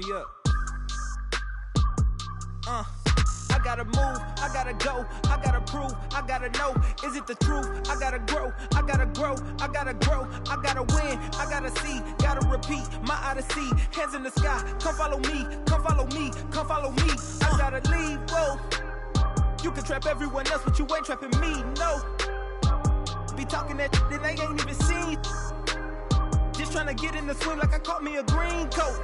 me up. I gotta move, I gotta go, I gotta prove, I gotta know, is it the truth? I gotta grow, I gotta grow, I gotta grow, I gotta win, I gotta see, gotta repeat, my odyssey, hands in the sky, come follow me, come follow me, come follow me, I gotta leave, whoa. You can trap everyone else, but you ain't trapping me, no. Be talking that shit they ain't even seen. Just trying to get in the swing like I caught me a green coat.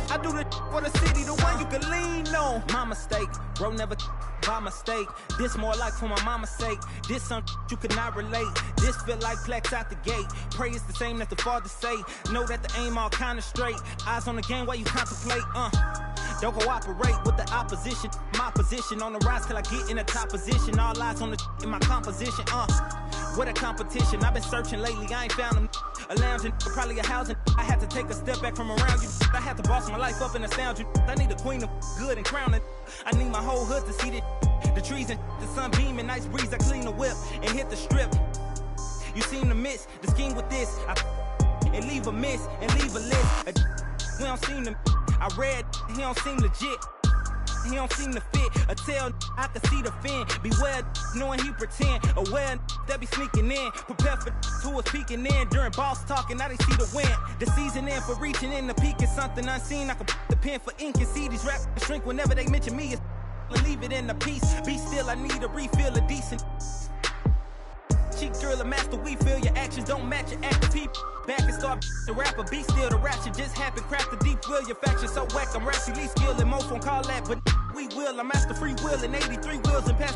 I do the for the city, the one you can lean on. My mistake, bro, never by mistake. This more like for my mama's sake. This something you could not relate. This feel like plaques out the gate. Pray it's the same that the father say. Know that the aim all kinda straight. Eyes on the game while you contemplate. Don't cooperate with the opposition. My position on the rise till I get in the top position. All eyes on the in my composition. What a competition. I've been searching lately. I ain't found them. A lounging, probably a housing. I had to take a step back from around you. I had to boss my life up and astound you. I need a queen of good and crowning. I need my whole hood to see this. The trees and the sun beaming, nice breeze. I clean the whip and hit the strip. You seem to miss the scheme with this. And leave a miss and leave a list. We don't seem to. I read he don't seem legit. He don't seem to fit. A tell I can see the fin. Beware knowing he pretend. Aware that be sneaking in. Prepare for who was peeking in during boss talking. Now they see the win. The season in for reaching in the peak is something unseen. I can put the pen for ink and see these rappers shrink whenever they mention me. Leave it in the piece. Be still, I need a refill of decent. Cheek girl, a master, we feel your actions don't match your active people. Back and start the rapper, be still, the rap shit just happened. Craft the deep will, your faction so whack. I'm rap least skilled and most won't call that, but we will. I'm master free will and 83 wheels and pass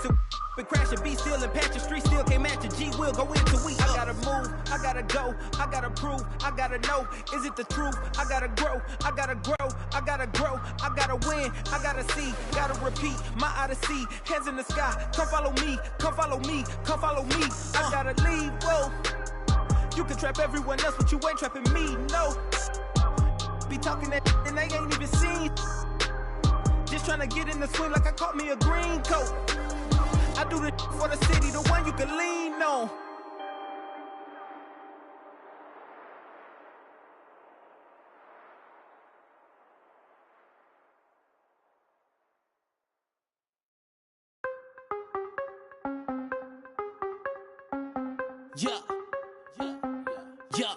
it. Been crashing, be still and patch your street still can't match your G will go into we. I gotta move, I gotta go, I gotta prove, I gotta know, is it the truth? I gotta grow, I gotta grow, I gotta grow, I gotta win, I gotta see, gotta repeat, my odyssey, hands in the sky, come follow me, come follow me, come follow me, I gotta leave, whoa. You can trap everyone else, but you ain't trapping me, no. Be talking that and they ain't even seen. Just trying to get in the swing like I caught me a green coat. I do the for the city, the one you can lean on. Yeah,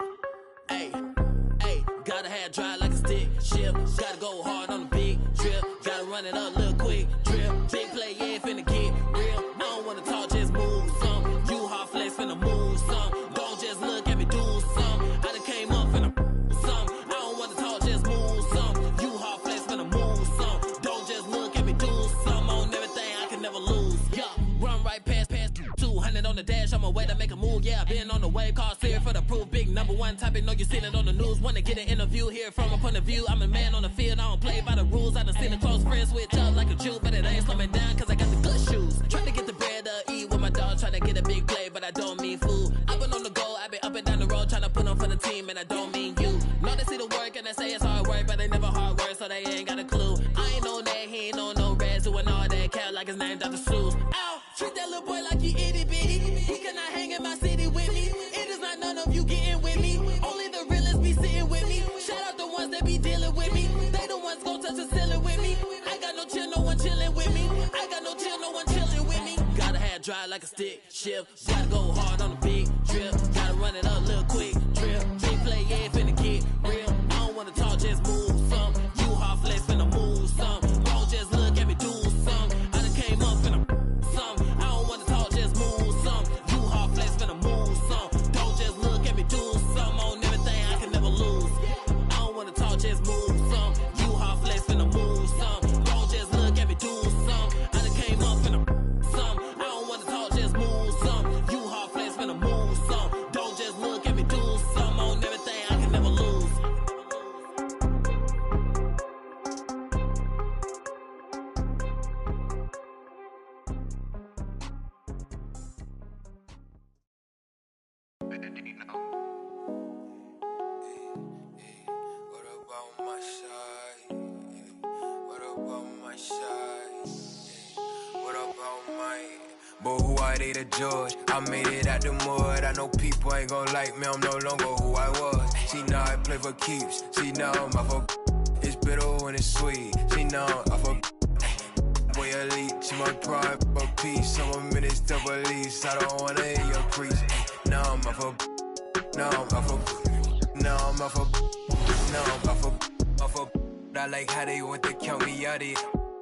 ayy, gotta have dry like a stick shift. Gotta go hard on the big trip. Gotta run it up, little quick trip. Big play, yeah, finna get real. I don't wanna talk, just move some. You hard flex, finna move some. Don't just look at me, do some. I done came up, finna some. I don't wanna talk, just move some. You hard flex, finna move some. Don't just look at me, do some. On everything, I can never lose. Yeah, run right past 200 on the dash. On my way to make a move, yeah, been on the wave. Call clear for the proof. Big number one topic, know you seen it on the news. Wanna get an interview here from a point of view. I'm a man on the field, I don't play by the rules. I done seen a close friend switch up like a Jew, but it ain't slow me down cause I got the good shoes. Trying to get the bread to eat with my dog, trying to get a big play, but I don't mean food. I've been on the go, I've been up and down the road, trying to put on for the team, and I don't mean you. Know they see the work and they say it's hard work, but they never hard work, so they ain't got a clue. I ain't on that, he ain't on no reds, doing all that cat like his name Dr. Seuss. Ow, treat that little boy like he itty bitty. He cannot hang in my city with me. It is not none of you getting with me. Only the realest be sitting with me. Shout out the ones that be dealing with me. They the ones gon' touch the ceiling with me. I got no chill, no one chilling with me. I got no chill, no one chilling with me. Gotta have dry like a stick shift. Gotta go hard on the big trip. Gotta run it up, little quick trip. Big play, yeah, finna get real. I don't wanna talk, just move some. You hard flex, finna move some. Don't just look at me, do some. I done came up, finna some. I don't wanna talk, just move some. You hard flex, finna move some. Don't just look at me, do some. On everything, I can never lose. I don't wanna talk, just move some. You hard flex, finna move some. Don't just look at me, do some. I done came up, finna some. I don't wanna talk, just move some. You hard flex, finna move some. Don't just look at me, do some. On everything, I can never lose. What about my side? What about my side? What about my? But who are they to judge? I made it out the mud. I know people ain't gon' like me. I'm no longer who I was. She know I play for keeps. See now my fuck, it's bitter when it's sweet. See now I fuck, boy elite. She my pride, a piece. Some minutes double lease. I don't wanna hear your crease. Now I'm a fuck, now I'm a fuck, now I'm a fuck, now I'm a fuck. I like how they want to count me out it.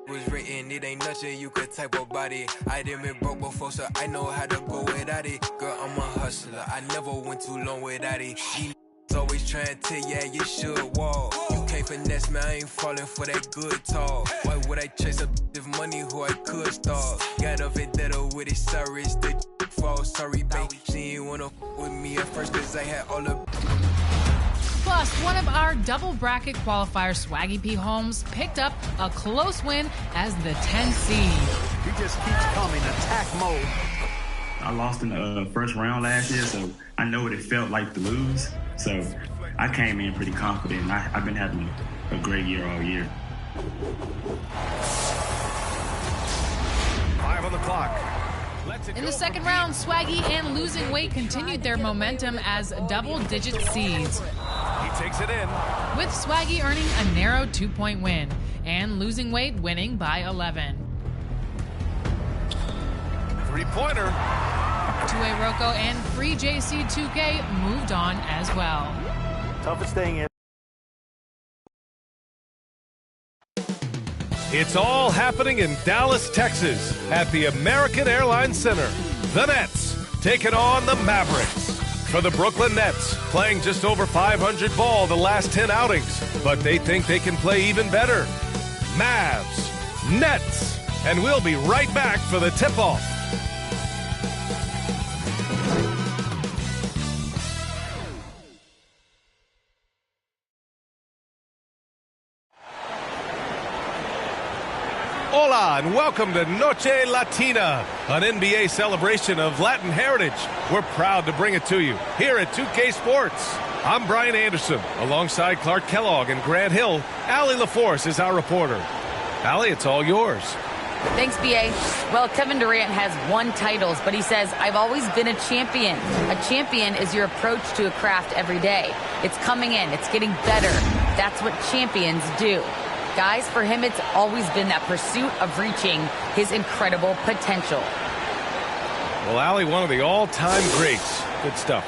Was written, it ain't nothing you could type about it. I done been broke before, so I know how to go without it. Girl, I'm a hustler, I never went too long without it. These always trying to, yeah, you should walk. You can't finesse me, I ain't falling for that good talk. Why would I chase up if money who I could start? Got a vendetta with it, sorry, it's the fault. Sorry, babe, she ain't wanna with me at first, cause I had all the... Plus, one of our double bracket qualifiers, Swaggy P. Holmes, picked up a close win as the 10th seed. He just keeps coming, attack mode. I lost in the first round last year, so I know what it felt like to lose. So I came in pretty confident, and I've been having a great year all year. 5 on the clock. In the second round, Swaggy and Losing Weight continued their momentum as double-digit seeds, He takes it in. with Swaggy earning a narrow 2-point win and Losing Weight winning by 11. Three-pointer. Two-Way Rocco and Free JC2K moved on as well. Toughest thing is. It's all happening in Dallas, Texas at the American Airlines Center. The Nets taking on the Mavericks. For the Brooklyn Nets, playing just over .500 ball the last 10 outings, but they think they can play even better. Mavs, Nets, and we'll be right back for the tip-off. Hola and welcome to Noche Latina, an NBA celebration of Latin heritage. We're proud to bring it to you here at 2K Sports. I'm Brian Anderson, alongside Clark Kellogg and Grant Hill. Allie LaForce is our reporter. Allie, it's all yours. Thanks, B.A. Well, Kevin Durant has won titles, but he says, I've always been a champion. A champion is your approach to a craft every day. It's coming in. It's getting better. That's what champions do. Guys, for him, it's always been that pursuit of reaching his incredible potential. Well, Allie, one of the all-time greats. Good stuff.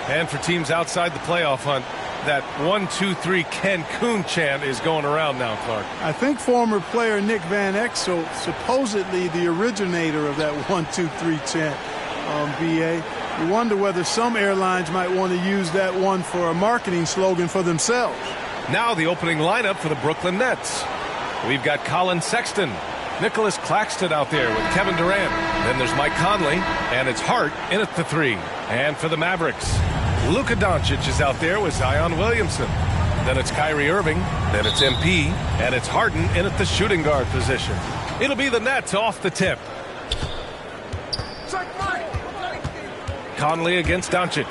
And for teams outside the playoff hunt, that 1-2-3 Cancun chant is going around now, Clark. I think former player Nick Van Exel, supposedly the originator of that 1-2-3 chant, BA. You wonder whether some airlines might want to use that one for a marketing slogan for themselves. Now the opening lineup for the Brooklyn Nets. We've got Colin Sexton, Nicholas Claxton out there with Kevin Durant. Then there's Mike Conley, and it's Hart in at the 3. And for the Mavericks, Luka Doncic is out there with Zion Williamson. Then it's Kyrie Irving, then it's MP, and it's Harden in at the shooting guard position. It'll be the Nets off the tip. Conley against Doncic.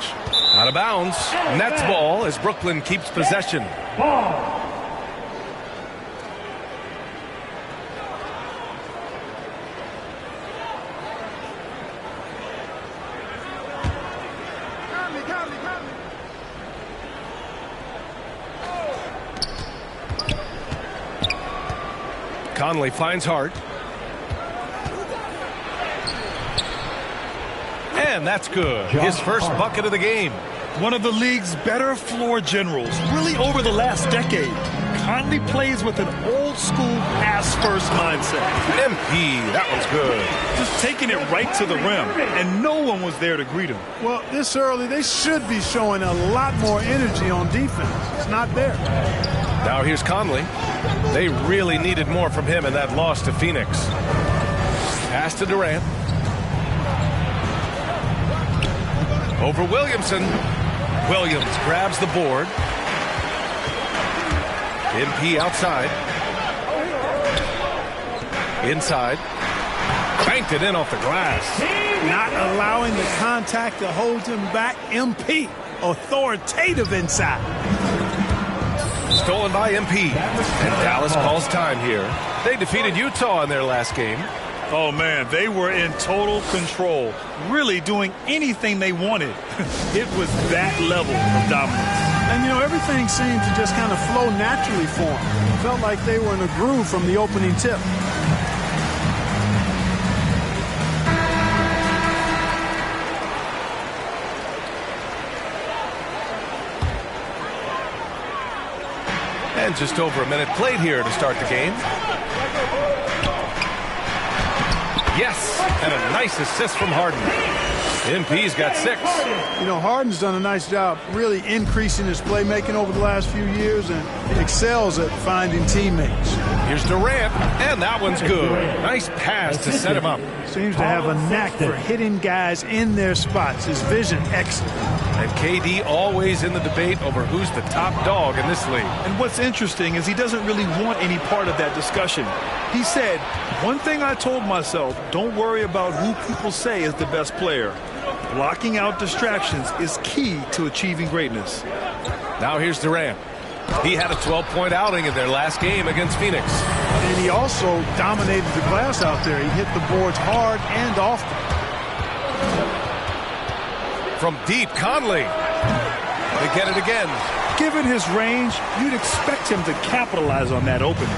Out of bounds. Nets ball as Brooklyn keeps possession. Conley finds Hart. And that's good. His first bucket of the game. One of the league's better floor generals, really over the last decade. Conley plays with an old-school pass-first mindset. MP, that one's good. Just taking it right to the rim, and no one was there to greet him. Well, this early, they should be showing a lot more energy on defense. It's not there. Now here's Conley. They really needed more from him in that loss to Phoenix. Pass to Durant. Over Williamson. Williams grabs the board. MP outside. Inside. Banked it in off the glass. Not allowing the contact to hold him back. MP, authoritative inside. Stolen by MP. And Dallas calls time here. They defeated Utah in their last game. Oh, man, they were in total control, really doing anything they wanted. It was that level of dominance. And, you know, everything seemed to just kind of flow naturally for them. Felt like they were in a groove from the opening tip. And just over a minute played here to start the game. Yes, and a nice assist from Harden. MP's got 6. You know, Harden's done a nice job really increasing his playmaking over the last few years and excels at finding teammates. Here's Durant, and that one's good. Nice pass to set him up. Seems to have a knack for hitting guys in their spots. His vision excellent. And KD always in the debate over who's the top dog in this league. And what's interesting is he doesn't really want any part of that discussion. He said, one thing I told myself, don't worry about who people say is the best player. Blocking out distractions is key to achieving greatness. Now here's Durant. He had a 12-point outing in their last game against Phoenix. And he also dominated the glass out there. He hit the boards hard and often. From deep, Conley. They get it again. Given his range, you'd expect him to capitalize on that opening.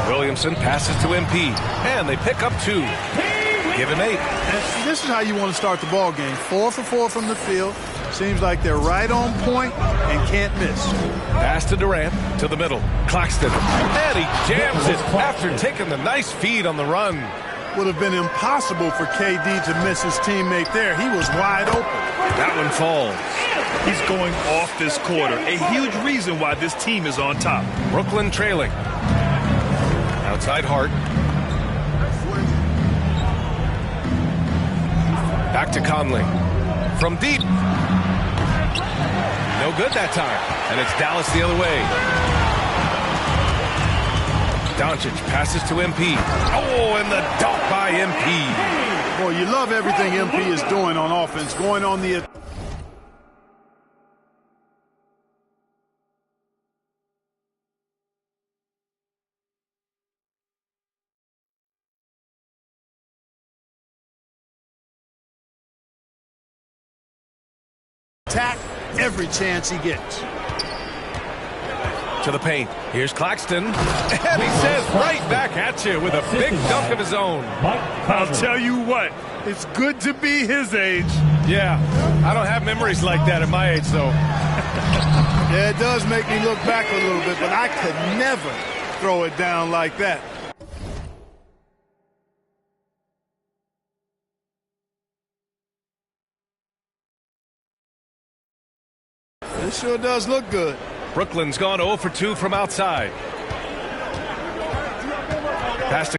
Williamson passes to MP, and they pick up 2. Give him 8. And this is how you want to start the ball game. 4 for 4 from the field. Seems like they're right on point and can't miss. Pass to Durant to the middle. Claxton. And he jams it after taking the nice feed on the run. Would have been impossible for KD to miss his teammate there. He was wide open. That one falls. He's going off this quarter. A huge reason why this team is on top. Brooklyn trailing. Outside Hart. Back to Conley. From deep. No good that time. And it's Dallas the other way. Doncic passes to MP. Oh, and the dunk by MP. Boy, you love everything MP is doing on offense. Going on the... attack every chance he gets. To the paint. Here's Claxton. And he says right back at you with a big dunk of his own. I'll tell you what, it's good to be his age. Yeah, I don't have memories like that at my age, though. Yeah, it does make me look back a little bit, but I could never throw it down like that. This sure does look good. Brooklyn's gone 0 for 2 from outside. Pass to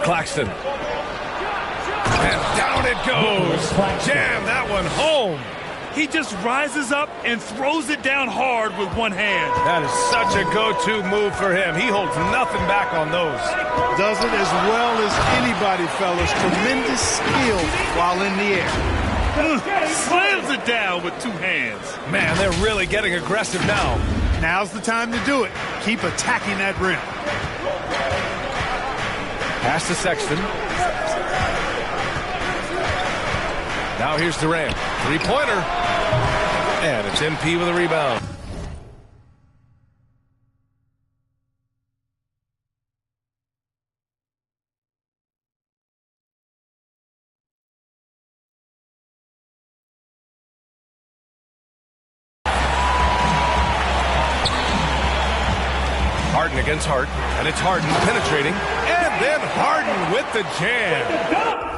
Claxton. And down it goes. Jam that one home. He just rises up and throws it down hard with one hand. That is such a go-to move for him. He holds nothing back on those. Does it as well as anybody, fellas. Tremendous skill while in the air. Slams it down with two hands. Man, they're really getting aggressive now. Now's the time to do it. Keep attacking that rim. Pass to Sexton. Now here's Durant. Three-pointer. And it's MP with a rebound. Harden against Hart, and it's Harden penetrating, and then Harden with the jam.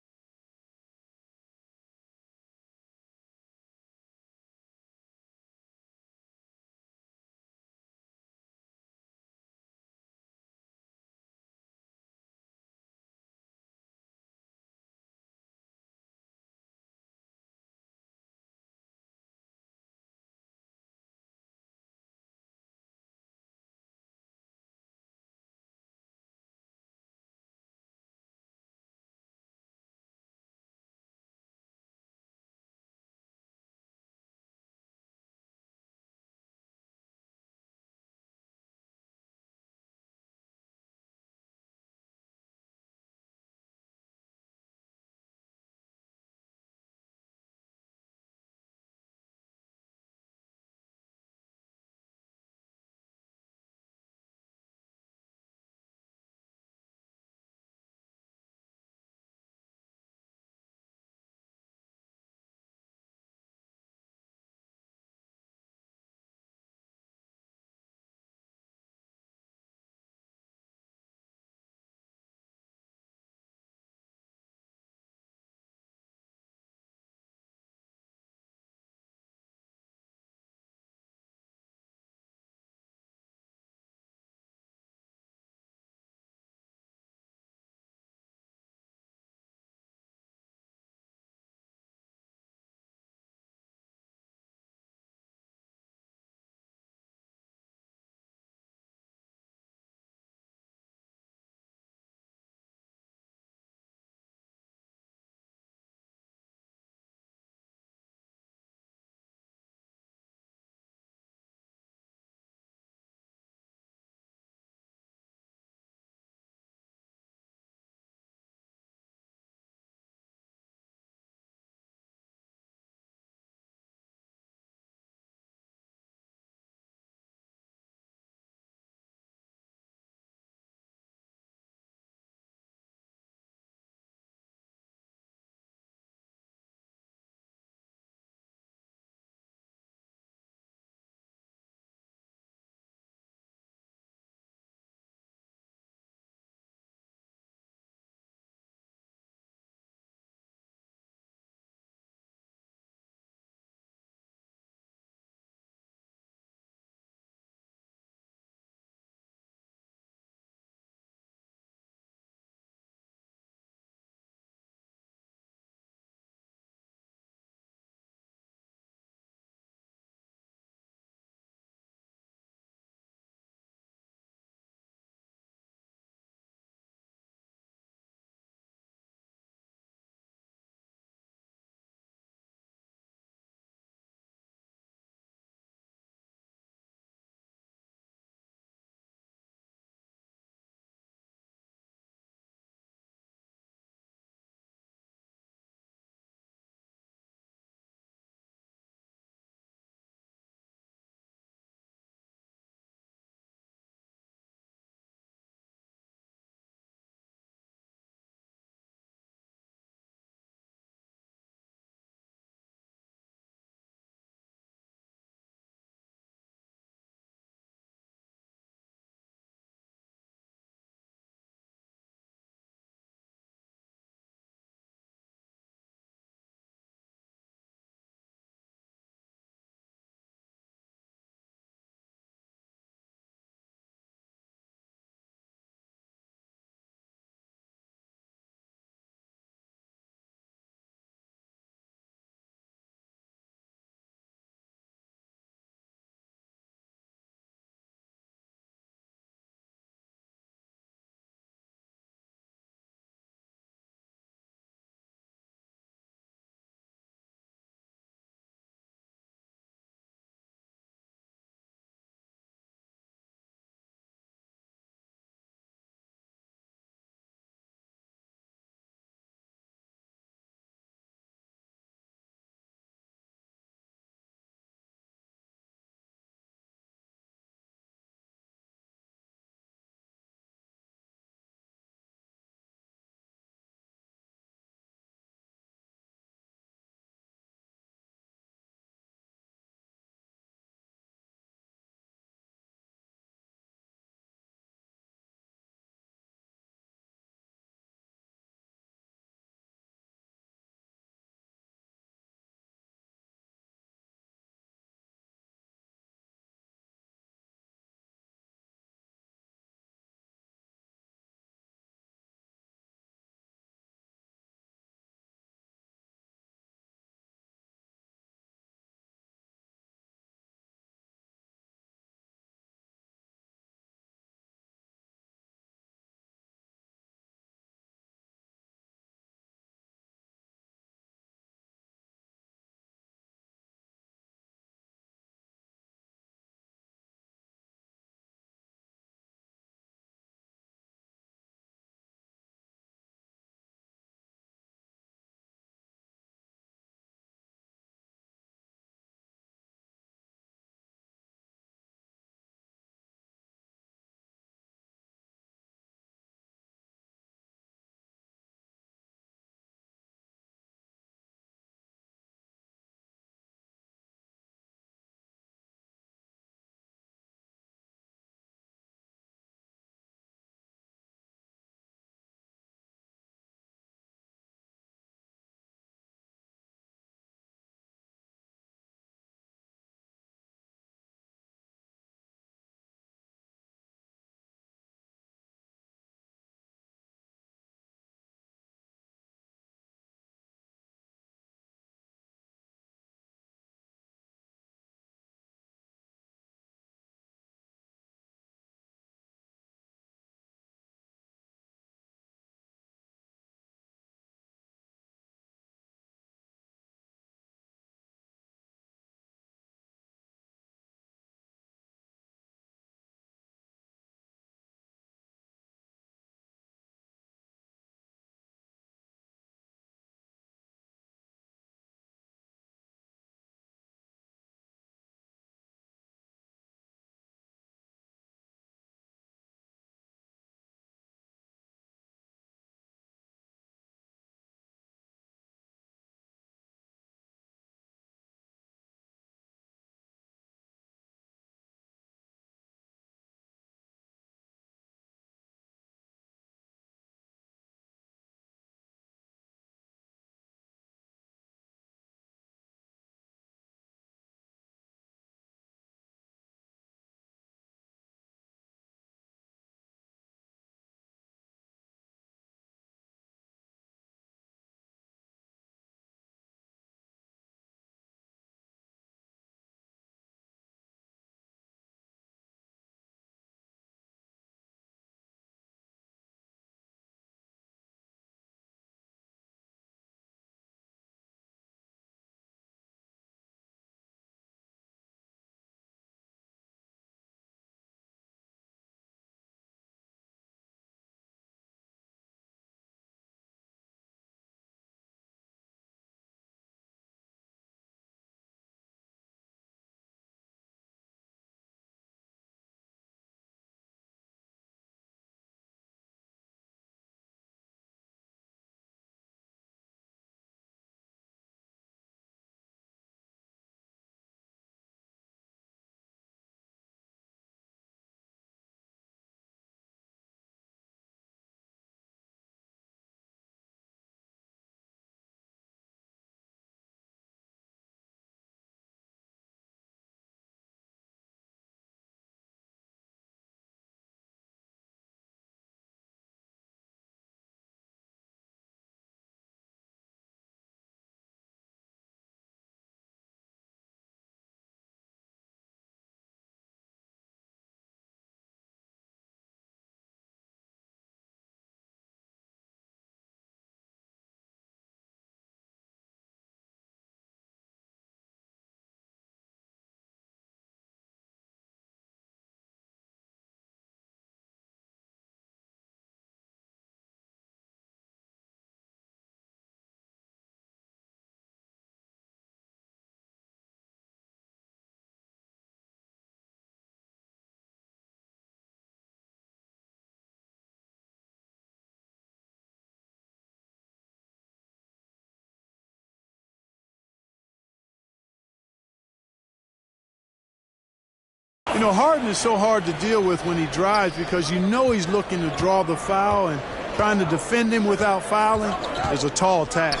You know, Harden is so hard to deal with when he drives because you know he's looking to draw the foul, and trying to defend him without fouling is a tall task.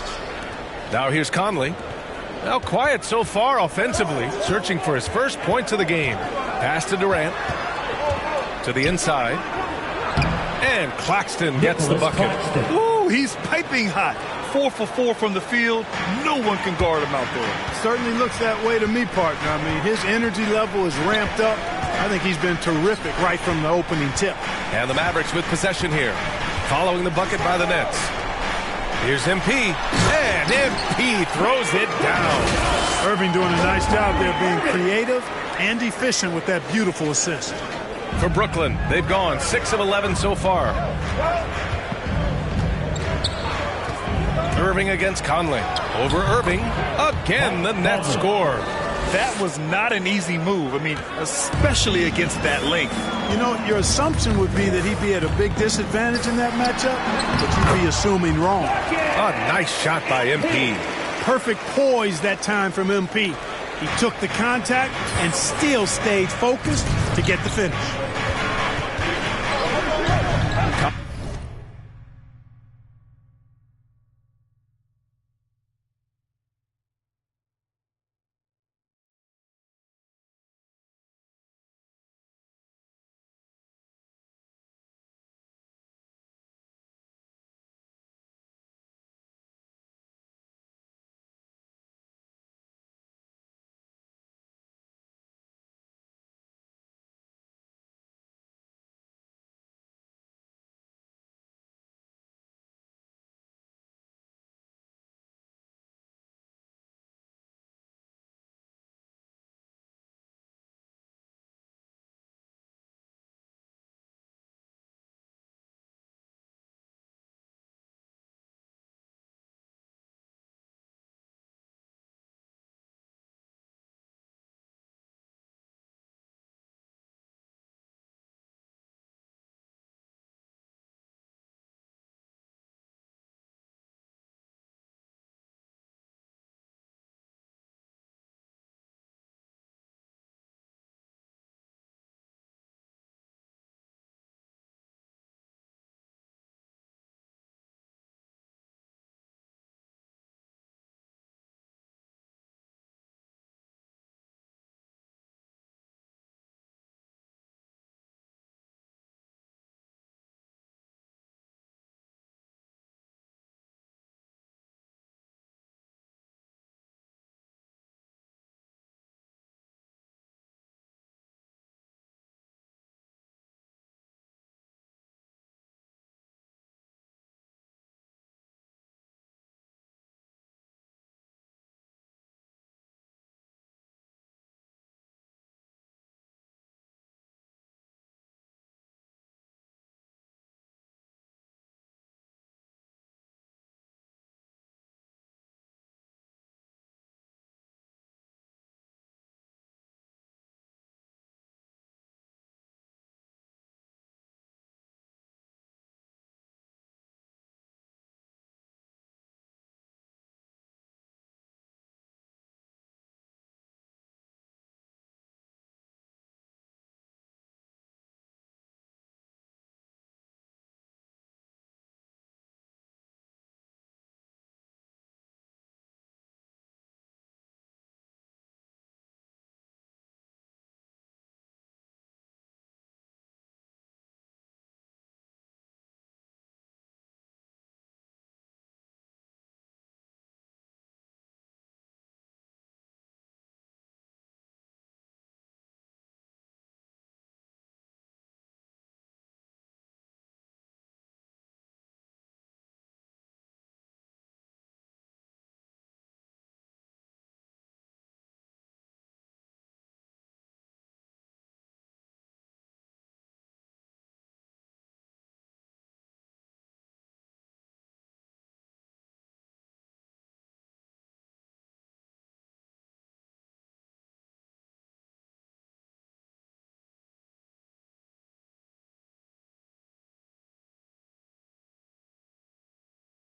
Now here's Conley. Now quiet so far offensively, searching for his first points of the game. Pass to Durant. To the inside. And Claxton gets the bucket. Ooh, he's piping hot. 4 for 4 from the field. No one can guard him out there. Certainly looks that way to me, partner. I mean, his energy level is ramped up. I think he's been terrific right from the opening tip. And the Mavericks with possession here, following the bucket by the Nets. Here's MP, and MP throws it down. Irving doing a nice job there, being creative and efficient with that beautiful assist. For Brooklyn, they've gone 6 of 11 so far. Irving against Conley. Over Irving. Again, the Nets score. That was not an easy move. I mean, especially against that length. You know, your assumption would be that he'd be at a big disadvantage in that matchup, but you'd be assuming wrong. A nice shot by MP. Perfect poise that time from MP. He took the contact and still stayed focused to get the finish.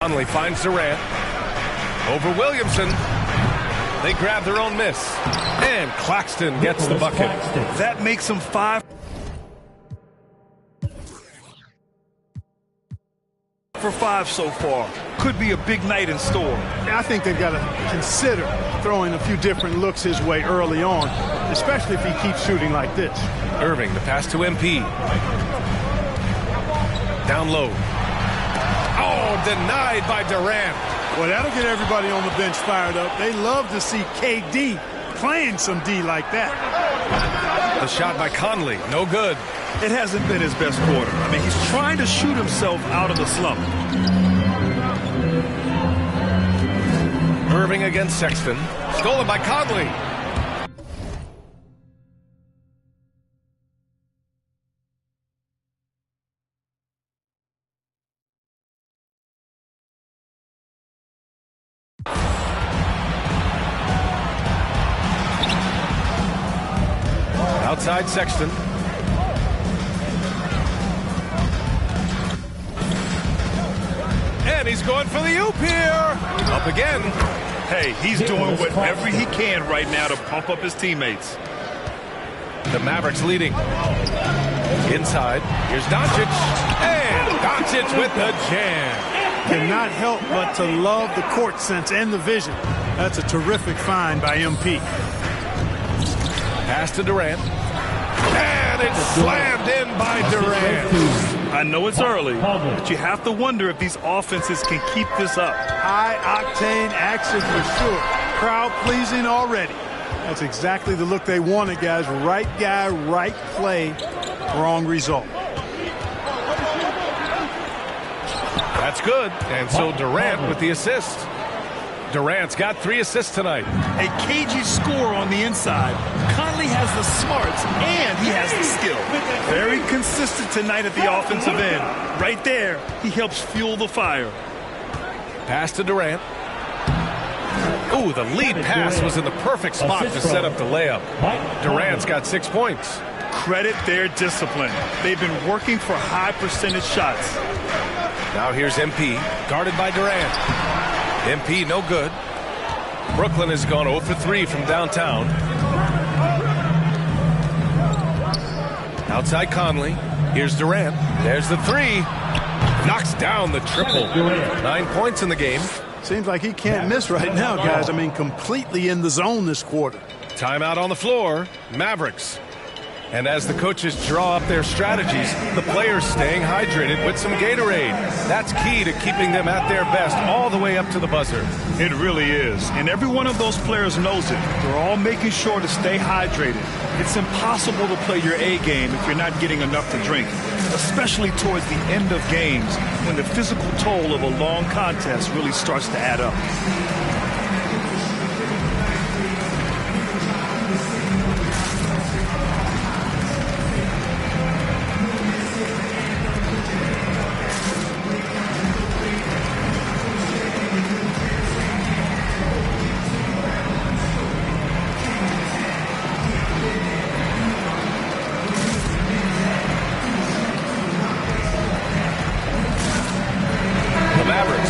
Conley finds Durant. Over Williamson. They grab their own miss. And Claxton gets the bucket. That makes him 5 for 5 so far. Could be a big night in store. I think they've got to consider throwing a few different looks his way early on, especially if he keeps shooting like this. Irving, the pass to MP. Down low. Oh, denied by Durant. Well, that'll get everybody on the bench fired up. They love to see KD playing some D like that. The shot by Conley, no good. It hasn't been his best quarter. I mean, he's trying to shoot himself out of the slump. Irving against Sexton. Stolen by Conley. Outside Sexton. And he's going for the oop here. Up again. Hey, he's doing whatever he can right now to pump up his teammates. The Mavericks leading. Inside. Here's Doncic. And Doncic with the jam. Cannot help but to love the court sense and the vision. That's a terrific find by MP. Pass to Durant. And it's slammed in by Durant. I know it's early, but you have to wonder if these offenses can keep this up. High-octane action for sure. Crowd-pleasing already. That's exactly the look they wanted, guys. Right guy, right play, wrong result. That's good. And so Durant with the assist. Durant's got 3 assists tonight. A cagey score on the inside. Conley has the smarts and he has the skill. Very consistent tonight at the offensive end. Right there, he helps fuel the fire. Pass to Durant. Ooh, the lead pass was in the perfect spot to set up the layup. Durant's got 6 points. Credit their discipline. They've been working for high percentage shots. Now here's MP, guarded by Durant. MP no good. Brooklyn has gone 0 for 3 from downtown. Outside Conley. Here's Durant. There's the 3. Knocks down the triple. 9 points in the game. Seems like he can't miss right now, guys. I mean, completely in the zone this quarter. Timeout on the floor. Mavericks. And as the coaches draw up their strategies, the players staying hydrated with some Gatorade. That's key to keeping them at their best all the way up to the buzzer. It really is. And every one of those players knows it. They're all making sure to stay hydrated. It's impossible to play your A game if you're not getting enough to drink, especially towards the end of games when the physical toll of a long contest really starts to add up.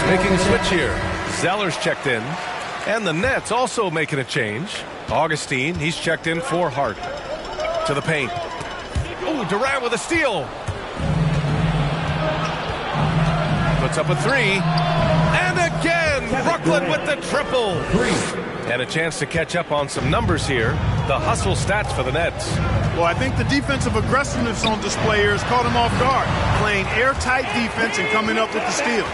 Making a switch here. Zeller's checked in. And the Nets also making a change. Augustine, he's checked in for Hart. To the paint. Oh, Durant with a steal. Puts up a 3. And again, Brooklyn with the triple. And a chance to catch up on some numbers here. The hustle stats for the Nets. Well, I think the defensive aggressiveness on display here has caught him off guard. Playing airtight defense and coming up with the steal.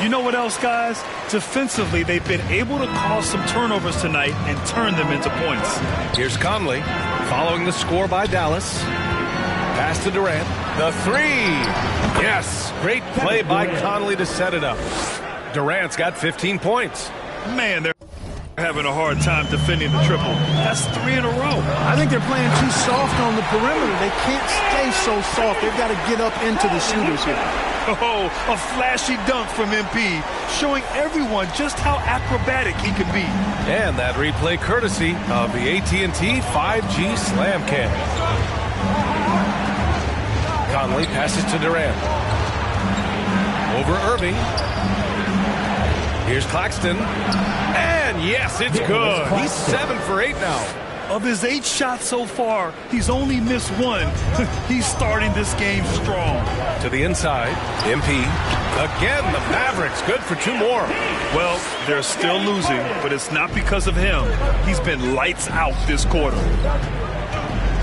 You know what else, guys? Defensively, they've been able to cause some turnovers tonight and turn them into points. Here's Conley following the score by Dallas. Pass to Durant. The three. Yes. Great play by Conley to set it up. Durant's got 15 points. Man, they're having a hard time defending the triple. That's 3 in a row. I think they're playing too soft on the perimeter. They can't stay so soft. They've got to get up into the shooters here. Oh, a flashy dunk from MP, showing everyone just how acrobatic he can be. And that replay courtesy of the AT&T 5G Slam Cam. Conley passes to Durant. Over Irving. Here's Claxton. And yes, it's good. He's 7 for 8 now. Of his 8 shots so far, he's only missed 1. He's starting this game strong. To the inside, MP. Again, the Mavericks good for 2 more. Well, they're still losing, but it's not because of him. He's been lights out this quarter.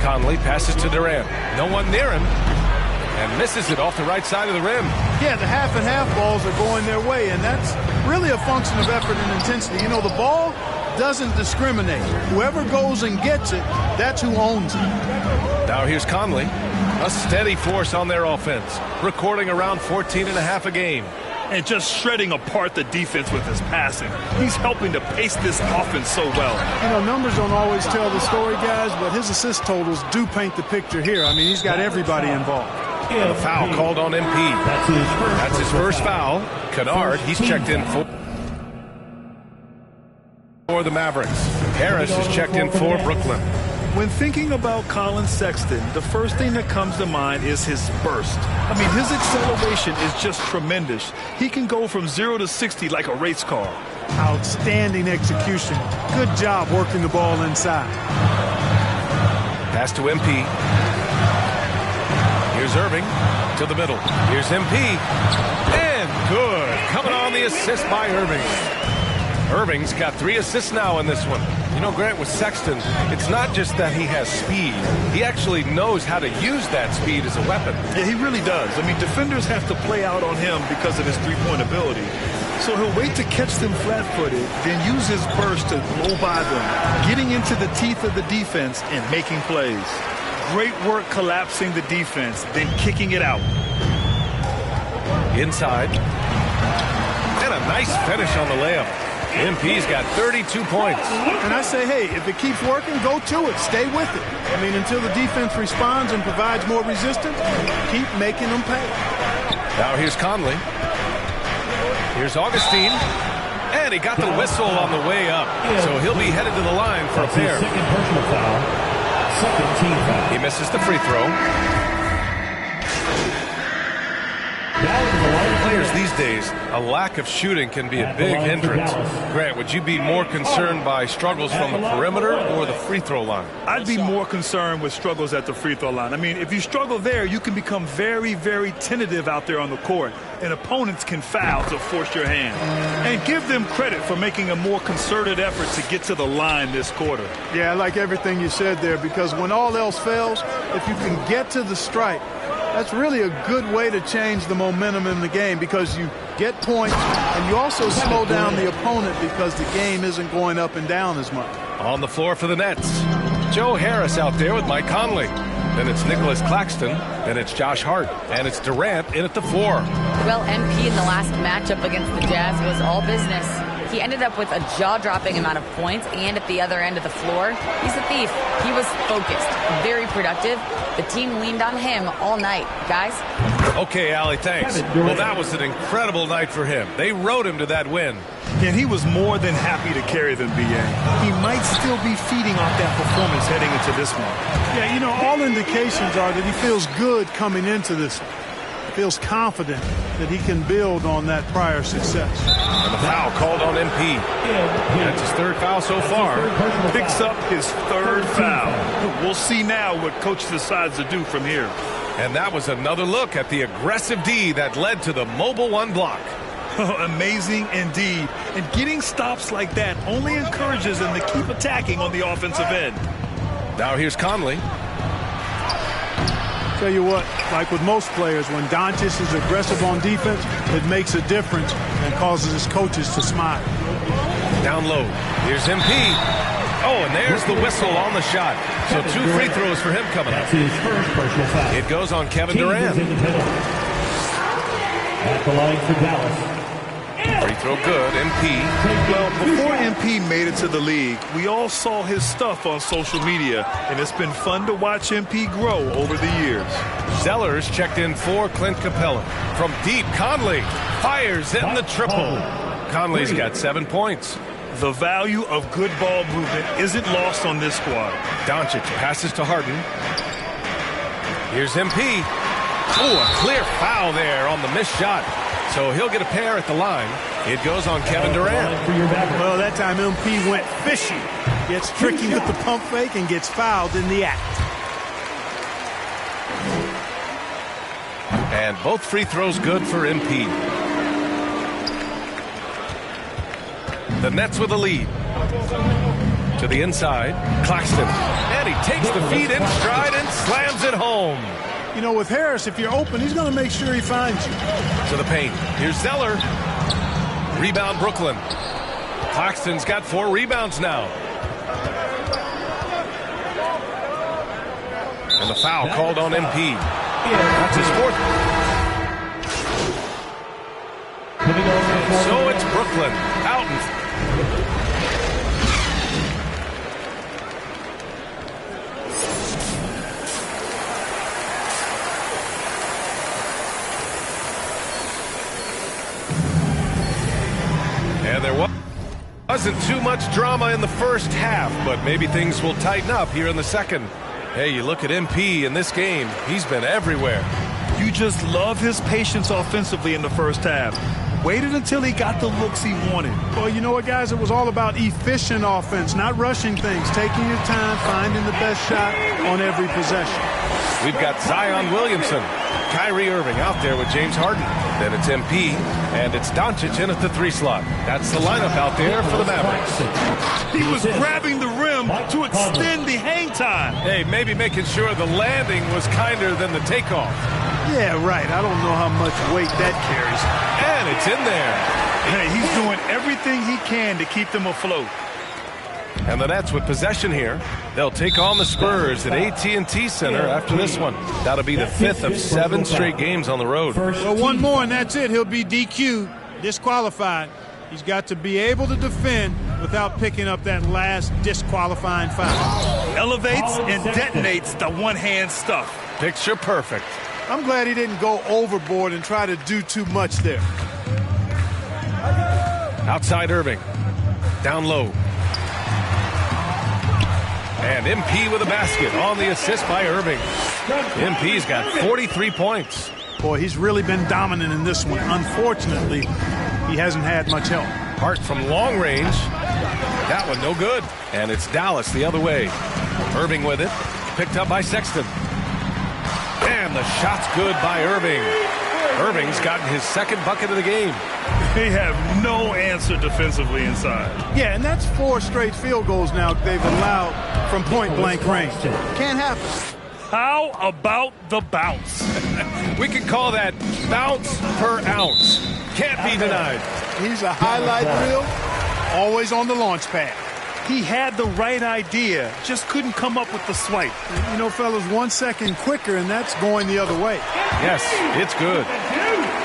Conley passes to Durant. No one near him. And misses it off the right side of the rim. Yeah, the half-and-half balls are going their way, and that's really a function of effort and intensity. You know, the ball doesn't discriminate. Whoever goes and gets it, that's who owns it. Now here's Conley. A steady force on their offense, recording around 14.5 a game. And just shredding apart the defense with his passing. He's helping to pace this offense so well. You know, numbers don't always tell the story, guys, but his assist totals do paint the picture here. I mean, he's got everybody involved. And a foul called on MP. That's his first foul. Kennard, he's checked in for the Mavericks. Harris is checked in for Brooklyn. When thinking about Colin Sexton, the first thing that comes to mind is his burst. I mean, his acceleration is just tremendous. He can go from 0 to 60 like a race car. Outstanding execution. Good job working the ball inside. Pass to MP. Here's Irving to the middle. Here's MP. And good. Coming on the assist by Irving. Irving's got 3 assists now in this one. You know, Grant, with Sexton, it's not just that he has speed. He actually knows how to use that speed as a weapon. Yeah, he really does. I mean, defenders have to play out on him because of his three-point ability. So he'll wait to catch them flat-footed, then use his burst to blow by them, getting into the teeth of the defense and making plays. Great work collapsing the defense, then kicking it out. Inside. And a nice finish on the layup. MP's got 32 points. And I say, hey, if it keeps working, go to it. Stay with it. I mean, until the defense responds and provides more resistance, keep making them pay. Now here's Conley. Here's Augustine. And he got the whistle on the way up. So he'll be headed to the line for a pair. Second personal foul. Second team foul. He misses the free throw. Players these days, a lack of shooting can be a big hindrance. Grant, would you be more concerned by struggles from the perimeter or the free throw line? I'd be more concerned with struggles at the free throw line. I mean, if you struggle there, you can become very, very tentative out there on the court, and opponents can foul to force your hand. And give them credit for making a more concerted effort to get to the line this quarter. Yeah, I like everything you said there, because when all else fails, if you can get to the stripe, that's really a good way to change the momentum in the game, because you get points and you also slow down the opponent because the game isn't going up and down as much. On the floor for the Nets, Joe Harris out there with Mike Conley. Then it's Nicholas Claxton. Then it's Josh Hart. And it's Durant in at the 4. Well, MP in the last matchup against the Jazz was all business. He ended up with a jaw-dropping amount of points, and at the other end of the floor, he's a thief. He was focused, very productive. The team leaned on him all night. Guys? Okay, Allie, thanks. Well, that was an incredible night for him. They rode him to that win. And he was more than happy to carry them, B.A. He might still be feeding off that performance heading into this one. Yeah, you know, all indications are that he feels good coming into this one. Feels confident that he can build on that prior success. And the foul called on MP. That's his 3rd foul so far. Picks up his 3rd foul. We'll see now what coach decides to do from here. And that was another look at the aggressive D that led to the mobile 1 block. Amazing indeed. And getting stops like that only encourages them to keep attacking on the offensive end. Now here's Conley. Tell you what, like with most players, when Doncic is aggressive on defense, it makes a difference and causes his coaches to smile. Down low. Here's MP. Oh, and there's the whistle on the shot. So 2 free throws for him coming up. That's his first personal foul. It goes on Kevin Durant. At the line for Dallas. Free throw good, MP. Well, before MP made it to the league, we all saw his stuff on social media, and it's been fun to watch MP grow over the years. Zellers checked in for Clint Capella. From deep, Conley fires in the triple. Conley's got 7 points. The value of good ball movement isn't lost on this squad. Doncic passes to Harden. Here's MP. Oh, a clear foul there on the missed shot. So he'll get a pair at the line. It goes on Kevin Durant. Well, that time MP went fishing. Gets tricky with the pump fake and gets fouled in the act. And both free throws good for MP. The Nets with a lead. To the inside, Claxton. And he takes the feed in stride and slams it home. You know, with Harris, if you're open, he's going to make sure he finds you. To the paint. Here's Zeller. Rebound, Brooklyn. Claxton's got 4 rebounds now. And the foul called on MP. That's his 4th. So it's Brooklyn out in. And there wasn't too much drama in the first half, but maybe things will tighten up here in the second. Hey, you look at MP in this game, he's been everywhere. You just love his patience offensively in the first half. Waited until he got the looks he wanted. Well, you know what, guys? It was all about efficient offense, not rushing things, taking your time, finding the best shot on every possession. We've got Zion Williamson, Kyrie Irving out there with James Harden. Then it's MP, and it's Doncic in at the 3 slot. That's the lineup out there for the Mavericks. He was grabbing the rim to extend the hang time. Hey, maybe making sure the landing was kinder than the takeoff. Yeah, right. I don't know how much weight that carries. And it's in there. Hey, he's doing everything he can to keep them afloat. And the Nets with possession here. They'll take on the Spurs at AT&T Center after this one. That'll be the 5th of 7 straight games on the road. Well, one more and that's it. He'll be DQ'd, disqualified. He's got to be able to defend without picking up that last disqualifying foul. Elevates and detonates the one-hand stuff. Picture perfect. I'm glad he didn't go overboard and try to do too much there. Outside Irving. Down low. And MP with a basket on the assist by Irving. MP's got 43 points. Boy, he's really been dominant in this one. Unfortunately, he hasn't had much help. Hart from long range. That one no good. And it's Dallas the other way. Irving with it. Picked up by Sexton. And the shot's good by Irving. Irving's gotten his 2nd bucket of the game. They have no answer defensively inside. Yeah, and that's 4 straight field goals now they've allowed from point-blank range. Can't happen. How about the bounce? We could call that bounce per ounce. Can't be denied. He's a highlight reel, always on the launch pad. He had the right idea, just couldn't come up with the swipe. You know, fellas, 1 second quicker, and that's going the other way. Yes, it's good.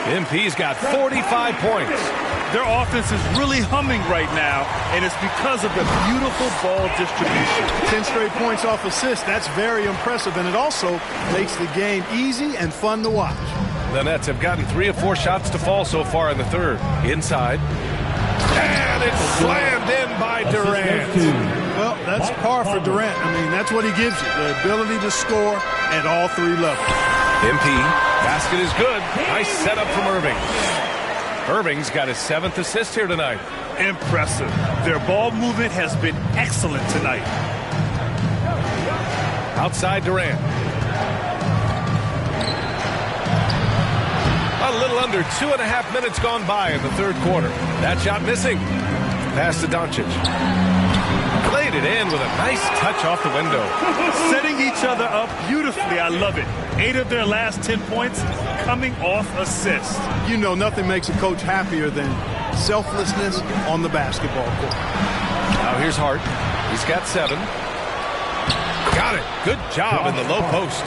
MP's got 45 points. Their offense is really humming right now, and it's because of the beautiful ball distribution. 10 straight points off assists. That's very impressive, and it also makes the game easy and fun to watch. The Nets have gotten 3 of 4 shots to fall so far in the third. Inside. And it's slammed in by Durant. Well, that's par for Durant. I mean, that's what he gives you, the ability to score at all 3 levels. MP, basket is good. Nice setup from Irving. Irving's got his 7th assist here tonight. Impressive. Their ball movement has been excellent tonight. Outside Durant. A little under 2.5 minutes gone by in the third quarter. That shot missing. Pass to Doncic. Played it it in with a nice touch off the window. Setting each other up beautifully. I love it. 8 of their last 10 points coming off assists. You know, nothing makes a coach happier than selflessness on the basketball court. Now here's Hart. He's got 7. Got it. Good job in the low post.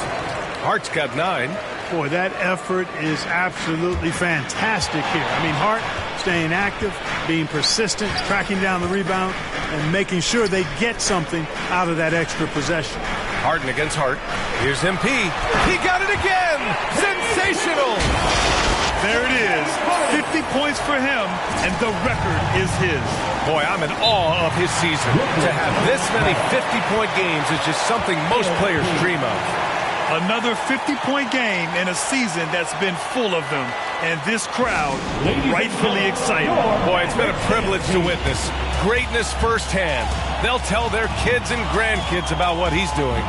Hart's got 9. Boy, that effort is absolutely fantastic here. I mean, Hart staying active, being persistent, tracking down the rebound, and making sure they get something out of that extra possession. Harden against Hart. Here's MP. He got it again! Sensational! There it is. 50 points for him, and the record is his. Boy, I'm in awe of his season. To have this many 50-point games is just something most players dream of. Another 50-point game in a season that's been full of them, and this crowd rightfully excited. Boy, it's been a privilege to witness greatness firsthand. They'll tell their kids and grandkids about what he's doing.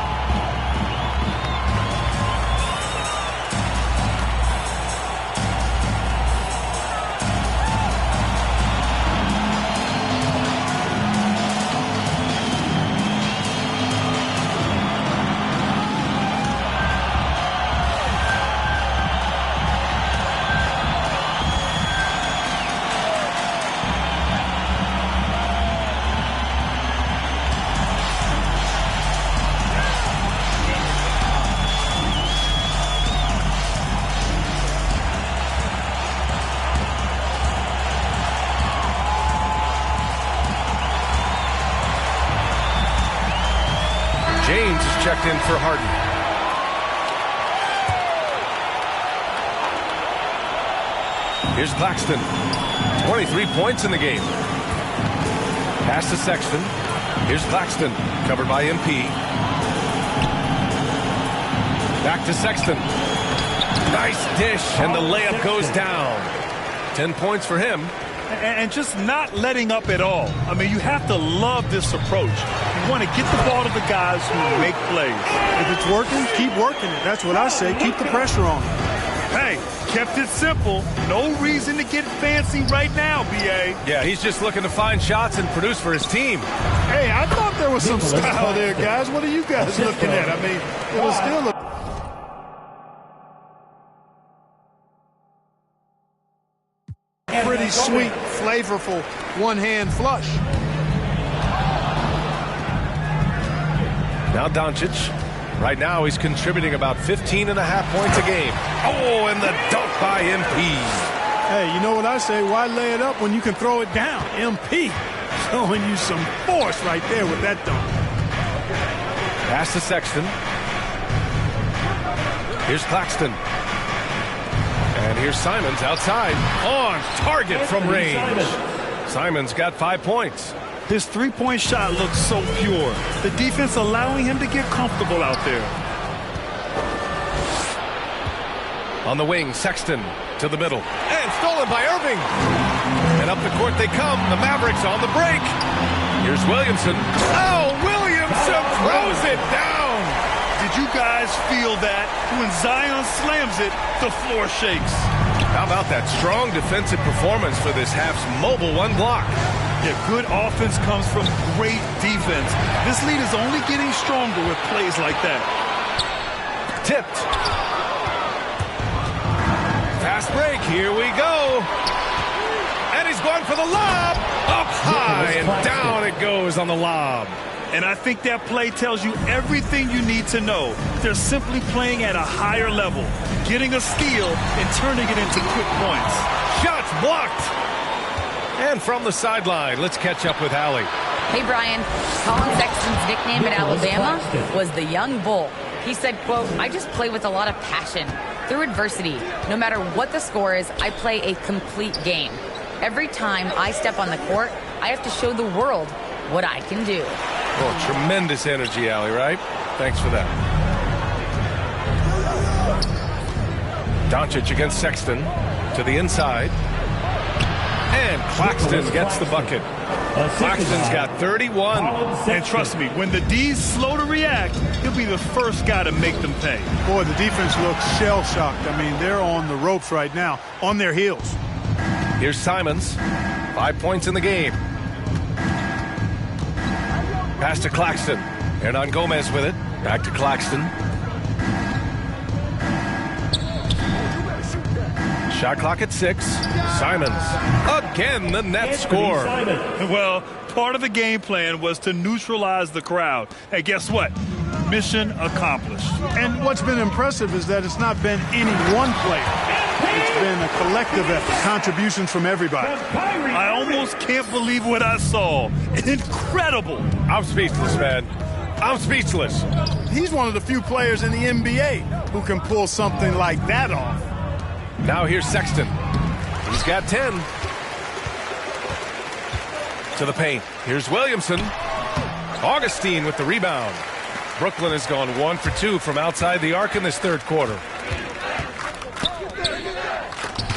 James is checked in for Harden. Here's Claxton. 23 points in the game. Pass to Sexton. Here's Claxton. Covered by MP. Back to Sexton. Nice dish, and the layup goes down. 10 points for him. And just not letting up at all. I mean, you have to love this approach. You want to get the ball to the guys who make plays. If it's working, keep working it. That's what I say. Keep the pressure on. Hey, kept it simple. No reason to get fancy right now, B.A. Yeah, he's just looking to find shots and produce for his team. Hey, I thought there was some style there, guys. What are you guys looking at? I mean, it was still a... pretty sweet, flavorful one-hand flush. Now Doncic. Right now he's contributing about 15.5 points a game. Oh, and the dunk by MP. Hey, you know what I say? Why lay it up when you can throw it down? MP showing you some force right there with that dunk. Pass to Sexton. Here's Claxton. And here's Simons outside. On target from range. Simons got 5 points. His three-point shot looks so pure. The defense allowing him to get comfortable out there. On the wing, Sexton to the middle. And stolen by Irving. And up the court they come. The Mavericks on the break. Here's Williamson. Oh, Williamson throws it down. Did you guys feel that? When Zion slams it, the floor shakes. How about that strong defensive performance for this half's mobile one block? Yeah, good offense comes from great defense. This lead is only getting stronger with plays like that. Tipped. Fast break. Here we go. And he's going for the lob. Up high and down it goes on the lob. And I think that play tells you everything you need to know. They're simply playing at a higher level, getting a steal and turning it into quick points. Shots blocked. And from the sideline, let's catch up with Allie. Hey, Brian. Colin Sexton's nickname at Alabama was the Young Bull. He said, quote, I just play with a lot of passion. Through adversity, no matter what the score is, I play a complete game. Every time I step on the court, I have to show the world what I can do. Oh, tremendous energy, Allie, right? Thanks for that. Doncic against Sexton to the inside. And Claxton gets the bucket. Claxton's got 31. And trust me, when the D's slow to react, he'll be the first guy to make them pay. Boy, the defense looks shell-shocked. I mean, they're on the ropes right now, on their heels. Here's Simons. 5 points in the game. Pass to Claxton. Hernan Gomez with it. Back to Claxton. Shot clock at 6. Simons. Again, the net score. Well, part of the game plan was to neutralize the crowd. Hey, guess what? Mission accomplished. And what's been impressive is that it's not been any one player. It's been a collective effort, contributions from everybody. I almost can't believe what I saw. Incredible. I'm speechless, man. I'm speechless. He's one of the few players in the NBA who can pull something like that off. Now here's Sexton. He's got 10. To the paint. Here's Williamson. Augustine with the rebound. Brooklyn has gone 1 for 2 from outside the arc in this third quarter.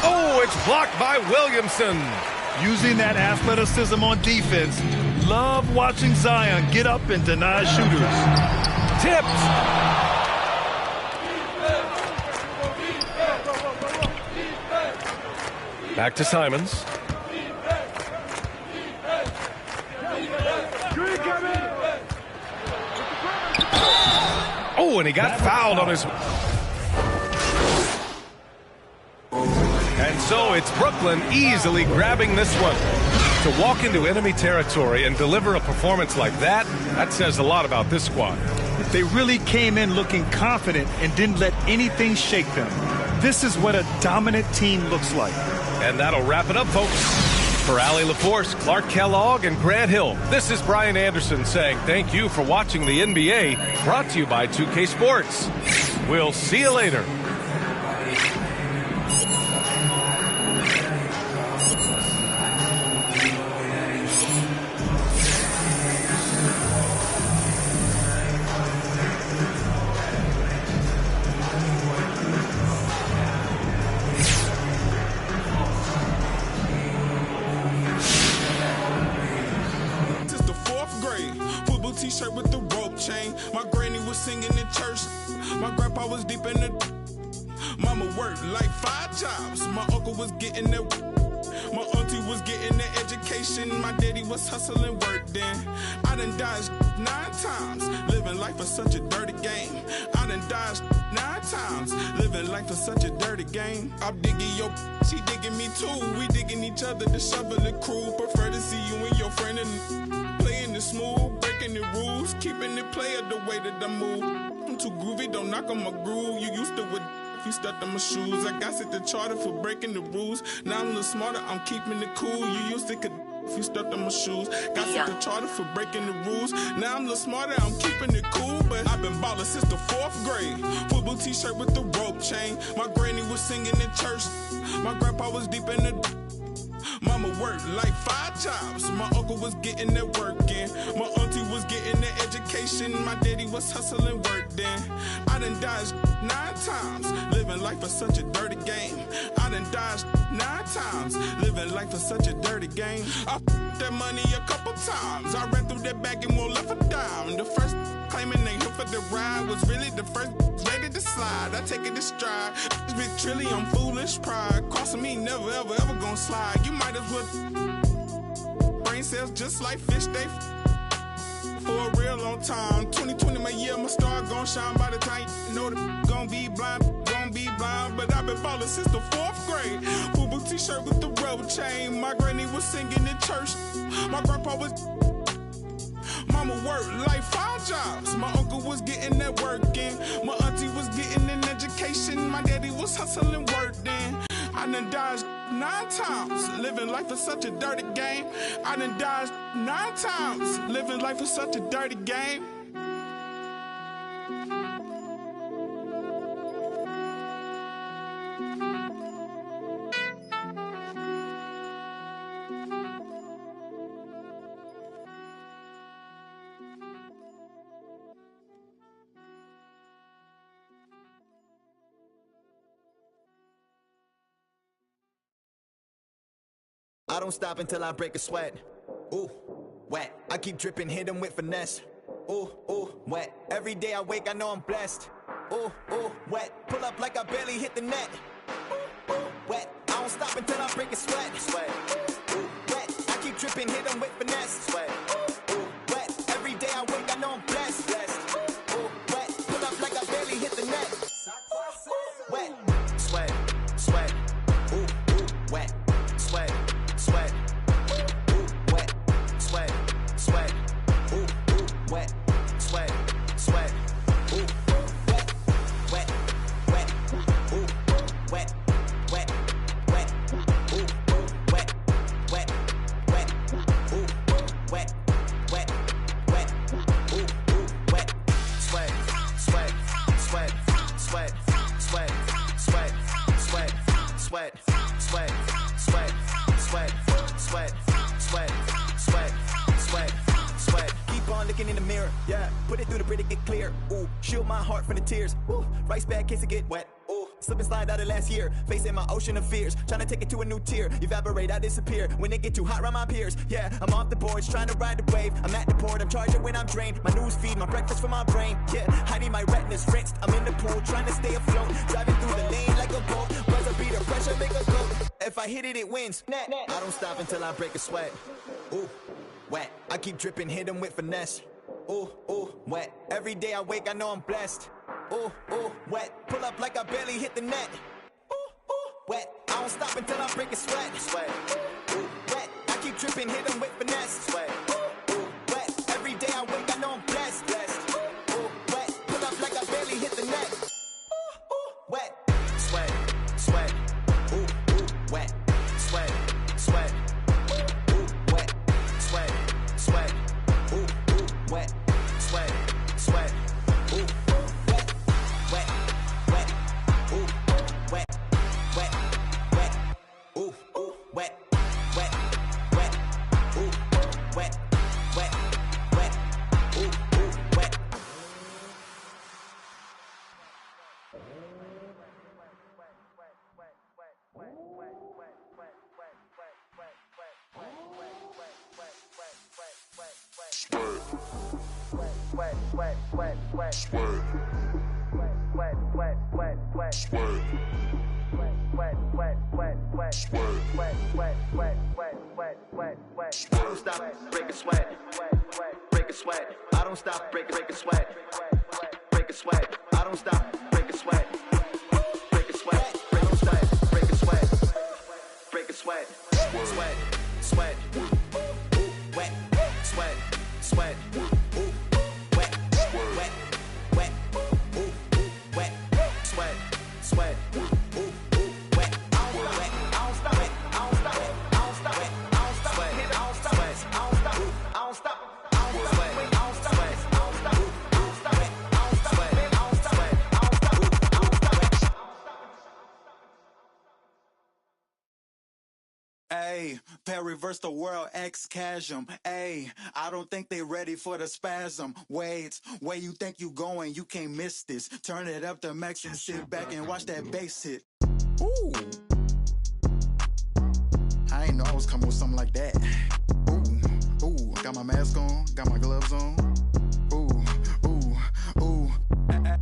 Oh, it's blocked by Williamson. Using that athleticism on defense. Love watching Zion get up and deny shooters. Tipped. Back to Simons. Oh, and he got fouled on his... And so it's Brooklyn easily grabbing this one. To walk into enemy territory and deliver a performance like that, that says a lot about this squad. They really came in looking confident and didn't let anything shake them. This is what a dominant team looks like. And that'll wrap it up, folks. For Allie LaForce, Clark Kellogg, and Grant Hill, this is Brian Anderson saying thank you for watching the NBA, brought to you by 2K Sports. We'll see you later. T-shirt with the rope chain. My granny was singing in church. My grandpa was deep in the... Mama worked like 5 jobs. My uncle was getting that... My auntie was getting the education. My daddy was hustling work then. I done dodged 9 times. Living life is such a dirty game. I done dodged 9 times. Living life is such a dirty game. I'm digging your... She digging me too. We digging each other to shovel the crew. Prefer to see you and your friend and... Playing it smooth, breaking the rules, keeping it player the way that I move. I'm too groovy, don't knock on my groove. You used to with if you stepped on my shoes. I got set the charter for breaking the rules. Now I'm a little smarter, I'm keeping it cool. You used to could if you stepped on my shoes. Got set the charter for breaking the rules. Now I'm a little smarter, I'm keeping it cool. But I've been ballin' since the 4th grade. Football t-shirt with the rope chain. My granny was singing in church. My grandpa was deep in the... Mama worked like 5 jobs. My uncle was getting that work in. My auntie was getting the education. My daddy was hustling work then. I done dodged 9 times. Living life is such a dirty game. I done dodged 9 times. Living life is such a dirty game. I f***ed that money a couple times. I ran through that bag and won't left a dime. The first claiming they here for the ride was really the first ready to slide. I take it to stride. This big trilly on foolish pride. Crossing me never ever ever gonna slide. You might as well brain cells just like fish they for a real long time. 2020 my year, my star gon' shine by the time you know the gon' be blind. But I've been ballin' since the 4th grade. Fubu t-shirt with the rope chain. My granny was singing in church. My grandpa was... Mama worked like 5 jobs. My uncle was getting that work in. My auntie was getting an education. My daddy was hustling work then. I done dodged 9 times. Living life is such a dirty game. I done dodged 9 times. Living life is such a dirty game. I don't stop until I break a sweat. Ooh, wet. I keep dripping, hit them with finesse. Ooh, ooh, wet. Every day I wake, I know I'm blessed. Ooh, ooh, wet. Pull up like I barely hit the net. Ooh, ooh, wet. I don't stop until I break a sweat. Sweat. Ooh, wet. I keep dripping, hit them with finesse. Sweat. Ooh, ooh, wet. Every day I wet, sweat, sweat. Ooh, wet, wet, wet. Ooh, wet, wet, wet. Ooh, wet, wet, wet. Ooh, wet, wet, wet. Ooh, wet, sweat, sweat, sweat, sweat, sweat, sweat, sweat, sweat, sweat, sweat, sweat, sweat, sweat, sweat, sweat, sweat. Keep on looking in the mirror, yeah. Put it through the Brita, get clear. Ooh, shield my heart from the tears. Ooh, rice bag case it get wet. Ooh, slip and slide out of last year. Facing my ocean of fears, trying to take it to a new tier. Evaporate, I disappear when it get too hot around my peers. Yeah, I'm off the boards, trying to ride the wave. I'm at the port, I'm charging when I'm drained. My news feed, my breakfast for my brain. Yeah, hiding my retinas rinsed. I'm in the pool, trying to stay afloat. Driving through the lane like a boat. Buzzer beater, pressure make a go. If I hit it, it wins. I don't stop until I break a sweat. Ooh, wet. I keep dripping, hit them with finesse. Ooh, ooh, wet. Every day I wake, I know I'm blessed. Ooh, ooh, wet. Pull up like I barely hit the net. Ooh, ooh, wet. I don't stop until I break a sweat. Sweat. Ooh, wet. I keep dripping, hit them with finesse. Sweat. Ooh, ooh, wet. Every day I wake, I know I'm blessed. Blessed. Ooh, ooh, wet. Pull up like I barely hit the net. Ooh, ooh, wet. Sweat, sweat. Ooh, ooh, wet. Sweat, sweat. Ooh, ooh, wet. Sweat, sweat. Ooh, ooh, wet. Sweat, sweat. Ooh, ooh, wet. Wet, wet. Ooh, wet, wet, wet. Ooh, ooh, wet, wet, wet. Ooh, wet, wet, wet. Ooh, ooh, wet. Wet, wet, wet, wet. Sweat. Wet, wet, wet, wet. Sweat. Wet, wet, wet, wet. Sweat. Wet, wet, wet, wet, wet, wet, wet. I don't stop, break a sweat. Break a sweat. I don't stop, break a sweat. Break a sweat. I don't stop, break a sweat. Break a sweat. Break a sweat. Break a sweat. Break a sweat. Sweat. Sweat. Ooh, wet. Sweat. Sweat. Ooh. Wet, wet, wet, ooh, ooh, wet, sweat, sweat, ooh, ooh, wet, I don't stop it, I don't stop it, I don't stop it, I don't stop it, I don't stop it, I don't stop it, I don't stop it, I don't stop it, I don't stop it, I don't stop it, I don't stop it, I don't stop it, I don't stop it, I don't stop it, I don't stop it. Ayy, reverse the world, X-Chasm. Ayy, I don't think they ready for the spasm. Wait, where you think you going? You can't miss this. Turn it up to max and sit back and watch that bass hit. Ooh. I ain't know I was coming with something like that. Ooh, ooh, got my mask on, got my gloves on. Ooh, ooh, ooh.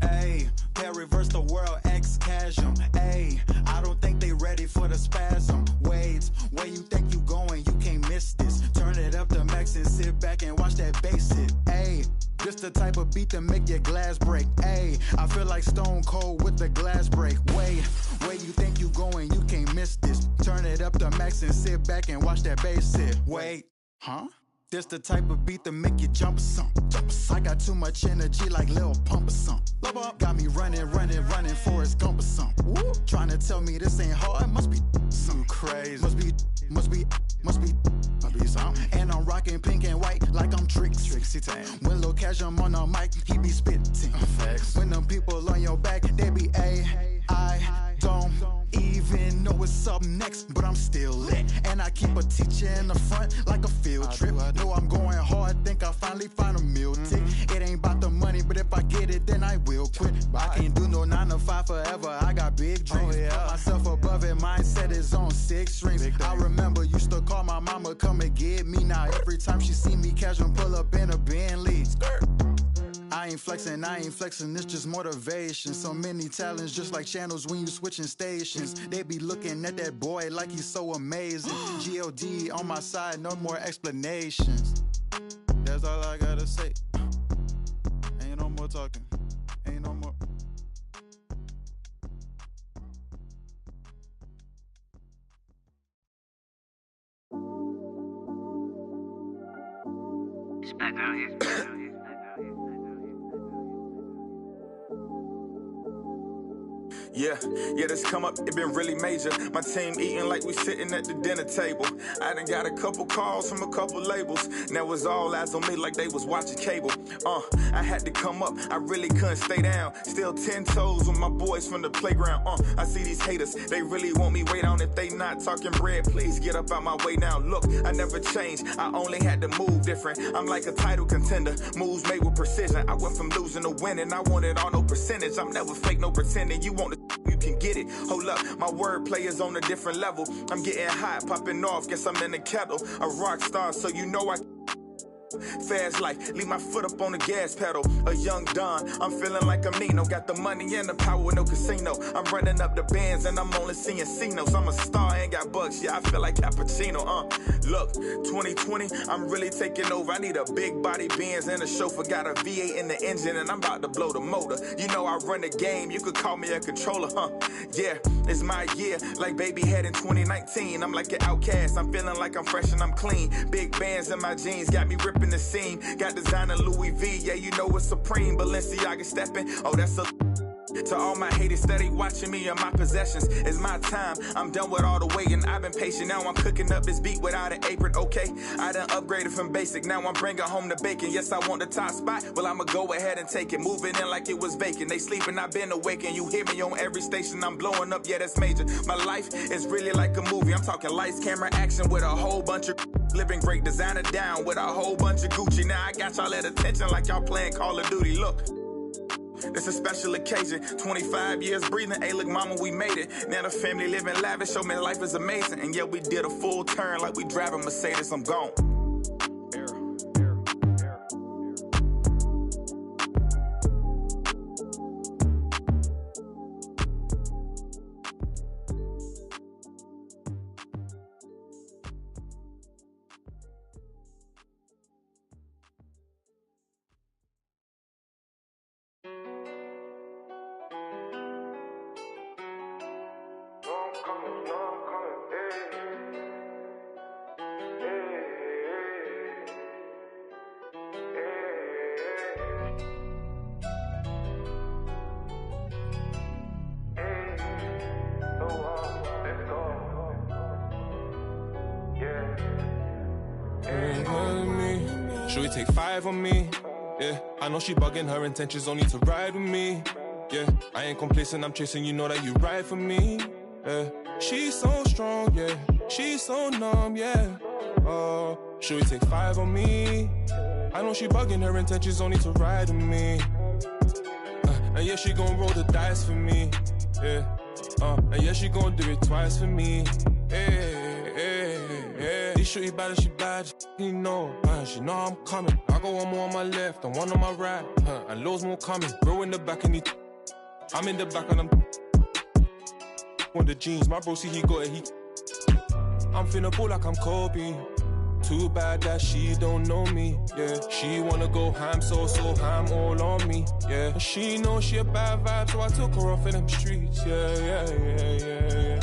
Ayy, reverse the world, X-Chasm. Ayy, I don't think they ready for the spasm. Wait, where you think you going? You can't miss this. Turn it up to max and sit back and watch that bass hit. Ayy, this the type of beat that make your glass break. Ayy, I feel like Stone Cold with the glass break. Wait, where you think you going? You can't miss this. Turn it up to max and sit back and watch that bass hit. Wait, huh? This the type of beat that make you jump or something. I got too much energy like Lil Pump or something. Got me running, Forrest Gump or something. Trying to tell me this ain't hard, must be something crazy. Must be something. And I'm rocking pink and white like I'm Trixie Tang. When Lil Cash I'm on the mic, he be spitting. When them people on your back, they be I don't even know what's up next, but I'm still lit. And I keep a teacher in the front like a field trip. Know I'm going hard, think I finally find a meal tick. It ain't about the money, but if I get it, then I will quit. But I can't do no 9 to 5 forever, I got big dreams. Put myself above it, mindset is on 6 strings. I remember used to call my mama, come and get me. Now every time she see me, casual pull up in a Bentley. I ain't flexing, it's just motivation. So many talents, just like channels when you switching stations. They be looking at that boy like he's so amazing. G.O.D. on my side, no more explanations. That's all I gotta say. Ain't no more talking, ain't no more. It's back early. Yeah, this come up, it been really major. My team eating like we sitting at the dinner table. I done got a couple calls from a couple labels. Now it's all eyes on me like they was watching cable. I had to come up, I really couldn't stay down. Still 10 toes with my boys from the playground. I see these haters, they really want me way down. If they not talking bread, please get up out my way now. Look, I never changed, I only had to move different. I'm like a title contender, moves made with precision. I went from losing to winning, I wanted all no percentage. I'm never fake, no pretending. You want to, you can get it. Hold up, my wordplay is on a different level. I'm getting hot, popping off, guess I'm in the kettle. A rock star, so you know I fast life, leave my foot up on the gas pedal. A young Don, I'm feeling like I'm Nino. Got the money and the power, no casino. I'm running up the bands and I'm only seeing C-notes. I'm a star, ain't got bucks, yeah, I feel like Cappuccino. Look, 2020, I'm really taking over. I need a big body Benz and a chauffeur. Got a V8 in the engine and I'm about to blow the motor. You know I run the game, you could call me a controller, Yeah, it's my year, like baby had in 2019. I'm like an outcast, I'm feeling like I'm fresh and I'm clean. Big bands in my jeans, got me ripping the seam. Got designer Louis V, yeah, you know it's supreme. Balenciaga stepping, oh, that's a... To all my haters steady watching me and my possessions, it's my time, I'm done with all the waiting. I've been patient, now I'm cooking up this beat without an apron, okay? I done upgraded from basic, now I'm bringing home the bacon. Yes, I want the top spot, well, I'ma go ahead and take it. Moving in like it was vacant, they sleeping, I've been awakened. You hear me on every station, I'm blowing up, yeah, that's major. My life is really like a movie, I'm talking lights, camera, action with a whole bunch of living great, designer down with a whole bunch of Gucci. Now I got y'all at attention like y'all playing Call of Duty, look. It's a special occasion, 25 years breathing, hey look mama, we made it. Now the family living lavish, show me life is amazing. And yeah, we did a full turn like we driving Mercedes, I'm gone. Should we take 5 on me? Yeah, I know she bugging, her intentions only to ride with me. Yeah, I ain't complacent, I'm chasing, you know that you ride for me. Yeah, she's so strong, yeah, she's so numb, yeah. Oh, should we take 5 on me? I know she bugging, her intentions only to ride with me. And yeah, she gon' roll the dice for me. Yeah, and yeah, she gon' do it twice for me. These shorty bad, she bad, you know. She know I'm coming. I got one more on my left and one on my right, and loads more coming. Bro in the back and I'm in the back and I'm on the jeans. My bro see he got it, I'm finna ball like I'm Kobe. Too bad that she don't know me, yeah. She wanna go ham, so ham all on me, yeah. She know she a bad vibe, so I took her off in them streets, yeah.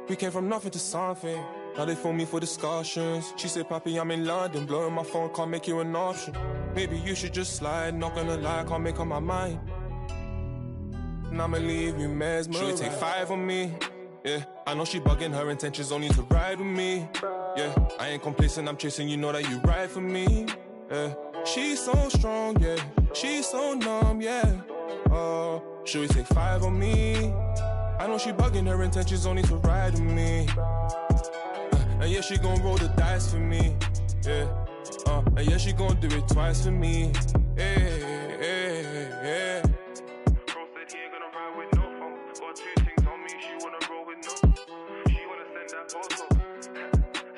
We came from nothing to something. Now they phone me for discussions. She said, Papi, I'm in London, blowing my phone, can't make you an option. Maybe you should just slide, not gonna lie, can't make up my mind. And I'ma leave you mesmerized. Should we take 5 on me? Yeah, I know she bugging, her intentions only to ride with me. Yeah, I ain't complacent, I'm chasing, you know that you ride for me. Yeah, she's so strong, yeah, she's so numb, yeah. Oh, should we take 5 on me? I know she bugging, her intentions only to ride with me. And yeah, she gon' roll the dice for me. Yeah, and yeah, she gon' do it twice for me. Yeah. Bro said he ain't gonna ride with no phone. Got 2 things on me, she wanna roll with no. She wanna send that photo. So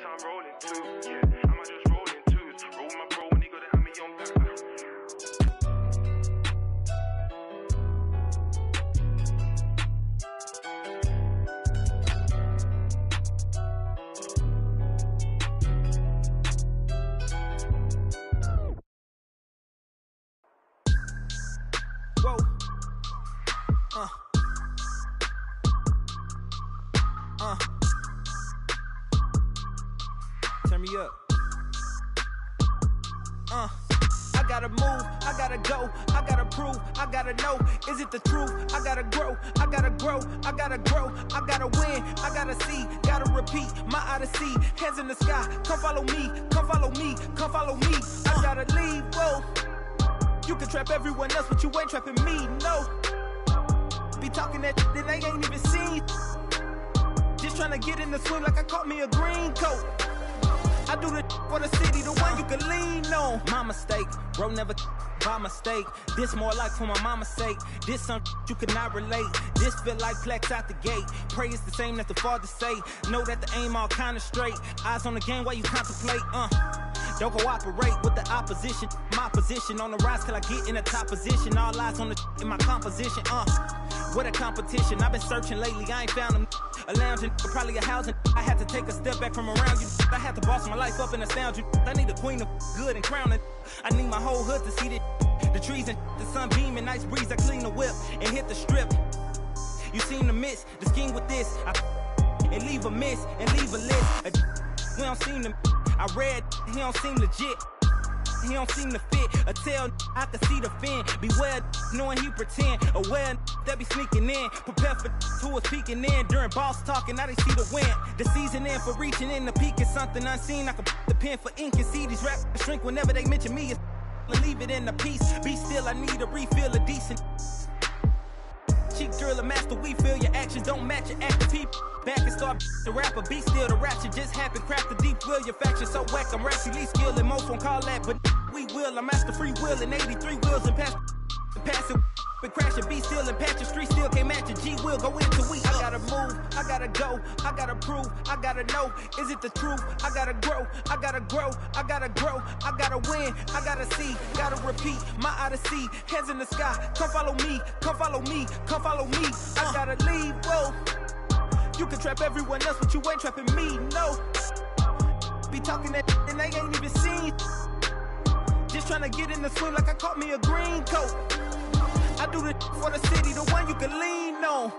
I'm rolling too, yeah. I might just roll in twos. Roll my bro when he gotta have me on back. Turn me up. I gotta move, I gotta go, I gotta prove, I gotta know, is it the truth? I gotta grow, I gotta grow, I gotta grow, I gotta win, I gotta see, gotta repeat, my odyssey, hands in the sky, come follow me, come follow me, come follow me, I gotta leave, whoa. You can trap everyone else, but you ain't trapping me, no. Be talking that they ain't even seen. Just trying to get in the swing like I caught me a green coat. I do the for the city, the one you can lean on. My mistake, bro, never by mistake. This more like for my mama's sake. This something you cannot relate. This feel like plex out the gate. Pray it's the same that the father say. Know that the aim all kinda straight. Eyes on the game while you contemplate, Don't cooperate with the opposition. My position on the rise till I get in the top position. All eyes on the in my composition, What a competition. I've been searching lately, I ain't found them. A lounging, probably a housing. I had to take a step back from around you. I had to boss my life up and astound you. I need a queen of good and crown it. I need my whole hood to see it. The trees and the sun beaming, nice breeze. I clean the whip and hit the strip. You seem to miss the scheme with this. And leave a miss and leave a list. We don't seem to. I read, he don't seem legit. He don't seem to fit. A tail, I can see the fin. Beware, knowing he pretend. Aware, that be sneaking in. Prepare for who was peeking in. During boss talking, now they see the win. The season in for reaching in the peak is something unseen. I can put the pen for ink and see these rap shrink whenever they mention me. Leave it in the piece. Be still, I need a refill of decent. Cheek drill a master, we feel your actions don't match your active people. Back and start the rapper, be still the rapture just happened. Craft the deep will, your faction so whack. I'm rapidly skilled and most won't call that, but we will. I'm master free will and 83 wheels and pass it. Been crashing, be still and patch the street still can't match a G will go into we. I gotta move, I gotta go, I gotta prove, I gotta know, is it the truth? I gotta grow, I gotta grow, I gotta grow, I gotta win, I gotta see, gotta repeat, my odyssey, hands in the sky, come follow me, come follow me, come follow me, I gotta leave, whoa. You can trap everyone else, but you ain't trapping me, no. Be talking that and they ain't even seen. Just trying to get in the swing like I caught me a green coat. I do the for the city, the one you can lean on.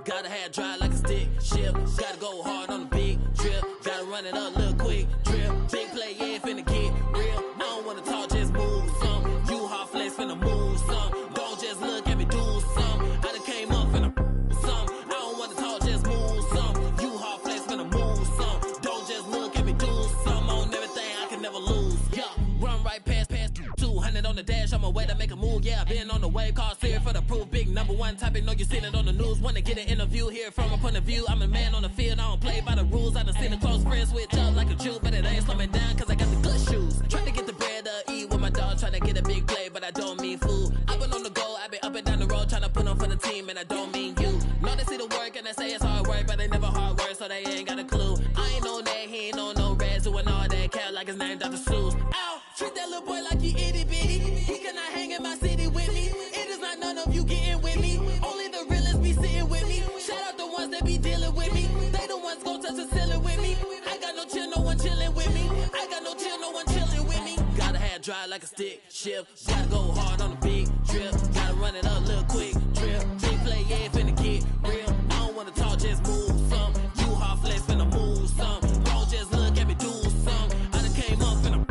Gotta have dry like a stick shift. Gotta go hard on the big drip. Gotta run it up, little quick drip. Big play, yeah, finna get real. I don't wanna talk, just move some. You hard flex, finna move some. Don't just look at me, do some. I done came up, finna some. I don't wanna talk, just move some. You hard flex, finna move some. Don't just look at me, do some. On everything, I can never lose. Yeah, run right past 200 on the dash. On my way to make a move, yeah, been on the wave. Call serious for the proof. Big number one topic, know you seen it on the news. Wanna get an interview here from a point of view. I'm a man on the field, I don't play by the rules. I done seen a close friend switch up like a Jew, but it ain't slowing down cause I got the good shoes. Trying to get the bread to eat with my dog, trying to get a big play, but I don't mean food. I've been on the go, I've been up and down the road, trying to put on for the team, and I don't mean you. Know they see the work and they say it's hard work, but they never hard work, so they ain't got a clue. I ain't on that, he ain't on no red, doing all that cat like his name Dr. Seuss. Ow, treat that little boy like he itty bitty. He cannot hang in my city with me. It is not none of you getting with me. Only the realest be sitting with me. Shout out the ones that be dealing with me. They the ones gon' touch the ceiling with me. I got no chill, no one chilling with me. I got no chill, no one chilling with me. Gotta have dry like a stick shift. Gotta go hard on the big drip. Gotta run it up, little quick drip. Big play, yeah, finna get real. I don't wanna talk, just move some. You hard flex, finna move some. Don't just look at me, do some. I done came up, finna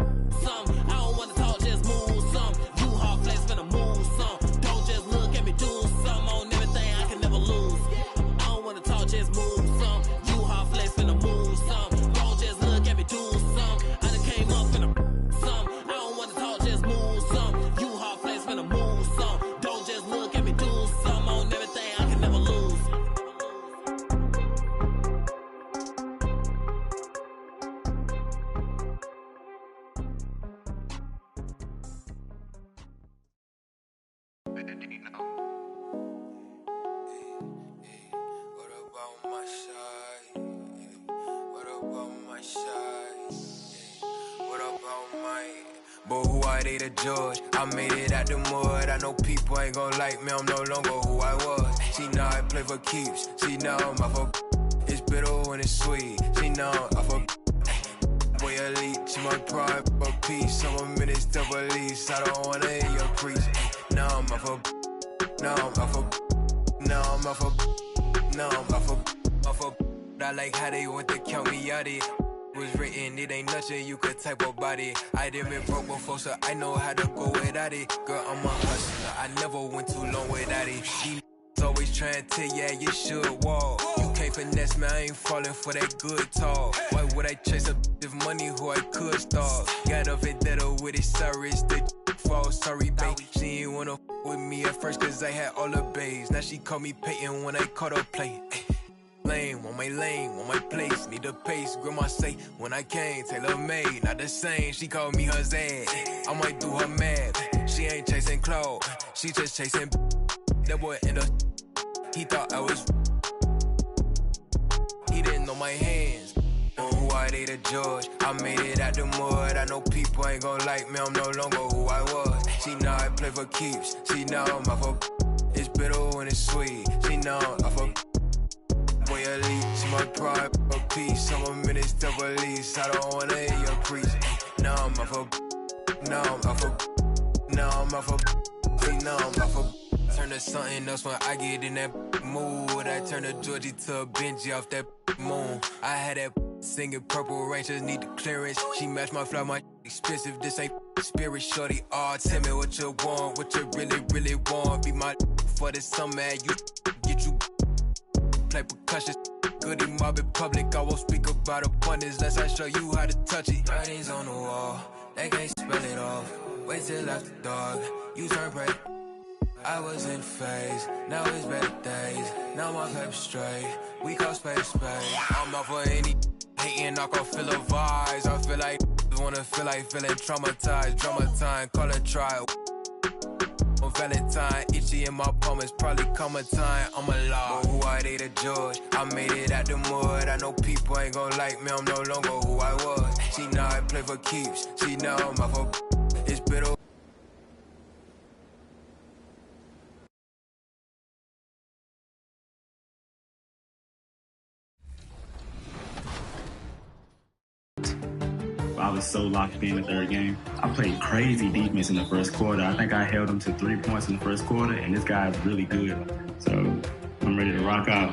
some. I don't wanna talk, just move some. You hard flex, finna move some. Don't just look at me, do some. On everything, I can never lose. I don't wanna talk, just move some. You hard flex, finna move some. Don't just look at me, do some. I done came up, finna some. I don't wanna talk, just move some. You hard flex, finna move some. Don't just look at me, do some. On everything, I can never lose. What about my side? What about my side? What about my? But who are they to judge? I made it out the mud. I know people ain't gon' like me. I'm no longer who I was. See now I play for keeps. See now I'm off of. It's bitter when it's sweet. See now I'm off of. she my pride, a piece. Some of minutes double lease. I don't wanna hear your preach. Now I'm off a, now I'm off a, now I'm off a, now I'm off a. I like how they want to count me out it. Was written, it ain't nothing you could type about it. I done been broke before, so I know how to go without it. Girl, I'm a hustler, I never went too long without it. These always trying to, yeah, you should walk. You can't finesse me, I ain't falling for that good talk. Why would I chase a if money who I could start? Got a vendetta with it, sorry, it's the fall, sorry, babe. She ain't wanna with me at first, cause I had all the babes. Now she call me Peyton when I caught her play. Lane, want my place, need a pace. Grandma say, when I came, tailor-made, not the same. She called me her Zed, I might do her mad. She ain't chasing clothes, she just chasing. That boy in the, he thought I was. He didn't know my hands, on who I did a judge. I made it out the mud, I know people ain't gon' like me, I'm no longer who I was. She know I play for keeps, she know I'm off a. It's bitter when it's sweet, she know I'm off a. Boy elite, she my pride, a piece. Some of minutes double lease. I don't wanna hear your preach. Now I'm off a, now I'm off a, now I'm off a, now I'm off a. Turn to something else when I get in that mood. I turn to Georgie to a Benji off that moon. I had that singing Purple Rangers need the clearance. She matched my flow, my expensive. This ain't spirit, shorty. Oh, tell me what you want, what you really, really want. Be my for the summer, you get you. Play percussion, goody mob in public. I won't speak about abundance unless I show you how to touch it. Writings on the wall, they can't spell it off. Wait till after dark, you turn gray. I was in phase, now it's better days. Now my paper straight, we call space. I'm not for any hating, I can feel the vibes. I feel like wanna feel like feeling traumatized. Drama time, call it trial. On Valentine, itchy in my palm, it's probably coming time. I'm alive. Who I did a judge, I made it out the mud. I know people ain't gon' like me, I'm no longer who I was. She know I play for keeps, she know I'm off a. It's bitter. I was so locked in the third game. I played crazy defense in the first quarter. I think I held him to 3 points in the first quarter, and this guy's really good. So I'm ready to rock out.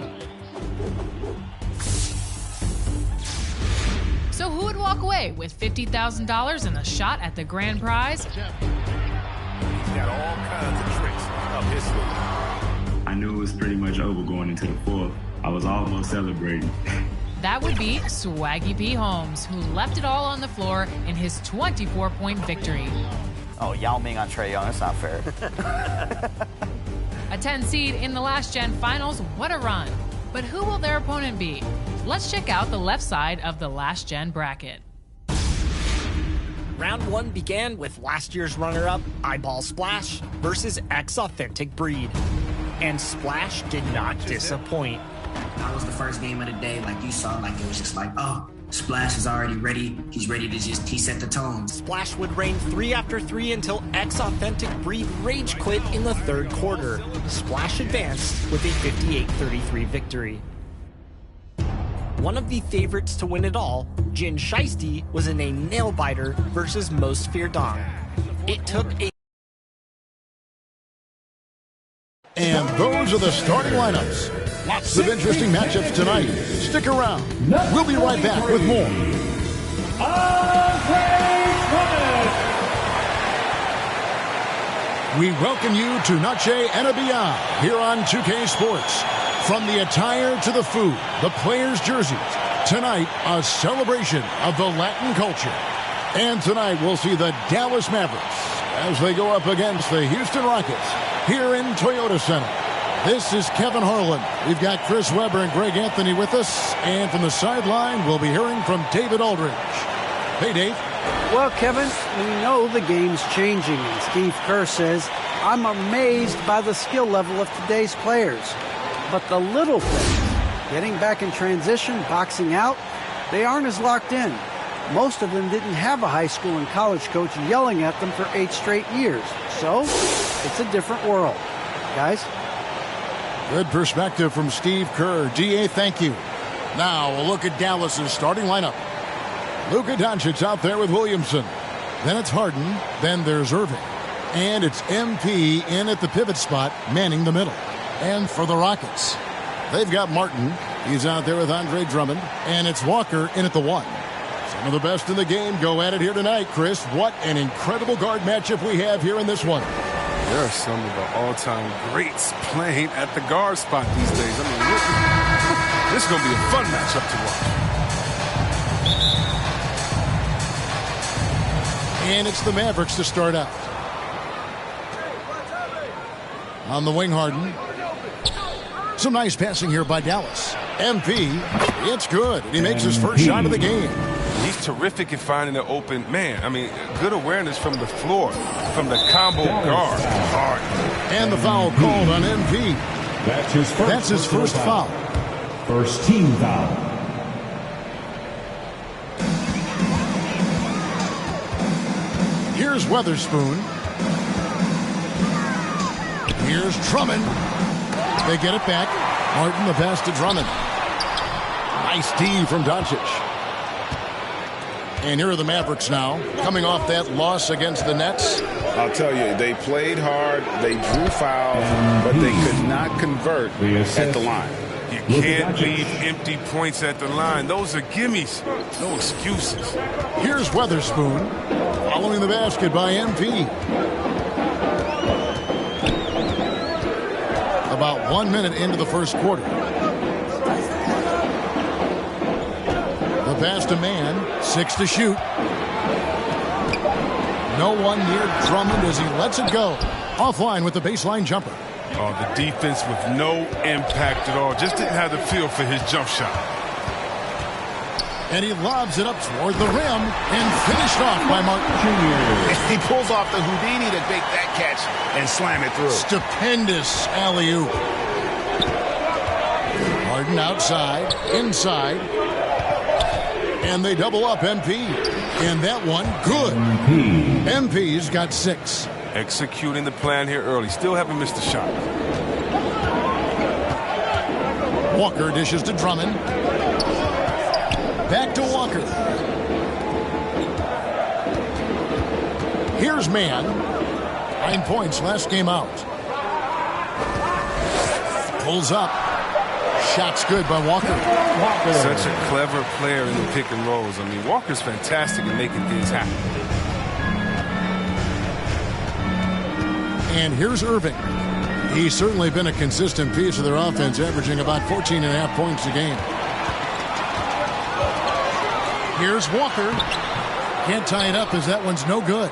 So who would walk away with $50,000 and a shot at the grand prize? He's got all kinds of tricks up his sleeve. I knew it was pretty much over going into the fourth. I was almost celebrating. That would be Swaggy P. Holmes, who left it all on the floor in his 24-point victory. Oh, Yao Ming on Trae Young, that's not fair. A 10 seed in the Last Gen Finals, what a run. But who will their opponent be? Let's check out the left side of the Last Gen bracket. Round 1 began with last year's runner-up, Eyeball Splash, versus X-Authentic Breed. And Splash did not disappoint. That was the first game of the day, like you saw, like it was just like, oh, Splash is already ready. He's ready to he set the tone. Splash would reign 3 after 3 until X-Authentic Breed rage quit in the third quarter. Splash advanced with a 58-33 victory. One of the favorites to win it all, Jin Shiesty, was in a nail-biter versus Most Fear Dong. It took a... And those are the starting lineups. Lots of interesting matchups tonight. Stick around. We'll be right back with more. We welcome you to Noche and Beyond here on 2K Sports. From the attire to the food, the players' jerseys. Tonight, a celebration of the Latin culture. And tonight, we'll see the Dallas Mavericks as they go up against the Houston Rockets here in Toyota Center. This is Kevin Harlan. We've got Chris Webber and Greg Anthony with us. And from the sideline, we'll be hearing from David Aldridge. Hey, Dave. Well, Kevin, we know the game's changing. And Steve Kerr says, I'm amazed by the skill level of today's players. But the little things, getting back in transition, boxing out, they aren't as locked in. Most of them didn't have a high school and college coach yelling at them for 8 straight years. So, it's a different world. Guys? Good perspective from Steve Kerr. DA, thank you. Now, a look at Dallas's starting lineup. Luka Doncic out there with Williamson. Then it's Harden. Then there's Irving. And it's MP in at the pivot spot, manning the middle. And for the Rockets, they've got Martin. He's out there with Andre Drummond. And it's Walker in at the 1. Some of the best in the game go at it here tonight, Chris. What an incredible guard matchup we have here in this one. There are some of the all-time greats playing at the guard spot these days. I mean, this is going to be a fun matchup to watch. And it's the Mavericks to start out. On the wing, Harden. Some nice passing here by Dallas. MP, it's good. He makes his first shot of the game. He's terrific at finding an open man. I mean, good awareness from the floor, from the combo guard. Hard. And the foul called on MP. That's his first foul. First team foul. Here's Weatherspoon. Here's Drummond. They get it back. Martin, the pass to Drummond. Nice D from Doncic. And here are the Mavericks now, coming off that loss against the Nets. I'll tell you, they played hard, they drew fouls, but they could not convert at the line. You can't leave empty points at the line. Those are gimmies. No excuses. Here's Weatherspoon, following the basket by MP. About 1 minute into the first quarter. The pass to Man, 6 to shoot. No one near Drummond as he lets it go. Offline with the baseline jumper. Oh, the defense with no impact at all. Just didn't have the feel for his jump shot. And he lobs it up toward the rim and finished off by Martin. He pulls off the Houdini to make that catch and slam it through. Stupendous alley-oop. Harden outside, inside. And they double up MP. And that one, good. MP's got 6. Executing the plan here early. Still haven't missed a shot. Walker dishes to Drummond. Back to Walker. Here's Man. 9 points last game out. Pulls up. Shot's good by Walker. Such a clever player in the pick and rolls. I mean, Walker's fantastic at making things happen. And here's Irving. He's certainly been a consistent piece of their offense, averaging about 14.5 points a game. Here's Walker. Can't tie it up as that one's no good.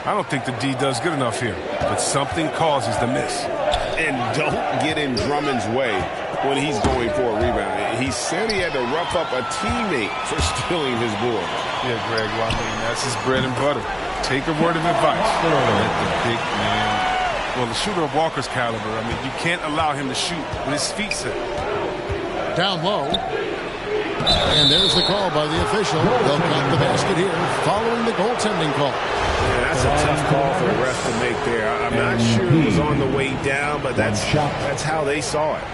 I don't think the D does good enough here, but something causes the miss. And don't get in Drummond's way when he's going for a rebound. He said he had to rough up a teammate for stealing his board. Yeah, Greg, well, I mean, that's his bread and butter. Take a word of advice. Let the big man. Well, the shooter of Walker's caliber, I mean, you can't allow him to shoot with his feet set. Down low. And there's the call by the official. They'll count the basket here following the goaltending call. Yeah, that's a tough call for the ref to make there. I'm not sure it was on the way down, but that's how they saw it.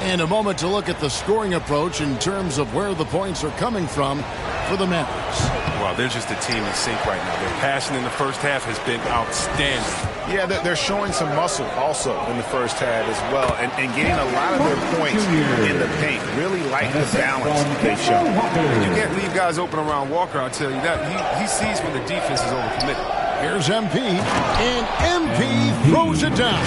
And a moment to look at the scoring approach in terms of where the points are coming from for the Mavericks. Well, they're just a team in sync right now. Their passing in the first half has been outstanding. Yeah, they're showing some muscle also in the first half as well, and getting a lot of their points in the paint. Really like the balance they've shown. You can't leave guys open around Walker, I'll tell you that. He sees when the defense is overcommitted. Here's MP, and MP throws it down.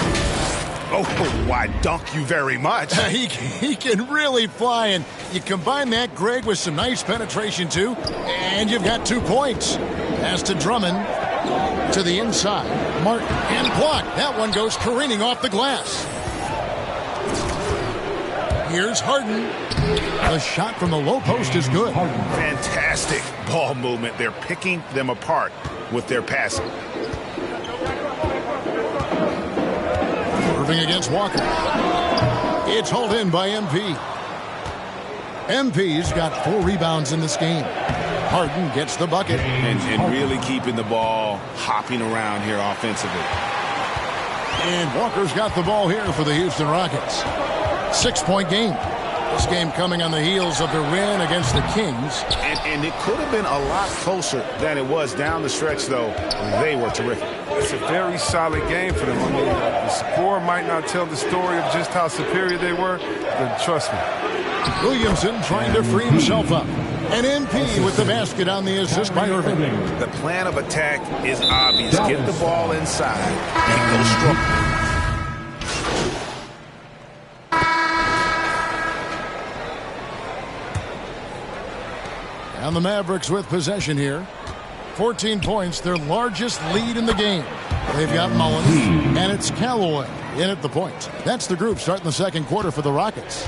Oh, why, dunk you very much. He can really fly, and you combine that, Greg, with some nice penetration, too, and you've got 2 points. Pass to Drummond, to the inside. Martin, and blocked. That one goes careening off the glass. Here's Harden. The shot from the low post is good. Fantastic ball movement. They're picking them apart with their passing. Irving against Walker. It's hauled in by MP. MP's got 4 rebounds in this game. Harden gets the bucket. And really keeping the ball hopping around here offensively. And Walker's got the ball here for the Houston Rockets. 6-point game. This game coming on the heels of their win against the Kings. And it could have been a lot closer than it was down the stretch, though. They were terrific. It's a very solid game for them. I mean, the score might not tell the story of just how superior they were, but trust me. Williamson trying to free himself up. An MP with the basket on the assist by Irving. The plan of attack is obvious. Get the ball inside and go strong. And the Mavericks with possession here. 14 points, their largest lead in the game. They've got Mullins, and it's Callaway in at the point. That's the group starting the second quarter for the Rockets.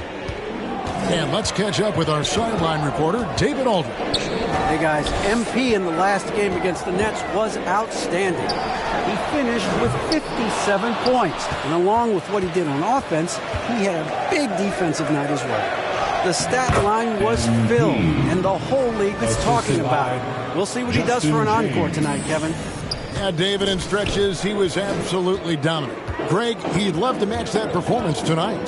And let's catch up with our sideline reporter, David Aldridge. Hey, guys, MP in the last game against the Nets was outstanding. He finished with 57 points. And along with what he did on offense, he had a big defensive night as well. The stat line was filled, and the whole league is talking about it. We'll see what he does for an encore tonight, Kevin. Yeah, David, in stretches, he was absolutely dominant. Greg, he'd love to match that performance tonight.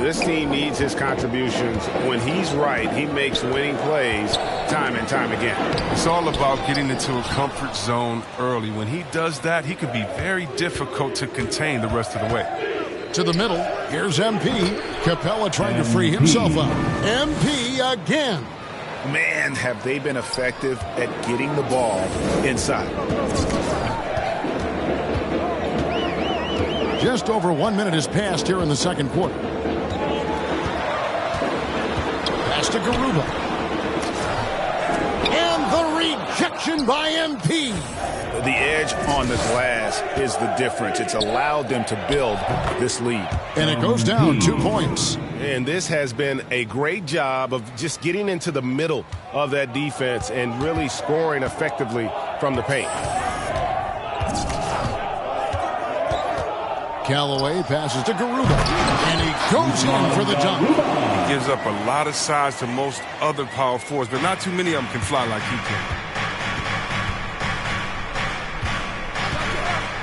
This team needs his contributions. When he's right, he makes winning plays time and time again. It's all about getting into a comfort zone early. When he does that, he can be very difficult to contain the rest of the way. To the middle, here's MP. Capella trying to free himself up. MP again. Man, have they been effective at getting the ball inside. Just over 1 minute has passed here in the second quarter. Pass to Garuba. And the rejection by MP. The edge on the glass is the difference. It's allowed them to build this lead. And it goes down 2 points. And this has been a great job of just getting into the middle of that defense and really scoring effectively from the paint. Callaway passes to Garuba, and he goes in for the dunk. He gives up a lot of size to most other power forwards, but not too many of them can fly like he can.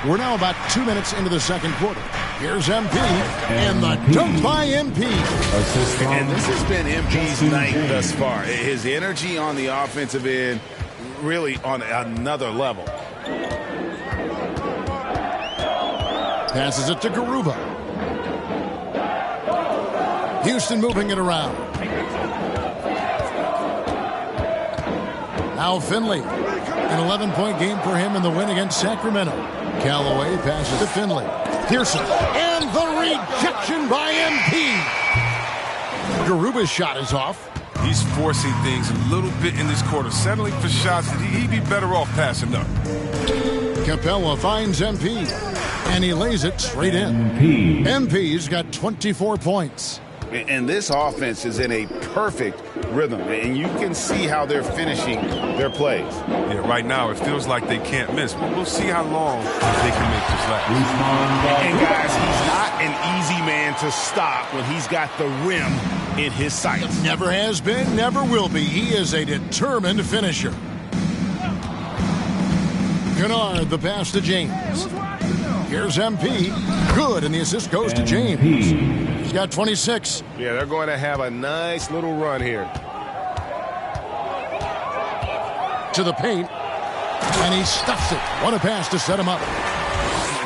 We're now about 2 minutes into the second quarter. Here's MP, and the dunk by MP. And this has been MP's night thus far. His energy on the offensive end really on another level. Passes it to Garuba. Houston moving it around. Now Finley. An 11-point game for him in the win against Sacramento. Callaway passes to Finley. Pearson. And the rejection by MP. Garuba's shot is off. He's forcing things a little bit in this quarter, settling for shots that he'd be better off passing up. Capella finds MP, and he lays it straight in. MP's got 24 points. And this offense is in a perfect rhythm, and you can see how they're finishing their plays. Yeah, right now it feels like they can't miss, but we'll see how long they can make this last. And guys, he's not an easy man to stop when he's got the rim in his sights. Never has been, never will be. He is a determined finisher. Kennard, the pass to James. Here's MP. Good, and the assist goes to James. He's got 26. Yeah, they're going to have a nice little run here. To the paint, and he stuffs it. What a pass to set him up.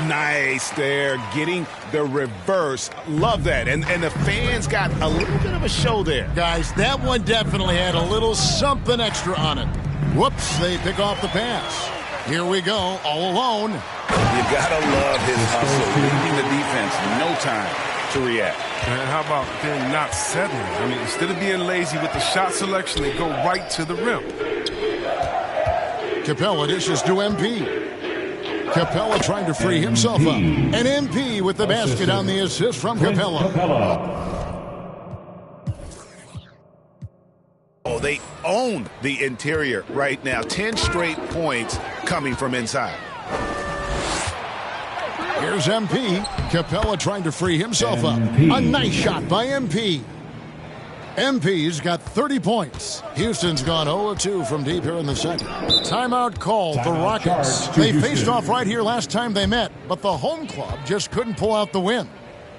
Nice there, getting the reverse. Love that. And the fans got a little bit of a show there. Guys, that one definitely had a little something extra on it. Whoops, they pick off the pass. Here we go, all alone. You gotta love his hustle, leading the defense, no time to react. And how about them not settling? I mean, instead of being lazy with the shot selection, they go right to the rim. Capella dishes to MP. Capella trying to free himself up. And MP with the basket on the assist from Capella. Oh, they own the interior right now. 10 straight points coming from inside. Here's MP. Capella trying to free himself up. A nice shot by MP. MP's got 30 points. Houston's gone 0-2 from deep here in the second. Timeout called the Rockets. They faced off right here last time they met, but the home club just couldn't pull out the win.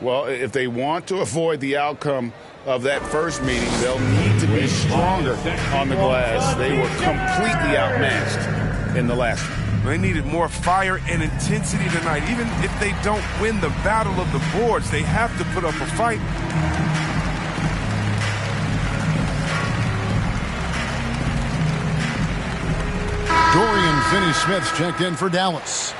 Well, if they want to avoid the outcome of that first meeting, they'll need to be stronger on the glass. They were completely outmatched in the last one. They needed more fire and intensity tonight. Even if they don't win the battle of the boards, they have to put up a fight. Dorian Finney-Smith's checked in for Dallas.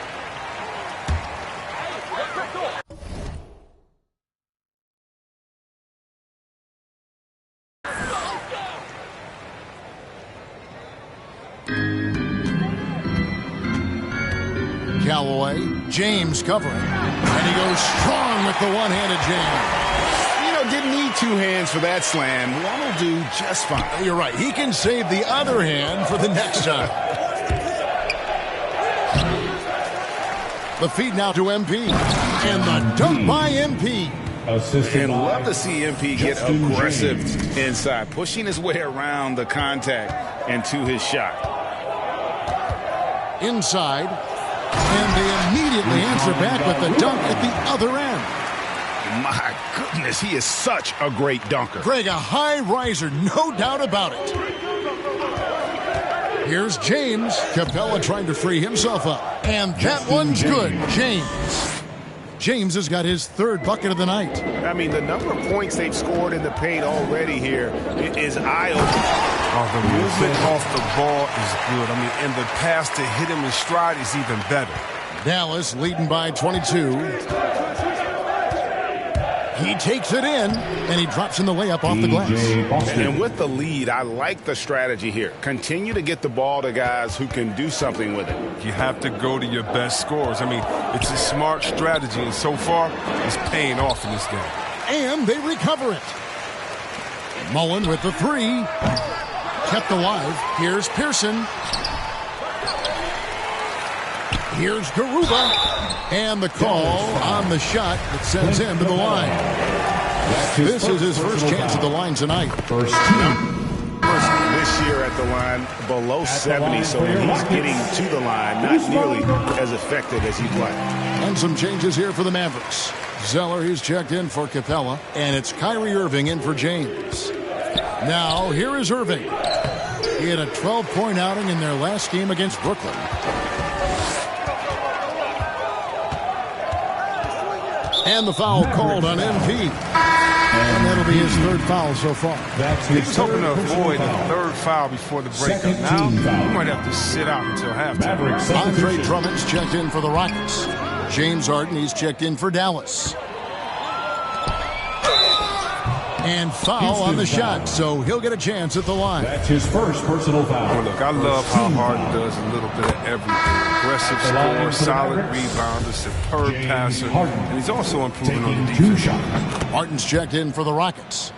Callaway, James covering, and he goes strong with the one-handed jam. You know, didn't need two hands for that slam. One will do just fine. You're right. He can save the other hand for the next time. The feed now to MP, and the dunk by MP. And love to see MP get aggressive inside, pushing his way around the contact and to his shot. Inside, and they immediately answer back with the dunk at the other end. My goodness, he is such a great dunker. Greg, a high riser, no doubt about it. Here's James. Capella trying to free himself up. And that one's good. James has got his third bucket of the night. I mean, the number of points they've scored in the paint already here is eye-opening. Oh, the movement off the ball is good. I mean, and the pass to hit him in stride is even better. Dallas leading by 22. He takes it in, and he drops in the layup off the glass. And with the lead, I like the strategy here. Continue to get the ball to guys who can do something with it. You have to go to your best scorers. I mean, it's a smart strategy, and so far, it's paying off in this game. And they recover it. Mullen with the three. Kept alive. Here's Pearson. Here's Garuba. And the call on the shot that sends him to the line. This is his first chance at the line tonight. First this year at the line below 70, so when he's getting to the line, not nearly as effective as he'd like. And some changes here for the Mavericks. Zeller, he's checked in for Capella, and it's Kyrie Irving in for James. Now, here is Irving. He had a 12-point outing in their last game against Brooklyn. And the foul called on MP. And that'll be his third foul so far. He was hoping to avoid a third foul before the breakup. Now, he might have to sit out until halftime. Andre Drummond's checked in for the Rockets. James Harden, he's checked in for Dallas. And foul on the shot, so he'll get a chance at the line. That's his first personal foul. Well, look, I love how Harden does a little bit of everything. Aggressive scorer, solid rebounder, superb passer, and he's also improving on the defense. Harden's checked in for the Rockets.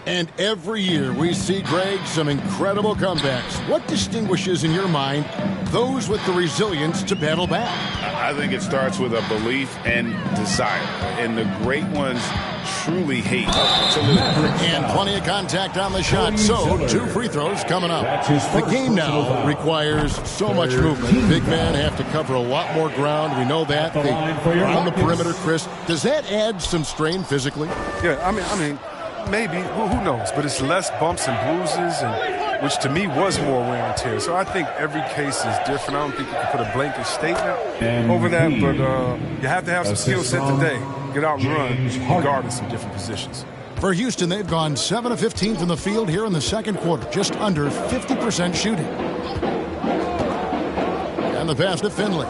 And every year we see, Greg, some incredible comebacks. What distinguishes, in your mind, those with the resilience to battle back? I think it starts with a belief and desire. And the great ones truly hate to lose. And plenty of contact on the shot, so 2 free throws coming up. The game now requires so much movement. Big men have to cover a lot more ground. We know that. They are on the perimeter, Chris. Does that add some strain physically? Yeah, I mean, maybe. Well, who knows? But it's less bumps and bruises, and which to me was more wear and tear. So I think every case is different. I don't think you can put a blanket statement over that, but you have to have some skill set today. Get out and run, regardless of different positions. For Houston, they've gone 7 of 15 from the field here in the second quarter, just under 50% shooting. And the pass to Finley.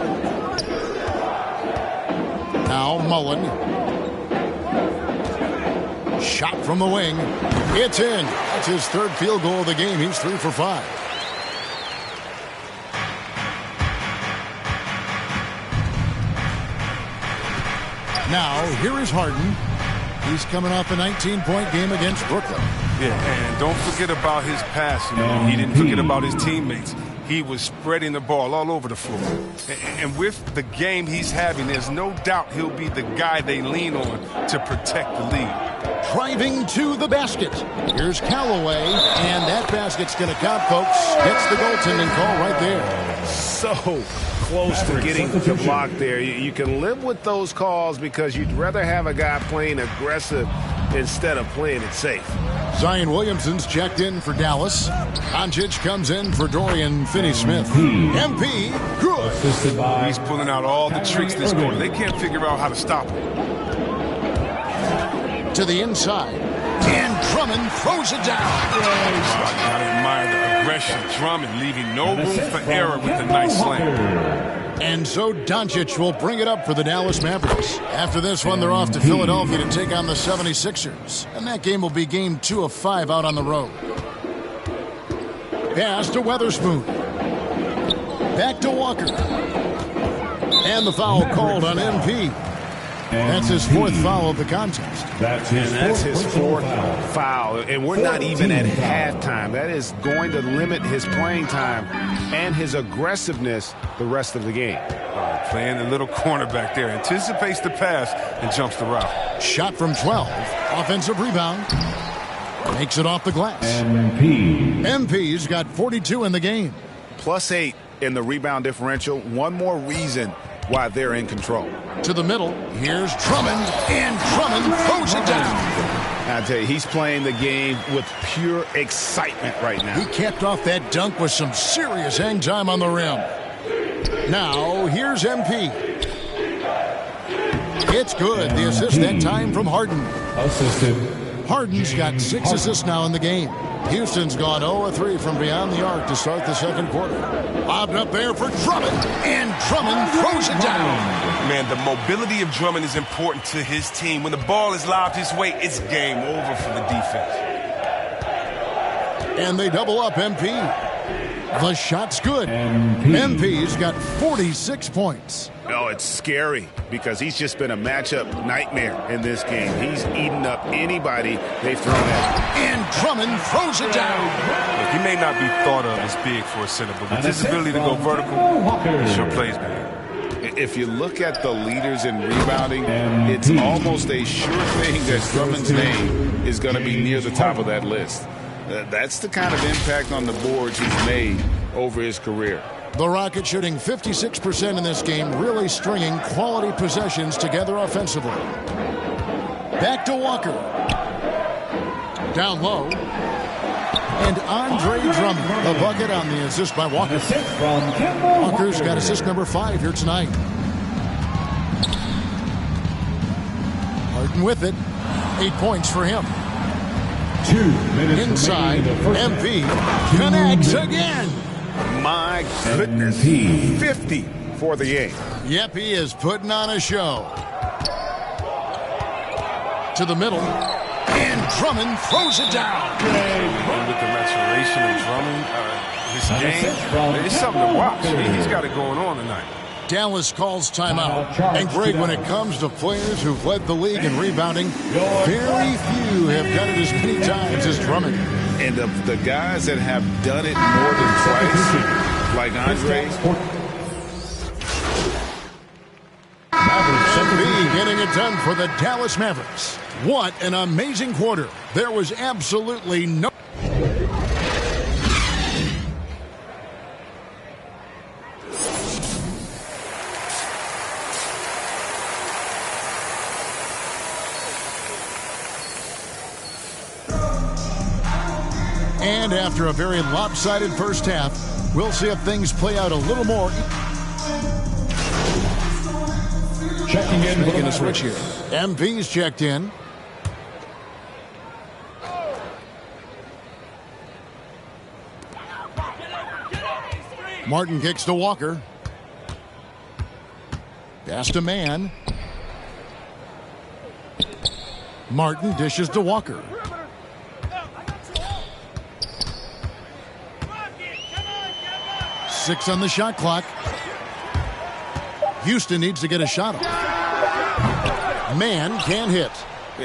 Now Mullen. Shot from the wing. It's in. That's his third field goal of the game. He's 3 for 5. Now, here is Harden. He's coming off a 19-point game against Brooklyn. Yeah, and don't forget about his pass. You know, he didn't forget about his teammates. He was spreading the ball all over the floor. And with the game he's having, there's no doubt he'll be the guy they lean on to protect the lead. Driving to the basket. Here's Callaway, and that basket's going to count, folks. Gets the goaltending call right there. so close to getting the block there. You can live with those calls because you'd rather have a guy playing aggressive instead of playing it safe. Zion Williamson's checked in for Dallas. Doncic comes in for Dorian Finney-Smith. MP, good. He's pulling out all the tricks this quarter. They can't figure out how to stop him. To the inside. And Drummond throws it down. I gotta admire the aggression. Drummond leaving no room for error with a nice slam. And so Doncic will bring it up for the Dallas Mavericks. After this one, they're off to Philadelphia to take on the 76ers. And that game will be game 2 of 5 out on the road. Pass to Weatherspoon. Back to Walker. And the foul called on MP. That's his 4th foul of the contest. That's his fourth foul. And we're not even at halftime. That is going to limit his playing time and his aggressiveness the rest of the game. Playing the little cornerback there. Anticipates the pass and jumps the route. Shot from 12. Offensive rebound. Makes it off the glass. MP's got 42 in the game. +8 in the rebound differential. One more reason why they're in control. To the middle, here's Drummond, and Drummond throws it down. I tell you, he's playing the game with pure excitement right now. He capped off that dunk with some serious hang time on the rim. Now, here's MP. It's good. The assist that time from Harden. Harden's got 6 assists now in the game. Houston's gone 0-3 from beyond the arc to start the second quarter. Lobbed up there for Drummond, and Drummond throws it down. Man, the mobility of Drummond is important to his team. When the ball is lobbed his way, it's game over for the defense. And they double up MP. The shot's good. MP's got 46 points. Oh, it's scary because he's just been a matchup nightmare in this game. He's eaten up anybody they've thrown at. And Drummond throws it down. Look, he may not be thought of as big for a center, but with his ability to go vertical, he sure plays man. If you look at the leaders in rebounding, it's almost a sure thing that Drummond's name is going to be near the top of that list. That's the kind of impact on the boards he's made over his career. The Rockets shooting 56% in this game, really stringing quality possessions together offensively. Back to Walker. Down low. And Andre Drummond, the bucket on the assist by Walker. Walker's got assist number 5 here tonight. Harden with it. 8 points for him. 2 minutes inside. MP connects again. My goodness. 50 for the game. Yep, he is putting on a show. To the middle. And Drummond throws it down. And with the maturation of Drummond, his game, it's something to watch. He's got it going on tonight. Dallas calls timeout. And Greg, when it comes to players who've led the league in rebounding, very few have done it as many times as Drummond. And the guys that have done it more than twice, like Andre. MB getting it done for the Dallas Mavericks. What an amazing quarter. There was absolutely no... And after a very lopsided first half, we'll see if things play out a little more. Checking in. Making a switch here. MP's checked in. Martin kicks to Walker. Pass to Man. Martin dishes to Walker. Six on the shot clock. Houston needs to get a shot off. Man can't hit.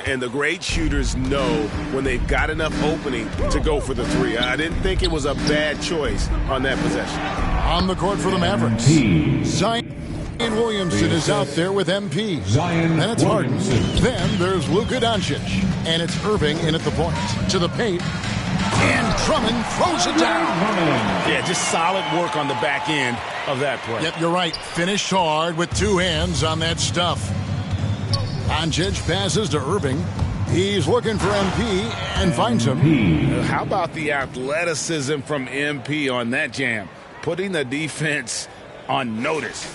And the great shooters know when they've got enough opening to go for the three. I didn't think it was a bad choice on that possession. On the court for the Mavericks. Zion Williamson is out there with MP. Then it's Harden. Then there's Luka Doncic. And it's Irving in at the point. To the paint. And Drummond throws it down. Yeah, just solid work on the back end of that play. Yep, you're right. Finished hard with two hands on that stuff. Doncic passes to Irving. He's looking for MP and finds him. How about the athleticism from MP on that jam? Putting the defense on notice.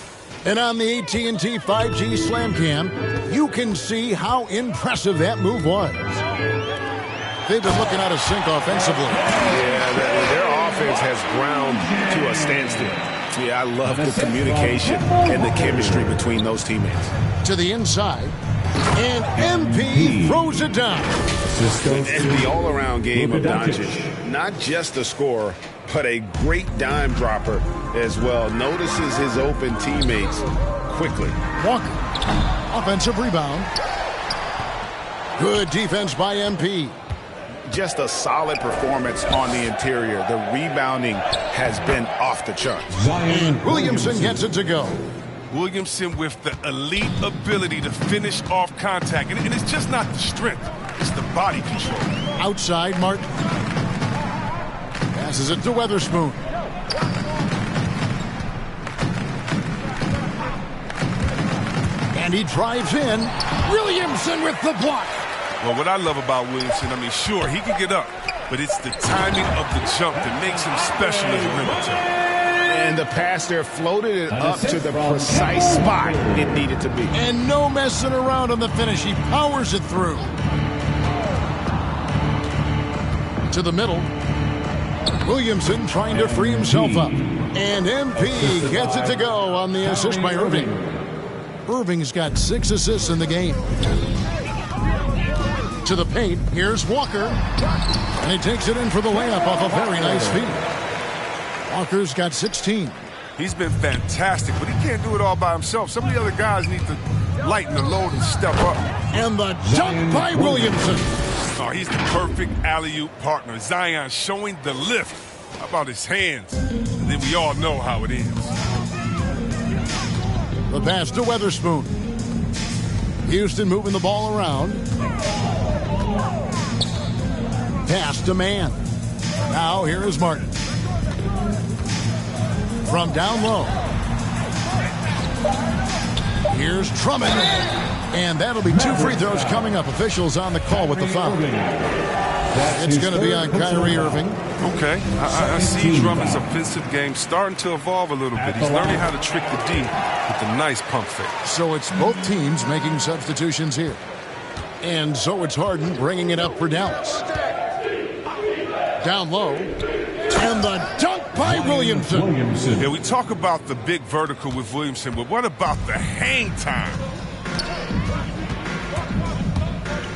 And on the AT&T 5G Slam Cam, you can see how impressive that move was. They've been looking out of sync offensively. Yeah, their offense has ground to a standstill. Yeah, I love the communication and the chemistry between those teammates. To the inside, and MP throws it down. And the all-around game of Doncic, not just a scorer, but a great dime dropper as well. Notices his open teammates quickly. Walker, offensive rebound. Good defense by MP. Just a solid performance on the interior. The rebounding has been off the charts. And Williamson gets it to go. Williamson with the elite ability to finish off contact. And it's just not the strength, it's the body control. Outside, Martin. Passes it to Weatherspoon. And he drives in. Williamson with the block. Well, what I love about Williamson, I mean, sure, he can get up, but it's the timing of the jump that makes him special as a rim protector. And the pass there floated it up to the precise spot it needed to be. And no messing around on the finish. He powers it through. To the middle. Williamson trying to free himself up. And MP gets it to go on the assist by Irving. Irving's got 6 assists in the game. To the paint, here's Walker. And he takes it in for the layup off a very nice feed. Walker's got 16. He's been fantastic, but he can't do it all by himself. Some of the other guys need to lighten the load and step up. And the dunk by Williamson. Oh, he's the perfect alley-oop partner. Zion showing the lift. How about his hands? And then we all know how it ends. The pass to Weatherspoon. Houston moving the ball around. Pass to Mann. Now here is Martin. From down low. Here's Drummond. And that'll be 2 free throws coming up. Officials on the call with the foul. It's going to be on Kyrie Irving. Okay. I see Drummond's offensive game starting to evolve a little bit. He's learning how to trick the D with a nice pump fake. So it's both teams making substitutions here. And so it's Harden bringing it up for Dallas. Down low. And the dunk by Williamson. Yeah, we talk about the big vertical with Williamson, but what about the hang time?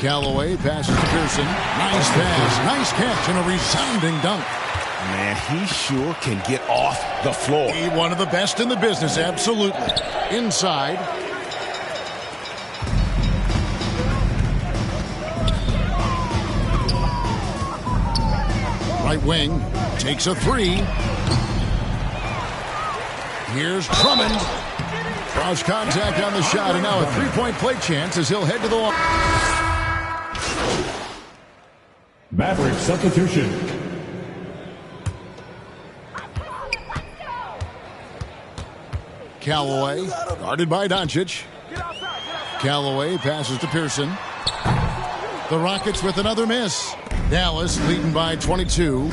Callaway passes to Pearson. Nice pass, nice catch, and a resounding dunk. Man, he sure can get off the floor. He one of the best in the business, absolutely. Inside. Right wing takes a 3. Here's Drummond. Draws contact on the shot, and now a 3-point play chance as he'll head to the line. Maverick substitution. Callaway, guarded by Doncic. Callaway passes to Pearson. The Rockets with another miss. Dallas leading by 22.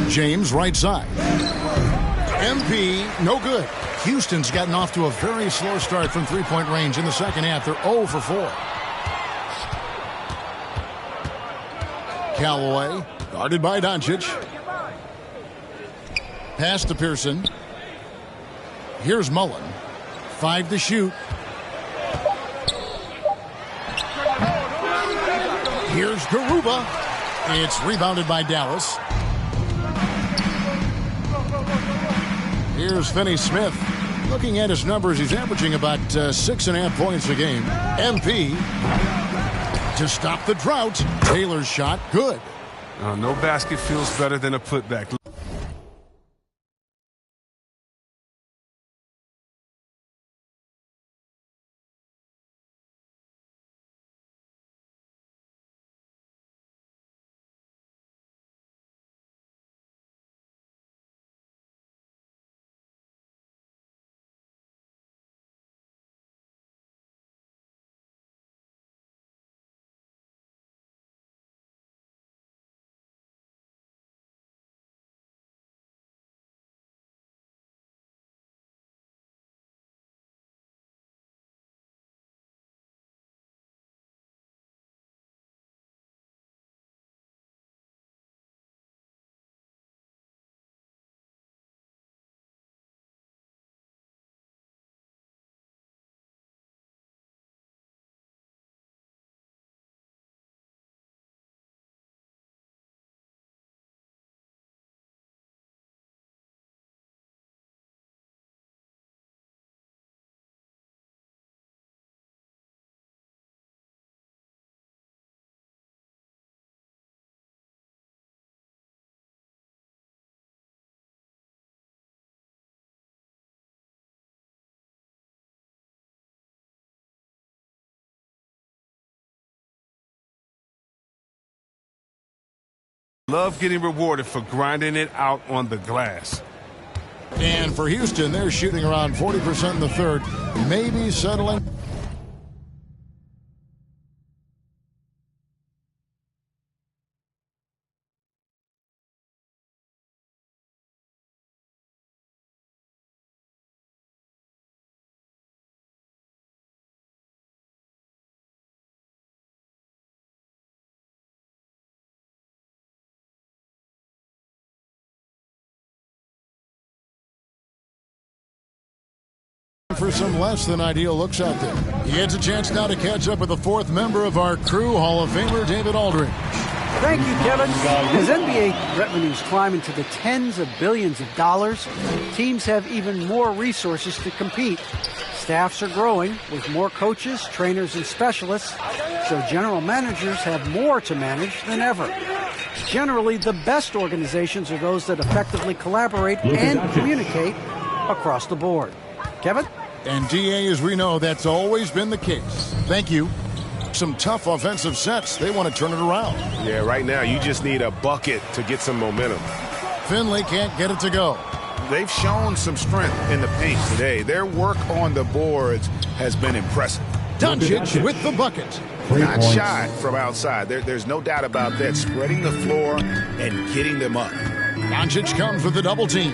James right side. MP, no good. Houston's gotten off to a very slow start from three-point range in the second half. They're 0 for 4. Callaway, guarded by Doncic. Pass to Pearson. Here's Mullen. 5 to shoot. Here's Garuba. It's rebounded by Dallas. Here's Finney-Smith. Looking at his numbers, he's averaging about 6.5 points a game. MP to stop the drought. Taylor's shot, good. No basket feels better than a putback. Love getting rewarded for grinding it out on the glass. And for Houston, they're shooting around 40% in the third, maybe settling. For some less than ideal looks out there. He gets a chance now to catch up with the fourth member of our crew, Hall of Famer David Aldridge. Thank you, Kevin. As NBA revenues climb into the tens of billions of dollars, teams have even more resources to compete. Staffs are growing with more coaches, trainers, and specialists, so general managers have more to manage than ever. Generally, the best organizations are those that effectively collaborate and communicate across the board. Kevin? And DA, as we know, that's always been the case. Thank you. Some tough offensive sets. They want to turn it around. Yeah, right now you just need a bucket to get some momentum. Finley can't get it to go. They've shown some strength in the paint today. Their work on the boards has been impressive. Doncic with the bucket. Not shy from outside. There's no doubt about that. Spreading the floor and getting them up. Doncic comes with the double team.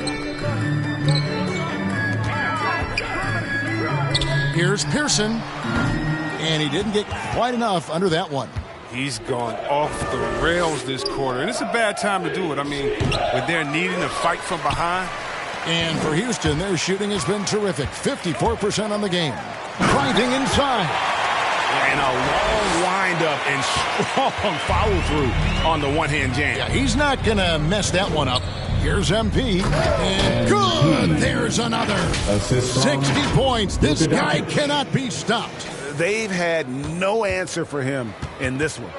Here's Pearson, and he didn't get quite enough under that one. He's gone off the rails this quarter, and it's a bad time to do it. I mean, when they're needing to fight from behind. And for Houston, their shooting has been terrific, 54% on the game. Grinding inside. And a long windup and strong follow-through on the one-hand jam. Yeah, he's not going to mess that one up. Here's MP, and good! There's another. 60 points. This guy cannot be stopped. They've had no answer for him in this one.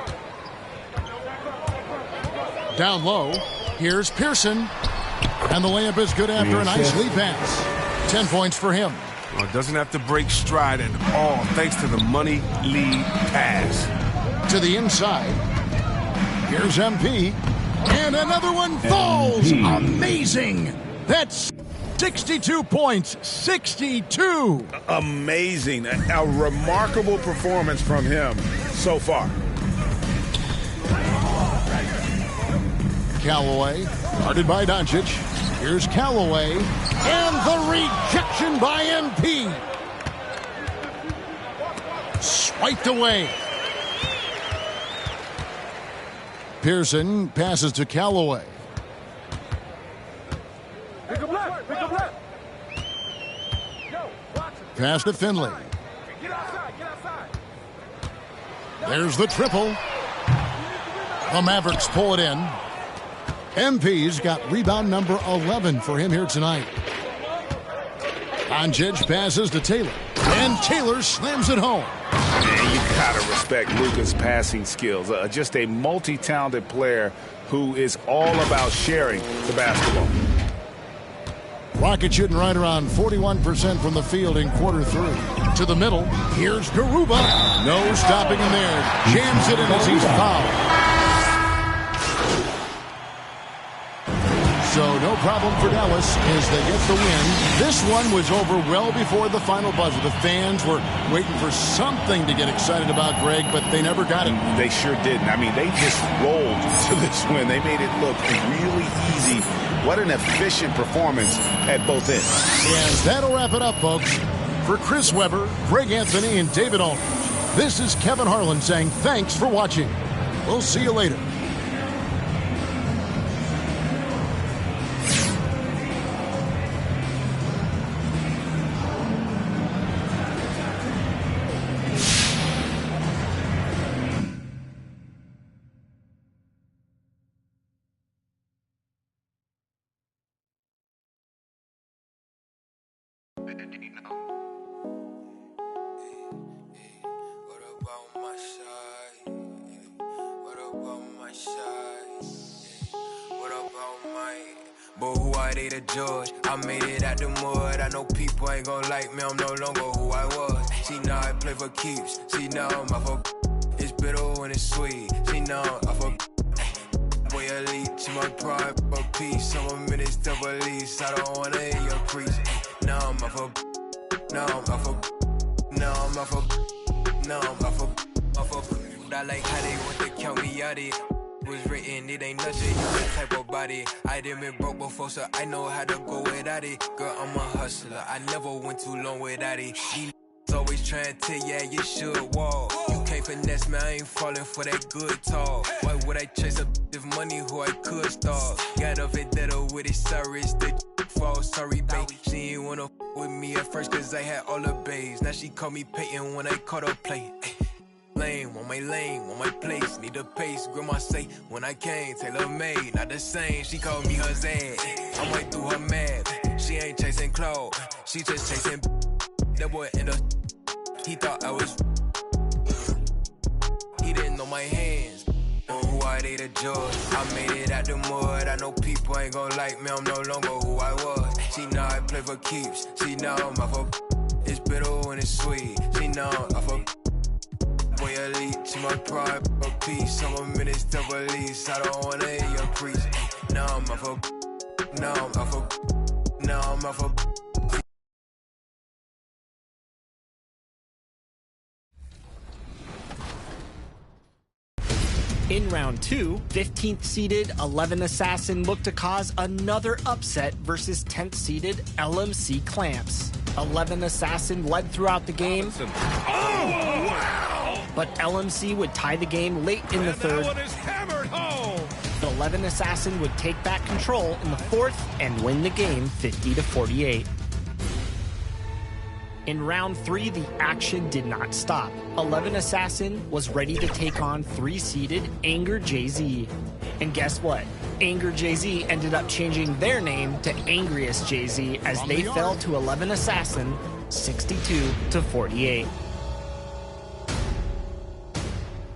Down low, here's Pearson, and the layup is good after a nice lead pass. 10 points for him. Well, doesn't have to break stride at all, thanks to the money lead pass. To the inside, here's MP. And another one falls. Amazing. That's 62 points. 62. Amazing. A remarkable performance from him so far. Callaway, guarded by Doncic. Here's Callaway. And the rejection by MP. Swiped away. Pearson passes to Callaway. Pass to Finley. There's the triple. The Mavericks pull it in. MP's got rebound number 11 for him here tonight. Doncic passes to Taylor. And Taylor slams it home. Man, you gotta respect Luka's passing skills. Just a multi-talented player who is all about sharing the basketball. Rocket shooting right around 41% from the field in quarter three. To the middle, here's Garuba. No stopping him there. Jams it in as he's fouled. So no problem for Dallas as they get the win. This one was over well before the final buzzer. The fans were waiting for something to get excited about, Greg, but they never got it. They sure didn't. I mean, they just rolled to this win. They made it look really easy. What an efficient performance at both ends. And that'll wrap it up, folks. For Chris Webber, Greg Anthony, and David Aldridge, this is Kevin Harlan saying thanks for watching. We'll see you later. But who are they to judge? I made it out the mud. I know people ain't gon' like me. I'm no longer who I was. See now I play for keeps. See now I'm off of. It's bitter when it's sweet. See now I'm off of. Boy, elite, she my pride, my peace. I'm a minutes double lease. I don't wanna hear your preach. Now I'm off of, now I'm off of, now I'm off of, now I'm off of. I like how they want to count me out it. Was written, it ain't nothing, you the type of body. I done been broke before, so I know how to go without it. Girl, I'm a hustler, I never went too long without it. These always trying to tell you, yeah, you should walk. You can't finesse me, I ain't falling for that good talk. Why would I chase a if money who I could start? Got a vendetta with it, sorry, it's the fall, sorry, babe. She ain't wanna with me at first, cause I had all the babes. Now she call me Peyton when I caught her play. Lane, want my place, need a pace. Grandma say, when I came, tailor made, not the same. She called me her Zed, I went through her mad. She ain't chasing clothes, she just chasing. That boy in the, he thought I was. He didn't know my hands, who are they to judge? I made it out the mud, I know people ain't gon' like me, I'm no longer who I was. She know I play for keeps, she know I'm off of. It's bitter when it's sweet, she know I'm off of. Boy elite, she my pride, my peace. I'm a minutes double lease. I don't wanna hear your preach. Now I'm off of, now I'm off of, now I'm off of. In round 2, 15th seeded 11 Assassin looked to cause another upset versus 10th seeded LMC Clamps. 11 Assassin led throughout the game. Oh, wow! But LMC would tie the game late in the third. That one is hammered home. The 11 Assassin would take back control in the fourth and win the game 50-48. In round 3, the action did not stop. 11 Assassin was ready to take on 3-seeded Anger Jay-Z. And guess what? Anger Jay-Z ended up changing their name to Angriest Jay-Z as they fell to 11 Assassin 62-48.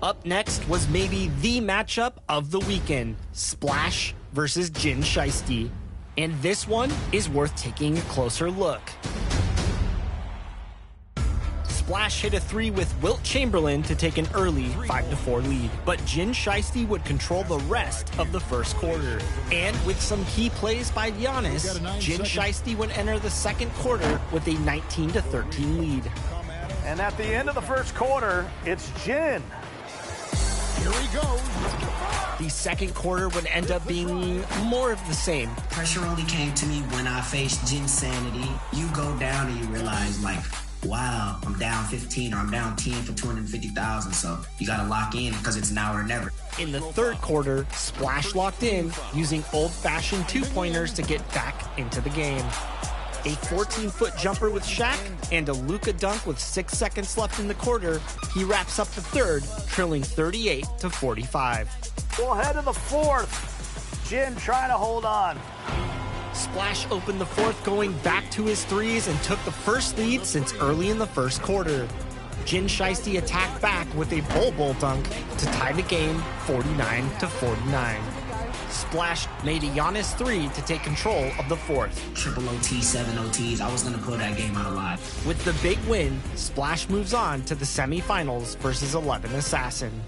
Up next was maybe the matchup of the weekend, Splash versus Jin Shiesty. And this one is worth taking a closer look. Splash hit a 3 with Wilt Chamberlain to take an early 5-4 lead, but Jin Shiesty would control the rest of the first quarter. And with some key plays by Giannis, Jin Shiesty would enter the second quarter with a 19-13 lead. And at the end of the first quarter, it's Jin. Here he goes. The second quarter would end up being more of the same. Pressure only came to me when I faced Jin Sanity. You go down and you realize, like, wow, I'm down 15 or I'm down 10 for 250,000. So you got to lock in because it's now or never. In the third quarter, Splash locked in using old-fashioned two-pointers to get back into the game. A 14-foot jumper with Shaq and a Luka dunk with 6 seconds left in the quarter, he wraps up the third, trailing 38-45. We'll head to the fourth. Jin trying to hold on. Splash opened the fourth going back to his threes and took the first lead since early in the first quarter. Jin Shiesty attacked back with a bull dunk to tie the game 49-49. Splash made a Giannis 3 to take control of the fourth. Triple OT, 7 OTs. I was going to pull that game out alive. With the big win, Splash moves on to the semifinals versus 11 Assassin.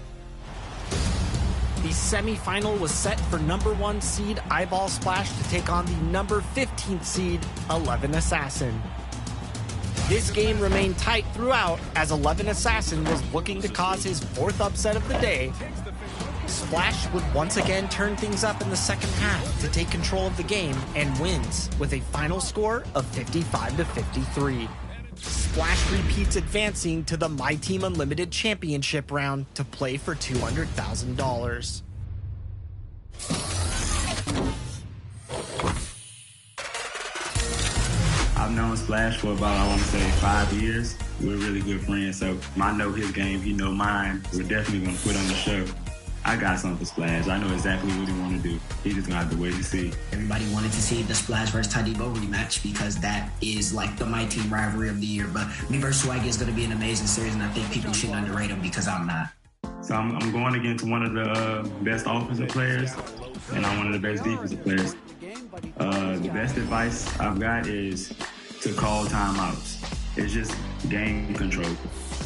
The semifinal was set for number 1 seed Eyeball Splash to take on the number 15th seed 11 Assassin. This game remained tight throughout as 11 Assassin was looking to cause his 4th upset of the day. Splash would once again turn things up in the second half to take control of the game and wins with a final score of 55-53. Splash repeats advancing to the My Team Unlimited Championship round to play for $200,000. I've known Splash for about, I want to say, 5 years. We're really good friends, so I know his game, he know mine. We're definitely going to put on the show. I got something for Splash. I know exactly what he want to do. He just going to have to wait to see. Everybody wanted to see the Splash versus Tadibo rematch because that is like the My Team rivalry of the year. But me versus Swaggy is going to be an amazing series, and I think people shouldn't underrate him because I'm not. So I'm going against one of the best offensive players, and I'm one of the best defensive players. The best advice I've got is to call timeouts. It's just game control.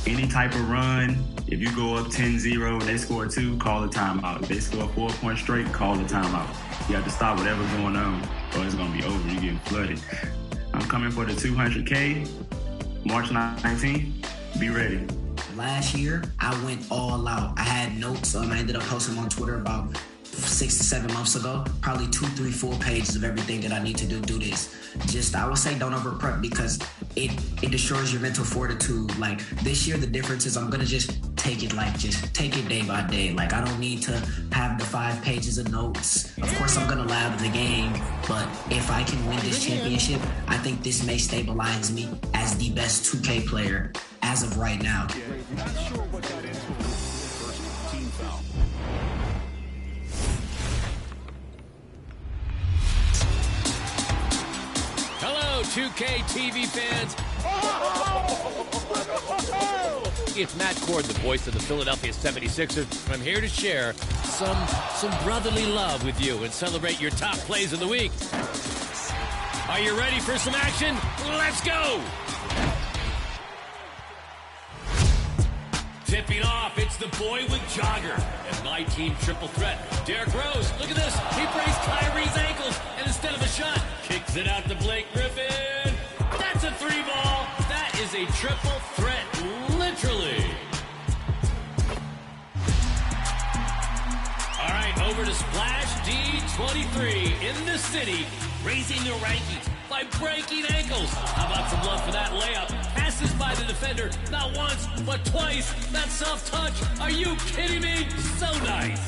Any type of run, if you go up 10-0 and they score 2, call the timeout. If they score 4 points straight, call the timeout. You have to stop whatever's going on or it's going to be over. You're getting flooded. I'm coming for the 200K, March 19th. Be ready. Last year, I went all out. I had notes. I ended up posting on Twitter about 6 to 7 months ago, probably 2, 3, 4 pages of everything that I need to do this. Just, I would say don't over prep because it destroys your mental fortitude. Like this year, the difference is I'm going to just take it day by day. Like I don't need to have the 5 pages of notes. Of course, I'm going to lab the game, but if I can win this championship, I think this may stabilize me as the best 2K player as of right now. Not sure what got into him. First team foul. Hello, 2K TV fans. It's Matt Cord, the voice of the Philadelphia 76ers. I'm here to share some brotherly love with you and celebrate your top plays of the week. Are you ready for some action? Let's go! Tipping off, it's the boy with jogger. And my team triple threat. Derrick Rose, look at this. He braced Kyrie's ankles, and instead of a shot, kicks it out to Blake Griffin. That's a 3-ball. That is a triple threat, literally. All right, over to Splash D23 in the city, raising the rankings by breaking ankles. How about some love for that layup? Passes by the defender, not once, but twice. That self-touch, are you kidding me? So nice.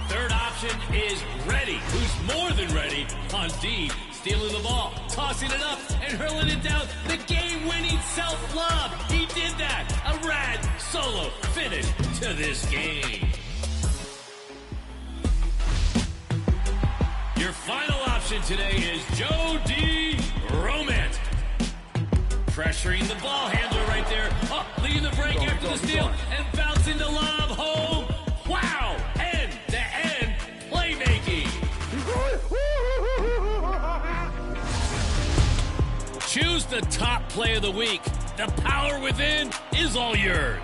Third option is ready. Who's more than ready? On D, stealing the ball, tossing it up, and hurling it down. The game-winning self-lob. He did that. A rad solo finish to this game. Your final option today is Joe D. Romance. Pressuring the ball handler right there. Oh, leading the break after the steal and bouncing the lob home. Wow! End-to-end playmaking. Choose the top play of the week. The power within is all yours.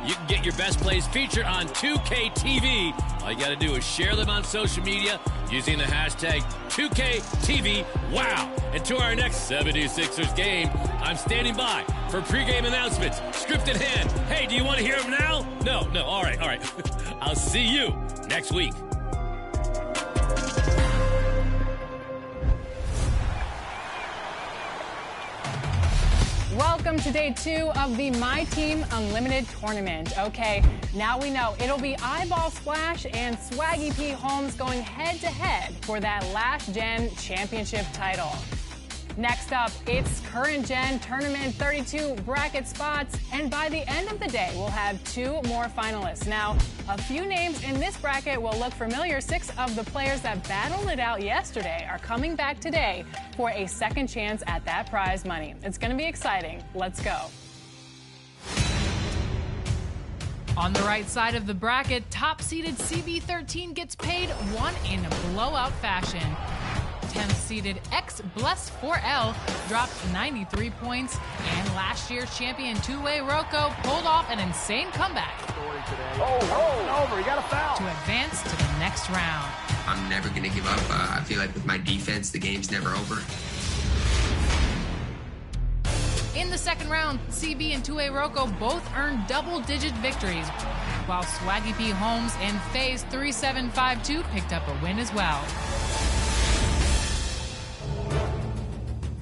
You can get your best plays featured on 2K TV. All you got to do is share them on social media using the hashtag 2KTVWOW. And to our next 76ers game, I'm standing by for pregame announcements, script in hand. Hey, do you want to hear them now? No, all right. I'll see you next week. Welcome to day 2 of the My Team Unlimited tournament. Okay, now we know it'll be Eyeball Splash and Swaggy P. Holmes going head-to-head for that last-gen championship title. Next up, it's current-gen Tournament 32 bracket spots, and by the end of the day, we'll have 2 more finalists. Now, a few names in this bracket will look familiar. 6 of the players that battled it out yesterday are coming back today for a second chance at that prize money. It's going to be exciting. Let's go. On the right side of the bracket, top-seeded CB13 gets paid 1 in blowout fashion. 10th-seeded X-Bless4L dropped 93 points, and last year's champion Two-Way Rocco pulled off an insane comeback Over, you got a foul. to advance to the next round. I'm never going to give up. I feel like with my defense, the game's never over. In the second round, CB and Two-Way Rocco both earned double-digit victories, while Swaggy P. Holmes and FaZe 3752 picked up a win as well.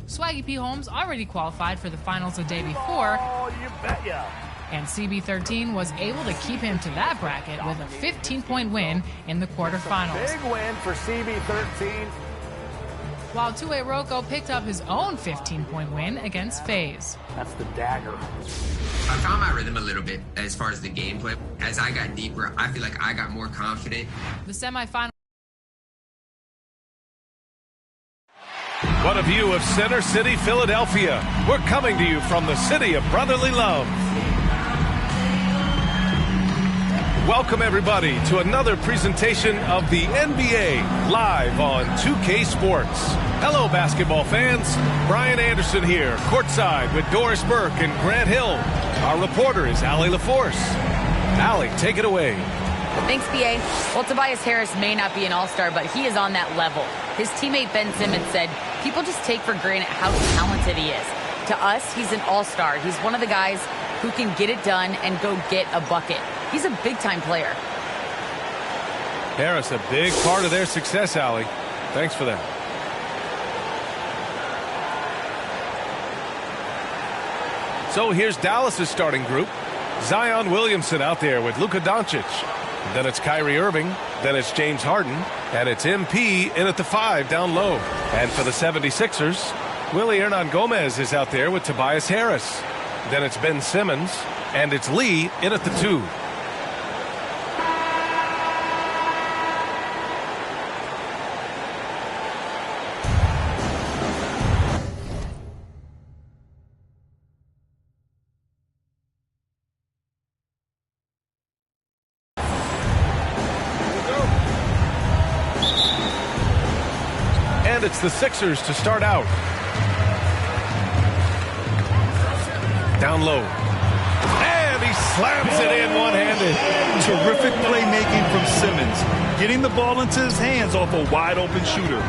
Swaggy P. Holmes already qualified for the finals the day before. Oh, you betcha. And CB13 was able to keep him to that bracket with a 15-point win in the quarterfinals. Big win for CB13. While Two-Way Rocco picked up his own 15-point win against FaZe. That's the dagger. I found my rhythm a little bit as far as the gameplay. As I got deeper, I feel like I got more confident. The semifinal. What a view of Center City, Philadelphia. We're coming to you from the city of brotherly love. Welcome, everybody, to another presentation of the NBA live on 2K Sports. Hello, basketball fans. Brian Anderson here, courtside with Doris Burke and Grant Hill. Our reporter is Allie LaForce. Allie, take it away. Thanks, BA. Well, Tobias Harris may not be an all-star, but he is on that level. His teammate Ben Simmons said, people just take for granted how talented he is. To us, he's an all-star. He's one of the guys who can get it done and go get a bucket. He's a big-time player. Harris, a big part of their success, Allie. Thanks for that. So here's Dallas's starting group. Zion Williamson out there with Luka Doncic. Then it's Kyrie Irving. Then it's James Harden. And it's MP in at the 5 down low. And for the 76ers, Willie Hernangomez is out there with Tobias Harris. Then it's Ben Simmons. And it's Lee in at the 2. And it's the Sixers to start out. Down low. And he slams it in one-handed. Terrific playmaking from Simmons. Getting the ball into his hands off a wide-open shooter.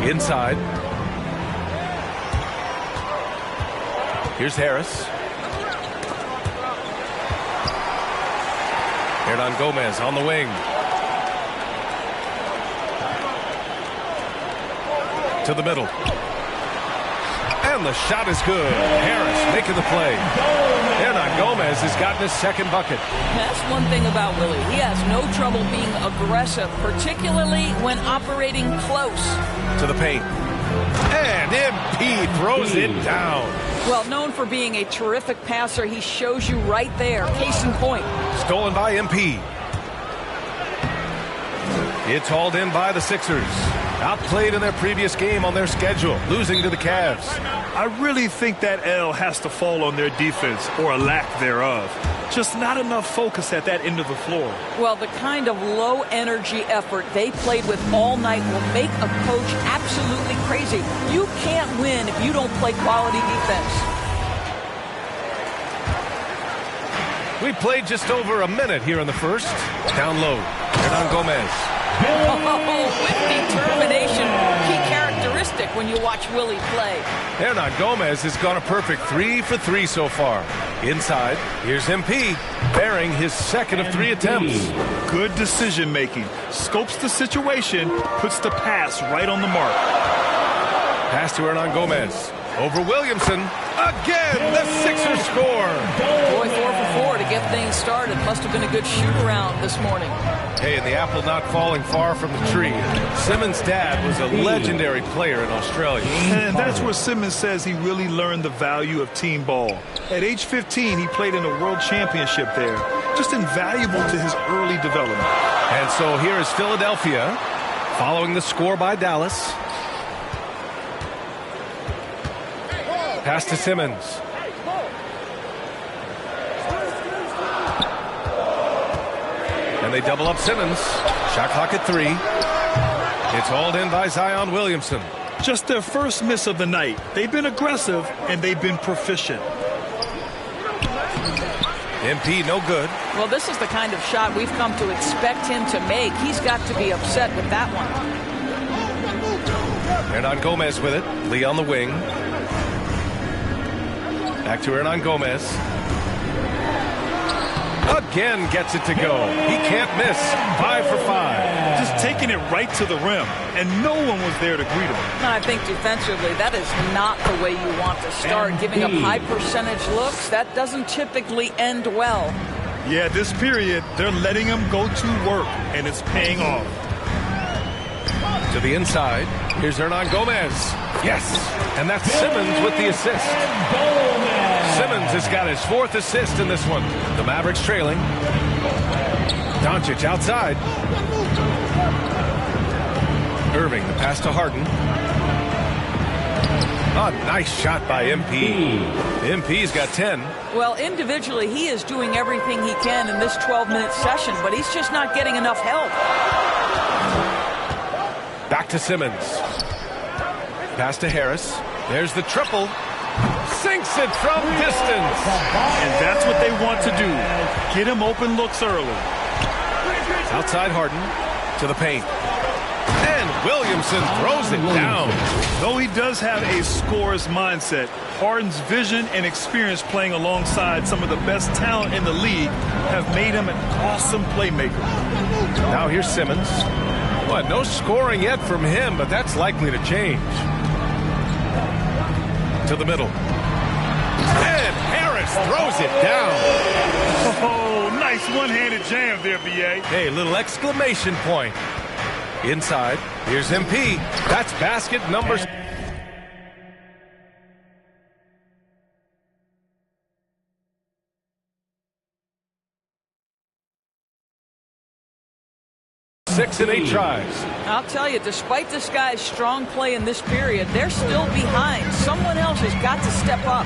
Inside. Here's Harris. Hernangomez on the wing. To the middle. And the shot is good. Harris making the play. Hernangomez has gotten his second bucket. That's one thing about Willie. He has no trouble being aggressive, particularly when operating close. To the paint. And MP throws it down. Well, known for being a terrific passer, he shows you right there. Case in point. Stolen by MP. It's hauled in by the Sixers. Outplayed in their previous game on their schedule, losing to the Cavs. I really think that L has to fall on their defense, or a lack thereof. Just not enough focus at that end of the floor. Well, the kind of low-energy effort they played with all night will make a coach absolutely crazy. You can't win if you don't play quality defense. We played just over a minute here in the first. Down low. Hernangomez. Oh, with determination, key characteristic when you watch Willie play. Hernangomez has gone a perfect 3 for 3 so far. Inside, here's MP, bearing his second of 3 attempts. Good decision making. Scopes the situation, puts the pass right on the mark. Pass to Hernangomez. Over Williamson. Again, the Sixers score. Boy, 4 for 4 to get things started. Must have been a good shoot-around this morning. Hey, and the apple not falling far from the tree. Simmons' dad was a legendary player in Australia. And that's where Simmons says he really learned the value of team ball. At age 15, he played in a world championship there. Just invaluable to his early development. And so here is Philadelphia, following the score by Dallas. Pass to Simmons. And they double up Simmons. Shot clock at 3. It's hauled in by Zion Williamson. Just their first miss of the night. They've been aggressive, and they've been proficient. MP no good. Well, this is the kind of shot we've come to expect him to make. He's got to be upset with that one. Hernangomez with it. Lee on the wing. Back to Hernangomez. Again gets it to go. He can't miss. 5 for 5. Just taking it right to the rim, and no one was there to greet him. No, I think defensively, that is not the way you want to start. Giving up high percentage looks, that doesn't typically end well. Yeah, this period, they're letting him go to work, and it's paying off. To the inside. Here's Hernangomez. Yes. And that's Simmons with the assist. Simmons has got his 4th assist in this one. The Mavericks trailing. Doncic outside. Irving, the pass to Harden. A nice shot by MP. MP's got 10. Well, individually, he is doing everything he can in this 12-minute session, but he's just not getting enough help. Back to Simmons. Pass to Harris. There's the triple. Sinks it from distance. And that's what they want to do. Get him open looks early. Outside Harden to the paint. And Williamson throws it down. Though he does have a scorer's mindset, Harden's vision and experience playing alongside some of the best talent in the league have made him an awesome playmaker. Now here's Simmons. What, no scoring yet from him, but that's likely to change. To the middle. And Harris throws it down. Oh, nice one-handed jam there, B.A. Hey, little exclamation point. Inside, here's MP. That's basket number 6 and 8 tries. I'll tell you, despite this guy's strong play in this period, they're still behind. Someone else has got to step up.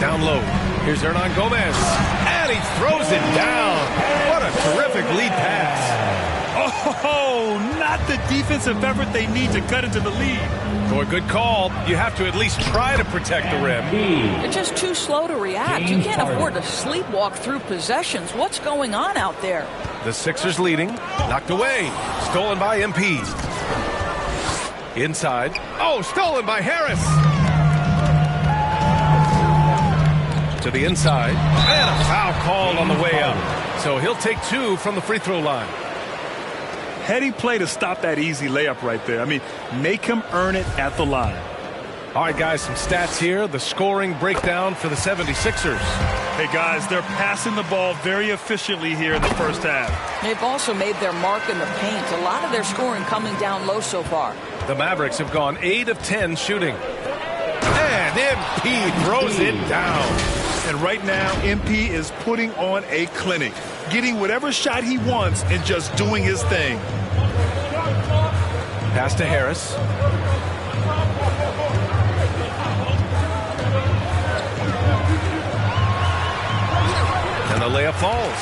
Down low. Here's Hernan Gomez. And he throws it down. What a terrific lead pass. Oh, not the defensive effort they need to cut into the lead. For a good call, you have to at least try to protect the rim. They're just too slow to react. You can't afford to sleepwalk through possessions. What's going on out there? The Sixers leading. Knocked away. Stolen by MP. Inside. Oh, stolen by Harris. To the inside. And a foul called on the way up. So he'll take 2 from the free throw line. Heady play to stop that easy layup right there. I mean, make him earn it at the line. All right, guys, some stats here. The scoring breakdown for the 76ers. Hey, guys, they're passing the ball very efficiently here in the first half. They've also made their mark in the paint. A lot of their scoring coming down low so far. The Mavericks have gone 8 of 10 shooting. And MP throws it down. And right now, MP is putting on a clinic, getting whatever shot he wants and just doing his thing. Pass to Harris. And the layup falls.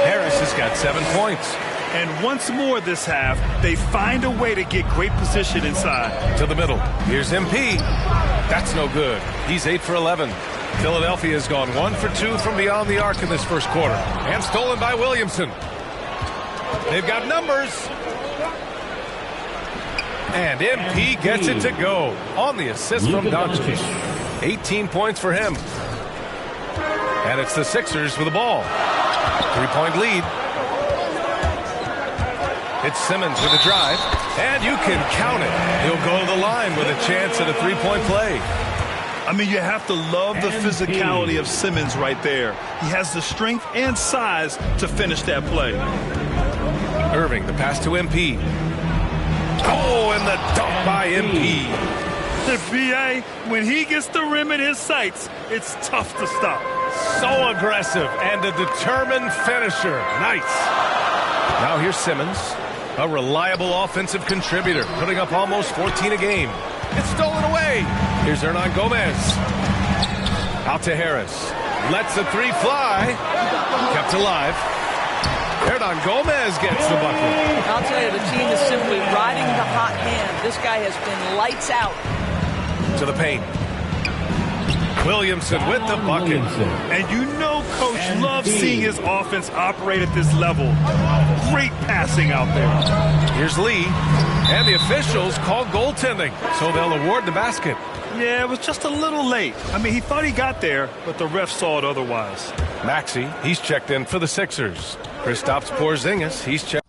Harris has got 7 points. And once more this half, they find a way to get great position inside. To the middle. Here's MP. That's no good. He's 8 for 11. Philadelphia has gone 1 for 2 from beyond the arc in this first quarter. And stolen by Williamson. They've got numbers. And MP gets it to go on the assist from Doncic. 18 points for him. And it's the Sixers with the ball. 3-point lead. It's Simmons with a drive. And you can count it. He'll go to the line with a chance at a 3-point play. I mean, you have to love the physicality of Simmons right there. He has the strength and size to finish that play. Irving, the pass to MP. Oh, and the dunk by MP. The BA, when he gets the rim in his sights, it's tough to stop. So aggressive and a determined finisher. Nice. Now here's Simmons, a reliable offensive contributor, putting up almost 14 a game. It's stolen away. Here's Hernan Gomez. Out to Harris. Lets the 3 fly. Kept alive. Hernan Gomez gets the bucket. I'll tell you, the team is simply riding the hot hand. This guy has been lights out. To the paint. Williamson with the bucket. And you know Coach loves seeing his offense operate at this level. Great passing out there. Here's Lee. And the officials call goaltending, so they'll award the basket. Yeah, it was just a little late. I mean, he thought he got there, but the ref saw it otherwise. Maxey, he's checked in for the Sixers. Kristaps Porzingis, he's checked.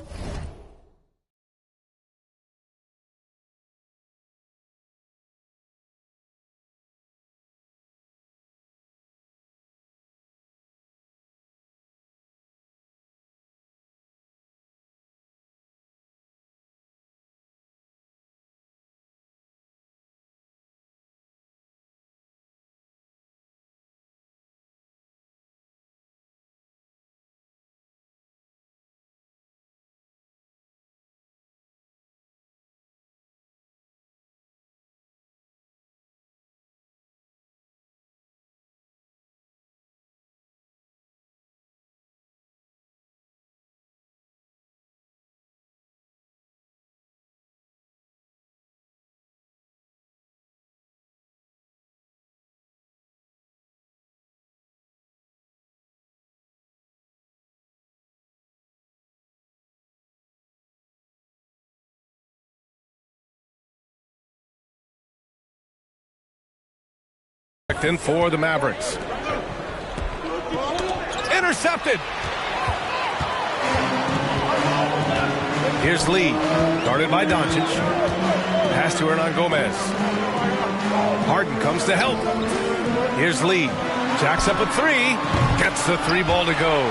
checked in for the Mavericks. Intercepted. Here's Lee, guarded by Doncic. Pass to Hernan Gomez. Harden comes to help. Here's Lee. Jacks up a three. Gets the three ball to go.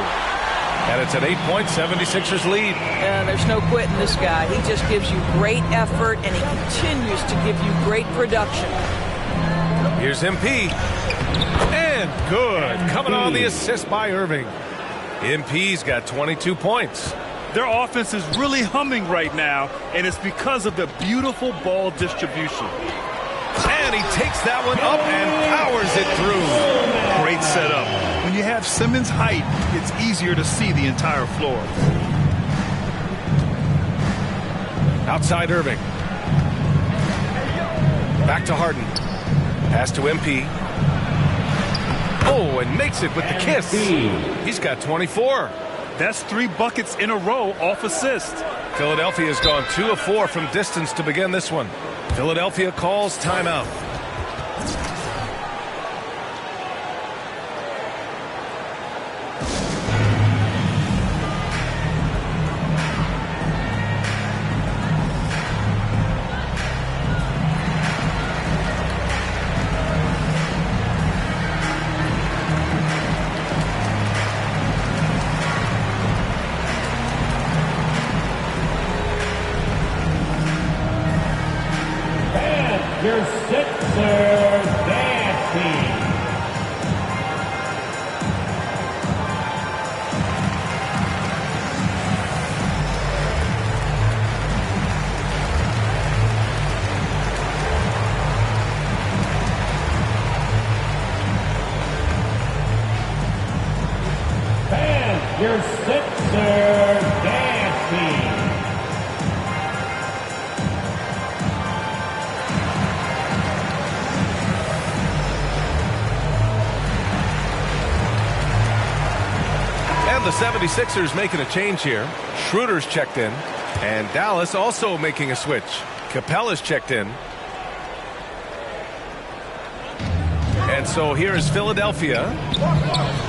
And it's an 8-point 76ers lead. Yeah, there's no quitting this guy. He just gives you great effort, and he continues to give you great production. Here's MP. And good. Coming on the assist by Irving. MP's got 22 points. Their offense is really humming right now, and it's because of the beautiful ball distribution. And he takes that one up and powers it through. Great setup. When you have Simmons' height, it's easier to see the entire floor. Outside Irving. Back to Harden. Pass to MP. Oh, and makes it with the kiss. He's got 24. That's 3 buckets in a row off assist. Philadelphia's gone 2 of 4 from distance to begin this one. Philadelphia calls timeout. Your Sixers dance team. And your Sixers dance team. And the 76ers making a change here. Schroeder's checked in. And Dallas also making a switch. Capella's checked in. And so here is Philadelphia.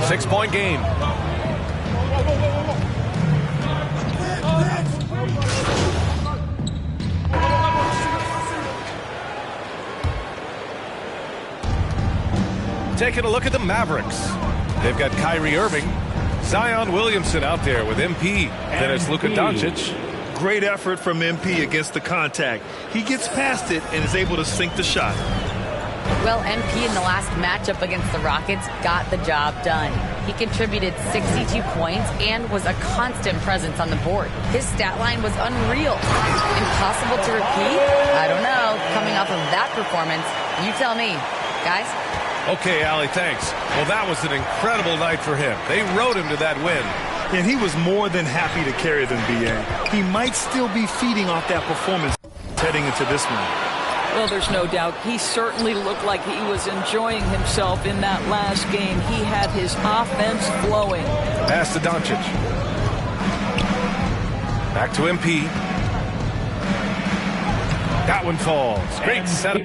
6-point game. Taking a look at the Mavericks. They've got Kyrie Irving. Zion Williamson out there with MP. Then it's Luka Doncic. Great effort from MP against the contact. He gets past it and is able to sink the shot. Well, MP in the last matchup against the Rockets got the job done. He contributed 62 points and was a constant presence on the board. His stat line was unreal. Impossible to repeat? I don't know. Coming off of that performance, you tell me. Guys? Okay, Allie, thanks. Well, that was an incredible night for him. They rode him to that win. And he was more than happy to carry them, B.A. He might still be feeding off that performance heading into this one. Well, there's no doubt. He certainly looked like he was enjoying himself in that last game. He had his offense flowing. Pass to Doncic. Back to MP. That one falls. Great setup.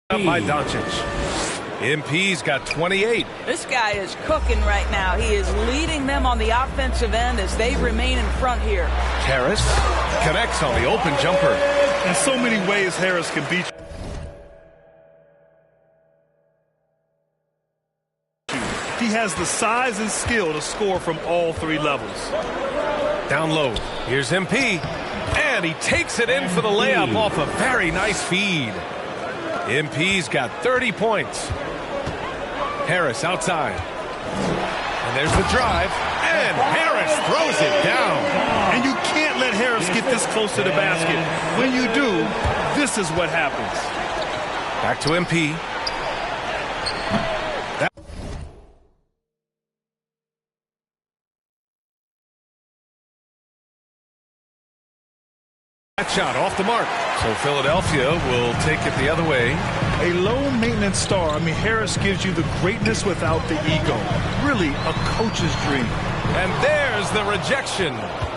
Up by Doncic. MP's got 28. This guy is cooking right now. He is leading them on the offensive end as they remain in front here. Harris connects on the open jumper. In so many ways, Harris can beat you. He has the size and skill to score from all three levels. Down low. Here's MP. And he takes it in for the layup off a very nice feed. MP's got 30 points. Harris outside. And there's the drive. And Harris throws it down. And you can't let Harris get this close to the basket. When you do, this is what happens. Back to MP. That shot off the mark. So Philadelphia will take it the other way. A low-maintenance star. I mean, Harris gives you the greatness without the ego. Really a coach's dream. And there's the rejection.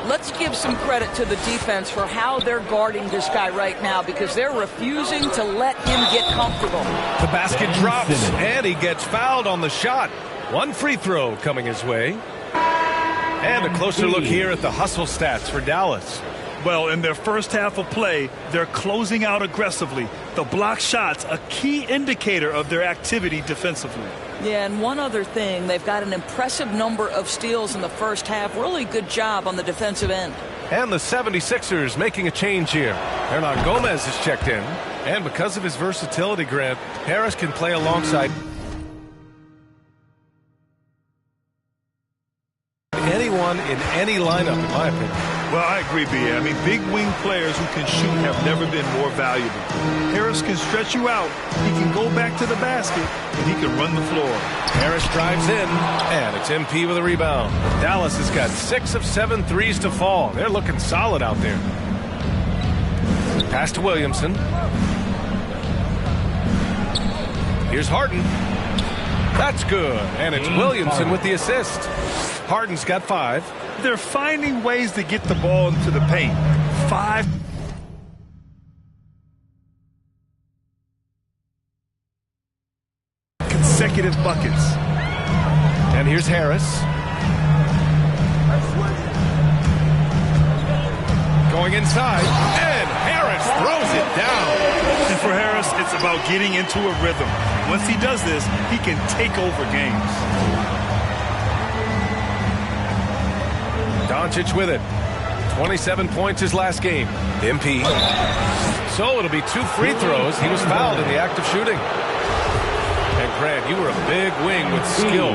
Let's give some credit to the defense for how they're guarding this guy right now because they're refusing to let him get comfortable. The basket drops, and he gets fouled on the shot. One free throw coming his way. And a closer look here at the hustle stats for Dallas. Well, in their first half of play, they're closing out aggressively. The block shots, a key indicator of their activity defensively. Yeah, and one other thing, they've got an impressive number of steals in the first half. Really good job on the defensive end. And the 76ers making a change here. Hernan Gomez is checked in. And because of his versatility, Grant, Harris can play alongside anyone in any lineup, in my opinion. Well, I agree, B.A. I mean, big wing players who can shoot have never been more valuable. Harris can stretch you out. He can go back to the basket, and he can run the floor. Harris drives in, and it's MP with a rebound. Dallas has got 6 of 7 threes to fall. They're looking solid out there. Pass to Williamson. Here's Harden. That's good, and it's Williamson with the assist. Harden's got 5. They're finding ways to get the ball into the paint. 5 consecutive buckets. And here's Harris. Going inside, and Harris throws it down. And for Harris, it's about getting into a rhythm. Once he does this, he can take over games. Doncic with it. 27 points his last game. MP. So it'll be 2 free throws. He was fouled in the act of shooting. And Grant, you were a big wing with skill.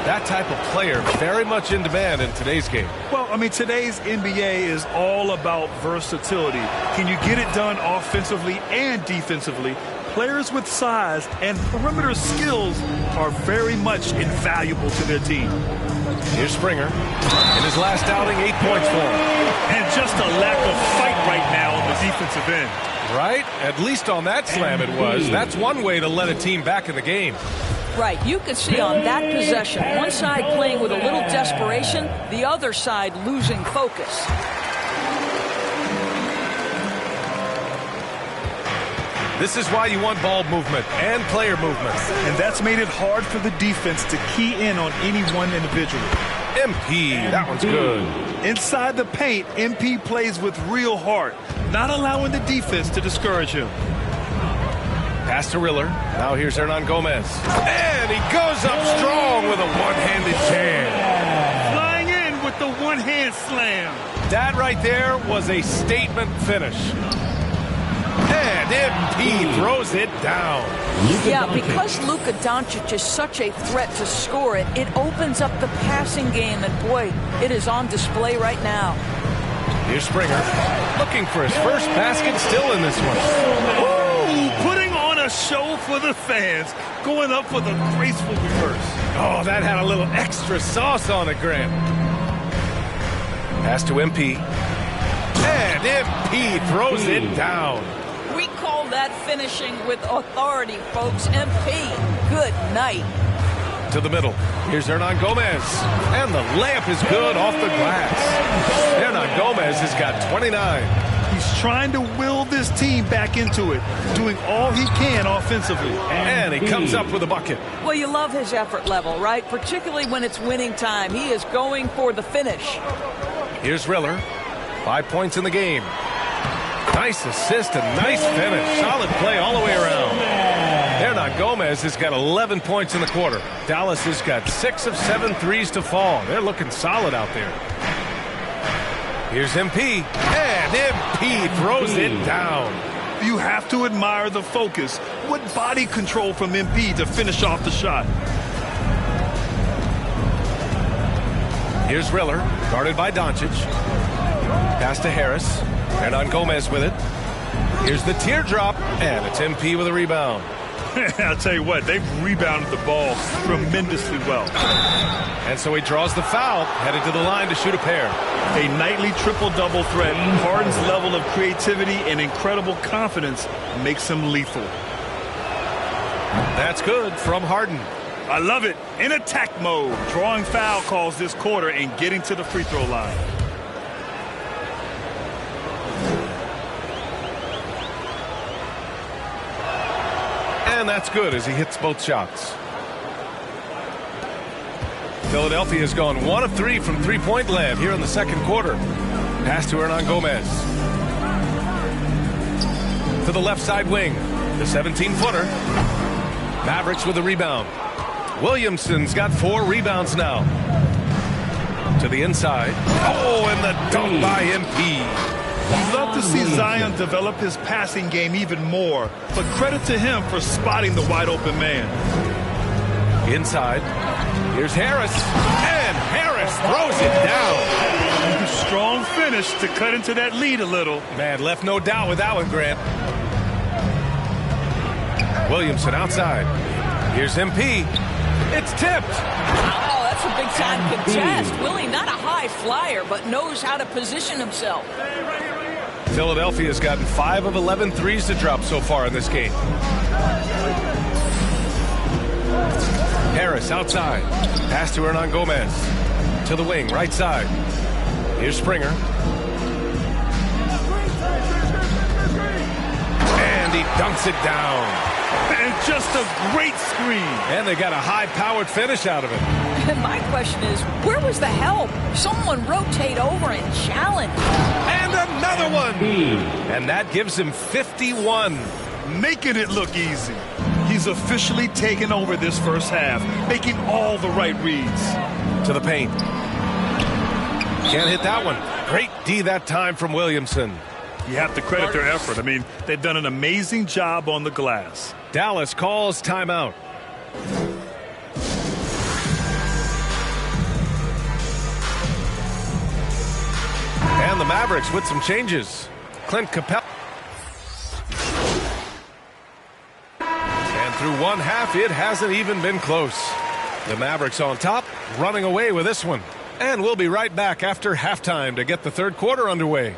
That type of player very much in demand in today's game. Well, I mean, today's NBA is all about versatility. Can you get it done offensively and defensively? Players with size and perimeter skills are very much invaluable to their team. Here's Springer. In his last outing, 8 points for him. And just a lack of fight right now on the defensive end. Right? At least on that slam it was. That's one way to let a team back in the game. Right. You could see on that possession, one side playing with a little desperation, the other side losing focus. This is why you want ball movement and player movement. And that's made it hard for the defense to key in on any one individual. MP, that one's good. Inside the paint, MP plays with real heart, not allowing the defense to discourage him. Pass to Riller. Now here's Hernan Gomez. And he goes up strong with a one-handed jam. Flying in with the one-hand slam. That right there was a statement finish. And MP throws it down. Yeah, because Luka Doncic is such a threat to score it, it opens up the passing game, and boy, it is on display right now. Here's Springer, looking for his first basket, still in this one. Ooh, putting on a show for the fans, going up for the graceful reverse. Oh, that had a little extra sauce on it, Grant. Pass to MP. And MP throws it down. We call that finishing with authority, folks. MP, good night. To the middle. Here's Hernan Gomez. And the layup is good off the glass. Hernan Gomez has got 29. He's trying to will this team back into it, doing all he can offensively. And he comes up with a bucket. Well, you love his effort level, right? Particularly when it's winning time. He is going for the finish. Here's Riller. 5 points in the game. Nice assist and nice finish. Solid play all the way around. Hernangomez has got 11 points in the quarter. Dallas has got 6 of 7 threes to fall. They're looking solid out there. Here's MP. And MP throws it down. You have to admire the focus. What body control from MP to finish off the shot. Here's Riller, guarded by Doncic. Pass to Harris. Hernangomez with it. Here's the teardrop, and it's MP with a rebound. I'll tell you what, they've rebounded the ball tremendously well. And so he draws the foul, headed to the line to shoot a pair. A nightly triple-double threat. Harden's level of creativity and incredible confidence makes him lethal. That's good from Harden. I love it. In attack mode, drawing foul calls this quarter and getting to the free throw line. And that's good as he hits both shots. Philadelphia has gone 1 of 3 from three-point land here in the second quarter. Pass to Hernangomez. To the left side wing. The 17-footer. Mavericks with the rebound. Williamson's got 4 rebounds now. To the inside. Oh, and the dunk by MP. You'd love to see Zion develop his passing game even more, but credit to him for spotting the wide-open man. Inside. Here's Harris. And Harris throws it down. Strong finish to cut into that lead a little. Man, left no doubt with that one, Grant. Williamson outside. Here's MP. It's tipped. Oh, that's a big-time contest. Willie, not a high flyer, but knows how to position himself. Philadelphia's gotten 5 of 11 threes to drop so far in this game. Harris outside. Pass to Hernangomez. To the wing, right side. Here's Springer. And he dunks it down. And just a great screen. And they got a high-powered finish out of it. And my question is, where was the help? Someone rotate over and challenge. And another one. And that gives him 51. Making it look easy. He's officially taken over this first half, making all the right reads. To the paint. Can't hit that one. Great D that time from Williamson. You have to credit their effort. I mean, they've done an amazing job on the glass. Dallas calls timeout. And the Mavericks with some changes. Clint Capella. And through one half, it hasn't even been close. The Mavericks on top, running away with this one. And we'll be right back after halftime to get the third quarter underway.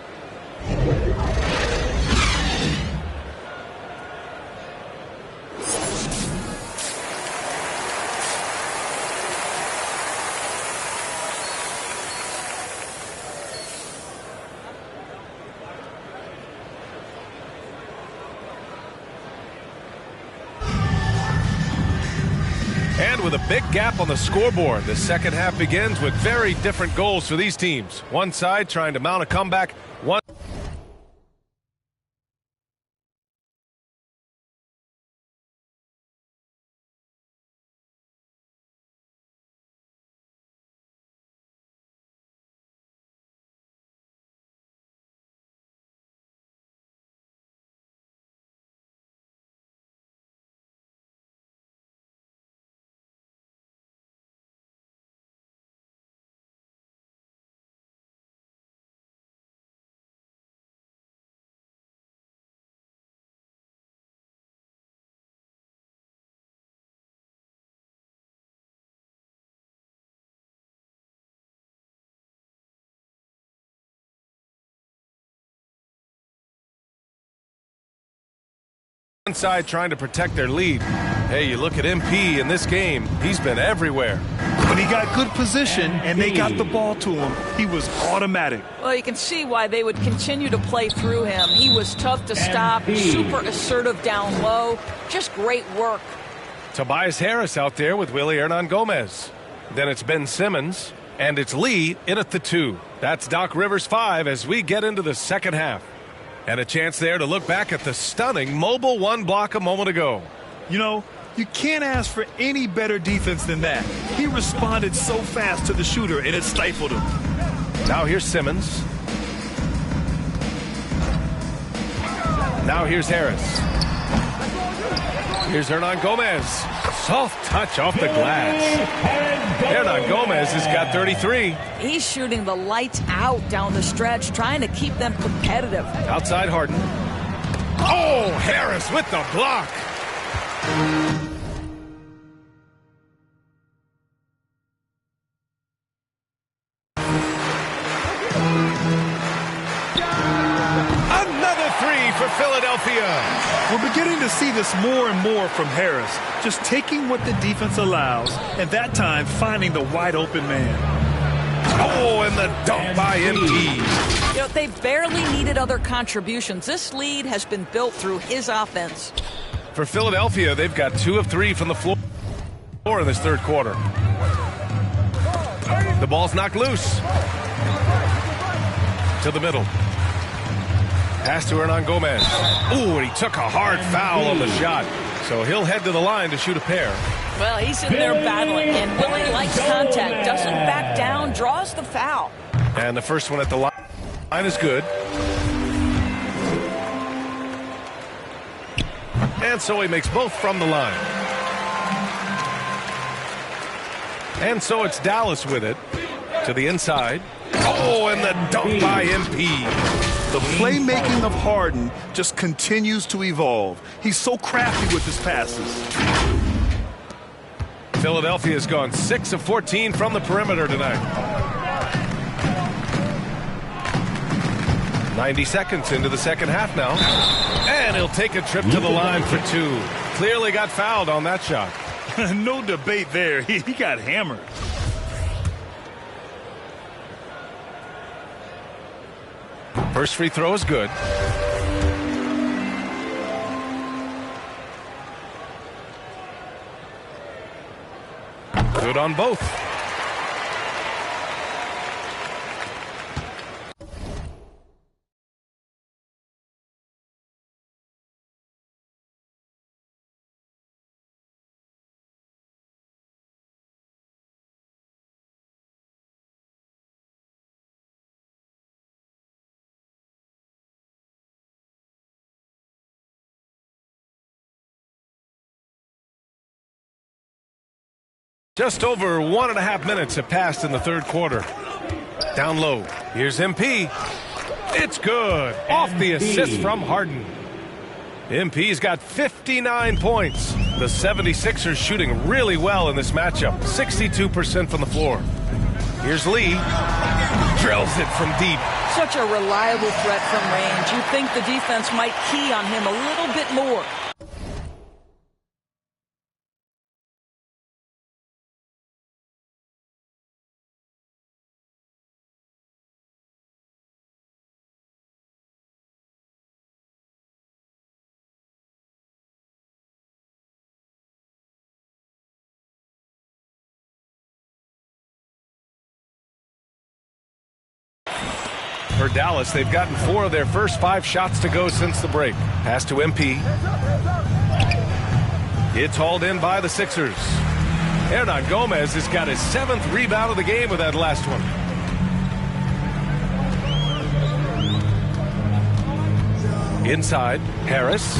And with a big gap on the scoreboard, the second half begins with very different goals for these teams. One side trying to mount a comeback, one side trying to protect their lead. Hey, you look at MP in this game, he's been everywhere. When he got good position and they got the ball to him, he was automatic. Well, you can see why they would continue to play through him. He was tough to stop, super assertive down low. Just great work. Tobias Harris out there with Willie Hernangomez. Then it's Ben Simmons, and it's Lee in at the 2. That's Doc Rivers 5 as we get into the second half. And a chance there to look back at the stunning mobile one block a moment ago. You know, you can't ask for any better defense than that. He responded so fast to the shooter, and it stifled him. Now here's Simmons. Now here's Harris. Here's Hernangomez. Soft touch off the glass. Hernangomez has got 33. He's shooting the lights out down the stretch, trying to keep them competitive. Outside Harden. Oh, Harris with the block. Another 3 for Philadelphia. We're beginning to see this more and more from Harris, just taking what the defense allows, and that time finding the wide open man. Oh, and the dunk by MP. You know, they barely needed other contributions. This lead has been built through his offense. For Philadelphia, they've got 2 of 3 from the floor in this third quarter. The ball's knocked loose. To the middle. Pass to Hernangomez. Ooh, and he took a hard foul on the shot. So he'll head to the line to shoot a pair. Well, he's in there battling, and Willie likes contact. Doesn't back down, draws the foul. And the first one at the line is good. And so he makes both from the line. And so it's Dallas with it. To the inside. Oh, and the dunk by MP. The playmaking of Harden just continues to evolve. He's so crafty with his passes. Philadelphia's gone 6 of 14 from the perimeter tonight. 90 seconds into the second half now. And he'll take a trip to the line for 2. Clearly got fouled on that shot. No debate there. He got hammered. First free throw is good. Good on both. Just over 1.5 minutes have passed in the third quarter. Down low. Here's MP. It's good. Off the assist from Harden. MP's got 59 points. The 76ers shooting really well in this matchup. 62% from the floor. Here's Lee. Drills it from deep. Such a reliable threat from range. You think the defense might key on him a little bit more. For Dallas, they've gotten 4 of their first 5 shots to go since the break. Pass to MP. It's hauled in by the Sixers. Hernangomez has got his 7th rebound of the game with that last one. Inside, Harris.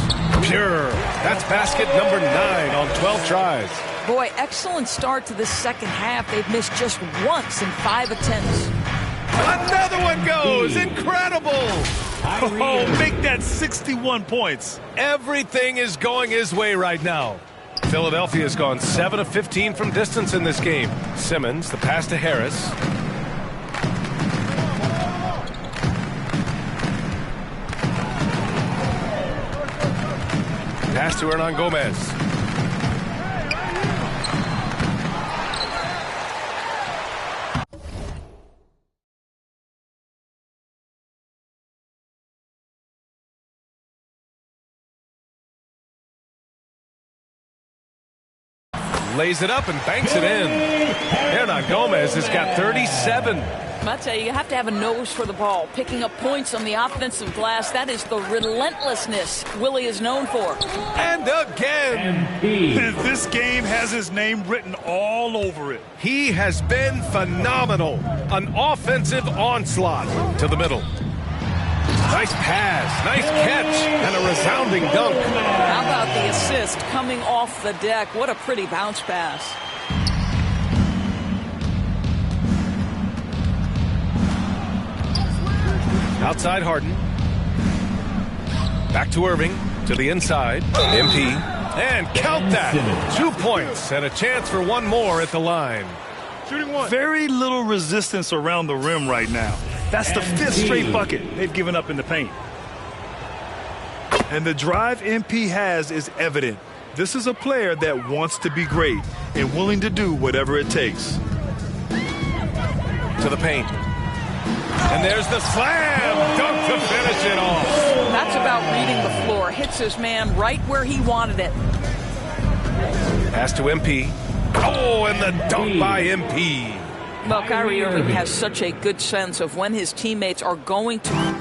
Pure. That's basket number 9 on 12 tries. Boy, excellent start to this second half. They've missed just once in 5 attempts. Another one goes. Incredible. Oh, make that 61 points. Everything is going his way right now. Philadelphia's gone 7 of 15 from distance in this game. Simmons, the pass to Harris. Pass to Hernangomez. lays it up and banks it in. Hernan Gomez has got 37. I tell you have to have a nose for the ball. Picking up points on the offensive glass, that is the relentlessness Willie is known for. And again. This game has his name written all over it. He has been phenomenal. An offensive onslaught to the middle. Nice pass, nice catch, and a resounding dunk. How about the assist coming off the deck? What a pretty bounce pass. Outside Harden. Back to Irving, to the inside. MP. And count that. 2 points and a chance for one more at the line. Shooting one. Very little resistance around the rim right now. That's the 5th straight bucket they've given up in the paint. And the drive MP has is evident. This is a player that wants to be great and willing to do whatever it takes. To the paint. And there's the slam dunk to finish it off. That's about reading the floor. Hits his man right where he wanted it. Pass to MP. Oh, and the dunk by MP. Well, Kyrie Irving has such a good sense of when his teammates are going to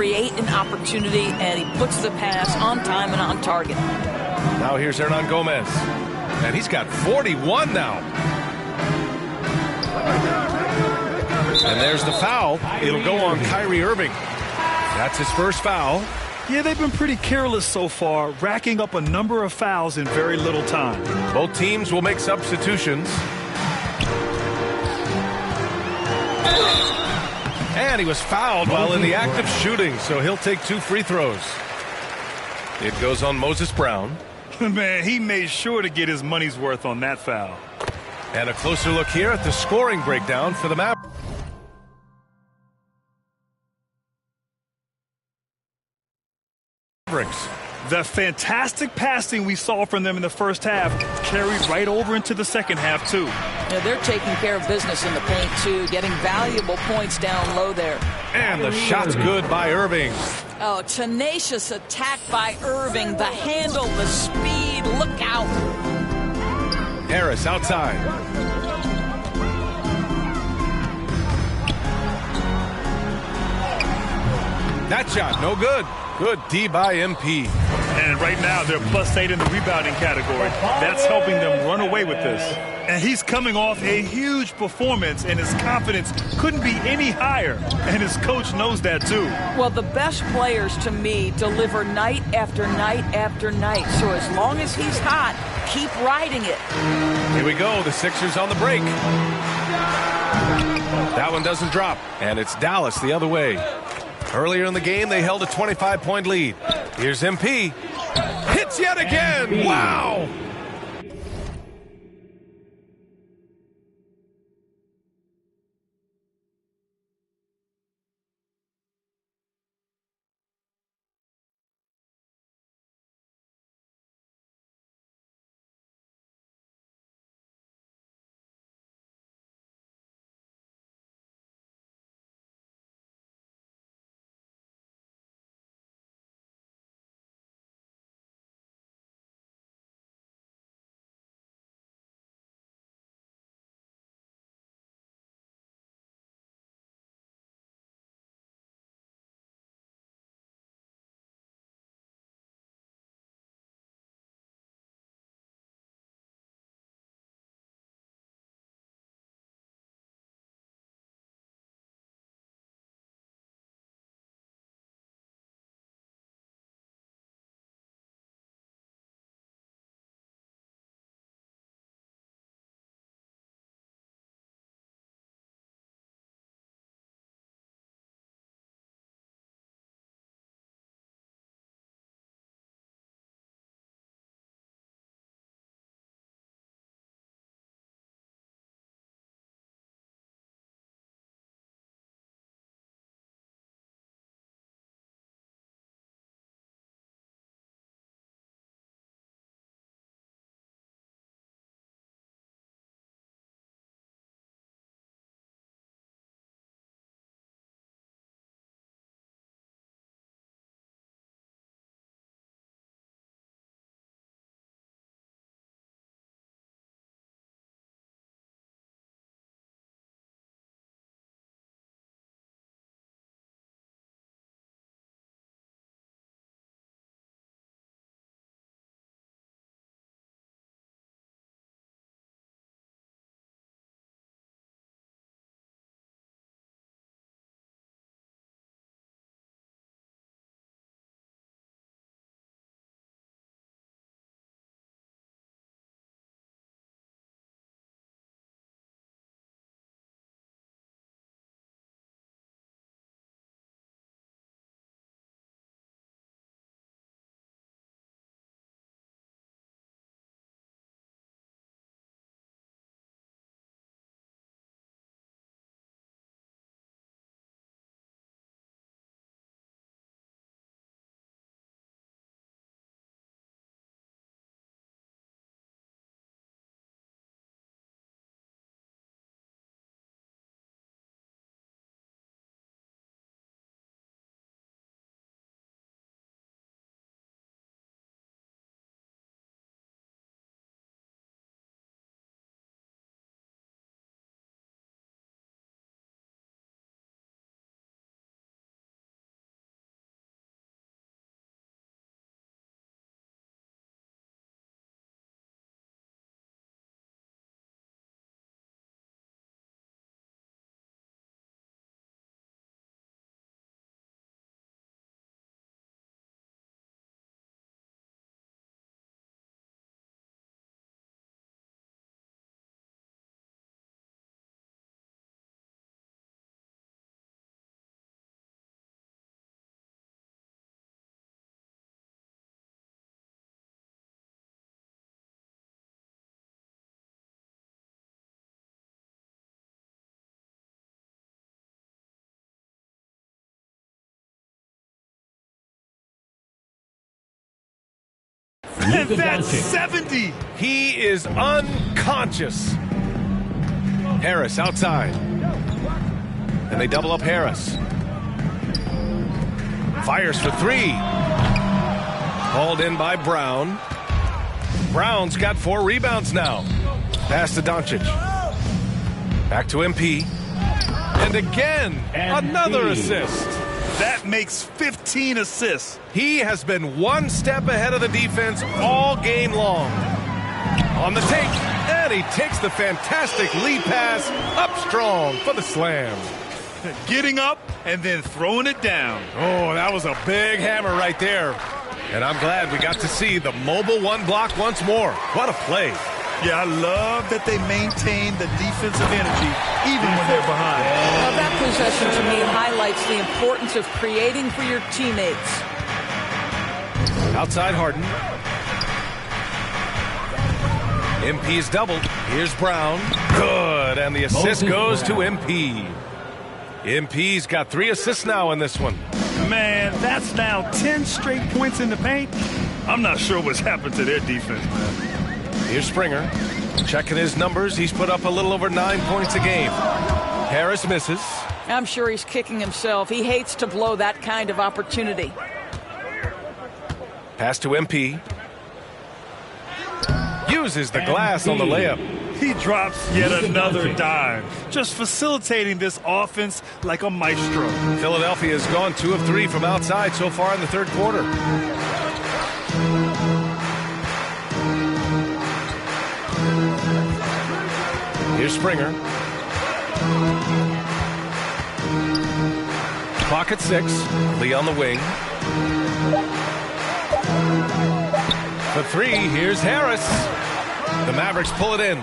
create an opportunity, and he puts the pass on time and on target. Now here's Hernan Gomez. And he's got 41 now. And there's the foul. It'll go on Kyrie Irving. That's his first foul. Yeah, they've been pretty careless so far, racking up a number of fouls in very little time. Both teams will make substitutions. And he was fouled while in the act of shooting, so he'll take 2 free throws. It goes on Moses Brown. Man, he made sure to get his money's worth on that foul. And a closer look here at the scoring breakdown for the Mavericks. The fantastic passing we saw from them in the first half carried right over into the second half, too. Yeah, they're taking care of business in the paint, too, getting valuable points down low there. And the shot's good by Irving. Oh, tenacious attack by Irving. The handle, the speed, look out. Harris outside. That shot, no good. Good D by MP. And right now, they're +8 in the rebounding category. That's helping them run away with this. And he's coming off a huge performance, and his confidence couldn't be any higher. And his coach knows that, too. Well, the best players, to me, deliver night after night after night. So as long as he's hot, keep riding it. Here we go. The Sixers on the break. That one doesn't drop. And it's Dallas the other way. Earlier in the game, they held a 25-point lead. Here's MP. Hits yet again. Wow. And that's 70. He is unconscious. Harris outside. And they double up Harris. Fires for three. Hauled in by Brown. Brown's got 4 rebounds now. Pass to Doncic. Back to MP. And again, another assist. That makes 15 assists. He has been one step ahead of the defense all game long. On the take, and he takes the fantastic lead pass up strong for the slam. Getting up and then throwing it down. Oh, that was a big hammer right there. And I'm glad we got to see the mobile one block once more. What a play. Yeah, I love that they maintain the defensive energy even when they're behind. Well, that possession to me highlights the importance of creating for your teammates. Outside Harden. MP's doubled. Here's Brown. Good, and the assist goes to MP. MP's got 3 assists now in this one. Man, that's now 10 straight points in the paint. I'm not sure what's happened to their defense, man. Here's Springer. Checking his numbers. He's put up a little over 9 points a game. Harris misses. I'm sure he's kicking himself. He hates to blow that kind of opportunity. Pass to MP. Uses the glass on the layup. He drops yet another dime, just facilitating this offense like a maestro. Philadelphia has gone 2 of 3 from outside so far in the third quarter. Here's Springer. Clock at 6. Lee on the wing. For 3, here's Harris. The Mavericks pull it in.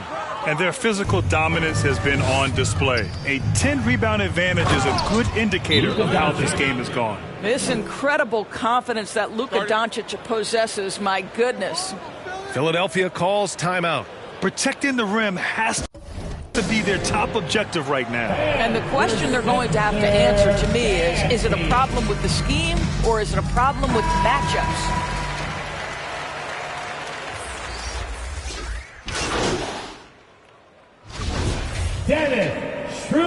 And their physical dominance has been on display. A 10-rebound advantage is a good indicator of how this game has gone. This incredible confidence that Luka Doncic possesses, my goodness. Philadelphia calls timeout. Protecting the rim has to be their top objective right now. And the question they're going to have to answer to me is it a problem with the scheme or is it a problem with matchups? DezShutUp's.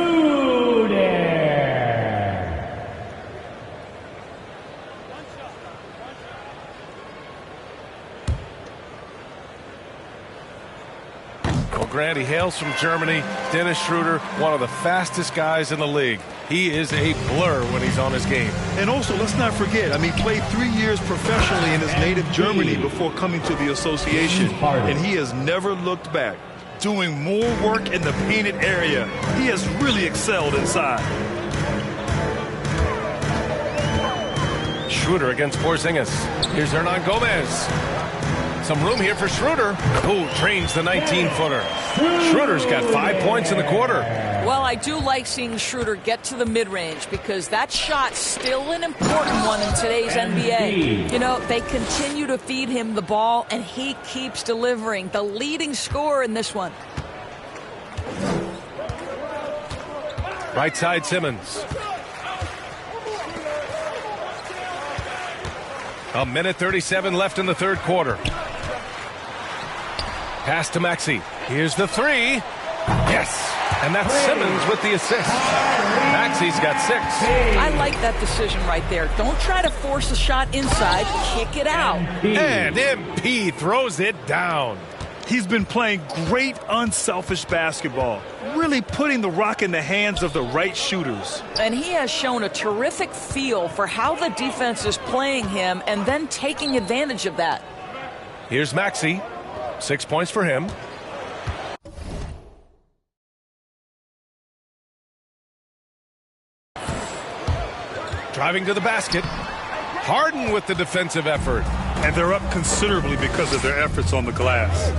Well, Grant, he hails from Germany. Dennis Schroeder, one of the fastest guys in the league. He is a blur when he's on his game. And also, let's not forget, he played 3 years professionally in his native Germany before coming to the association. And he has never looked back. Doing more work in the painted area. He has really excelled inside. Schroeder against Porzingis. Here's Hernan Gomez. Some room here for Schroeder, who drains the 19-footer. Schroeder's got 5 points in the quarter. Well, I do like seeing Schroeder get to the mid-range because that shot's still an important one in today's NBA. You know, they continue to feed him the ball, and he keeps delivering. The leading scorer in this one. Right side Simmons. A minute 37 left in the third quarter. Pass to Maxey. Here's the 3. Yes. And that's Simmons with the assist. Maxey's got 6. I like that decision right there. Don't try to force a shot inside. Kick it out. And MP throws it down. He's been playing great unselfish basketball, really putting the rock in the hands of the right shooters. And he has shown a terrific feel for how the defense is playing him and then taking advantage of that. Here's Maxey. 6 points for him. Driving to the basket. Harden with the defensive effort. And they're up considerably because of their efforts on the glass.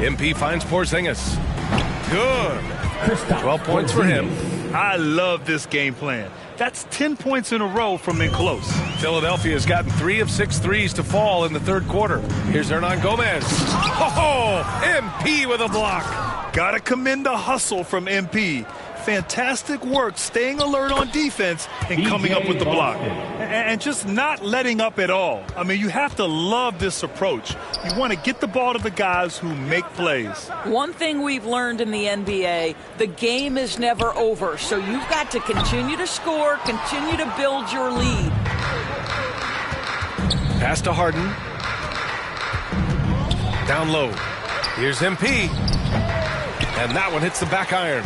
MP finds Porzingis. Good. 12 points for him. I love this game plan. That's 10 points in a row from in close. Philadelphia has gotten 3 of 6 threes to fall in the third quarter. Here's Hernan Gomez. Oh, MP with a block. Gotta commend the hustle from MP. Fantastic work staying alert on defense and coming up with the block. And just not letting up at all. I mean, you have to love this approach. You want to get the ball to the guys who make plays. One thing we've learned in the NBA, the game is never over. So you've got to continue to score, continue to build your lead. Pass to Harden. Down low. Here's MP. And that one hits the back iron.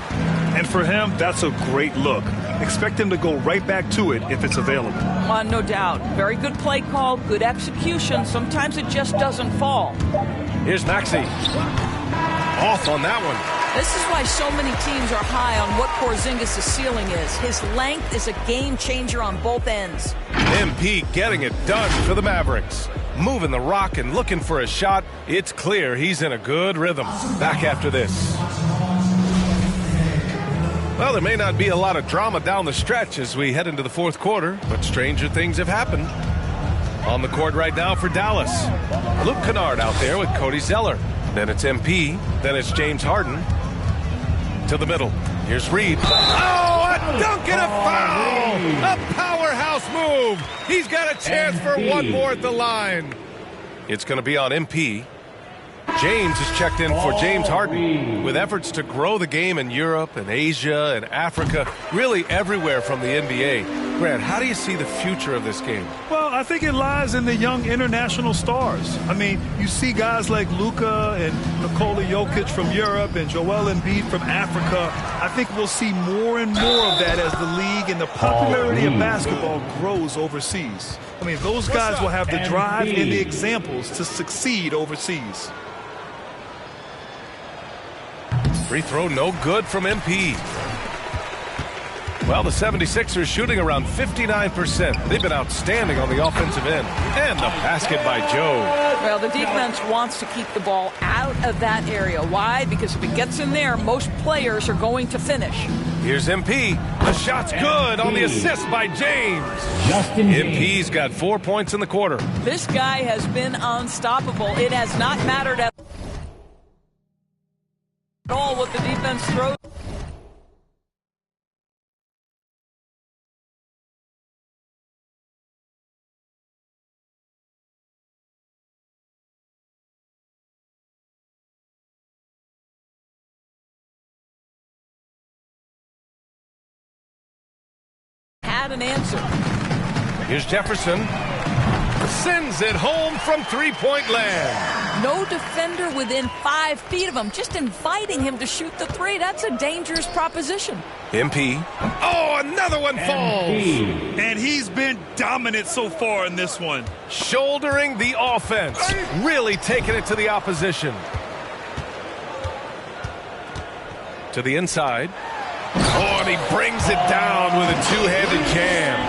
And for him, that's a great look. Expect him to go right back to it if it's available. No doubt. Very good play call, good execution. Sometimes it just doesn't fall. Here's Maxey. Off on that one. This is why so many teams are high on what Porzingis' ceiling is. His length is a game changer on both ends. MP getting it done for the Mavericks. Moving the rock and looking for a shot. It's clear he's in a good rhythm. Back after this. Well, there may not be a lot of drama down the stretch as we head into the fourth quarter, but stranger things have happened. On the court right now for Dallas. Luke Kennard out there with Cody Zeller. Then it's MP. Then it's James Harden. To the middle. Here's Reed. Oh, a dunk and a foul! A powerhouse move! He's got a chance for one more at the line. It's going to be on MP. James is checked in for James Harden with efforts to grow the game in Europe and Asia and Africa, really everywhere from the NBA. Grant, how do you see the future of this game? Well, I think it lies in the young international stars. I mean, you see guys like Luka and Nikola Jokic from Europe and Joel Embiid from Africa. I think we'll see more and more of that as the league and the popularity of basketball grows overseas. I mean, those guys will have the drive and the examples to succeed overseas. Free throw no good from MP. Well, the 76ers shooting around 59%. They've been outstanding on the offensive end. And the basket by Joe. Well, the defense wants to keep the ball out of that area. Why? Because if it gets in there, most players are going to finish. Here's MP. The shot's good on the assist by James. MP's got 4 points in the quarter. This guy has been unstoppable. It has not mattered at all what the defense throws. Had an answer. Here's Jefferson. Sends it home from three-point land. No defender within 5 feet of him, just inviting him to shoot the three. That's a dangerous proposition. MP. Oh, another one falls. And he's been dominant so far in this one. Shouldering the offense. Really taking it to the opposition. To the inside. Oh, and he brings it down with a two-handed jam.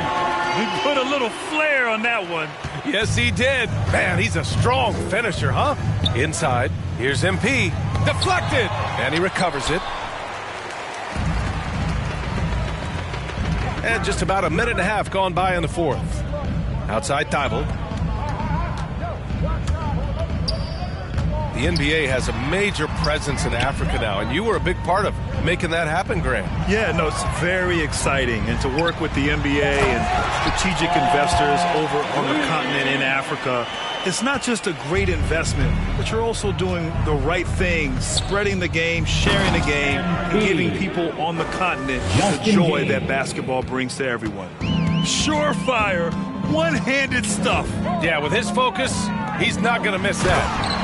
He put a little flair on that one. Yes, he did. Man, he's a strong finisher, huh? Inside. Here's MP. Deflected. And he recovers it. And just about a minute and a half gone by in the fourth. Outside Thibault. The NBA has a major presence in Africa now, and you were a big part of making that happen, Grant. Yeah, no, it's very exciting. And to work with the NBA and strategic investors over on the continent in Africa, it's not just a great investment, but you're also doing the right thing, spreading the game, sharing the game, and giving people on the continent the joy that basketball brings to everyone. Surefire, one-handed stuff. Yeah, with his focus, he's not going to miss that.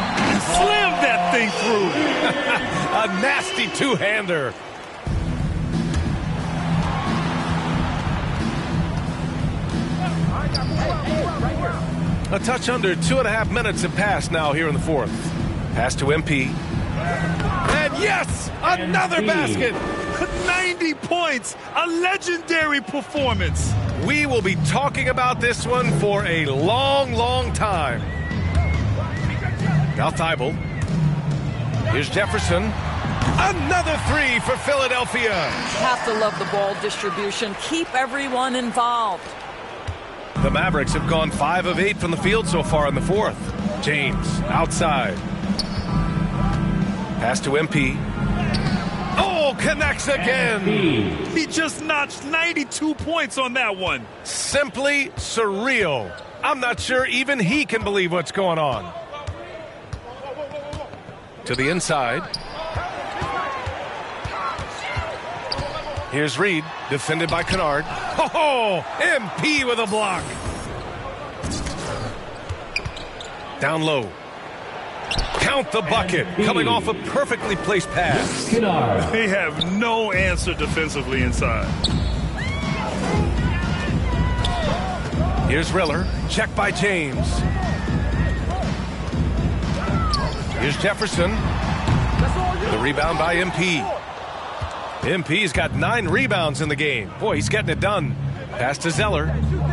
Slam that thing through. A nasty two-hander. A touch under 2.5 minutes have passed now here in the fourth. Pass to MP. And yes, another basket. 90 points, a legendary performance. We will be talking about this one for a long, long time. Now Thibault. Here's Jefferson. Another three for Philadelphia. Have to love the ball distribution. Keep everyone involved. The Mavericks have gone 5 of 8 from the field so far in the fourth. James outside. Pass to MP. Oh, Oh, connects again. He just notched 92 points on that one. Simply surreal. I'm not sure even he can believe what's going on. To the inside. Here's Reed, defended by Kennard. Oh, MP with a block. Down low. Count the bucket, coming off a perfectly placed pass. They have no answer defensively inside. Here's Riller, checked by James. Here's Jefferson. The rebound by MP. MP's got 9 rebounds in the game. Boy, he's getting it done. Pass to Zeller.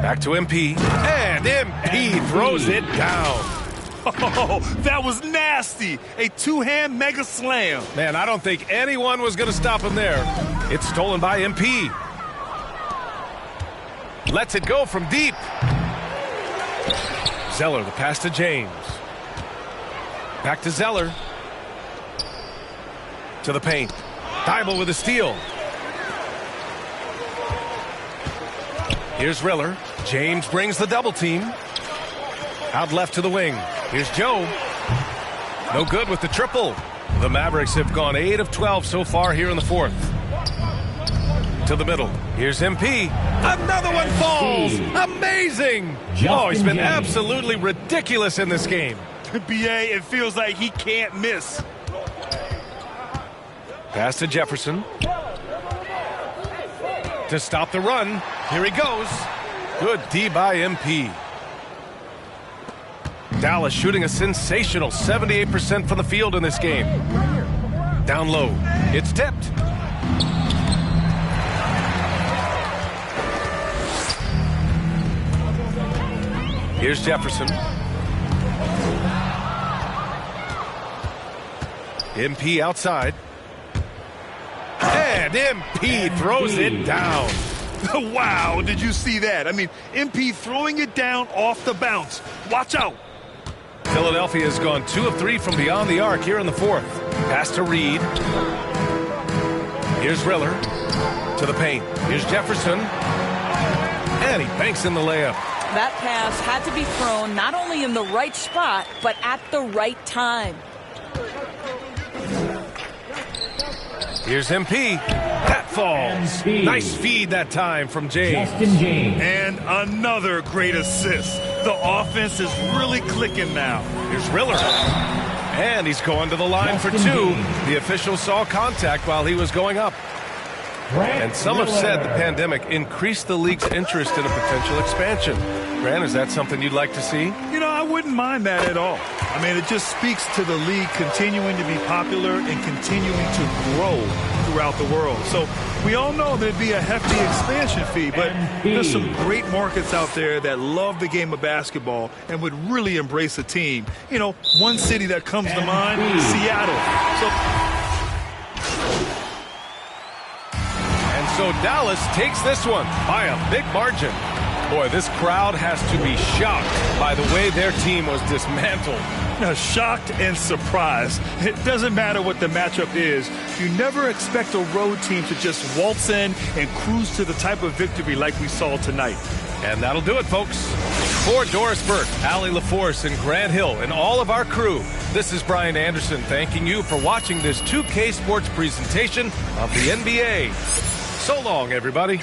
Back to MP. And MP throws it down. Oh, that was nasty. A two-hand mega slam. Man, I don't think anyone was going to stop him there. It's stolen by MP. Lets it go from deep. Zeller, the pass to James. Back to Zeller. To the paint. Thibault with a steal. Here's Riller. James brings the double team. Out left to the wing. Here's Joe. No good with the triple. The Mavericks have gone 8 of 12 so far here in the fourth. To the middle. Here's MP. Another one falls. Amazing. Oh, he's been absolutely ridiculous in this game. BA, it feels like he can't miss. Pass to Jefferson. To stop the run. Here he goes. Good D by MP. Dallas shooting a sensational 78% from the field in this game. Down low. It's tipped. Here's Jefferson. MP outside. And MP throws it down. Wow, did you see that? I mean, MP throwing it down off the bounce. Watch out. Philadelphia has gone 2 of 3 from beyond the arc here in the fourth. Pass to Reed. Here's Riller. To the paint. Here's Jefferson. And he banks in the layup. That pass had to be thrown not only in the right spot, but at the right time. Here's MP. That falls. Nice feed that time from James. And another great assist. The offense is really clicking now. Here's Riller. And he's going to the line for 2. The official saw contact while he was going up. And some have said the pandemic increased the league's interest in a potential expansion. Grant, is that something you'd like to see? You know, I wouldn't mind that at all. I mean, it just speaks to the league continuing to be popular and continuing to grow throughout the world. So we all know there'd be a hefty expansion fee, but there's some great markets out there that love the game of basketball and would really embrace a team. You know, one city that comes to mind, Seattle. So Dallas takes this one by a big margin. Boy, this crowd has to be shocked by the way their team was dismantled. Now, shocked and surprised. It doesn't matter what the matchup is. You never expect a road team to just waltz in and cruise to the type of victory like we saw tonight. And that'll do it, folks. For Doris Burke, Allie LaForce, and Grant Hill, and all of our crew, this is Brian Anderson thanking you for watching this 2K Sports presentation of the NBA. So long, everybody.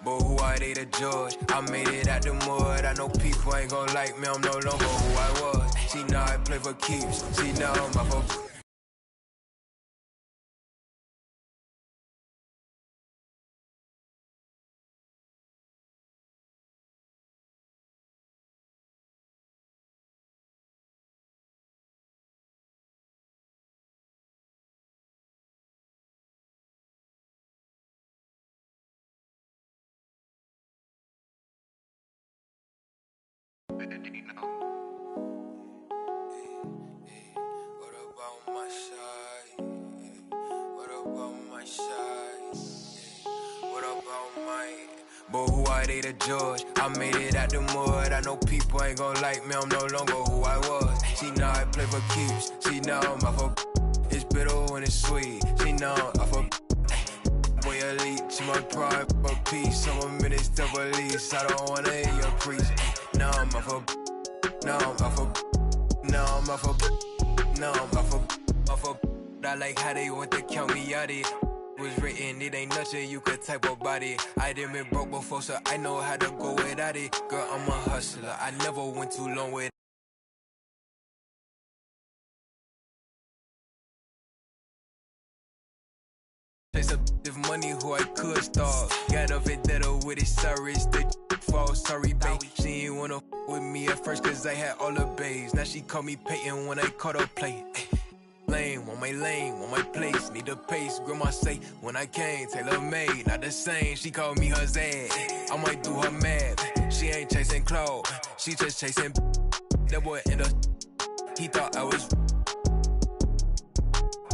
But who are they to judge? I made it out the mud. I know people ain't gon' like me. I'm no longer who I was. See, now I play for keeps. See, now I'm up for already know. What about my side? What about my side? What about my... But who are they to judge? I made it out the mud. I know people ain't gon' like me. I'm no longer who I was. She know I play for keeps. She know I'm off of... It's bitter when it's sweet. She know I'm off of... Boy elite. She my pride, my peace. Some minutes to release. I don't wanna hear your preach. Now I'm off of... Now I'm off of... Now I'm off of... Now I'm off of... I like how they want to count me out it. Was written, it ain't nothing you could type about it. I done been broke before, so I know how to go without it. Girl, I'm a hustler, I never went too long with chase up this money who I could start. Got a vendetta with it, sorry, it's the fall. Sorry, babe, she ain't wanna with me at first, cause I had all the babes. Now she call me Peyton when I caught her play. Lane, on my place, need a pace. Grandma say, when I came, tailor made, not the same. She called me her Zad, I might do her mad. She ain't chasing clothes, she just chasing. That boy in the, he thought I was.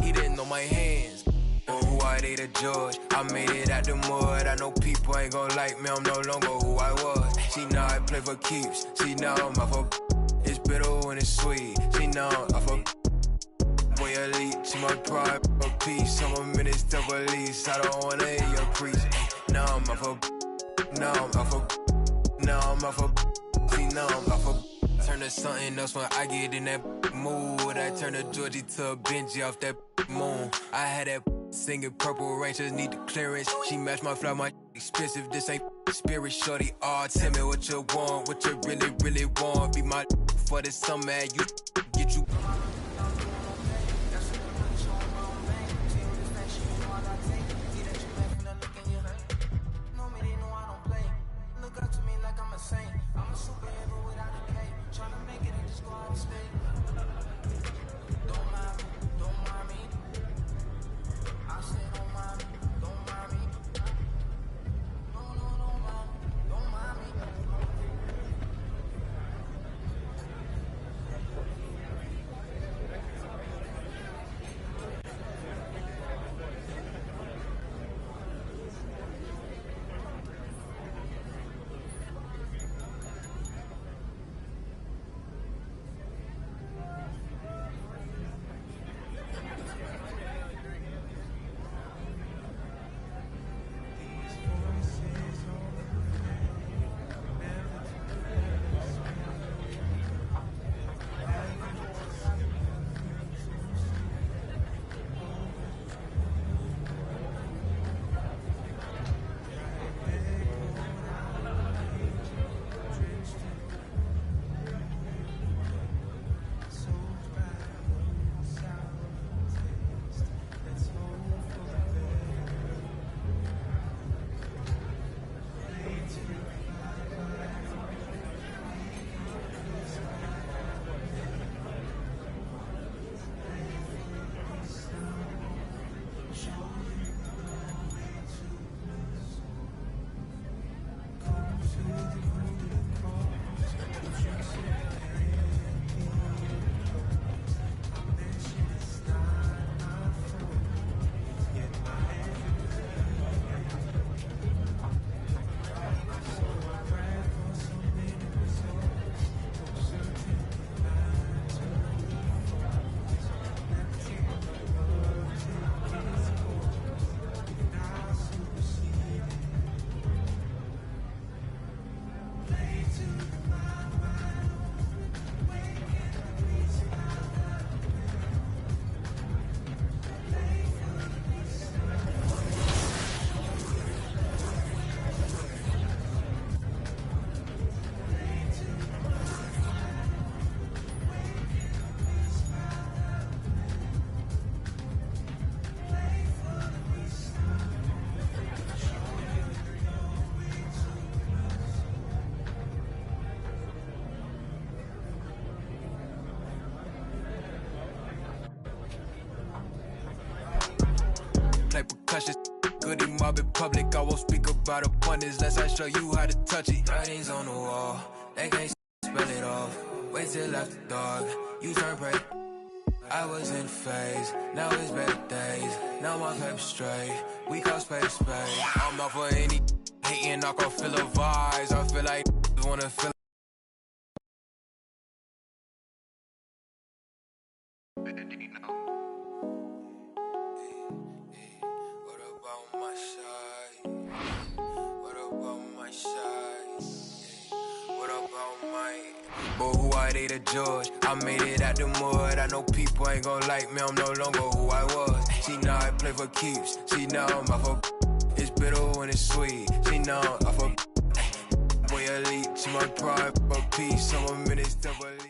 He didn't know my hands. But who are they to judge? I made it out the mud. I know people ain't gon' like me, I'm no longer who I was. She know I play for keeps, she know I'm off of. It's bitter when it's sweet, she know I'm off of. Boy elite, she my pride, my peace. Some minutes to release. I don't wanna hear your preach. Now I'm off of. Now I'm off of. Now I'm off of. See, now I'm off of. Turn to something else when I get in that mood. I turn a Georgie to a Benji off that moon. I had that singing Purple Rain, just need the clearance. She matched my fly, my expensive. This ain't spirit, shorty. Oh, tell me what you want, what you really, really want. Be my for the summer, you get you. I'm a superhero without a cape. Tryna make it and just go out and stay. Don't mind me. I say don't mind me. Don't mind me. No, don't mind me. Don't mind me. Percussion, goody mob in public. I won't speak about abundance unless I show you how to touch it. Writings on the wall, they can't spell it off. Wait till after dark. You turn break. I was in phase, now it's better days. Now my paper straight, we call space. I'm not for any hating, I can feel the vibes. I feel like wanna feel. What about my side? What about my side? What about my? But who are they to judge? I made it out the mud. I know people ain't gon' like me. I'm no longer who I was. See now I play for keeps. See now I'm off of. It's bitter when it's sweet. See now I'm off of. Boy elite. See my pride, my peace. Some minutes double elite.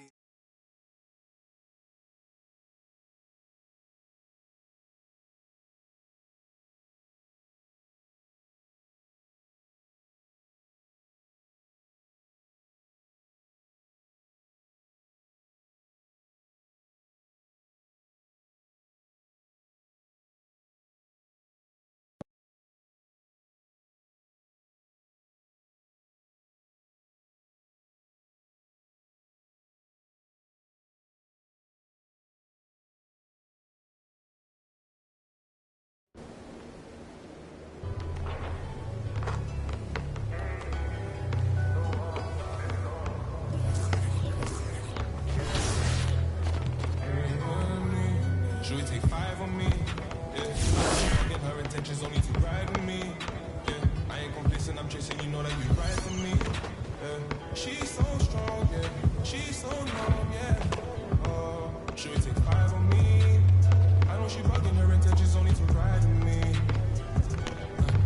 Should we take 5 on me? Yeah. Again, her intentions only to ride with me. Yeah. I ain't complacent, I'm chasing, you know that you ride for me. Yeah. She's so strong, yeah. She's so numb, yeah. Should we take 5 on me? I know she bugging, her intentions only to ride with me.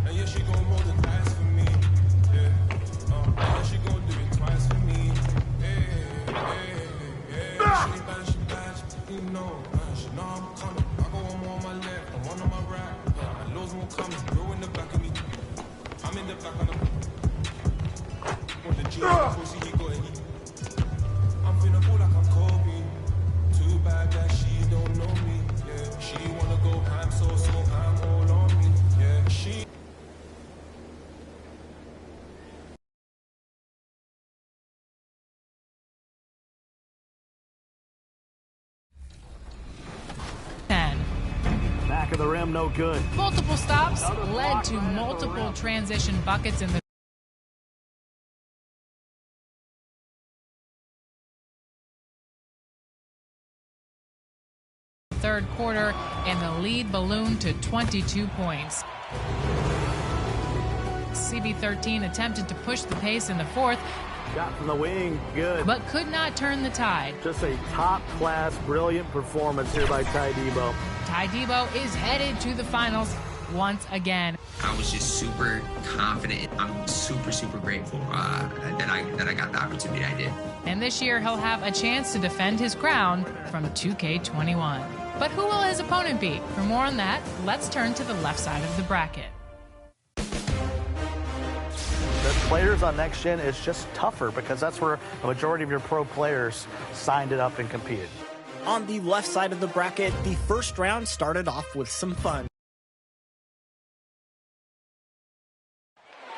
And yeah, she gon' roll the dice for me. Yeah. Yeah, she gon' do it twice for me. Yeah. She bad, you know. No, I'm coming. I go one more on my left, and one on my right. My lows won't come. You're in the back of me. I'm in the back of the. With the G, pussy, he got it. I'm feeling cool like I'm Kobe. Too bad that she don't know me. Yeah, she wanna go ham, so I'm all on me. Yeah, she. Back of the rim, no good. Multiple stops led to multiple transition buckets in the third quarter, and the lead ballooned to 22 points. CB13 attempted to push the pace in the fourth. Shot from the wing, good. But could not turn the tide. Just a top-class, brilliant performance here by Ty Debo. Ty Debo is headed to the finals once again. I was just super confident. I'm super, super grateful that I got the opportunity I did. And this year he'll have a chance to defend his crown from 2K21. But who will his opponent be? For more on that, let's turn to the left side of the bracket. The players on Next Gen is just tougher because that's where the majority of your pro players signed it up and competed. On the left side of the bracket, the first round started off with some fun.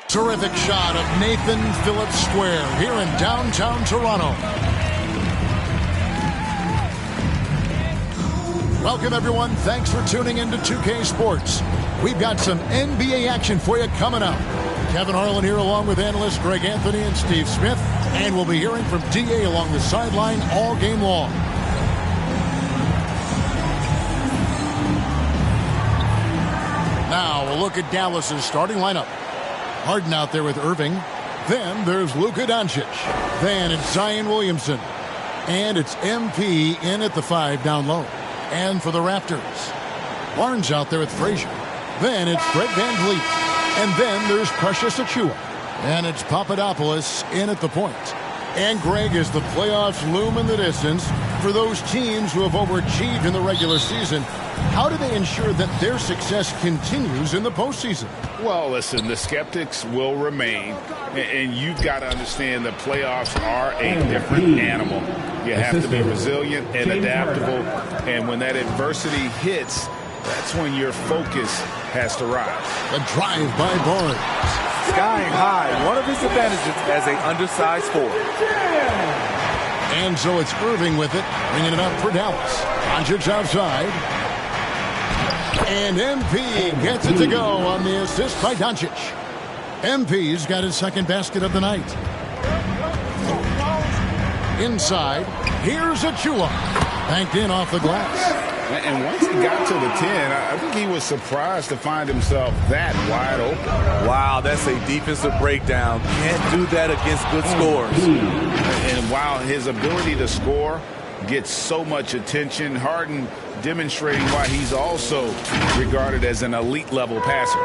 Terrific shot of Nathan Phillips Square here in downtown Toronto. Welcome, everyone. Thanks for tuning in to 2K Sports. We've got some NBA action for you coming up. Kevin Harlan here along with analysts Greg Anthony and Steve Smith. And we'll be hearing from DA along the sideline all game long. Now a look at Dallas's starting lineup. Harden out there with Irving. Then there's Luka Doncic. Then it's Zion Williamson. And it's MP in at the 5 down low. And for the Raptors, Barnes out there with Frazier. Then it's Fred VanVleet. And then there's Precious Achiuwa. And it's Papadopoulos in at the point. And Greg, as the playoffs loom in the distance, for those teams who have overachieved in the regular season, how do they ensure that their success continues in the postseason? Well, listen, the skeptics will remain, and you've got to understand the playoffs are a different animal. You have to be resilient and adaptable, and when that adversity hits, that's when your focus has to rise. A drive by Barnes. skying high, one of his advantages as an undersized forward. And so it's Irving with it, bringing it up for Dallas. Doncic outside. And MP gets it to go on the assist by Doncic. MP's got his second basket of the night. Inside, here's Achua. Banked in off the glass. And once he got to the 10, I think he was surprised to find himself that wide open. Wow, that's a defensive breakdown. Can't do that against good scores. And while his ability to score gets so much attention, Harden demonstrating why he's also regarded as an elite-level passer.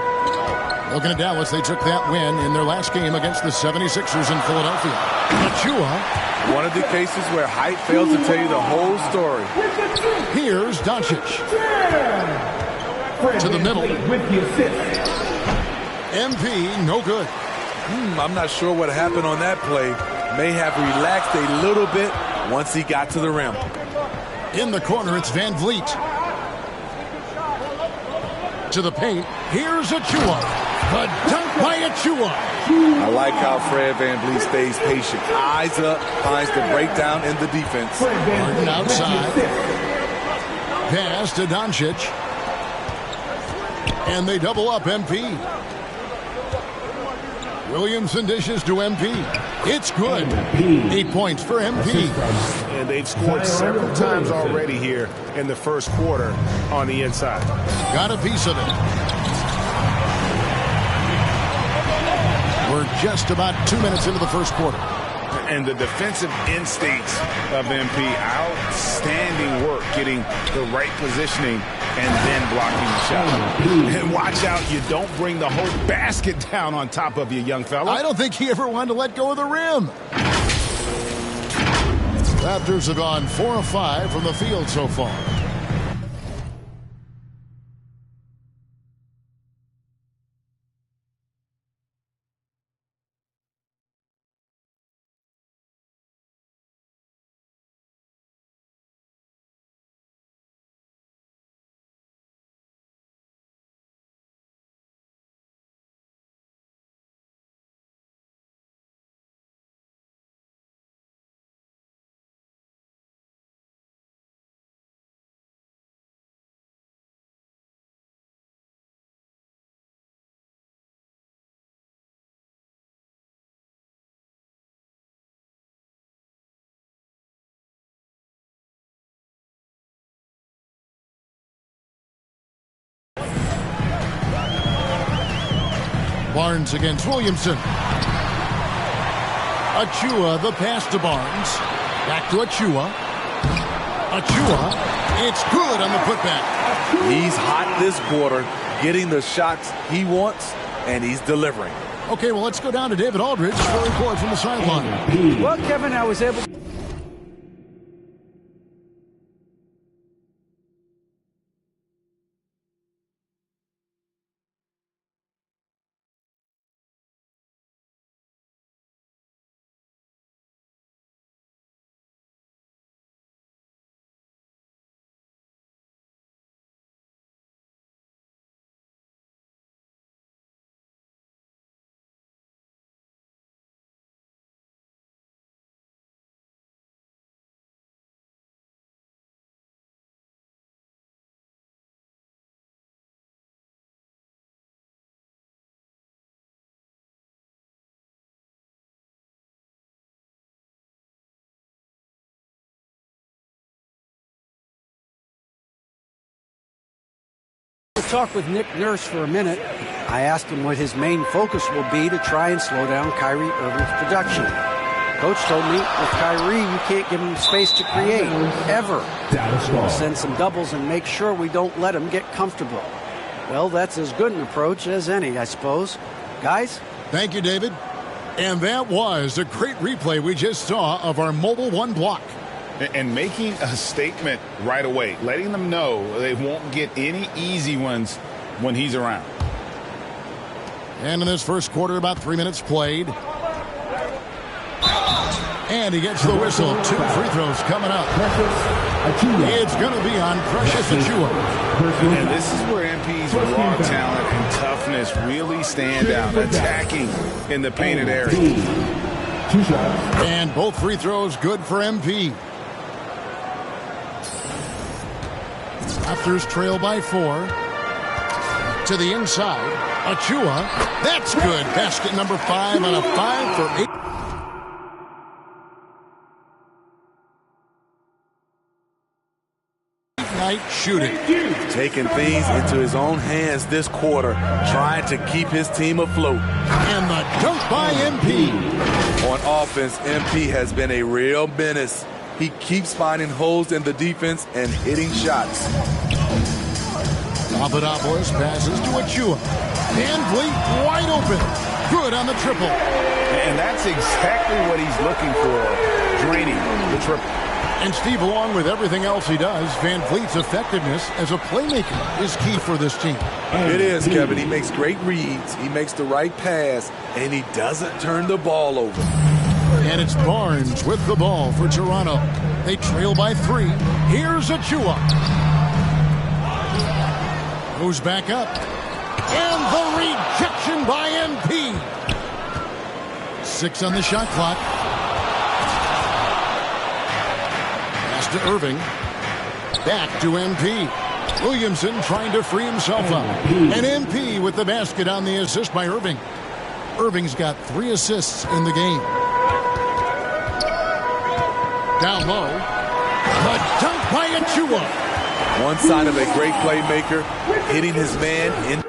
Looking at Dallas, they took that win in their last game against the 76ers in Philadelphia. Achua. One of the cases where height fails to tell you the whole story. Here's Doncic. To the middle. MP, no good. I'm not sure what happened on that play. May have relaxed a little bit once he got to the rim. In the corner, it's Van Vliet. To the paint, here's Achua. The dunk by Achua. I like how Fred VanVleet stays patient. Eyes up, finds the breakdown in the defense. Harden outside. Pass to Doncic. And they double up MP. Williamson dishes to MP. It's good. 8 points for MP. And they've scored several times already here in the first quarter on the inside. Got a piece of it. We're just about 2 minutes into the first quarter. And the defensive instincts of MP, outstanding work getting the right positioning and then blocking the shot. And watch out, you don't bring the whole basket down on top of you, young fella. I don't think he ever wanted to let go of the rim. Raptors have gone 4 of 5 from the field so far. Barnes against Williamson. Achua, the pass to Barnes. Back to Achua. Achua, it's good on the putback. He's hot this quarter, getting the shots he wants, and he's delivering. Okay, well, let's go down to David Aldridge for a report from the sideline. Well, Kevin, I was able to... talk with Nick Nurse for a minute. I asked him what his main focus will be to try and slow down Kyrie Irving's production. Coach told me with Kyrie, you can't give him space to create, ever. We'll send some doubles and make sure we don't let him get comfortable. Well, that's as good an approach as any, I suppose. Guys? Thank you, David. And that was a great replay we just saw of our Mobile One block. And making a statement right away, letting them know they won't get any easy ones when he's around. And in this first quarter, about 3 minutes played. And he gets the whistle. 2 free throws coming up. It's going to be on Precious Achua. And this is where MP's raw talent and toughness really stand out, attacking in the painted area. And both free throws good for MP. Raptors trail by 4. To the inside. Achua. That's good. Basket number 5 on a 5 for 8. Night shooting. Taking things into his own hands this quarter, trying to keep his team afloat. And the dunk by MP. On offense, MP has been a real menace. He keeps finding holes in the defense and hitting shots. Papadopoulos passes to Achua. Van Vliet wide open. Good on the triple. And that's exactly what he's looking for, draining the triple. And Steve, along with everything else he does, Van Vliet's effectiveness as a playmaker is key for this team. It is, Kevin. He makes great reads. He makes the right pass, and he doesn't turn the ball over. And it's Barnes with the ball for Toronto. They trail by 3. Here's Achua. Goes back up. And the rejection by MP. 6 on the shot clock. Pass to Irving. Back to MP. Williamson trying to free himself up. And MP with the basket on the assist by Irving. Irving's got 3 assists in the game. Down low. The dunk by Achua. One sign of a great playmaker, hitting his man in.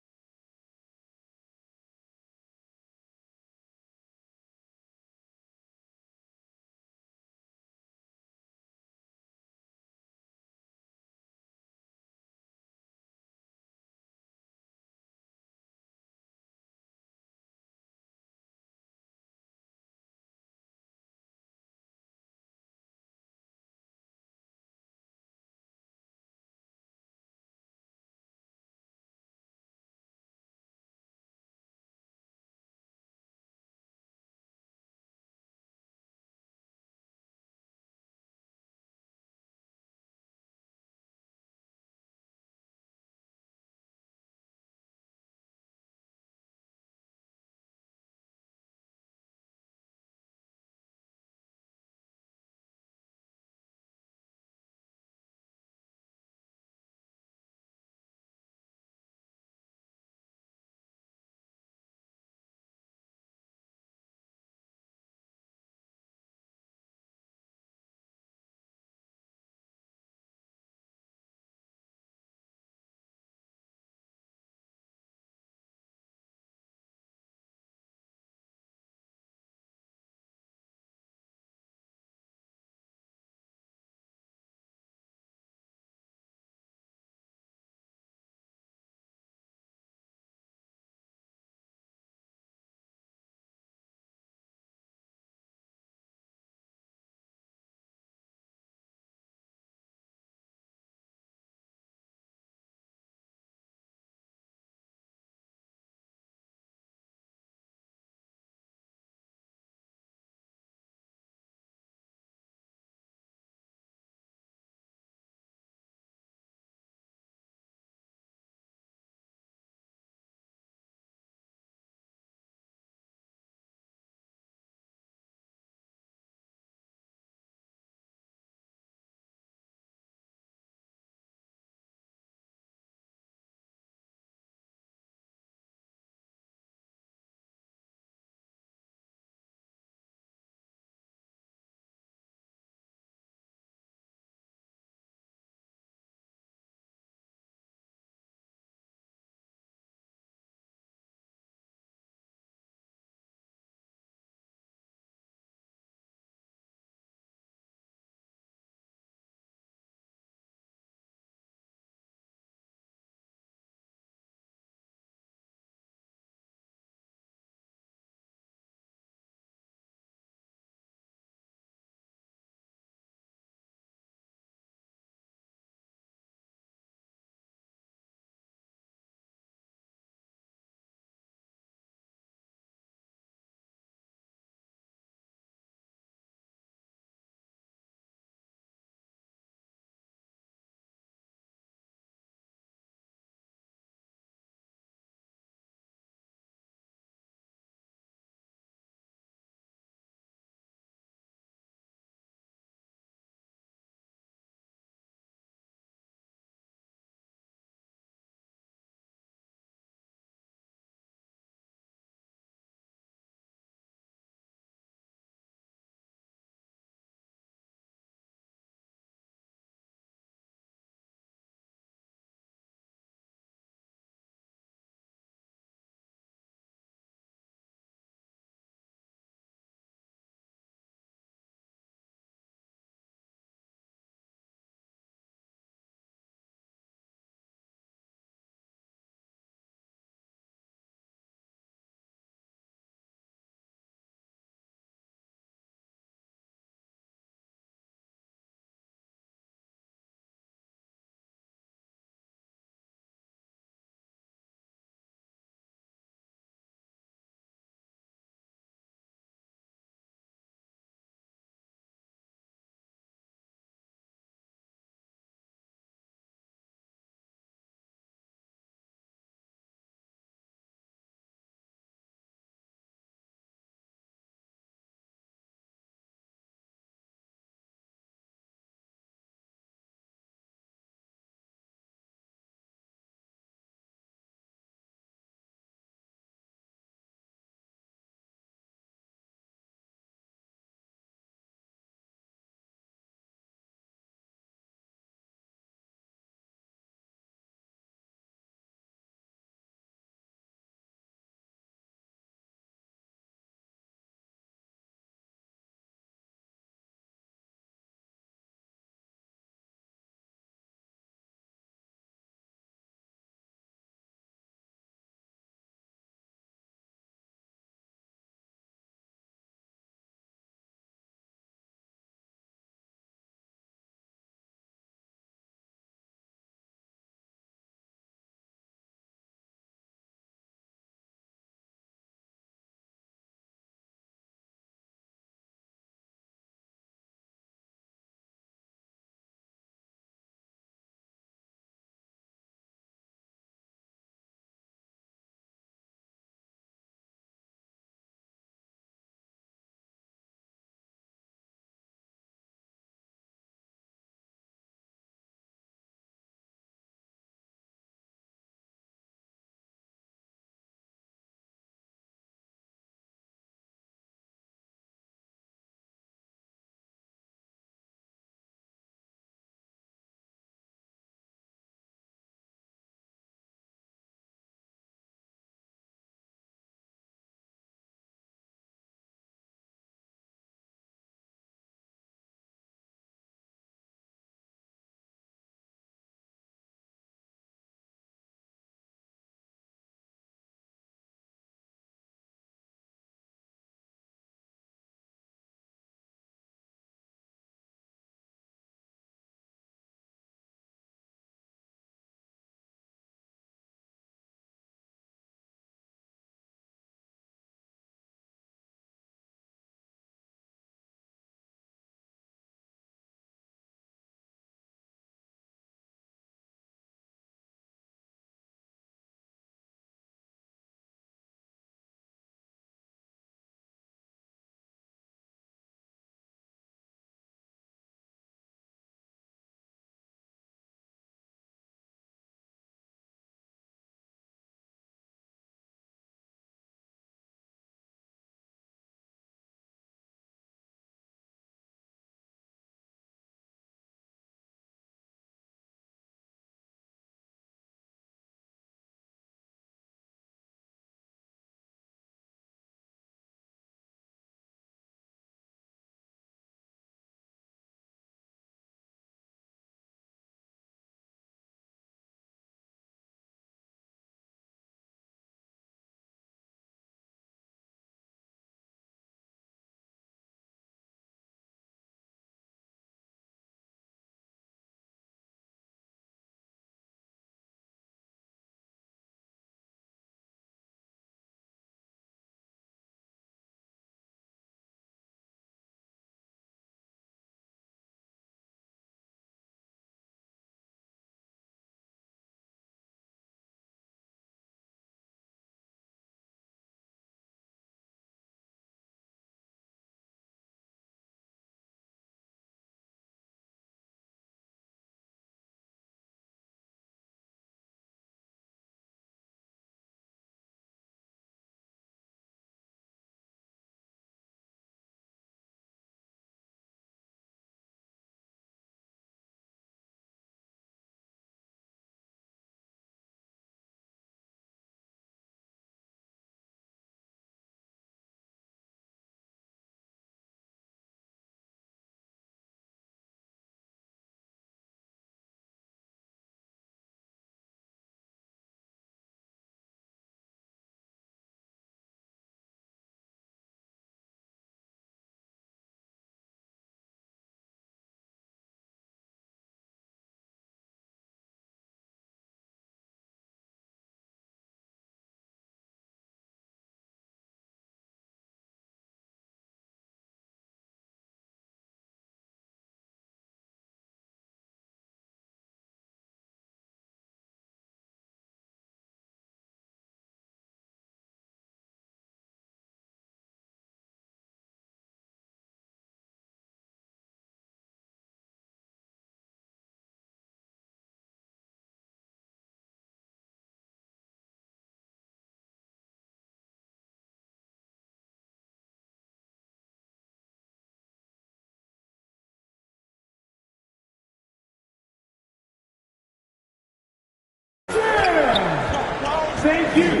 Thank you.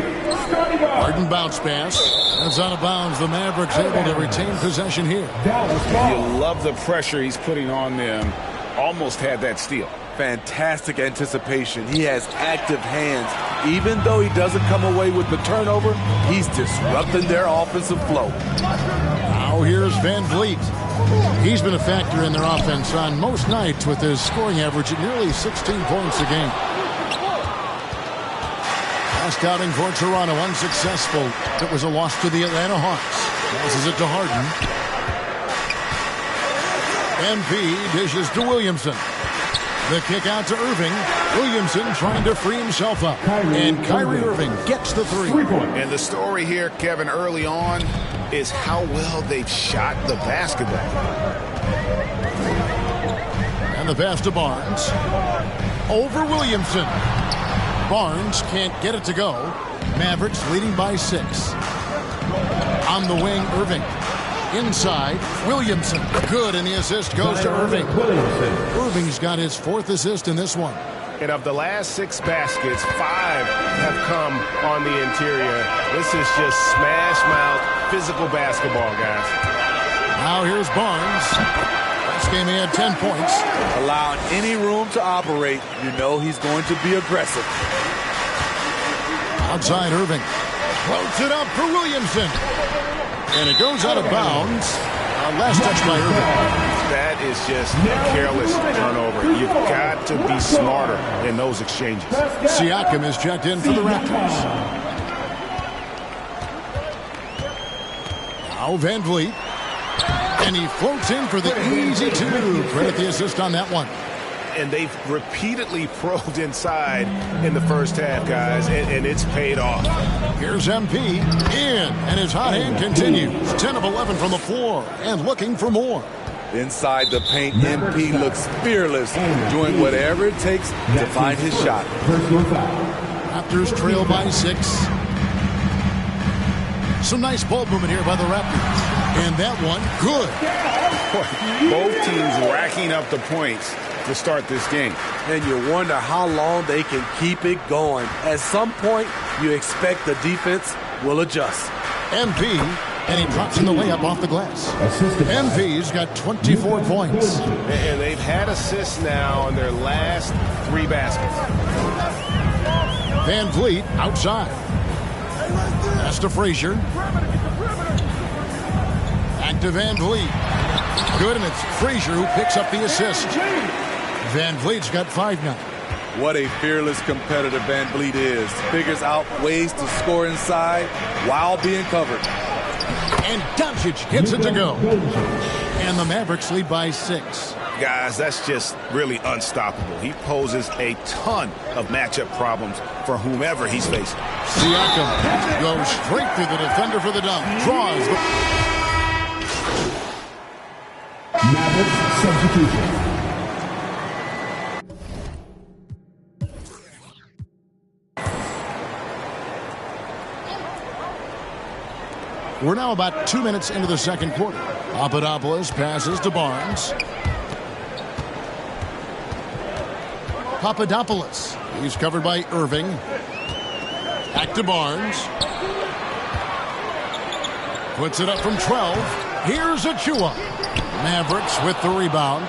Harden bounce pass. That's out of bounds. The Mavericks able to retain possession here. You love the pressure he's putting on them. Almost had that steal. Fantastic anticipation. He has active hands. Even though he doesn't come away with the turnover, he's disrupting their offensive flow. Now here's Van Vliet. He's been a factor in their offense on most nights with his scoring average at nearly 16 points a game. Last outing for Toronto, unsuccessful. It was a loss to the Atlanta Hawks. Passes it to Harden. MP dishes to Williamson. The kick out to Irving. Williamson trying to free himself up. And Kyrie Irving gets the three. And the story here, Kevin, early on is how well they've shot the basketball. And the pass to Barnes. Over Williamson. Barnes can't get it to go. Mavericks leading by 6. On the wing, Irving. Inside, Williamson. Good, and the assist goes to Irving. Irving's got his 4th assist in this one. And of the last 6 baskets, 5 have come on the interior. This is just smash-mouth, physical basketball, guys. Now here's Barnes. Last game he had 10 points. Allowing any room to operate, you know he's going to be aggressive. Outside Irving. Floats it up for Williamson. And it goes out of bounds. Last touch by Irving. That is just a careless turnover. You've got to be smarter in those exchanges. Siakam is checked in for the Raptors. Now Van Vliet. And he floats in for the easy 2. Credit the assist on that one. And they've repeatedly probed inside in the first half, guys, and it's paid off. Here's MP in, and his hot hand continues. 10 of 11 from the floor, and looking for more. Inside the paint, MP looks fearless, doing whatever it takes to find his shot. Raptors trail by 6. Some nice ball movement here by the Raptors. And that one, good. Both teams racking up the points to start this game. And you wonder how long they can keep it going. At some point, you expect the defense will adjust. MP, and he drops in the layup off the glass. MP's got 24 points. And they've had assists now on their last 3 baskets. Van Vliet outside. Pass to Frazier. Back to Van Vliet. Good, and it's Frazier who picks up the assist. Van Vliet's got 5 now. What a fearless competitor Van Vliet is. Figures out ways to score inside while being covered. And Doncic hits it to go. And the Mavericks lead by 6. Guys, that's just really unstoppable. He poses a ton of matchup problems for whomever he's facing. Siakam goes straight through the defender for the dunk. Draws. Mavericks substitution. We're now about 2 minutes into the second quarter. Papadopoulos passes to Barnes. Papadopoulos. He's covered by Irving. Back to Barnes. Puts it up from 12. Here's Achua. Mavericks with the rebound.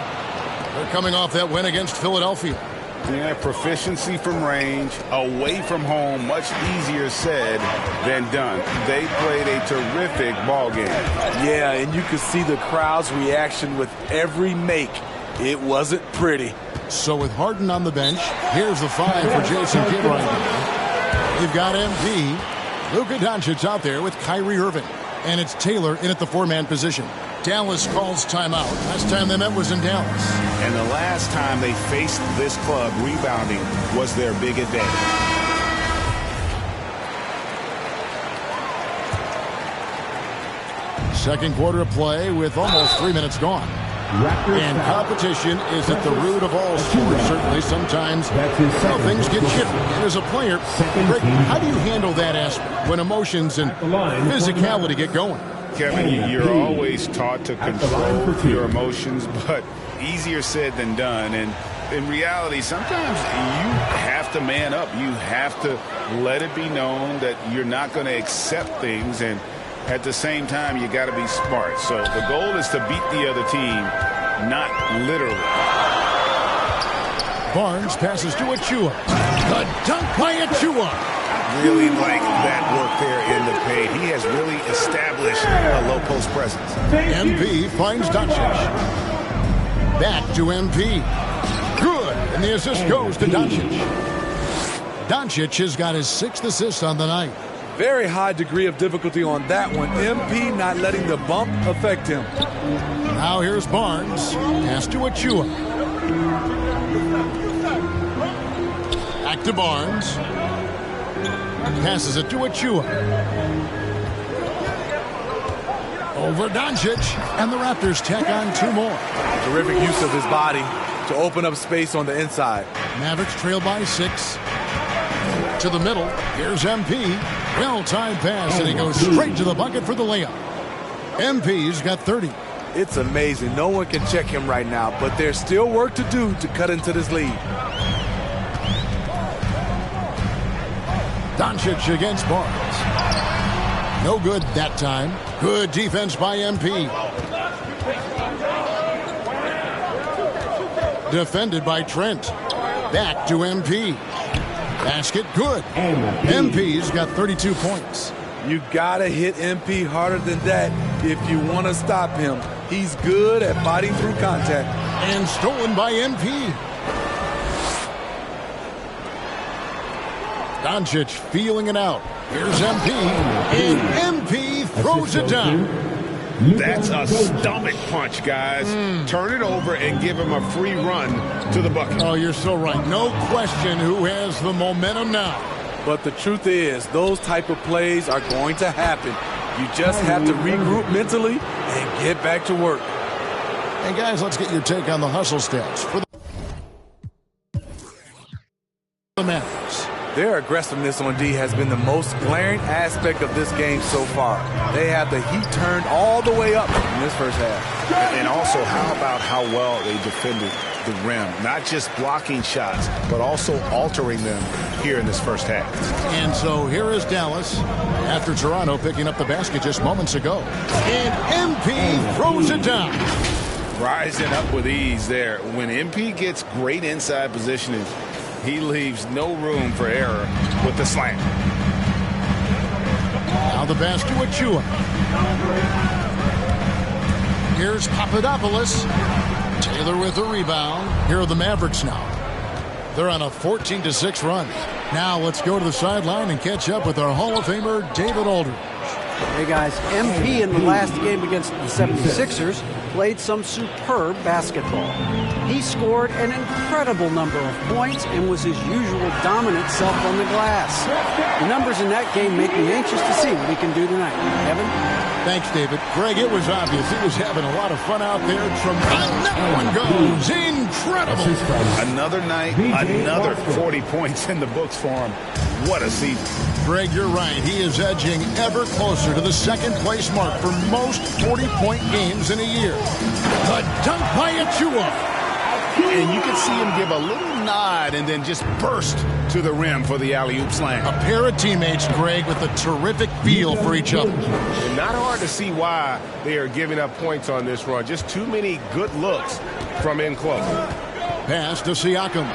They're coming off that win against Philadelphia. Yeah, proficiency from range, away from home, much easier said than done. They played a terrific ball game. Yeah, and you could see the crowd's reaction with every make. It wasn't pretty. So with Harden on the bench, here's the 5 for Jason Kidd right now. They've got MP. Luka Doncic out there with Kyrie Irving. And it's Taylor in at the 4-man position. Dallas calls timeout. Last time they met was in Dallas. And the last time they faced this club, rebounding was their big advantage. Second quarter of play with almost 3 minutes gone. And competition is at the root of all sports. Certainly, sometimes things get shifty. And as a player, Rick, how do you handle that aspect when emotions and physicality get going? Kevin, you're always taught to control your emotions, but easier said than done. And in reality, sometimes you have to man up. You have to let it be known that you're not going to accept things, and at the same time, you got to be smart. So the goal is to beat the other team, not literally. Barnes passes to Achua. The dunk by Achua. Really like that work there in the paint. He has really established a low post presence. MP finds Doncic. Back to MP. Good. And the assist goes to Doncic. Doncic has got his 6th assist on the night. Very high degree of difficulty on that one. MP not letting the bump affect him. Now here's Barnes. Pass to Achua. Back to Barnes. Passes it to Achua. Over Doncic. And the Raptors tack on 2 more. Terrific use of his body to open up space on the inside. Mavericks trail by 6. To the middle. Here's MP. Well-timed pass, and he goes straight to the bucket for the layup. MP's got 30. It's amazing. No one can check him right now, but there's still work to do to cut into this lead. Doncic against Barnes. No good that time. Good defense by MP. Defended by Trent. Back to MP. Basket good. MP's got 32 points. You gotta hit MP harder than that if you want to stop him. He's good at fighting through contact. And stolen by MP. Doncic feeling it out. Here's MP. And MP throws it down. That's a stomach punch, guys. Turn it over and give him a free run to the bucket. Oh, you're so right. No question who has the momentum now. But the truth is, those type of plays are going to happen. You just have to regroup mentally and get back to work. Hey, guys, let's get your take on the hustle stats for the Mavericks. Their aggressiveness on D has been the most glaring aspect of this game so far. They have the heat turned all the way up in this first half. And also, how about how well they defended the rim? Not just blocking shots, but also altering them here in this first half. And so here is Dallas after Toronto picking up the basket just moments ago. And MP throws it down. Rising up with ease there. When MP gets great inside positioning, he leaves no room for error with the slam. Now the pass to Achua. Here's Papadopoulos. Taylor with the rebound. Here are the Mavericks now. They're on a 14-6 run. Now let's go to the sideline and catch up with our Hall of Famer, David Aldridge. Hey guys, MP in the last game against the 76ers played some superb basketball. He scored an incredible number of points and was his usual dominant self on the glass. The numbers in that game make me anxious to see what he can do tonight. Evan? Thanks, David. Greg, it was obvious. He was having a lot of fun out there. And that one goes. Incredible. Another night, another 40 points in the books for him. What a season. Greg, you're right. He is edging ever closer to the second-place mark for most 40-point games in a year. The dunk by Achua. And you can see him give a little nod and then just burst to the rim for the alley-oop slam. A pair of teammates, Greg, with a terrific feel for each other. And not hard to see why they are giving up points on this run. Just too many good looks from in close. Pass to Siakam.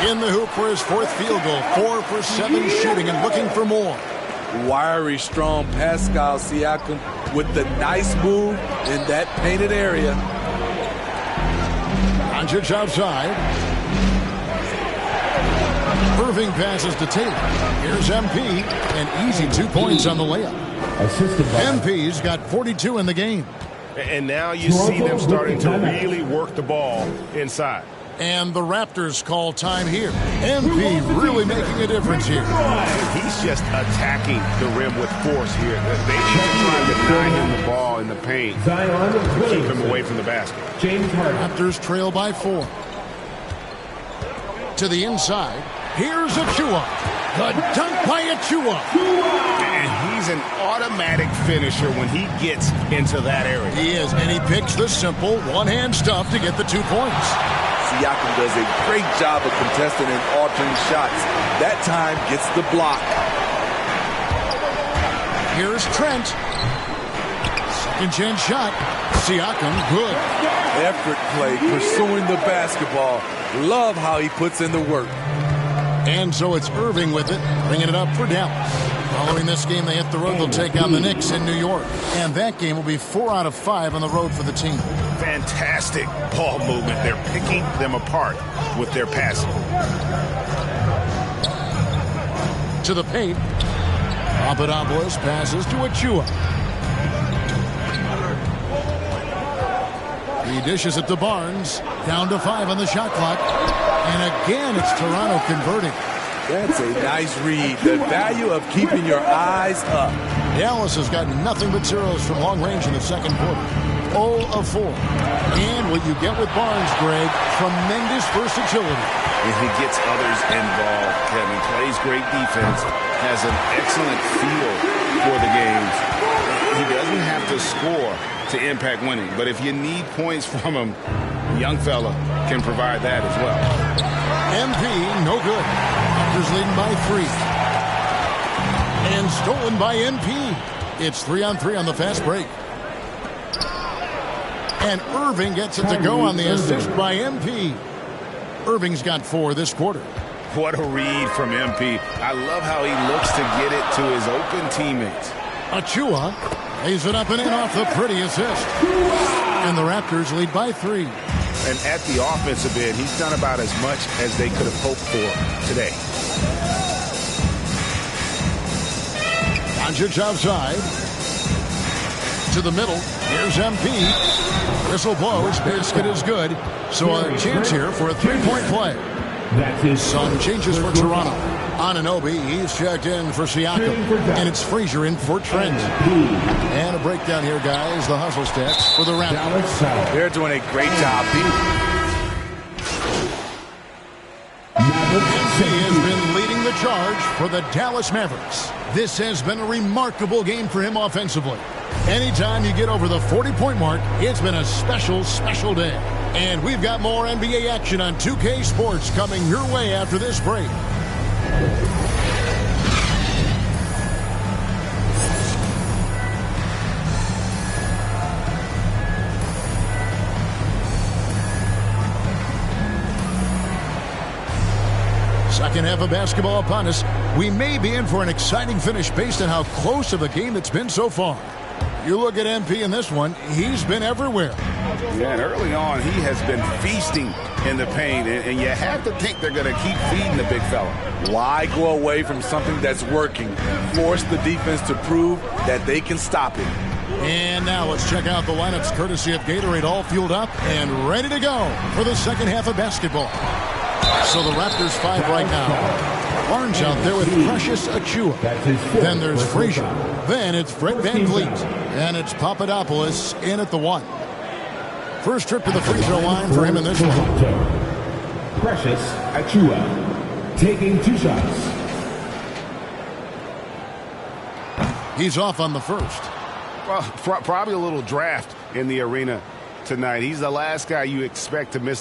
In the hoop for his 4th field goal. 4 for 7 shooting and looking for more. Wiry, strong Pascal Siakam with the nice move in that painted area. Doncic outside. Irving passes to Taylor. Here's MP. An easy 2 points on the layup. MP's got 42 in the game. And now you see them starting to really work the ball inside. And the Raptors call time here. MP really making a difference here. He's just attacking the rim with force here. They need to try to deny him the ball in the paint to keep him away from the basket. Raptors trail by 4. To the inside. Here's Achua. The dunk by Achua. And he's an automatic finisher when he gets into that area. He is, and he picks the simple one-hand stuff to get the 2 points. Siakam does a great job of contesting and altering shots. That time gets the block. Here's Trent. Second chance shot. Siakam, good. Effort play, pursuing the basketball. Love how he puts in the work. And so it's Irving with it, bringing it up for Dallas. Following this game, they hit the road. They'll take on the Knicks in New York. And that game will be 4 out of 5 on the road for the team. Fantastic ball movement. They're picking them apart with their passing. To the paint. Papadopoulos passes to Achua. He dishes it to Barnes. Down to 5 on the shot clock. And again, it's Toronto converting. That's a nice read. The value of keeping your eyes up. Dallas has got nothing but zeros from long range in the second quarter. 0 of 4. And what you get with Barnes, Greg, tremendous versatility. And he gets others involved, Kevin. Plays great defense. Has an excellent feel for the games. He doesn't have to score to impact winning. But if you need points from him, the young fella can provide that as well. MP, no good. Raptors leading by 3. And stolen by MP. It's 3-on-3 on the fast break. And Irving gets it to go on the assist by MP. Irving's got 4 this quarter. What a read from MP. I love how he looks to get it to his open teammates. Achua lays it up and in off the pretty assist. And the Raptors lead by 3. And at the offensive end, he's done about as much as they could have hoped for today. Doncic outside. To the middle. Here's MP. Whistle blows. Basket is good. So a chance here for a 3-point play. Some changes for Toronto. Anunoby, he's checked in for Siakam. And it's Frazier in for Trent. And a breakdown here, guys. The hustle stats for the Raptors. They're doing a great job. He has been leading the charge for the Dallas Mavericks. This has been a remarkable game for him offensively. Anytime you get over the 40-point mark, it's been a special, special day. And we've got more NBA action on 2K Sports coming your way after this break. Second half of basketball upon us. We may be in for an exciting finish based on how close of a game it's been so far. You look at MP in this one, he's been everywhere. Yeah, and early on, he has been feasting in the paint, and you have to think they're going to keep feeding the big fella. Why go away from something that's working? Force the defense to prove that they can stop it. And now let's check out the lineups courtesy of Gatorade, all fueled up and ready to go for the second half of basketball. So the Raptors 5 right now. Barnes out there with Precious Achua. Then there's Frazier. Then it's Fred VanVleet. And it's Papadopoulos in at the 1. First trip to the free throw line for him in this one. Precious Achua taking 2 shots. He's off on the first. Well, probably a little draft in the arena tonight. He's the last guy you expect to miss.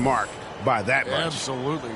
mark by that much. Absolutely.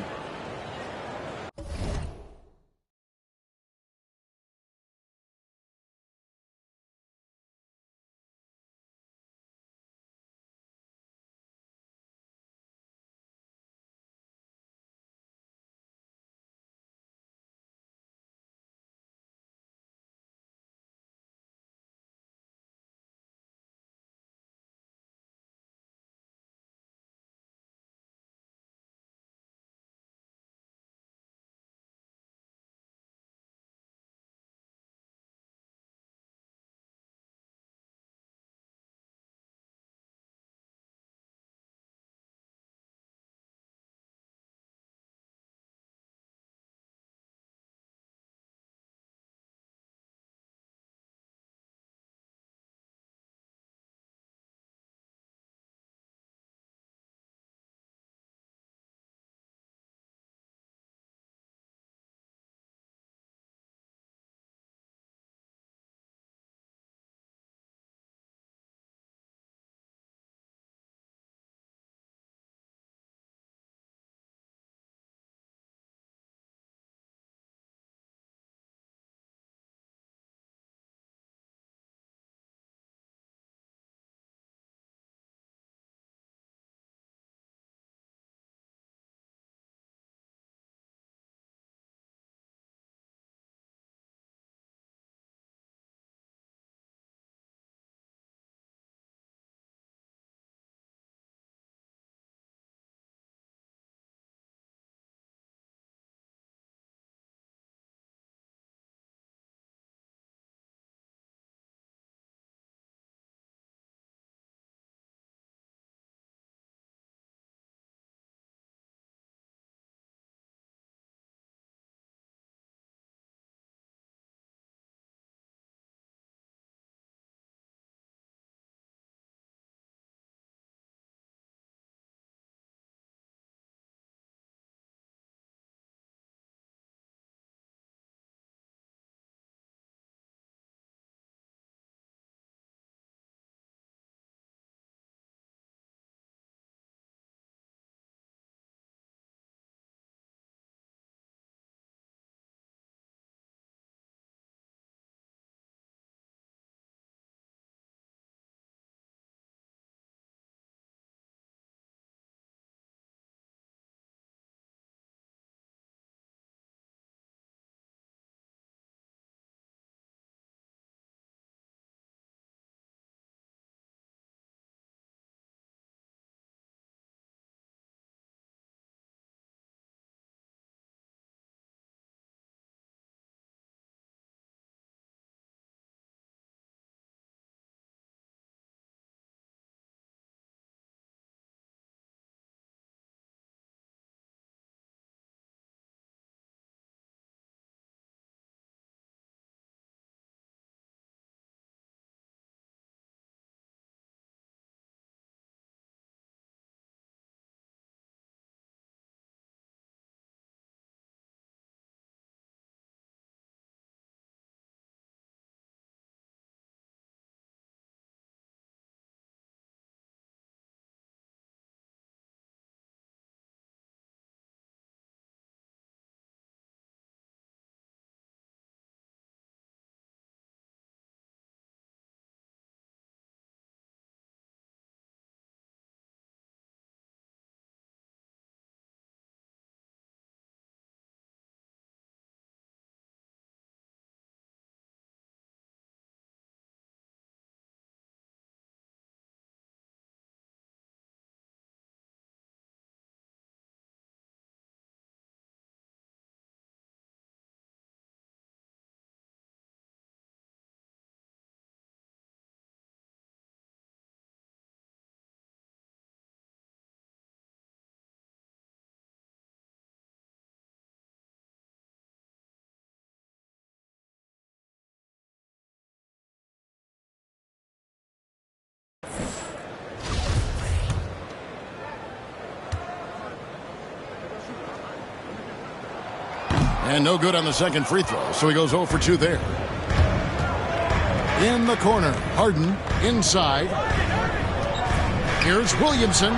And no good on the second free throw, so he goes 0 for 2 there. In the corner, Harden inside. Here's Williamson.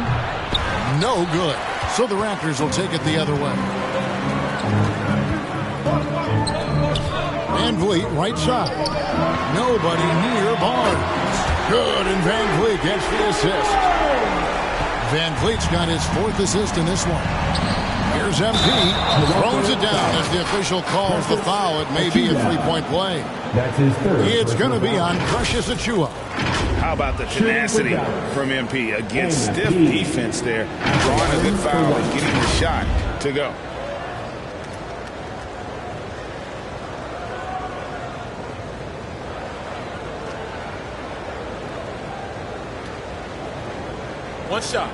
No good. So the Raptors will take it the other way. Van Vliet, right side. Nobody near Barnes. Good, and Van Vliet gets the assist. Van Vliet's got his 4th assist in this one. Here's MP. Throws it down as the official calls the foul. It may be a three-point play. That's his third. It's going to be on Precious Achiuwa. How about the tenacity from MP against stiff defense there, drawing a good foul and getting the shot to go. One shot.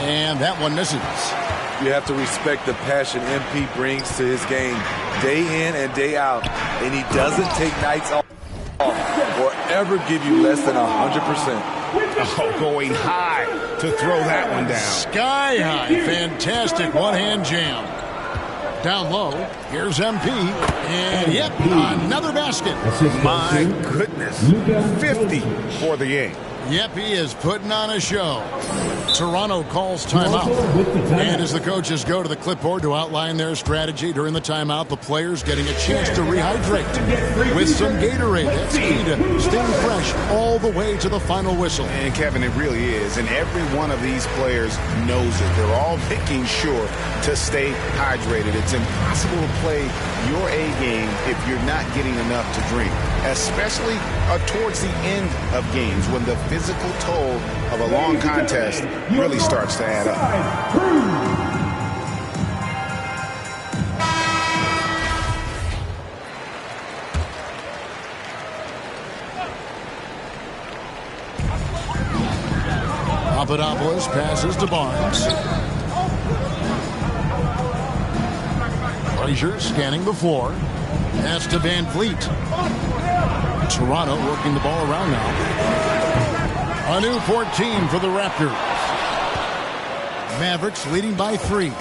And that one misses. You have to respect the passion MP brings to his game day in and day out. And he doesn't take nights off or ever give you less than 100%. Oh, going high to throw that one down. Sky high. Fantastic one-hand jam. Down low. Here's MP. And, yep, another basket. My goodness. 50 for the game. Yep, he is putting on a show. Toronto calls timeout. And as the coaches go to the clipboard to outline their strategy during the timeout, the players getting a chance to rehydrate with some Gatorade. That's key to staying fresh all the way to the final whistle. And Kevin, it really is. And every one of these players knows it. They're all making sure to stay hydrated. It's impossible to play your A game if you're not getting enough to drink, especially towards the end of games when the physical toll of a long contest really starts to add up. Papadopoulos passes to Barnes. Frazier scanning the floor. Pass to Van Vliet. Toronto working the ball around now. A new 14 for the Raptors. Mavericks leading by 3.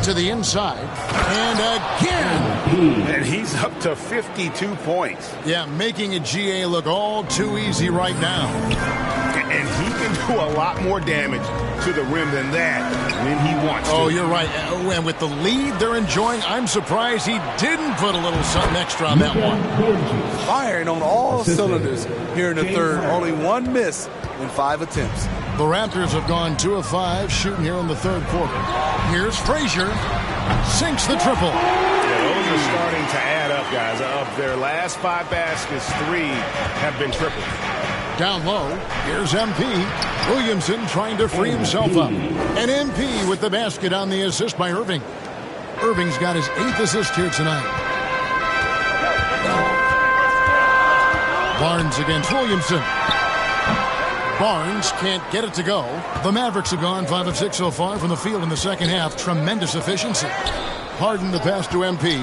To the inside. And again. And he's up to 52 points. Yeah, making a GA look all too easy right now. And he can do a lot more damage to the rim than that when he wants to. Oh, you're right. And with the lead they're enjoying, I'm surprised he didn't put a little something extra on that one. Firing on all cylinders here in the third. Only one miss in 5 attempts. The Raptors have gone 2 of 5 shooting here in the third quarter. Here's Frazier. Sinks the triple. Yeah, those are starting to add up, guys. Of their last 5 baskets, 3 have been triples. Down low, here's MP. Williamson trying to free himself up. And MP with the basket on the assist by Irving. Irving's got his 8th assist here tonight. Barnes against Williamson. Barnes can't get it to go. The Mavericks have gone 5 of 6 so far from the field in the second half. Tremendous efficiency. Harden the pass to MP.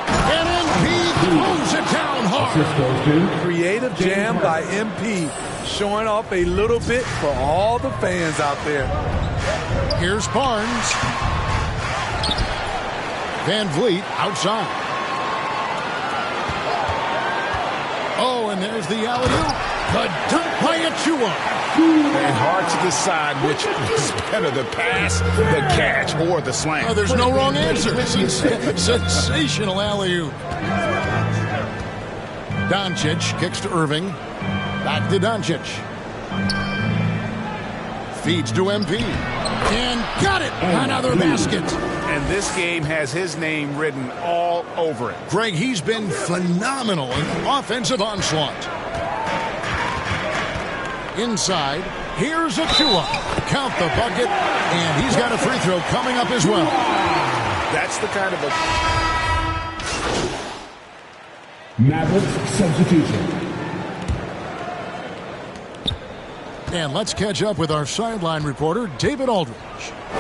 And MP throws it down hard. Creative jam by MP, showing off a little bit for all the fans out there. Here's Barnes. Van Vliet outside. Oh, and there's the alley-oop. The dunk by Achiuwa. And hard to decide which is better, the pass, the catch, or the slam. Oh, there's no wrong answer. Sensational alley-oop. Doncic kicks to Irving. Back to Doncic. Feeds to MP. And got it. Another basket. And this game has his name written all over it. Greg, he's been phenomenal in offensive onslaught. Inside, here's Achiuwa. Count the bucket, and he's got a free throw coming up as well. That's the kind of a... Mavericks substitution. And let's catch up with our sideline reporter, David Aldridge.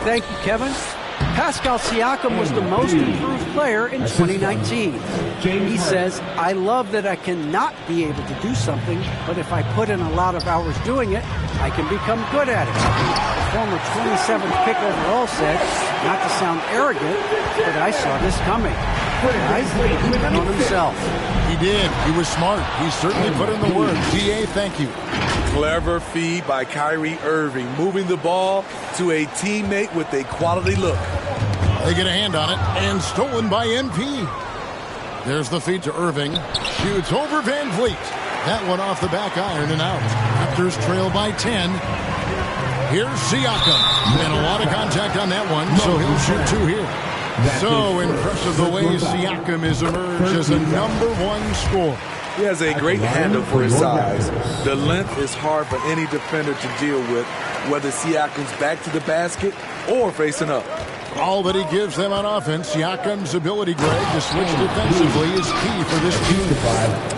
Thank you, Kevin. Pascal Siakam was the most improved player in 2019. He says, I love that I cannot be able to do something, but if I put in a lot of hours doing it, I can become good at it. The former 27th pick overall said, not to sound arrogant, but I saw this coming. Nice and on himself. He did. He was smart. He certainly put in the work. DA, thank you. Clever feed by Kyrie Irving, moving the ball to a teammate with a quality look. They get a hand on it, and stolen by MP. There's the feed to Irving. Shoots over Van Vliet. That one off the back iron and out. Raptors trail by 10. Here's Siakam. And a lot of contact on that one, so he'll shoot 2 here. So impressive the way Siakam has emerged as a #1 scorer. He has a great handle for his size. The length is hard for any defender to deal with, whether Siakam's back to the basket or facing up. All that he gives them on offense, Siakam's ability, Greg, to switch defensively is key for this team.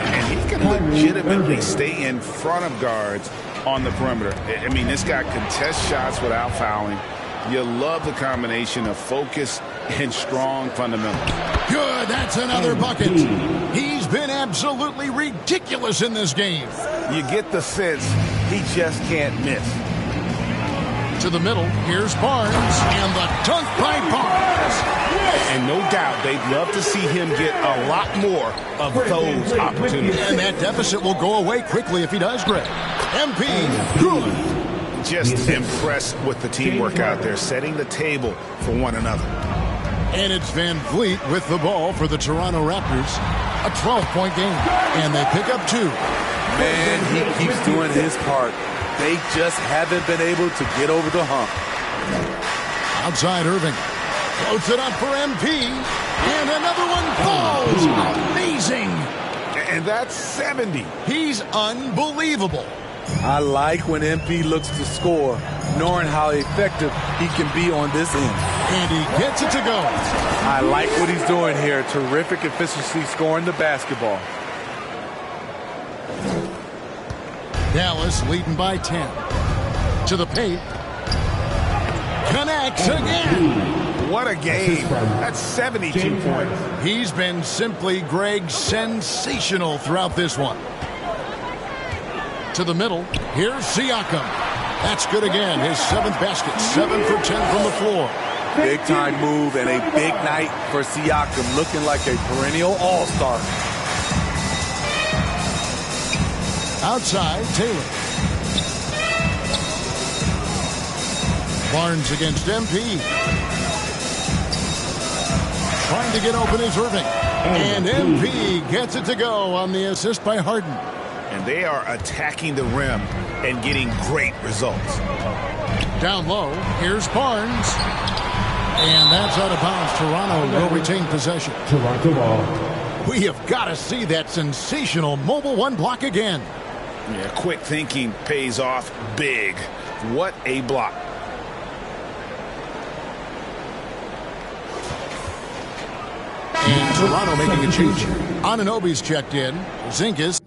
And he can legitimately stay in front of guards on the perimeter. I mean, this guy contests shots without fouling. You love the combination of focus and strong fundamentals. Good, that's another bucket. He's been absolutely ridiculous in this game. You get the sense he just can't miss. To the middle, here's Barnes, and the dunk by Barnes. And no doubt they'd love to see him get a lot more of those opportunities. And that deficit will go away quickly if he does, Greg. MP, good. Just impressed with the teamwork out there, setting the table for one another. And it's Van Vliet with the ball for the Toronto Raptors. A 12-point game, and they pick up 2. Man, he keeps doing his part. They just haven't been able to get over the hump. Outside Irving. Floats it up for MP. And another one falls. Amazing. And that's 70. He's unbelievable. I like when MP looks to score, knowing how effective he can be on this end. And he gets it to go. I like what he's doing here. Terrific efficiency scoring the basketball. Dallas leading by 10. To the paint. Connects again. What a game. That's 72 points. He's been simply, Greg, sensational throughout this one. To the middle. Here's Siakam. That's good again. His 7th basket. 7 for 10 from the floor. Big time move and a big night for Siakam, looking like a perennial all-star. Outside, Taylor. Barnes against MP. Trying to get open is Irving. And MP gets it to go on the assist by Harden. And they are attacking the rim and getting great results. Down low, here's Barnes. And that's out of bounds. Toronto will retain possession. Toronto ball. We have got to see that sensational mobile 1 block again. Yeah, quick thinking pays off big. What a block. And Toronto making a change. Anunoby's checked in. Zinkas.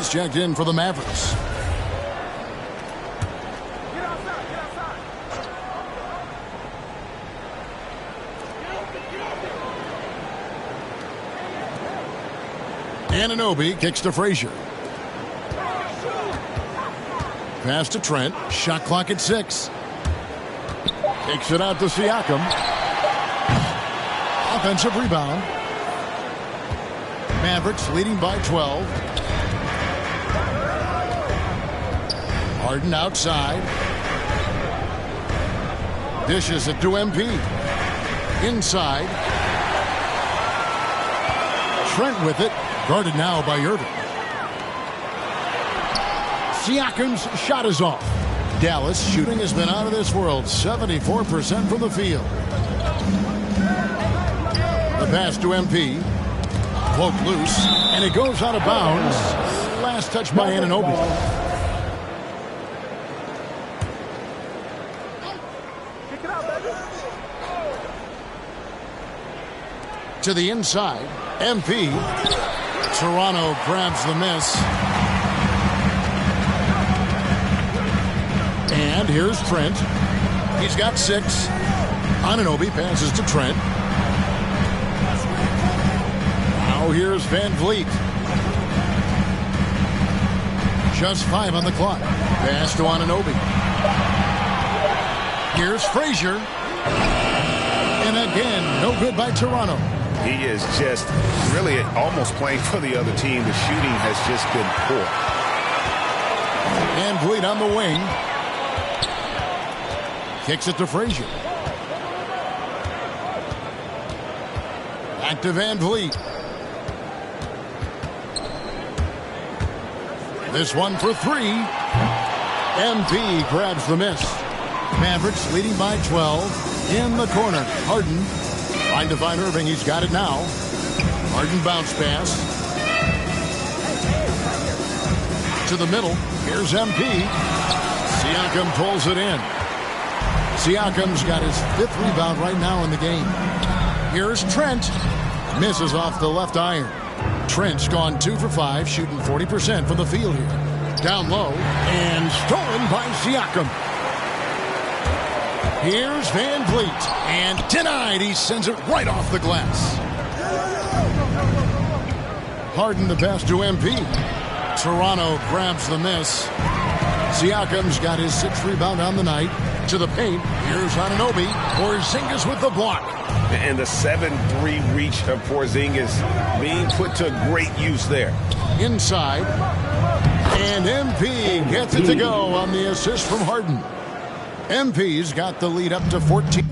He's checked in for the Mavericks. Anunoby kicks to Frazier. Pass to Trent. Shot clock at 6. Kicks it out to Siakam. Offensive rebound. Mavericks leading by 12. Harden outside. Dishes it to MP. Inside. Trent with it. Guarded now by Irving. Siakam's shot is off. Dallas shooting has been out of this world. 74% from the field. The pass to MP. Cloak loose. And it goes out of bounds. Last touch by Anunoby. To the inside. MP. Toronto grabs the miss. And here's Trent. He's got 6. Anunoby passes to Trent. Now here's Van Vliet. Just 5 on the clock. Pass to Anunoby. Here's Frazier. And again, no good by Toronto. He is just really almost playing for the other team. The shooting has just been poor. Van Vliet on the wing. Kicks it to Frazier. Back to Van Vliet. This one for 3. MP grabs the miss. Mavericks leading by 12. In the corner. Harden. Trying to find Irving. He's got it now. Harden bounce pass. To the middle. Here's MP. Siakam pulls it in. Siakam's got his 5th rebound right now in the game. Here's Trent. Misses off the left iron. Trent's gone 2 for 5, shooting 40% from the field here. Down low. And stolen by Siakam. Here's Van Vliet. And denied. He sends it right off the glass. Harden the pass to MP. Toronto grabs the miss. Siakam's got his 6th rebound on the night. To the paint. Here's Anunoby. Porzingis with the block. And the 7-3 reach of Porzingis being put to great use there. Inside. And MP gets it to go on the assist from Harden. MP's got the lead up to 14.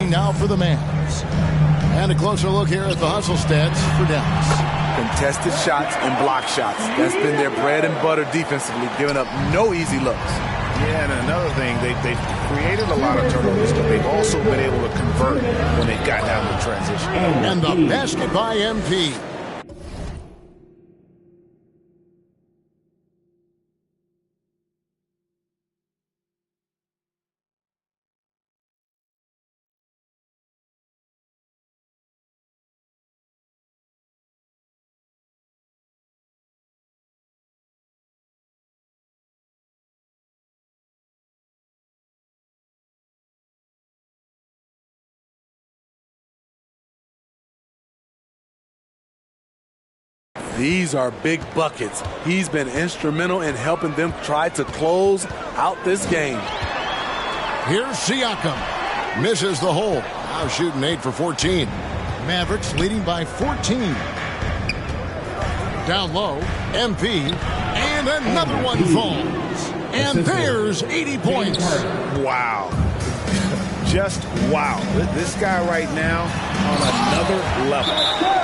Now for the Mavs. And a closer look here at the hustle stats for Dallas. Contested shots and block shots. That's been their bread and butter defensively, giving up no easy looks. Yeah, and another thing, they've created a lot of turnovers, but they've also been able to convert when they got down to transition. And the basket by MP. These are big buckets. He's been instrumental in helping them try to close out this game. Here's Siakam. Misses the hole. Now shooting 8 for 14. Mavericks leading by 14. Down low, MP. And another one falls. And there's 80 points. Wow. Just wow. This guy right now on another level.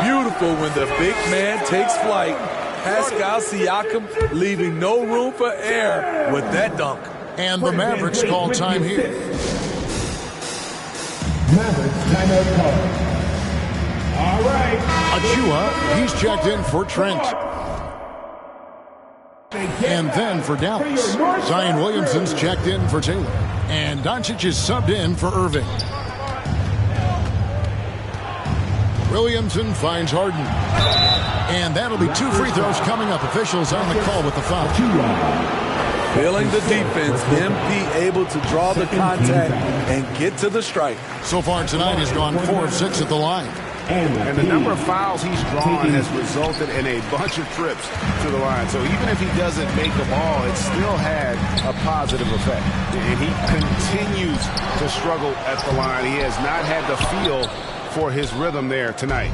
Beautiful when the big man takes flight. Pascal Siakam leaving no room for error with that dunk. And the Mavericks call time here. Mavericks timeout call. All right. Achua, he's checked in for Trent. And then for Dallas, Zion Williamson's checked in for Taylor. And Doncic is subbed in for Irving. Williamson finds Harden. And that'll be 2 free throws coming up. Officials on the call with the foul. Feeling the defense, MP able to draw the contact and get to the strike. So far tonight, he's gone 4 of 6 at the line. And the number of fouls he's drawn has resulted in a bunch of trips to the line. So even if he doesn't make the ball, it still had a positive effect. And he continues to struggle at the line. He has not had the feel for his rhythm there tonight.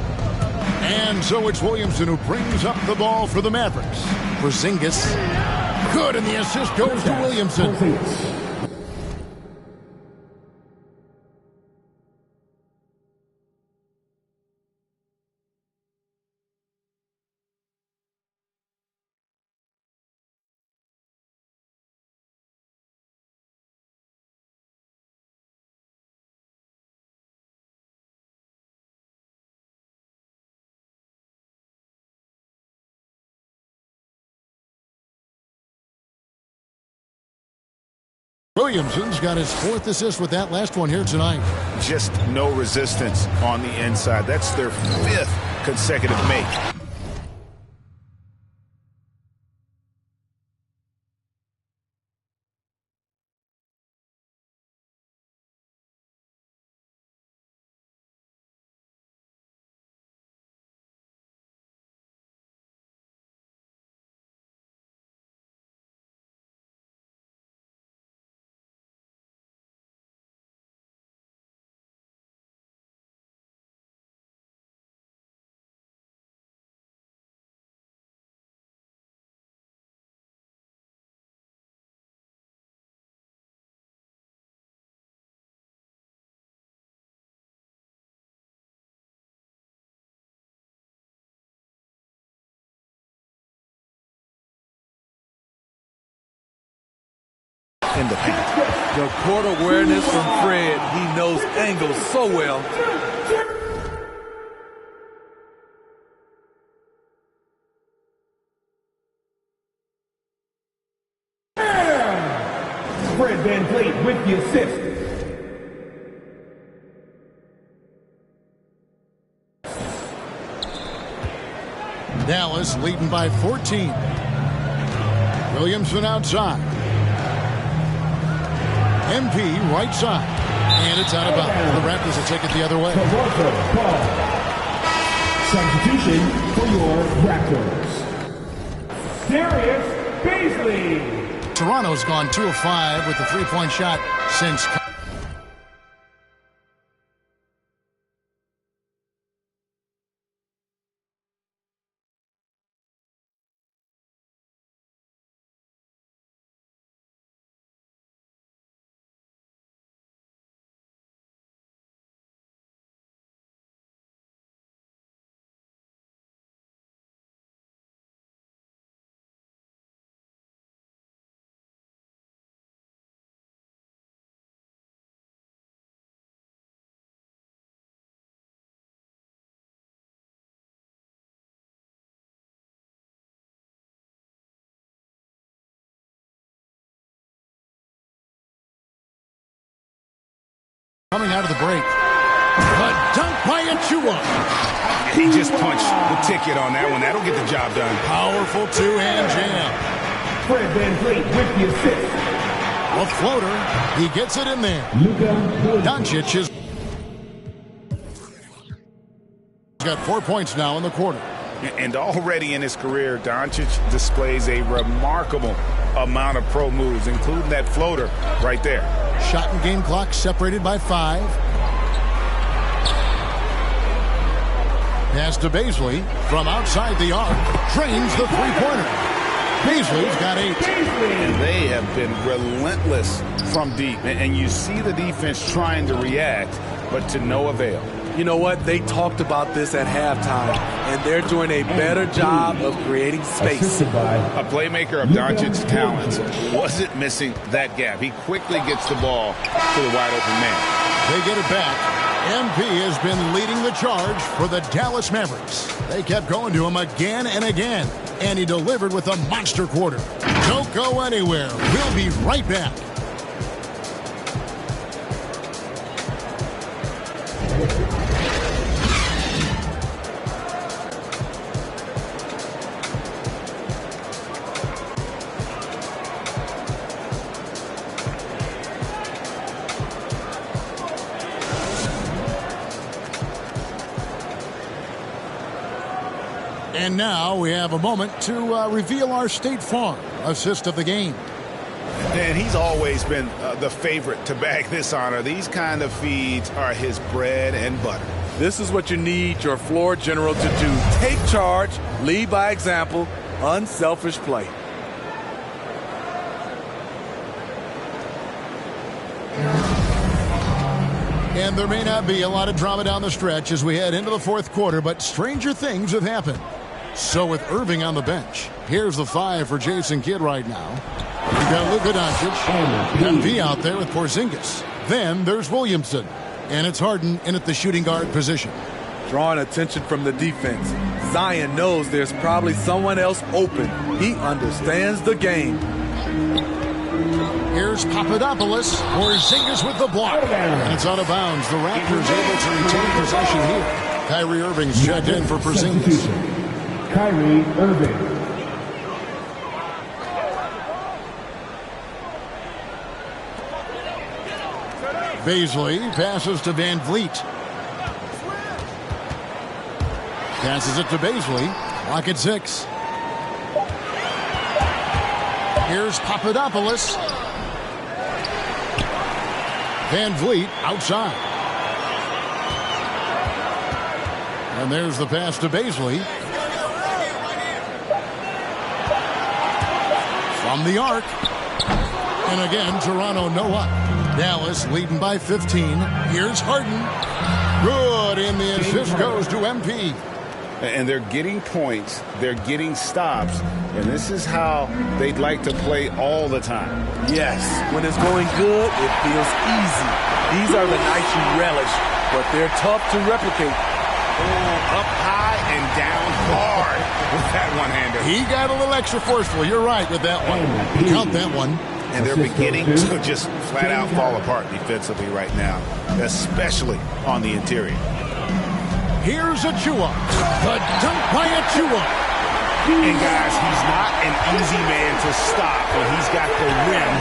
And so it's Williamson who brings up the ball for the Mavericks. Porzingis, good, and the assist goes to Williamson. Williamson's got his 4th assist with that last one here tonight. Just no resistance on the inside. That's their 5th consecutive make. In the paint. The court awareness from Fred. He knows angles so well. Fred VanVleet with the assist. Dallas leading by 14. Williamson outside. MP right side. And it's out of bounds. The Raptors will take it the other way. Substitution for your Raptors. Darius Bazley. Toronto's gone 2 of 5 with the 3-point shot since. Coming out of the break. A dunk by Achua. He just punched the ticket on that one. That'll get the job done. Powerful 2-hand jam. Fred VanVleet with the assist. A floater. He gets it in there. Doncic is got 4 points now in the quarter. And already in his career, Doncic displays a remarkable amount of pro moves, including that floater right there. Shot and game clock separated by 5. Pass to Bazley from outside the arc. Drains the three-pointer. Bazley's got 8. And they have been relentless from deep. And you see the defense trying to react, but to no avail. You know what? They talked about this at halftime, and they're doing a better job of creating space. A playmaker of Doncic's talents wasn't missing that gap. He quickly gets the ball to the wide open man. They get it back. MP has been leading the charge for the Dallas Mavericks. They kept going to him again and again, and he delivered with a monster quarter. Don't go anywhere. We'll be right back. And now we have a moment to reveal our State Farm assist of the game. And he's always been the favorite to bag this honor. These kind of feeds are his bread and butter. This is what you need your floor general to do. Take charge, lead by example, unselfish play. And there may not be a lot of drama down the stretch as we head into the fourth quarter, but stranger things have happened. So with Irving on the bench, here's the 5 for Jason Kidd right now. We've got Luka Doncic, MV out there with Porzingis. Then there's Williamson, and it's Harden in at the shooting guard position. Drawing attention from the defense. Zion knows there's probably someone else open. He understands the game. Here's Papadopoulos. Porzingis with the block. And it's out of bounds. The Raptors able to retain possession here. Kyrie Irving's checked in for Porzingis. Kyrie Irving. Beasley passes to Van Vliet. Passes it to Beasley. Lock at 6. Here's Papadopoulos. Van Vliet outside. And there's the pass to Beasley. From the arc. And again, Toronto no up. Dallas leading by 15. Here's Harden. Good, and the assist goes to MP. And they're getting points, they're getting stops, and this is how they'd like to play all the time. Yes, when it's going good, it feels easy. These are the nights you relish, but they're tough to replicate. Oh, up high and down hard with that one-hander. He got a little extra forceful. You're right with that one. Count that one. And they're beginning to just flat-out fall apart defensively right now, especially on the interior. Here's Achua. The dunk by Achua. And guys, he's not an easy man to stop when he's got the rim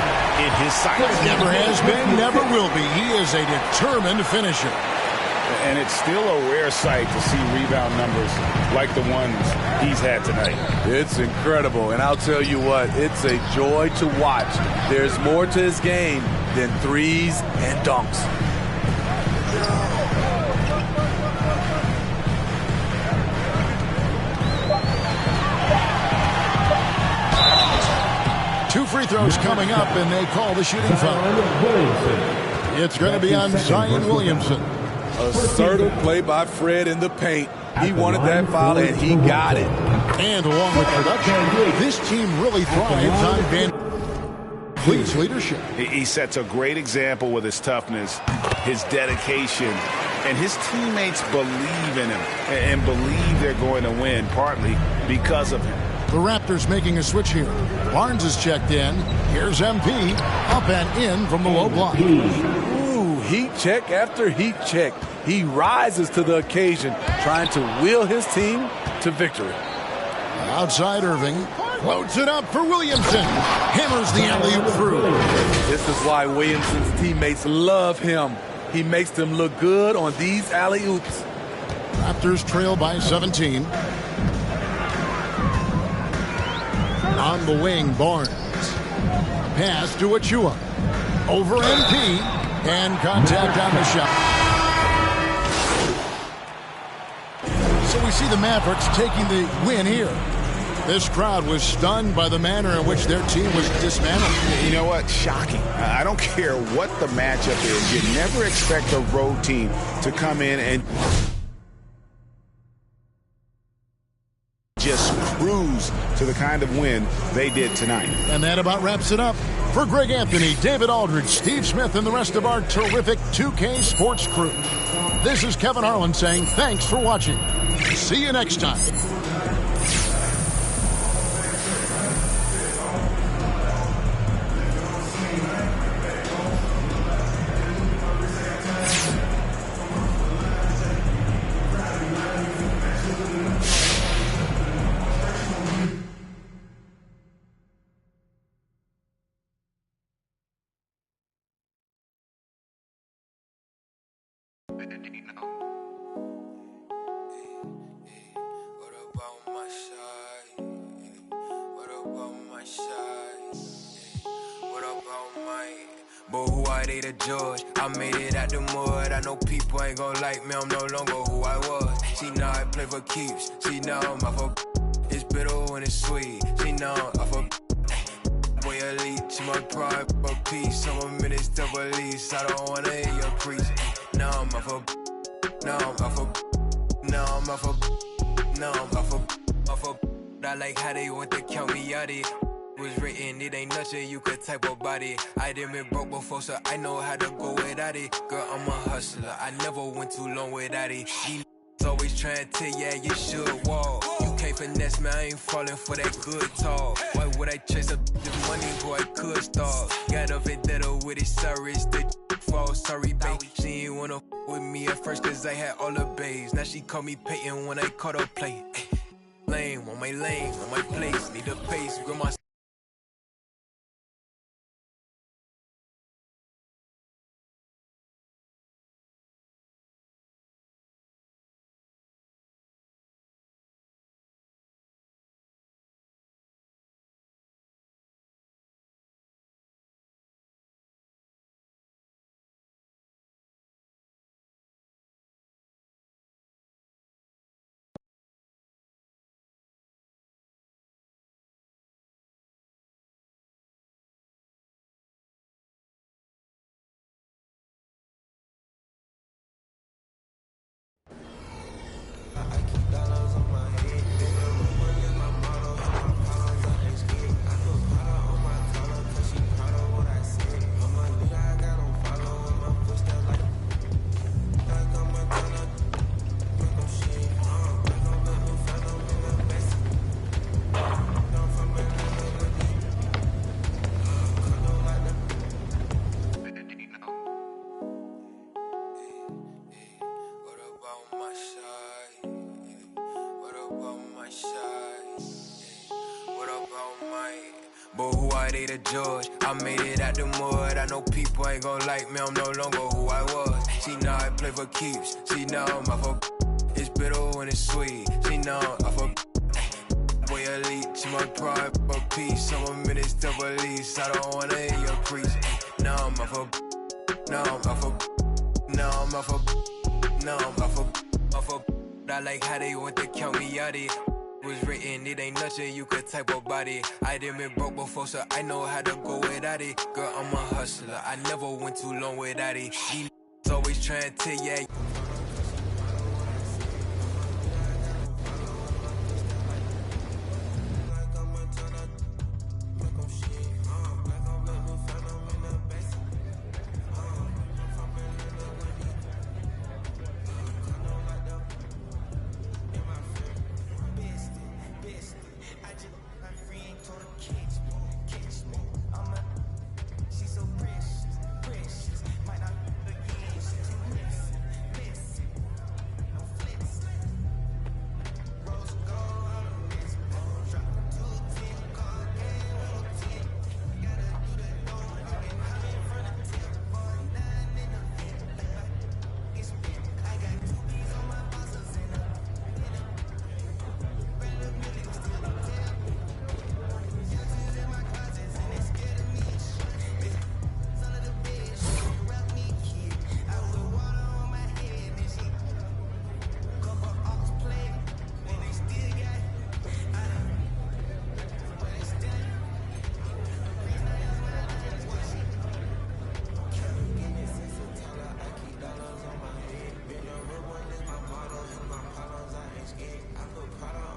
in his sights. Never has been, never will be. He is a determined finisher. And it's still a rare sight to see rebound numbers like the ones he's had tonight. It's incredible, and I'll tell you what, it's a joy to watch. There's more to his game than threes and dunks. Two free throws coming up, and they call the shooting foul. It's going to be on Zion Williamson. Assertive play by Fred in the paint. He wanted that foul, and he got it. And along with production, this team really thrives on Van Vliet's leadership. He sets a great example with his toughness, his dedication, and his teammates believe in him and believe they're going to win, partly because of him. The Raptors making a switch here. Barnes is checked in. Here's MP, up and in from the low block. Ooh, heat check after heat check. He rises to the occasion, trying to wheel his team to victory. Outside Irving, floats it up for Williamson. Hammers the alley-oop through. This is why Williamson's teammates love him. He makes them look good on these alley-oops. Raptors trail by 17. On the wing, Barnes. Pass to Achua. Over MP. And contact on the shot. So we see the Mavericks taking the win here. This crowd was stunned by the manner in which their team was dismantled. You know what? Shocking. I don't care what the matchup is. You never expect a road team to come in and just cruise to the kind of win they did tonight. And that about wraps it up. For Greg Anthony, David Aldridge, Steve Smith, and the rest of our terrific 2K Sports crew, this is Kevin Harlan saying thanks for watching. See you next time. But who are they to judge? I made it out the mud. I know people ain't gon' like me. I'm no longer who I was. See now I play for keeps. See now I'm off a. It's bitter when it's sweet. See now I'm off a. Boy elite, she my pride, a piece. Some minutes to release. I don't wanna hear your preach. Now I'm off a. Now I'm off a. Now I'm off a. Now I'm off a. Off a. I like how they want to count me out it. Was written, it ain't nothing you could type about it. I done been broke before, so I know how to go without it. Girl, I'm a hustler, I never went too long without it. These always trying to, yeah, you should walk. You can't finesse me, I ain't falling for that good talk. Why would I chase up the money, boy, I could start. Got a vendetta with it, sorry, it's the fall, sorry, babe. She ain't wanna with me at first, cause I had all the babes. Now she call me Peyton when I caught her play. Lame, on my lane, on my place, need a pace, girl, my But who are they to judge? I made it out the mud. I know people ain't gon' like me. I'm no longer who I was. See now I play for keeps. See now I'm off a. It's bitter when it's sweet. See now I'm off a. Boy elite, she my pride, a piece. Some minutes to release. I don't wanna hear your preach. Now I'm off a. Now I'm off a. Now I'm off a. Now I'm off a. Off a. I like how they want to count me out it. Was written, it ain't nothing you could type about it. I done been broke before, so I know how to go without it. Girl, I'm a hustler, I never went too long without it. These always trying to, yeah.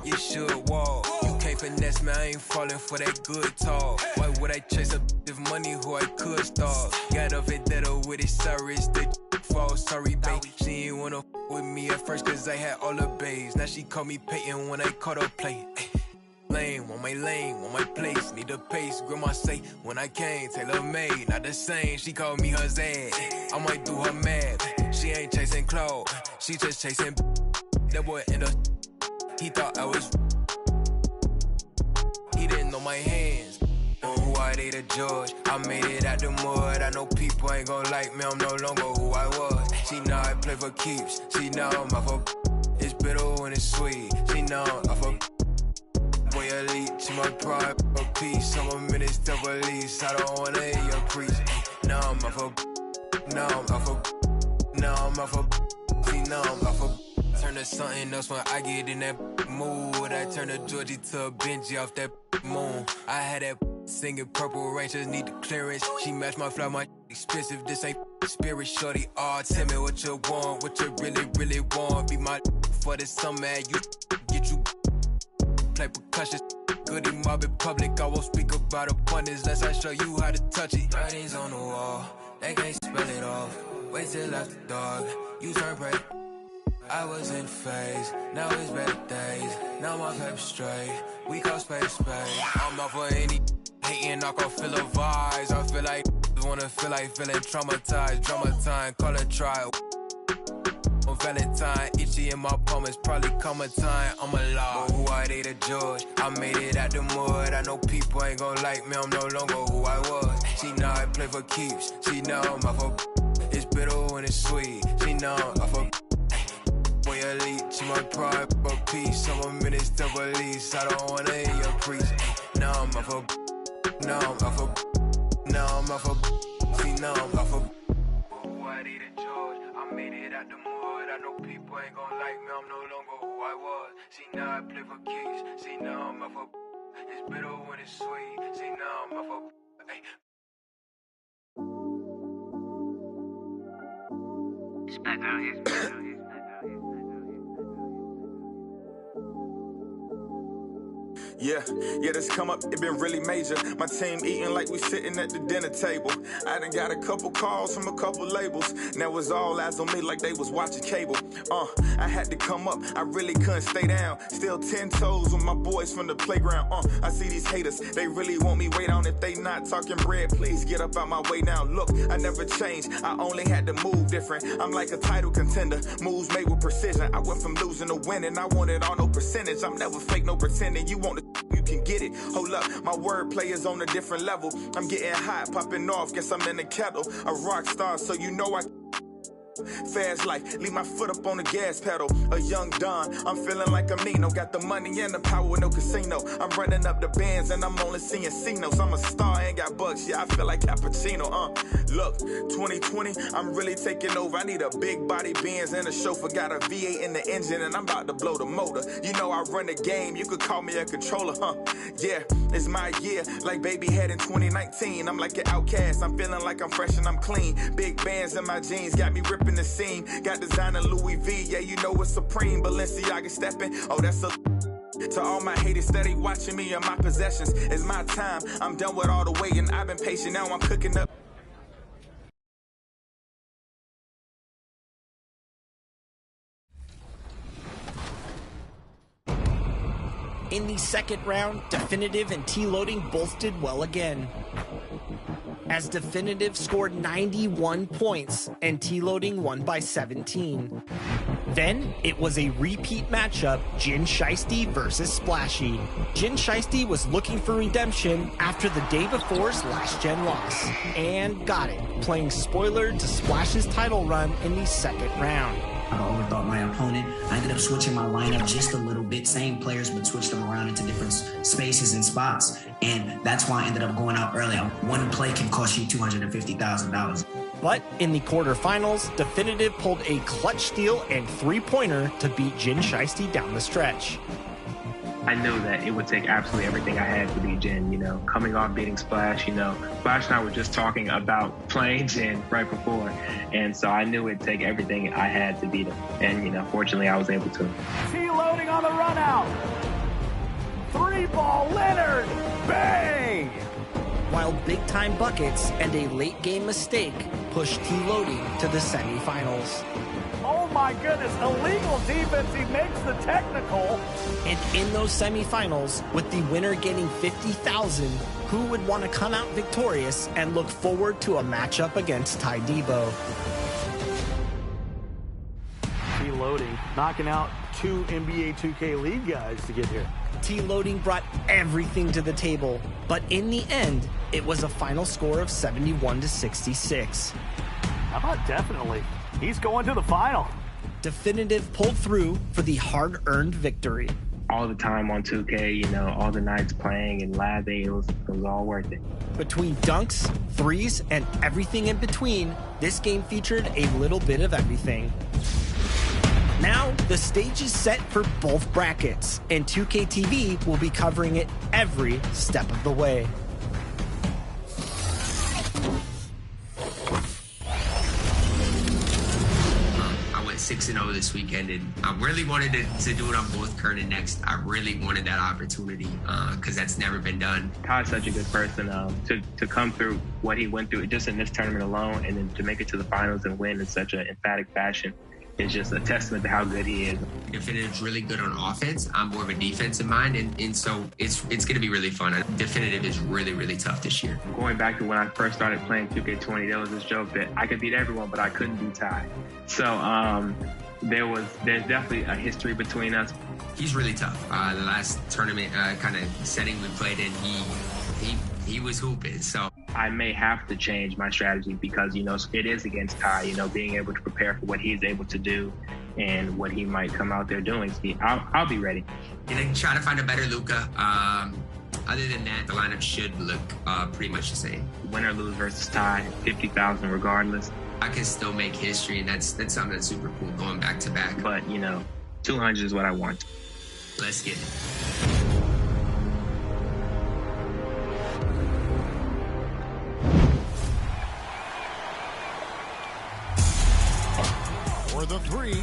You should walk. You can't finesse me, I ain't falling for that good talk. Why would I chase up this money who I could start? Got a vendetta with it, sorry, it's the fall, sorry, babe. She ain't wanna with me at first, cause I had all the babes. Now she call me Peyton when I caught her play. Lame, on my lane, on my place, need a pace. Grandma say, when I came, tailor made, not the same. She called me her Zed, I might do her mad. She ain't chasing clothes, she just chasing. That boy in the. He thought I was. He didn't know my hands. Or who I I dated George. I made it out the mud. I know people ain't gon' like me. I'm no longer who I was. She know I play for keeps. She know my fuck. It's bitter when it's sweet. She know I fuck. Boy elite. She my pride, a piece. I'm a minute to release. I don't wanna hear your preach. No, I'm a fuck. No, I'm a fuck. No, I'm a fuck. She know I'm a fuck. Turn to something else when I get in that mood. I turn to Georgie to a Benji off that moon. I had that singing Purple Rangers need the clearance. She matched my flow, my expensive. This ain't spirit, shorty. Oh, tell me what you want, what you really, really want. Be my for the summer, you get you play percussion. Goody mob in public, I won't speak about abundance unless I show you how to touch it. Writings on the wall, they can't spell it off. Wait till after dog, you turn prey. I was in phase, now it's better days. Now my pep straight, we call space. I'm up for any hating, I can feel the vibes. I feel like wanna feel like feeling traumatized. Drama time, call it trial. On Valentine, itchy in my palm, it's probably comma time. I'm alive. Who I dated George, I made it out the mud. I know people ain't gon' like me, I'm no longer who I was. She know I play for keeps, she know my fuck. It's bitter when it's sweet, she know I fuck. Boy elite, she my pride, a piece. I'm a minute to release. I don't wanna hear your preach. No, I'm a fuck. No, I'm a fuck. No, I'm a fuck. See, no, I'm a fuck. Who I dated George, I made it out the mud. I know people ain't gon' like me, I'm no longer who I was. See, now I play for keys. See, now I'm a fuck. It's bitter when it's sweet. See, now I'm a fuck. Hey. It's back out here. It's back out here. Yeah, this come up, it been really major. My team eating like we sitting at the dinner table. I done got a couple calls from a couple labels. Now it's all eyes on me like they was watching cable. I had to come up, I really couldn't stay down. Still 10 toes with my boys from the playground. I see these haters, they really want me way down. If they not talking bread, please get up out my way now. Look, I never changed, I only had to move different. I'm like a title contender, moves made with precision. I went from losing to winning, I wanted all no percentage. I'm never fake, no pretending. You want to, you can get it. Hold up, my wordplay is on a different level. I'm getting hot, popping off, guess I'm in the kettle. A rock star, so you know I fast life, leave my foot up on the gas pedal. A young Don, I'm feeling like I'm Nino. Got the money and the power, no casino. I'm running up the bands and I'm only seeing C-notes. I'm a star, ain't got bucks, yeah, I feel like Cappuccino. Look, 2020, I'm really taking over. I need a big body Benz and a chauffeur. Got a V8 in the engine and I'm about to blow the motor. You know I run the game, you could call me a controller, Yeah, it's my year, like baby had in 2019. I'm like an outcast, I'm feeling like I'm fresh and I'm clean. Big bands in my jeans, got me ripping the scene. Got designer Louis V, yeah, you know it's supreme. Balenciaga stepping, oh, that's a... To all my haters steady watching me and my possessions. It's my time, I'm done with all the waiting. I've been patient, now I'm cooking up. In the second round, Definitive and T-Loading both did well again, as Definitive scored 91 points and T-Loading won by 17. Then, it was a repeat matchup, Jin Shiesty versus Splashy. Jin Shiesty was looking for redemption after the day before's last-gen loss, and got it, playing spoiler to Splash's title run in the second round. I overthought my opponent. I ended up switching my lineup just a little bit, same players, but switched them around into different spaces and spots. And that's why I ended up going out early. One play can cost you $250,000. But in the quarterfinals, Definitive pulled a clutch steal and three-pointer to beat Jin Shiesty down the stretch. I knew that it would take absolutely everything I had to beat Jin, you know, coming off beating Splash, you know. Splash and I were just talking about playing Jin right before, and so I knew it'd take everything I had to beat him. And, you know, fortunately I was able to. T-Loading on the run out. 3-ball Leonard, bang! While big-time buckets and a late-game mistake pushed T-Loading to the semifinals. Oh my goodness, illegal defense, he makes the technical. And in those semifinals, with the winner getting $50,000, who would want to come out victorious and look forward to a matchup against Ty Debo? T-Loading, knocking out two NBA 2K League guys to get here. TNT loading brought everything to the table, but in the end, it was a final score of 71-66. How about definitely? He's going to the final. Definitive pulled through for the hard-earned victory. All the time on 2K, you know, all the nights playing and labbing, it was all worth it. Between dunks, threes, and everything in between, this game featured a little bit of everything. Now, the stage is set for both brackets, and 2K TV will be covering it every step of the way. I went 6-0 this weekend, and I really wanted to do it on both current and next. I really wanted that opportunity because that's never been done. Todd's such a good person to come through what he went through just in this tournament alone, and then to make it to the finals and win in such an emphatic fashion. It's just a testament to how good he is. Definitive's really good on offense. I'm more of a defensive mind, and so it's going to be really fun. Definitive is really, really tough this year. Going back to when I first started playing 2K20, there was this joke that I could beat everyone, but I couldn't beat Ty. So there's definitely a history between us. He's really tough. The last tournament kind of setting we played in, he was hooping. So I may have to change my strategy because, you know, it is against Ty, you know, being able to prepare for what he's able to do and what he might come out there doing. So I'll be ready. And then try to find a better Luka. Other than that, the lineup should look pretty much the same. Win or lose versus Ty, 50,000 regardless. I can still make history, and that's something that's super cool going back to back. But, you know, 200 is what I want. Let's get it. For the three.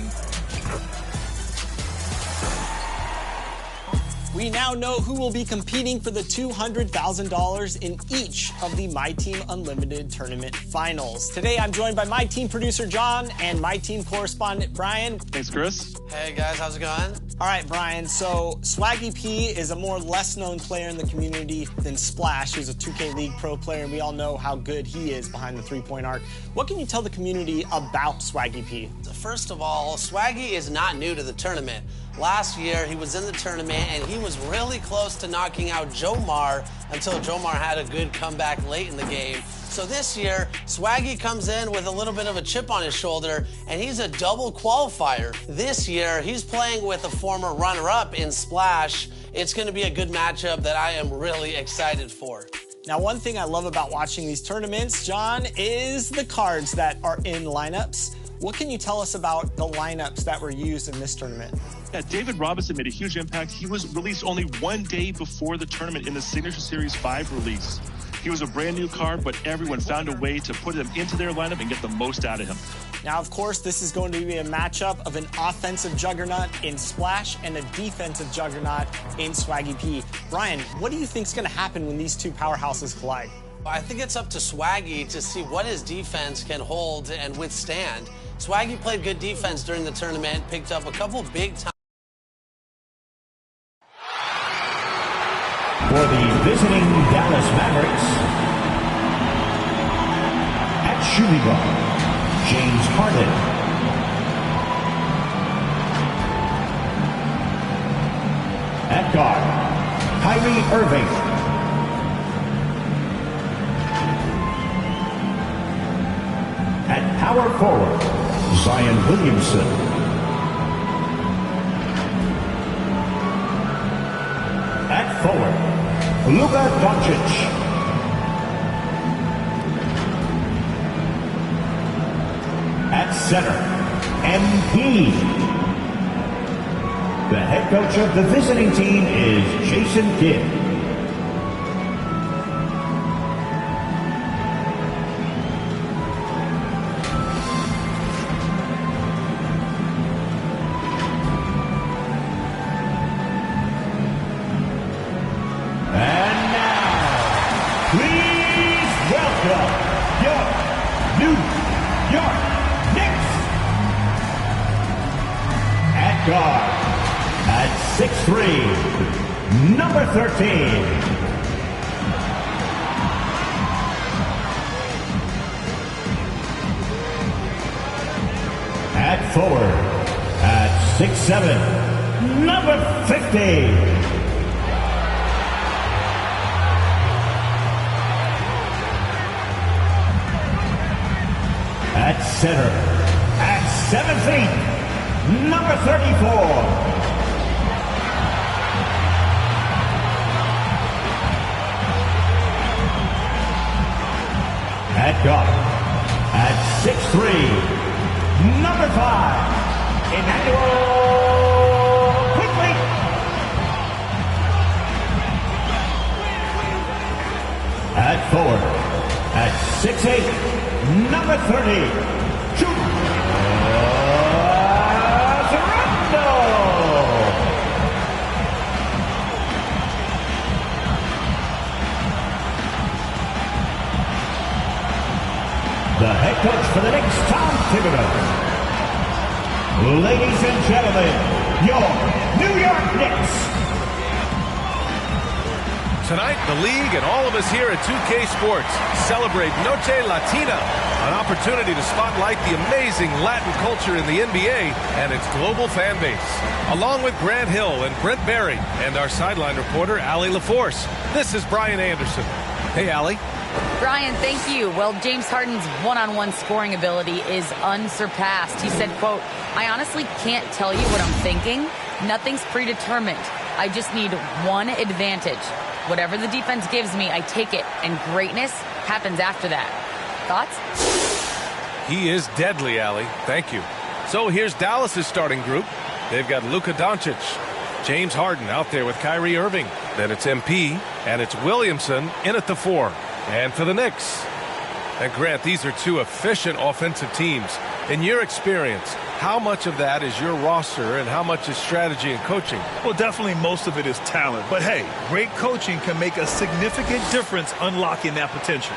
We now know who will be competing for the $200,000 in each of the My Team Unlimited tournament finals. Today, I'm joined by my team producer, John, and my team correspondent, Brian. Thanks, Chris. Hey, guys. How's it going? All right, Brian. So Swaggy P is a more less-known player in the community than Splash, who's a 2K League pro player, and we all know how good he is behind the three-point arc. What can you tell the community about Swaggy P? First of all, Swaggy is not new to the tournament. Last year, he was in the tournament, and he was really close to knocking out Jomar until Jomar had a good comeback late in the game. So this year, Swaggy comes in with a little bit of a chip on his shoulder, and he's a double qualifier. This year, he's playing with a former runner-up in Splash. It's going to be a good matchup that I am really excited for. Now, one thing I love about watching these tournaments, John, is the cards that are in lineups. What can you tell us about the lineups that were used in this tournament? Yeah, David Robinson made a huge impact. He was released only one day before the tournament in the Signature Series 5 release. He was a brand new card, but everyone found a way to put him into their lineup and get the most out of him. Now, of course, this is going to be a matchup of an offensive juggernaut in Splash and a defensive juggernaut in Swaggy P. Brian, what do you think is going to happen when these two powerhouses collide? I think it's up to Swaggy to see what his defense can hold and withstand. Swaggy played good defense during the tournament, picked up a couple big time. For the visiting Dallas Mavericks, at shooting guard, James Harden. At guard, Kyrie Irving. At power forward, Zion Williamson. At forward, Luka Doncic. At center, MP. The head coach of the visiting team is Jason Kidd. Guard at 6'3", number 13. At forward at 6'7", number 50. Center, at 7 feet, number 34. At guard, at 6'3", number 5, Emmanuel Quickly. At forward, at 6'8", number 30, the head coach for the Knicks, Tom Thibodeau. Ladies and gentlemen, your New York Knicks. Tonight, the league and all of us here at 2K Sports celebrate Noche Latina, an opportunity to spotlight the amazing Latin culture in the NBA and its global fan base. Along with Grant Hill and Brent Barry and our sideline reporter, Allie LaForce, this is Brian Anderson. Hey, Allie. Brian, thank you. Well, James Harden's one-on-one scoring ability is unsurpassed. He said, quote, "I honestly can't tell you what I'm thinking. Nothing's predetermined. I just need one advantage. Whatever the defense gives me, I take it, and greatness happens after that." Thoughts? He is deadly, Allie. Thank you. So here's Dallas's starting group. They've got Luka Doncic, James Harden out there with Kyrie Irving. Then it's MP, and it's Williamson in at the 4. And for the Knicks. And Grant, these are two efficient offensive teams. In your experience, how much of that is your roster and how much is strategy and coaching? Well, definitely most of it is talent. But hey, great coaching can make a significant difference unlocking that potential.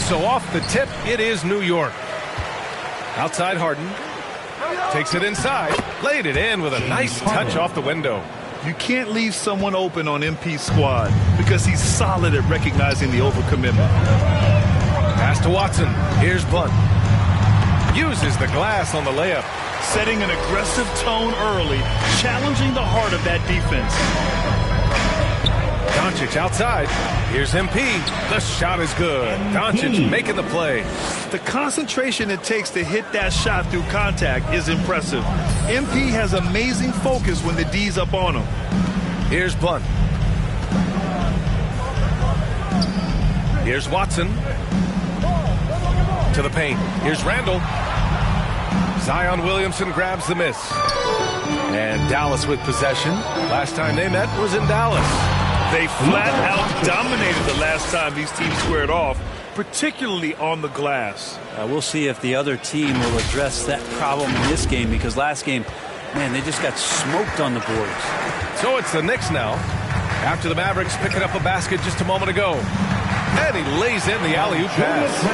So off the tip, it is New York. Outside Harden. Takes it inside. Laid it in with a nice touch off the window. You can't leave someone open on MP's squad because he's solid at recognizing the overcommitment. Pass to Watson. Here's Blunt. Uses the glass on the layup. Setting an aggressive tone early, challenging the heart of that defense. Doncic outside. Here's MP. The shot is good. Doncic making the play. The concentration it takes to hit that shot through contact is impressive. MP has amazing focus when the D's up on him. Here's Blunt. Here's Watson. To the paint. Here's Randall. Zion Williamson grabs the miss. And Dallas with possession. Last time they met was in Dallas. They flat out dominated the last time these teams squared off, particularly on the glass. We'll see if the other team will address that problem in this game, because last game, man, they just got smoked on the boards. So it's the Knicks now. After the Mavericks picking up a basket just a moment ago. And he lays in the alley-oop pass.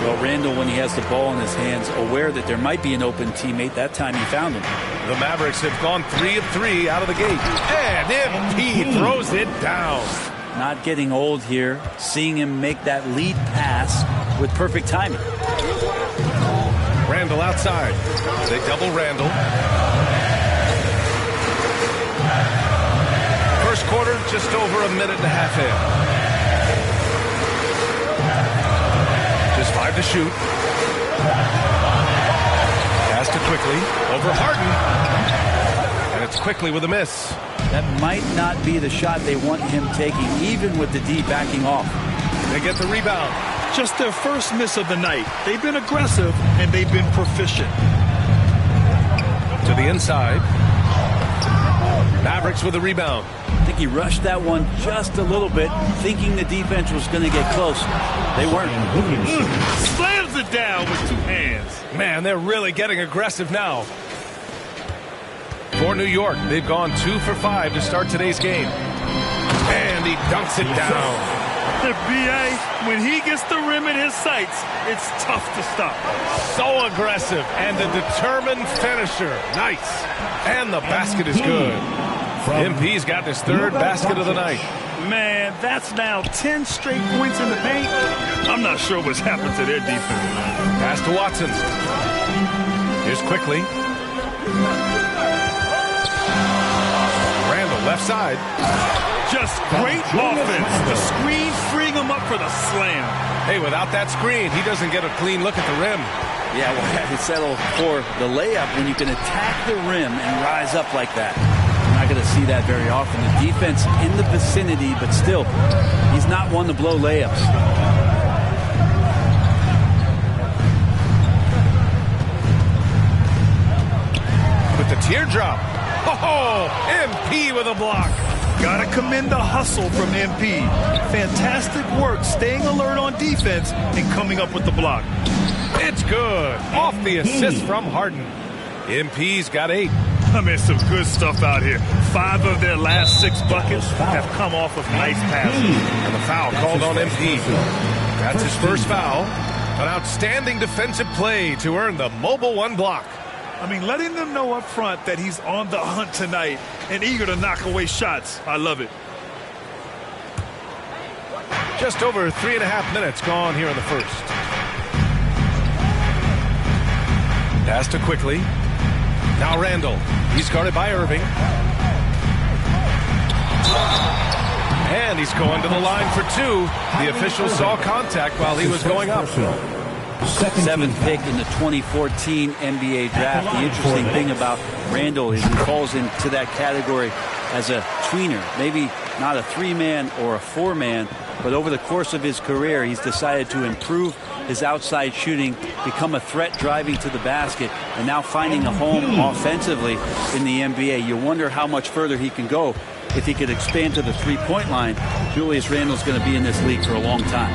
Well, Randall, when he has the ball in his hands, aware that there might be an open teammate, that time he found him. The Mavericks have gone 3 of 3 out of the gate. And MP throws it down. Not getting old here, seeing him make that lead pass with perfect timing. Randall outside. They double Randall. First quarter, just over a minute and a half in. Just 5 to shoot. Pass to Quickly. Over Harden. And it's Quickly with a miss. That might not be the shot they want him taking, even with the D backing off. They get the rebound. Just their first miss of the night. They've been aggressive, and they've been proficient. To the inside. Mavericks with the rebound. I think he rushed that one just a little bit, thinking the defense was going to get close. They weren't. Slams it down with 2 hands. Man, they're really getting aggressive now. For New York, they've gone 2 for 5 to start today's game. And he dunks it down. The BA, when he gets the rim in his sights, it's tough to stop. So aggressive and a determined finisher. Nice. And the basket is good. MP's got his 3rd basket of the night. Man, that's now 10 straight points in the paint. I'm not sure what's happened to their defense. Pass to Watson. Here's Quickly. Randall left side. Just great offense. The screen freeing him up for the slam. Hey, without that screen, he doesn't get a clean look at the rim. Yeah, well, had to settle for the layup when you can attack the rim and rise up like that. You're not going to see that very often. The defense in the vicinity, but still, he's not one to blow layups. With the teardrop. Oh, MP with a block. Gotta commend the hustle from MP. Fantastic work staying alert on defense and coming up with the block. It's good. Off the assist from Harden. MP's got 8. I mean, some good stuff out here. 5 of their last 6 buckets have come off of nice passes. And the foul called on MP. That's his first foul. An outstanding defensive play to earn the mobile 1 block. I mean, letting them know up front that he's on the hunt tonight and eager to knock away shots. I love it. Just over 3.5 minutes gone here in the first. Pass to Quickly. Now Randall. He's guarded by Irving. And he's going to the line for 2. The official saw contact while he was going up. 7th pick in the 2014 NBA draft. The interesting thing about Randall is he falls into that category as a tweener. Maybe not a 3-man or a 4-man, but over the course of his career, he's decided to improve his outside shooting, become a threat driving to the basket, and now finding a home offensively in the NBA. You wonder how much further he can go if he could expand to the 3-point line. Julius Randle's going to be in this league for a long time.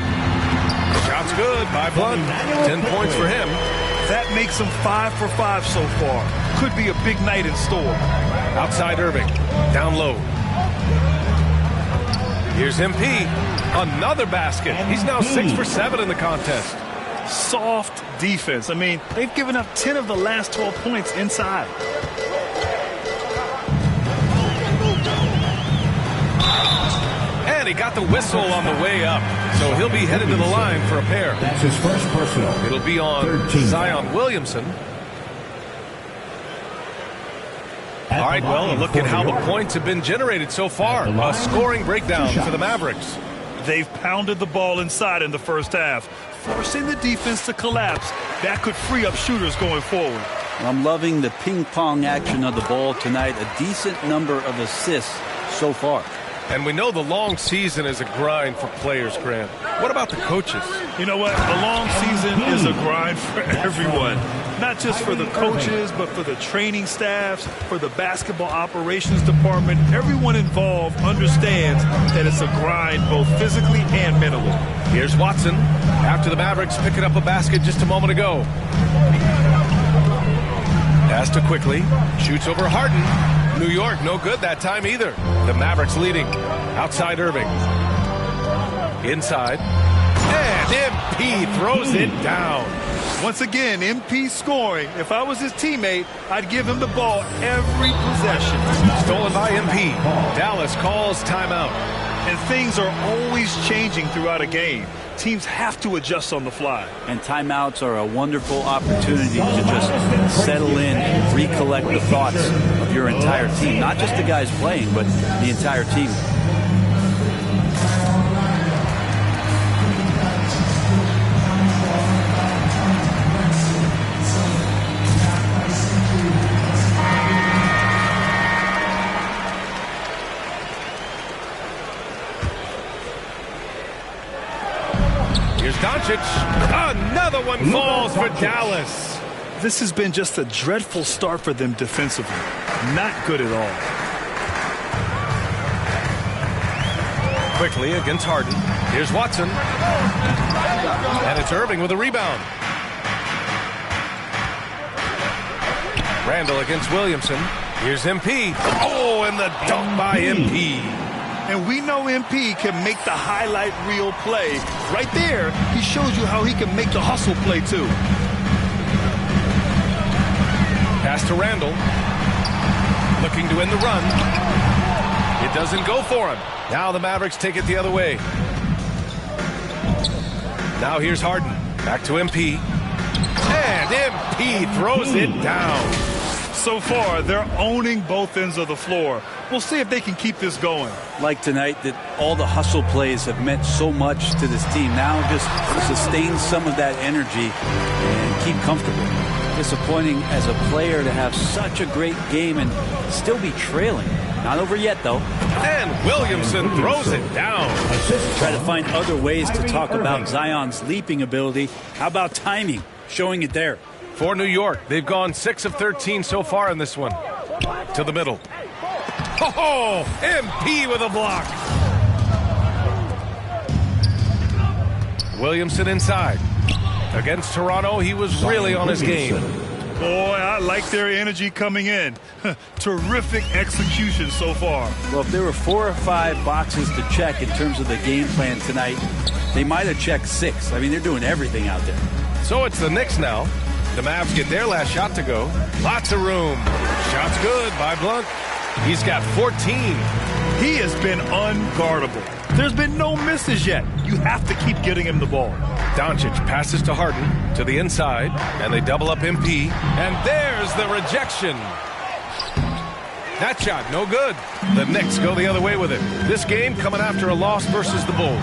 Shot's good by Blunt. 10 points for him. That makes him 5 for 5 so far. Could be a big night in store. Outside Irving. Down low. Here's MP. Another basket. He's now 6 for 7 in the contest. Soft defense. I mean, they've given up 10 of the last 12 points inside. And he got the whistle on the way up. So he'll be headed to the line for a pair. That's his first personal. It'll be on 13. Zion Williamson. All right, well, look at how the points have been generated so far. A scoring breakdown for the Mavericks. They've pounded the ball inside in the first half, forcing the defense to collapse. That could free up shooters going forward. I'm loving the ping-pong action of the ball tonight. A decent number of assists so far. And we know the long season is a grind for players, Grant. What about the coaches? You know what? The long season is a grind for everyone. Not just for the coaches, but for the training staffs, for the basketball operations department. Everyone involved understands that it's a grind both physically and mentally. Here's Watson after the Mavericks picking up a basket just a moment ago. Pass to Quickly. Shoots over Harden. New York, no good that time either. The Mavericks leading. Outside Irving. Inside. And MP throws it down. Once again, MP scoring. If I was his teammate, I'd give him the ball every possession. Stolen by MP. Dallas calls timeout. And things are always changing throughout a game. Teams have to adjust on the fly. And timeouts are a wonderful opportunity to just settle in and recollect the thoughts of your entire team. Not just the guys playing, but the entire team. Here's Doncic. Another one falls for Dallas. This has been just a dreadful start for them defensively. Not good at all. Quickly against Harden. Here's Watson. And it's Irving with a rebound. Randall against Williamson. Here's MP. Oh, and the dunk by MP. And we know MP can make the highlight reel play. Right there, he shows you how he can make the hustle play too. Pass to Randall. Looking to end the run. It doesn't go for him. Now the Mavericks take it the other way. Now here's Harden. Back to MP. And MP throws it down. So far, they're owning both ends of the floor. We'll see if they can keep this going. Like tonight, that all the hustle plays have meant so much to this team. Now just sustain some of that energy and keep comfortable. Disappointing as a player to have such a great game and still be trailing. Not over yet, though. And Williamson throws it down. Try to find other ways to talk about Zion's leaping ability. How about timing? Showing it there. For New York, they've gone 6 of 13 so far in this one. To the middle. Oh, MP with a block. Williamson inside. Against Toronto, he was really on his game. Boy, I like their energy coming in. Terrific execution so far. Well, if there were 4 or 5 boxes to check in terms of the game plan tonight, they might have checked 6. I mean, they're doing everything out there. So it's the Knicks now. The Mavs get their last shot to go. Lots of room. Shot's good by Blunt. He's got 14. He has been unguardable. There's been no misses yet. You have to keep getting him the ball. Doncic passes to Harden to the inside, and they double up MP. And there's the rejection. That shot, no good. The Knicks go the other way with it. This game coming after a loss versus the Bulls.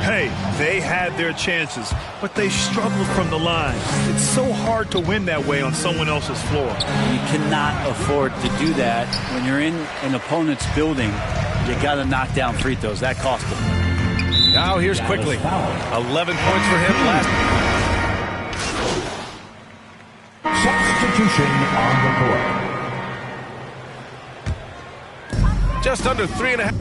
Hey, they had their chances, but they struggled from the line. It's so hard to win that way on someone else's floor. You cannot afford to do that when you're in an opponent's building. You got to knock down free throws. That cost them. Now here's quickly. 11 points for him last. Substitution on the court. Just under 3.5.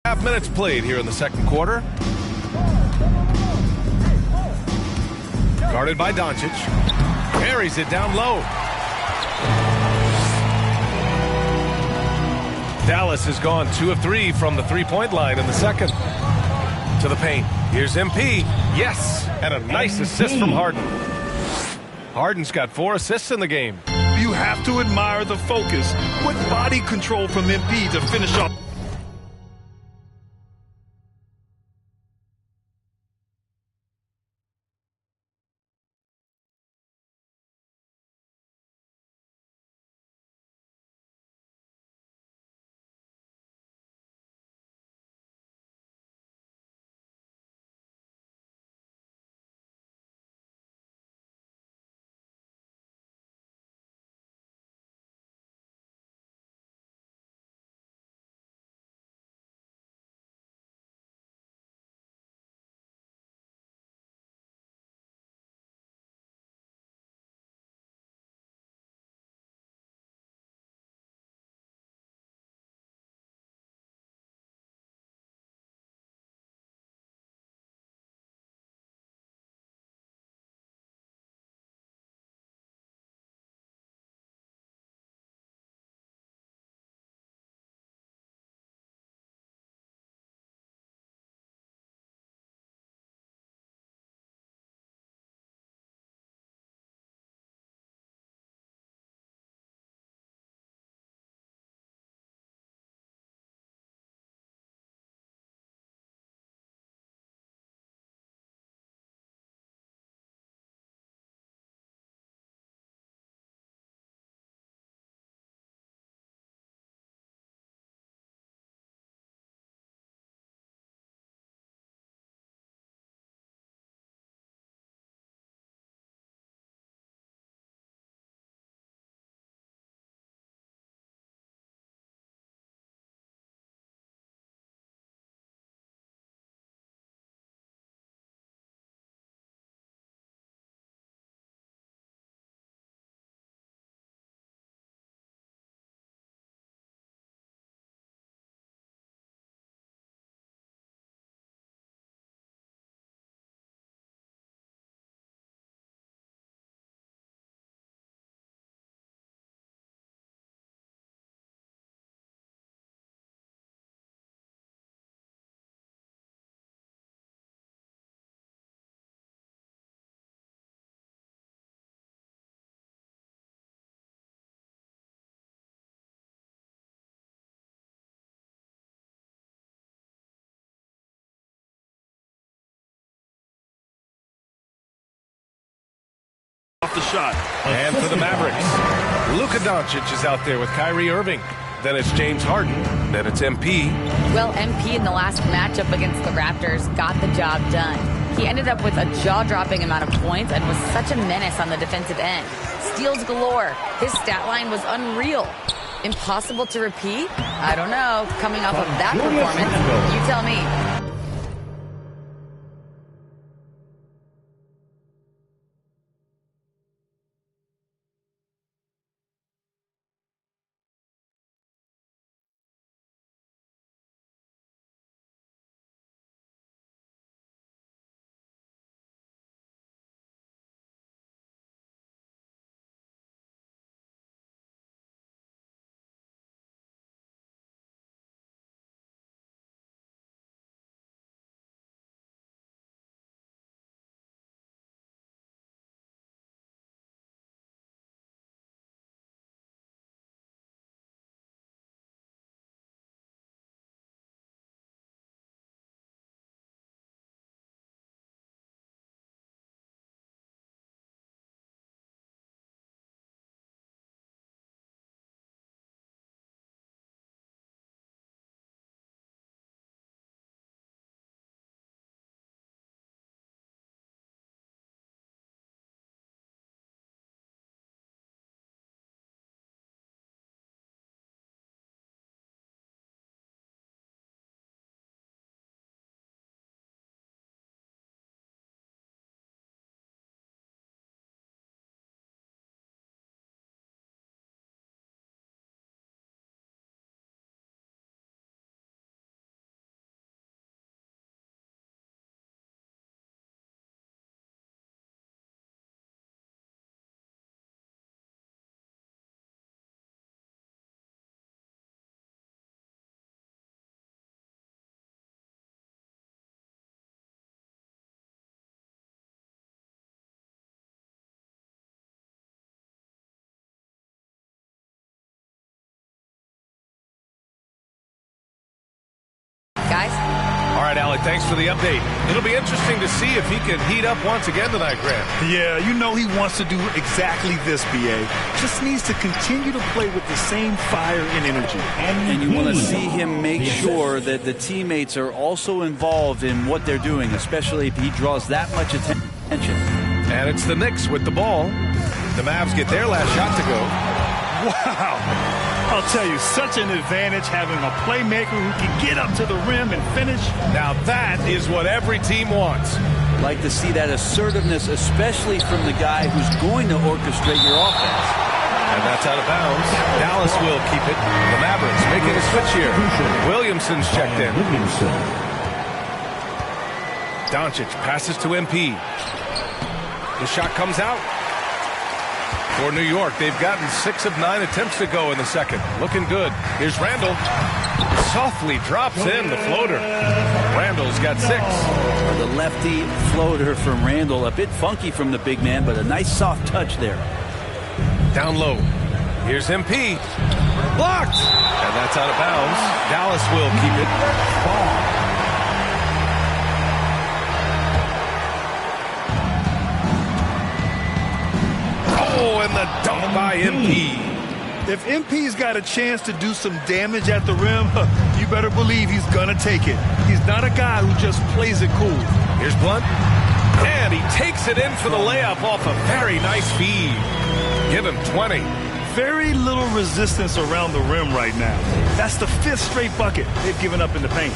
Half minutes played here in the second quarter. Guarded by Doncic. Carries it down low. Dallas has gone 2 of 3 from the three-point line in the second. To the paint. Here's MP. Yes. And a nice assist from Harden. Harden's got 4 assists in the game. You have to admire the focus. What body control from MP to finish off. Off the shot. And for the Mavericks, Luka Doncic is out there with Kyrie Irving. Then it's James Harden. Then it's MP. Well, MP in the last matchup against the Raptors got the job done. He ended up with a jaw-dropping amount of points and was such a menace on the defensive end. Steals galore. His stat line was unreal. Impossible to repeat? I don't know. Coming off of that performance, you tell me. thanks for the update. It'll be interesting to see if he can heat up once again tonight, Grant. Yeah, you know he wants to do exactly this, BA. Just needs to continue to play with the same fire and energy. And you want to see him make sure that the teammates are also involved in what they're doing, especially if he draws that much attention. And it's the Knicks with the ball. The Mavs get their last shot to go. Wow. I'll tell you, such an advantage having a playmaker who can get up to the rim and finish. Now that is what every team wants. Like to see that assertiveness, especially from the guy who's going to orchestrate your offense. And that's out of bounds. Dallas will keep it. The Mavericks making a switch here. Williamson's checked in. Doncic passes to MP. The shot comes out. For New York, they've gotten 6 of 9 attempts to go in the second. Looking good. Here's Randall. Softly drops in the floater. Randall's got 6. The lefty floater from Randall. A bit funky from the big man, but a nice soft touch there. Down low. Here's MP. Blocked. And that's out of bounds. Dallas will keep it. Oh, and the dunk by MP. If MP's got a chance to do some damage at the rim, you better believe he's going to take it. He's not a guy who just plays it cool. Here's Blunt. And he takes it in for the layup off a very nice feed. Give him 20. Very little resistance around the rim right now. That's the 5th straight bucket they've given up in the paint.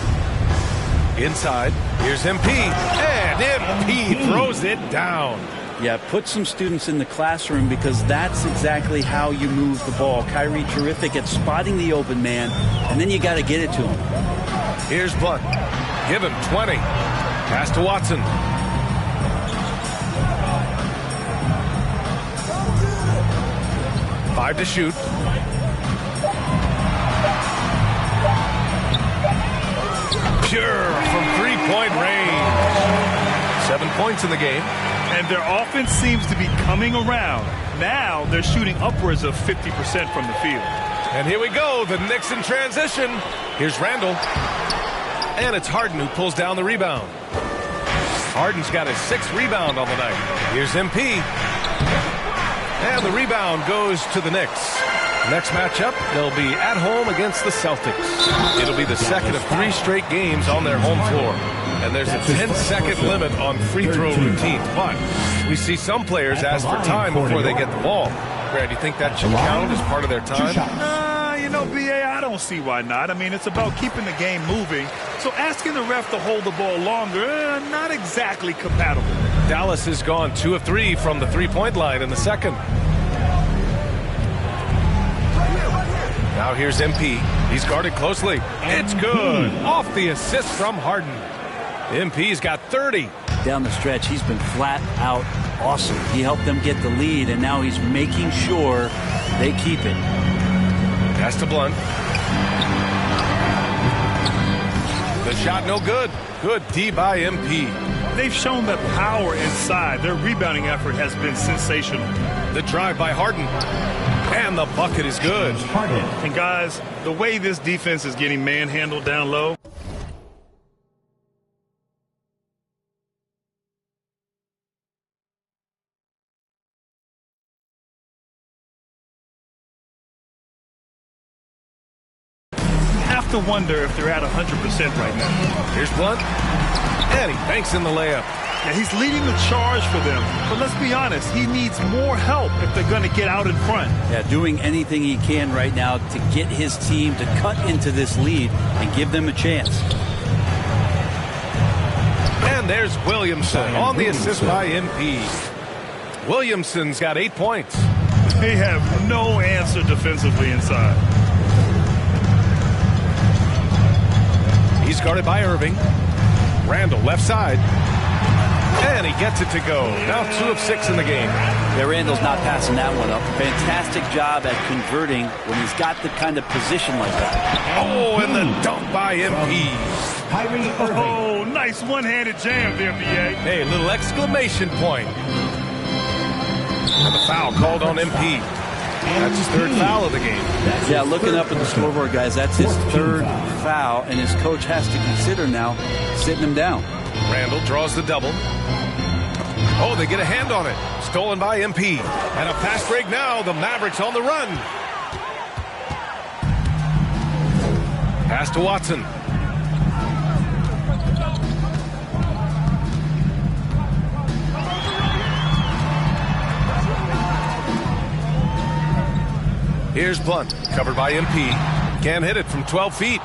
Inside, here's MP. And MP throws it down. Yeah, put some students in the classroom because that's exactly how you move the ball. Kyrie terrific at spotting the open man, and then you got to get it to him. Here's Blunt. Give him 20. Pass to Watson. Five to shoot. Pure from three-point range. 7 points in the game. And their offense seems to be coming around. Now they're shooting upwards of 50% from the field. And here we go, the Knicks in transition. Here's Randall. And it's Harden who pulls down the rebound. Harden's got his 6th rebound on the night. Here's MP. And the rebound goes to the Knicks. Next matchup, they'll be at home against the Celtics. It'll be the second of 3 straight games on their home floor. And there's a 10-second limit on free throw routines. But we see some players ask for time before they get the ball. Brad, do you think that should count as part of their time? You know, BA, I don't see why not. I mean, it's about keeping the game moving. So asking the ref to hold the ball longer, not exactly compatible. Dallas has gone 2 of 3 from the three-point line in the second. Now here's MP. He's guarded closely. It's good. Off the assist from Harden. MP's got 30. Down the stretch, he's been flat out awesome. He helped them get the lead, and now he's making sure they keep it. Pass to Blunt. The shot no good. Good D by MP. They've shown that power inside. Their rebounding effort has been sensational. The drive by Harden. And the bucket is good. And guys, the way this defense is getting manhandled down low, to wonder if they're at 100% right now. Here's Blunt. And he banks in the layup. Yeah, he's leading the charge for them. But let's be honest, he needs more help if they're going to get out in front. Yeah, doing anything he can right now to get his team to cut into this lead and give them a chance. And there's Williamson on the assist by MP. Williamson's got 8 points. They have no answer defensively inside. He's guarded by Irving. Randall left side. And he gets it to go. Now 2 of 6 in the game. Yeah, Randall's not passing that one up. Fantastic job at converting when he's got the kind of position like that. Oh, and the dunk by MP. Oh, nice one-handed jam there, BA. Hey, a little exclamation point. And the foul called on MP. That's his 3rd foul of the game. Yeah, looking up at the scoreboard, guys, that's his 3rd foul, and his coach has to consider now sitting him down. Randall draws the double. Oh, they get a hand on it. Stolen by MP. And a fast break now. The Mavericks on the run. Pass to Watson. Here's Blunt, covered by MP. Can't hit it from 12 feet.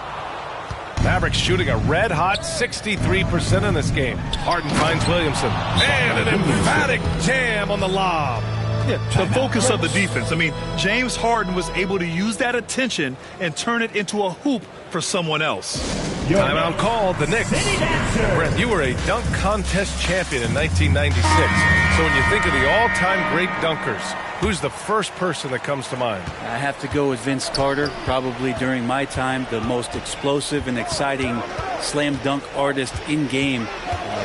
Mavericks shooting a red-hot 63% in this game. Harden finds Williamson. And an emphatic jam on the lob. Yeah, the focus of the defense. I mean, James Harden was able to use that attention and turn it into a hoop for someone else. Timeout called, the Knicks. Brent, you were a dunk contest champion in 1996. So when you think of the all-time great dunkers, who's the first person that comes to mind? I have to go with Vince Carter. Probably during my time, the most explosive and exciting slam dunk artist in game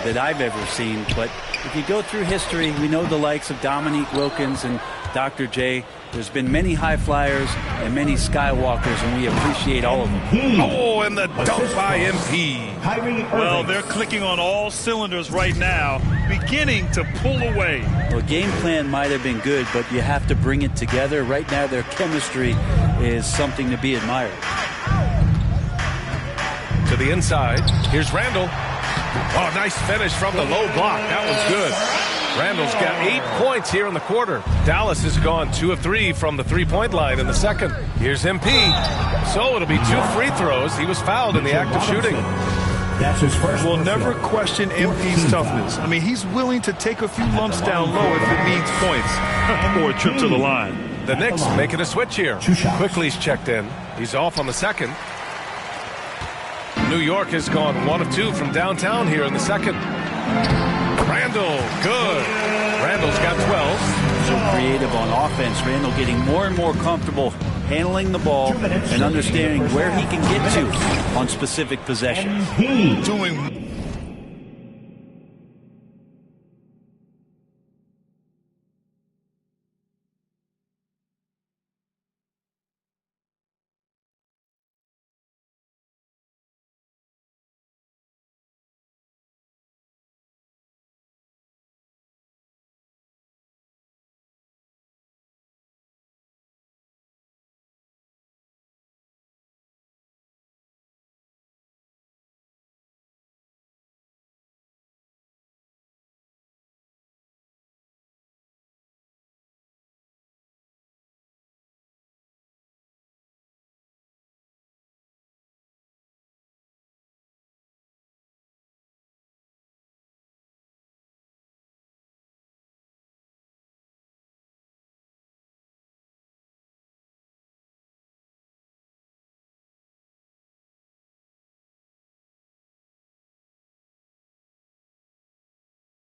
that I've ever seen. But if you go through history, we know the likes of Dominique Wilkins and Dr. J. There's been many high flyers and many skywalkers, and we appreciate all of them. Oh, and the dunk by MP. Well, they're clicking on all cylinders right now, beginning to pull away. Well, game plan might have been good, but you have to bring it together. Right now, their chemistry is something to be admired. To the inside. Here's Randall. Oh, nice finish from the low block. That was good. Randall's got 8 points here in the quarter. Dallas has gone 2 of 3 from the three-point line in the second. Here's MP. So it'll be 2 free throws. He was fouled in the act of shooting. That's his first. We'll never question MP's toughness. I mean, he's willing to take a few lumps down low if it means points or a trip to the line. The Knicks making a switch here. Quickly's checked in. He's off on the second. New York has gone 1 of 2 from downtown here in the second. Randall, good. Randall's got 12. So creative on offense. Randall getting more and more comfortable handling the ball and understanding where he can get to on specific possessions.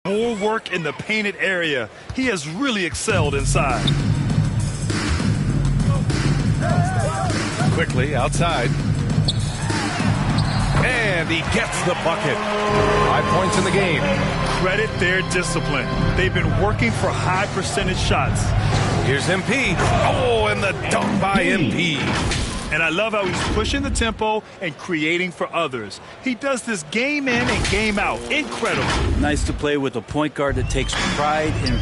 More work in the painted area. He has really excelled inside. Quickly outside. And he gets the bucket. 5 points in the game. Credit their discipline. They've been working for high percentage shots. Here's MP. Oh, and the dunk by MP. And I love how he's pushing the tempo and creating for others. He does this game in and game out. Incredible. Nice to play with a point guard that takes pride in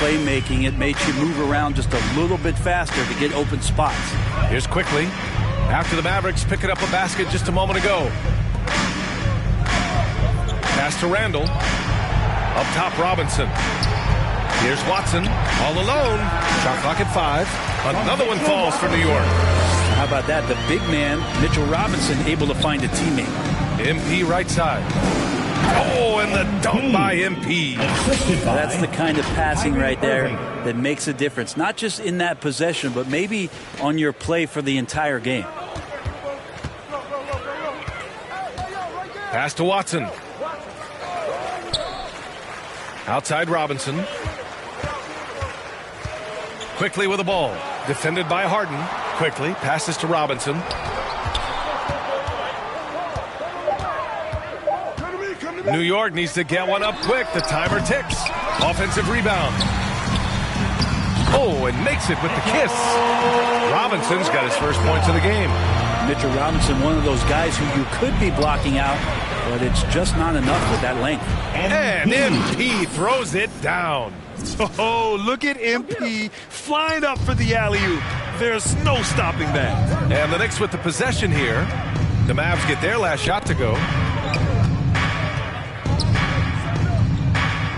playmaking. It makes you move around just a little bit faster to get open spots. Here's Quickly. After the Mavericks picking up a basket just a moment ago. Pass to Randall. Up top, Robinson. Here's Watson, all alone. Shot clock at 5. Another one falls for New York. How about that? The big man, Mitchell Robinson, able to find a teammate. MP right side. Oh, and the dunk by MP. That's the kind of passing right there that makes a difference. Not just in that possession, but maybe on your play for the entire game. Pass to Watson. Outside Robinson. Quickly with the ball. Defended by Harden. Quickly passes to Robinson. New York needs to get one up quick. The timer ticks. Offensive rebound. Oh, and makes it with the kiss. Robinson's got his first points of the game. Mitchell Robinson, one of those guys who you could be blocking out, but it's just not enough with that length. And MP throws it down. Oh, look at MP flying up for the alley-oop. There's no stopping that. And the Knicks with the possession here. The Mavs get their last shot to go.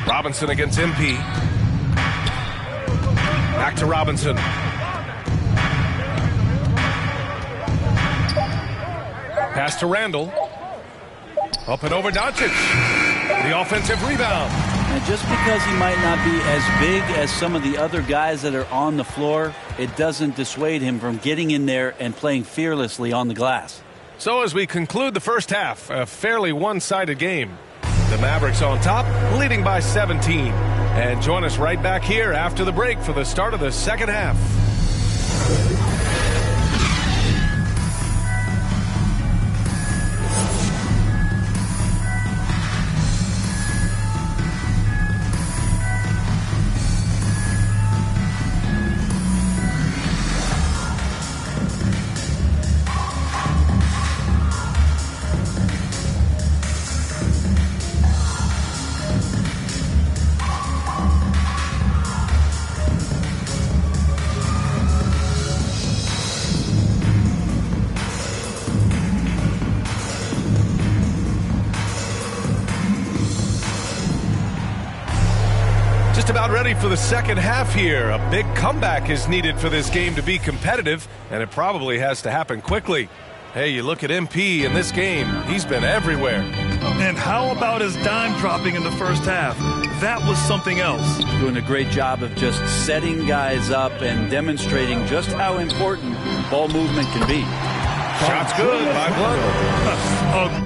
Robinson against MP. Back to Robinson. Pass to Randall. Up and over Doncic. The offensive rebound. And just because he might not be as big as some of the other guys that are on the floor, it doesn't dissuade him from getting in there and playing fearlessly on the glass. So as we conclude the first half, a fairly one-sided game. The Mavericks on top, leading by 17. And join us right back here after the break for the start of the second half. About ready for the second half here. A big comeback is needed for this game to be competitive, and it probably has to happen quickly. Hey, you look at MP in this game, he's been everywhere. And how about his dime dropping in the first half? That was something else. Doing a great job of just setting guys up and demonstrating just how important ball movement can be. Shots good by Blood.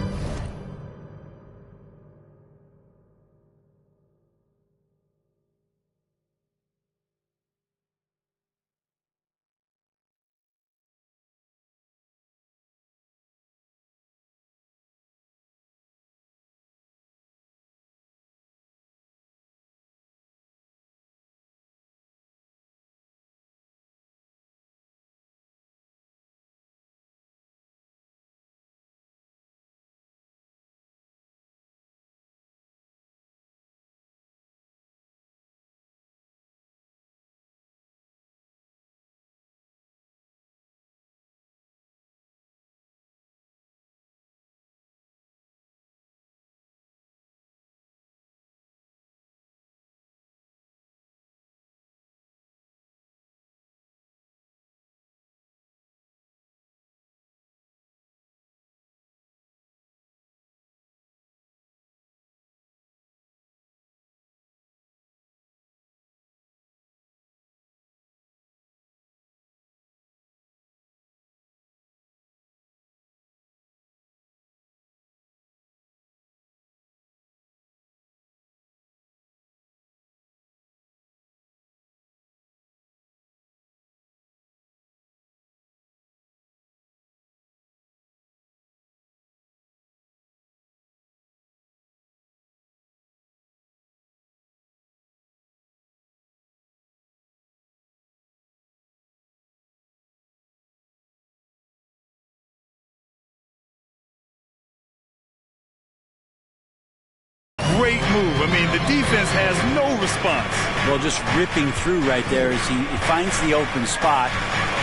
move. I mean, the defense has no response. Well, just ripping through right there as he finds the open spot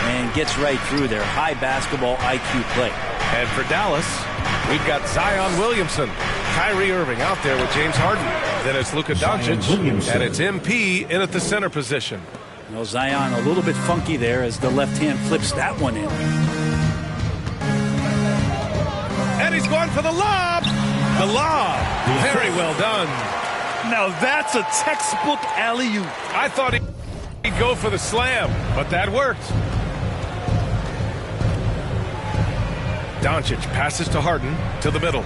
and gets right through there. High basketball IQ play. And for Dallas, we've got Zion Williamson, Kyrie Irving out there with James Harden. Then it's Luka Doncic, and it's MP in at the center position. Well, Zion a little bit funky there as the left hand flips that one in. And he's going for the lob. The lob. Very well done. Now that's a textbook alley-oop. I thought he'd go for the slam, but that worked. Doncic passes to Harden to the middle.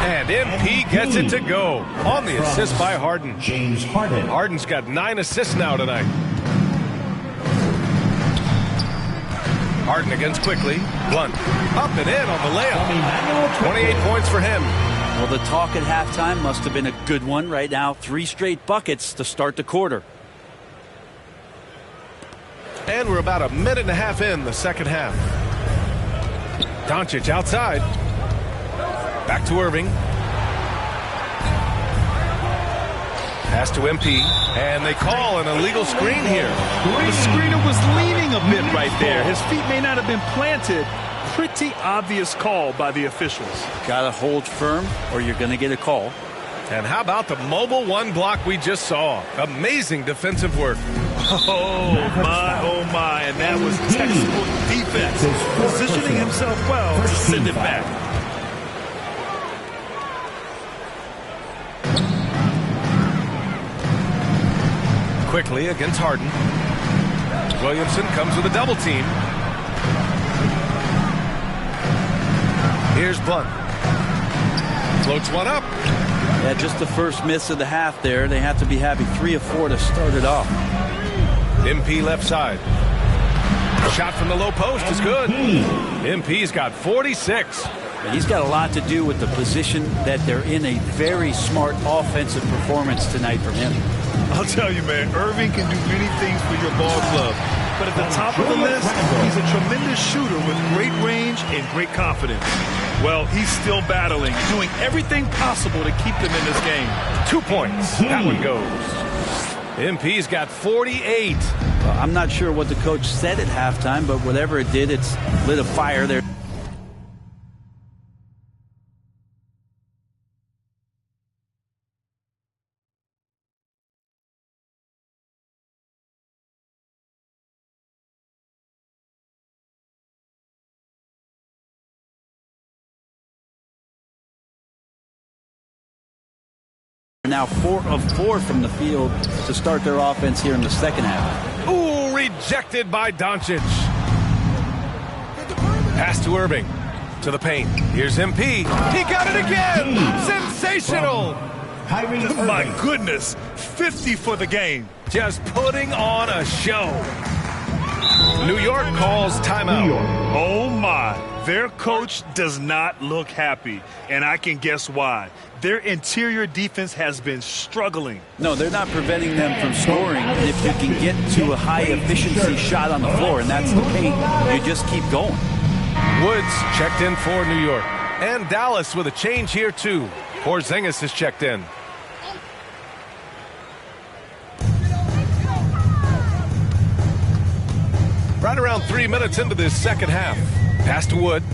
And MP gets it to go on the assist by Harden. James Harden. Harden's got 9 assists now tonight. Harden against quickly. Blunt up and in on the layup. 28 points for him. Well, the talk at halftime must have been a good one. Right now, 3 straight buckets to start the quarter. And we're about a minute and a half in the second half. Doncic outside. Back to Irving. Pass to MP. And they call an illegal screen here. The screener was leaning a bit right there. His feet may not have been planted. Pretty obvious call by the officials. Got to hold firm or you're going to get a call. And how about the mobile one block we just saw? Amazing defensive work. Oh, my. And that was textbook defense. Positioning himself well to send it back. Quickly against Harden. Williamson comes with a double team. Here's Blunt. Floats one up. Yeah, just the first miss of the half there. They have to be having 3 of 4 to start it off. MP left side. Shot from the low post is good. MP's got 46. He's got a lot to do with the position that they're in. A very smart offensive performance tonight from him. I'll tell you, man, Irving can do many things for your ball club. But at the top of the list, he's a tremendous shooter with great range and great confidence. Well, he's still battling, doing everything possible to keep them in this game. 2 points. That one goes. MP's got 48. Well, I'm not sure what the coach said at halftime, but whatever it did, it's lit a fire there. Now 4 of 4 from the field to start their offense here in the second half. Ooh, rejected by Doncic. Pass to Irving. To the paint. Here's MP. He got it again. Sensational. My goodness. 50 for the game. Just putting on a show. New York calls timeout. Oh, my. Their coach does not look happy, and I can guess why. Their interior defense has been struggling. No, they're not preventing them from scoring. If you can get to a high-efficiency shot on the floor, and that's the paint, you just keep going. Woods checked in for New York. And Dallas with a change here, too. Porzingis is checked in. Right around 3 minutes into this second half. Pass to Wood.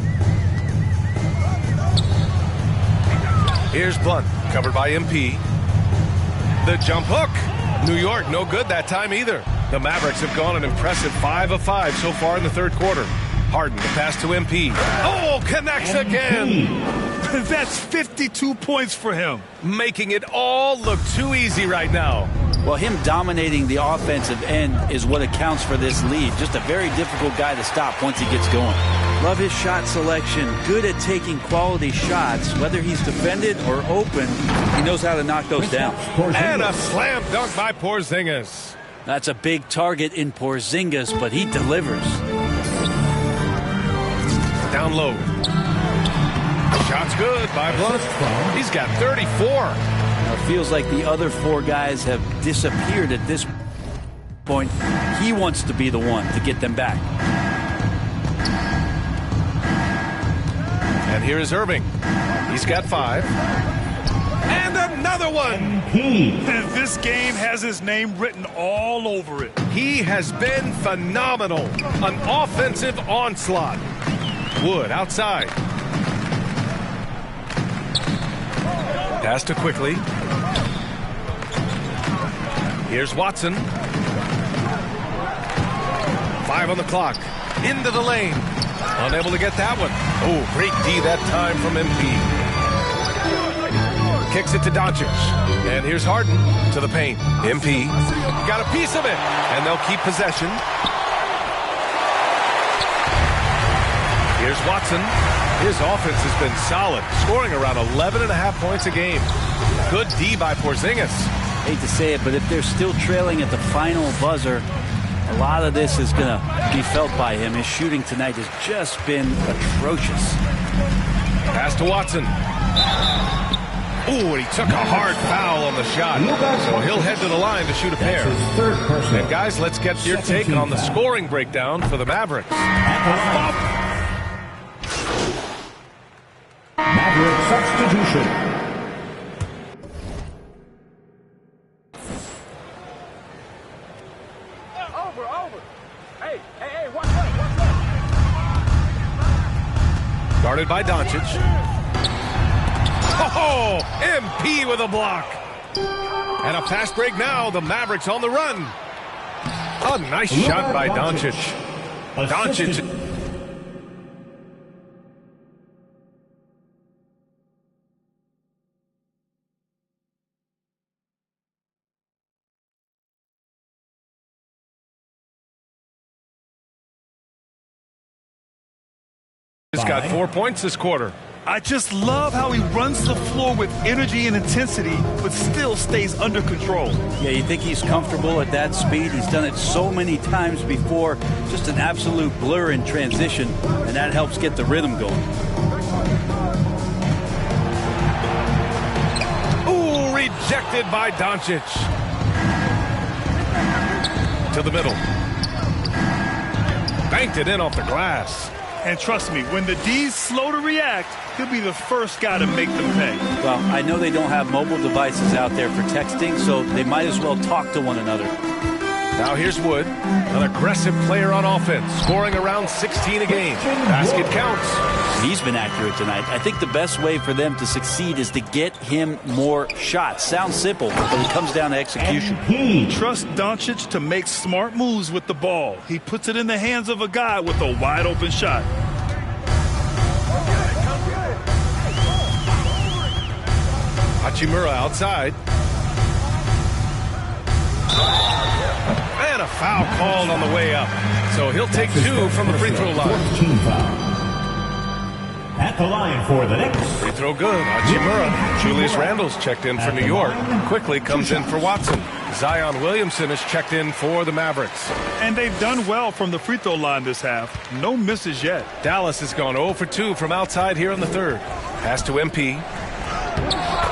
Here's Blunt, covered by MP. The jump hook. New York, no good that time either. The Mavericks have gone an impressive 5 of 5 so far in the third quarter. Harden, the pass to MP. Oh, connects again. That's 52 points for him. Making it all look too easy right now. Well, him dominating the offensive end is what accounts for this lead. Just a very difficult guy to stop once he gets going. Love his shot selection. Good at taking quality shots. Whether he's defended or open, he knows how to knock those down. And a slam dunk by Porzingis. That's a big target in Porzingis, but he delivers. Down low. Shot's good by Blunt. He's got 34. Now it feels like the other 4 guys have disappeared at this point. He wants to be the one to get them back. And here is Irving. He's got 5. And another another one. And this game has his name written all over it. He has been phenomenal. An offensive onslaught. Wood outside. Pass to Quickly. Here's Watson. 5 on the clock. Into the lane. Unable to get that one. Oh, great D that time from MP. Kicks it to Doncic. And here's Harden to the paint. MP got a piece of it. And they'll keep possession. Here's Watson. His offense has been solid, scoring around 11.5 points a game. Good D by Porzingis. Hate to say it, but if they're still trailing at the final buzzer, a lot of this is going to be felt by him. His shooting tonight has just been atrocious. Pass to Watson. Ooh, and he took a hard foul on the shot. So he'll head to the line to shoot a pair. And guys, let's get your take on the scoring breakdown for the Mavericks. Maverick substitution. Over. Hey, what's up? Guarded by Doncic. Oh, MP with a block. And a fast break now. The Mavericks on the run. A nice shot by Doncic. Doncic. He's got 4 points this quarter. I just love how he runs the floor with energy and intensity, but still stays under control. Yeah, you think he's comfortable at that speed. He's done it so many times before. Just an absolute blur in transition, and that helps get the rhythm going. Ooh, rejected by Doncic. To the middle. Banked it in off the glass. And trust me, when the D's slow to react, he'll be the first guy to make them pay. Well, I know they don't have mobile devices out there for texting, so they might as well talk to one another. Now here's Wood, an aggressive player on offense, scoring around 16 a game. Basket counts. He's been accurate tonight. I think the best way for them to succeed is to get him more shots. Sounds simple, but it comes down to execution. Trust Doncic to make smart moves with the ball. He puts it in the hands of a guy with a wide open shot. Hachimura outside. And a foul called on the way up. So he'll take 2 from the free throw line. At the line for the next. Free throw good. Hachimura. Julius Randle's checked in for New York. Quickly comes in for Watson. Zion Williamson is checked in for the Mavericks. And they've done well from the free throw line this half. No misses yet. Dallas has gone 0 for 2 from outside here in the third. Pass to MP.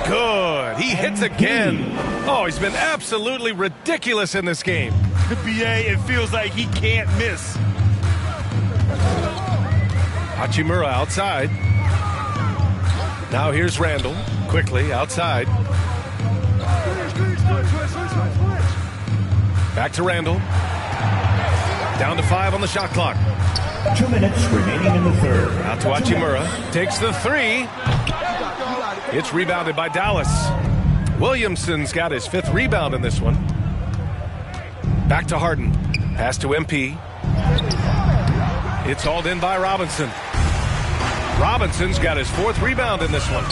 Good. He hits again. Oh, he's been absolutely ridiculous in this game. BA, it feels like he can't miss. Hachimura outside. Now here's Randle. Quickly outside. Back to Randle. Down to 5 on the shot clock. 2 minutes remaining in the third. Out to Hachimura. Takes the 3. It's rebounded by Dallas. Williamson's got his 5th rebound in this one. Back to Harden. Pass to MP. It's hauled in by Robinson. Robinson's got his 4th rebound in this one.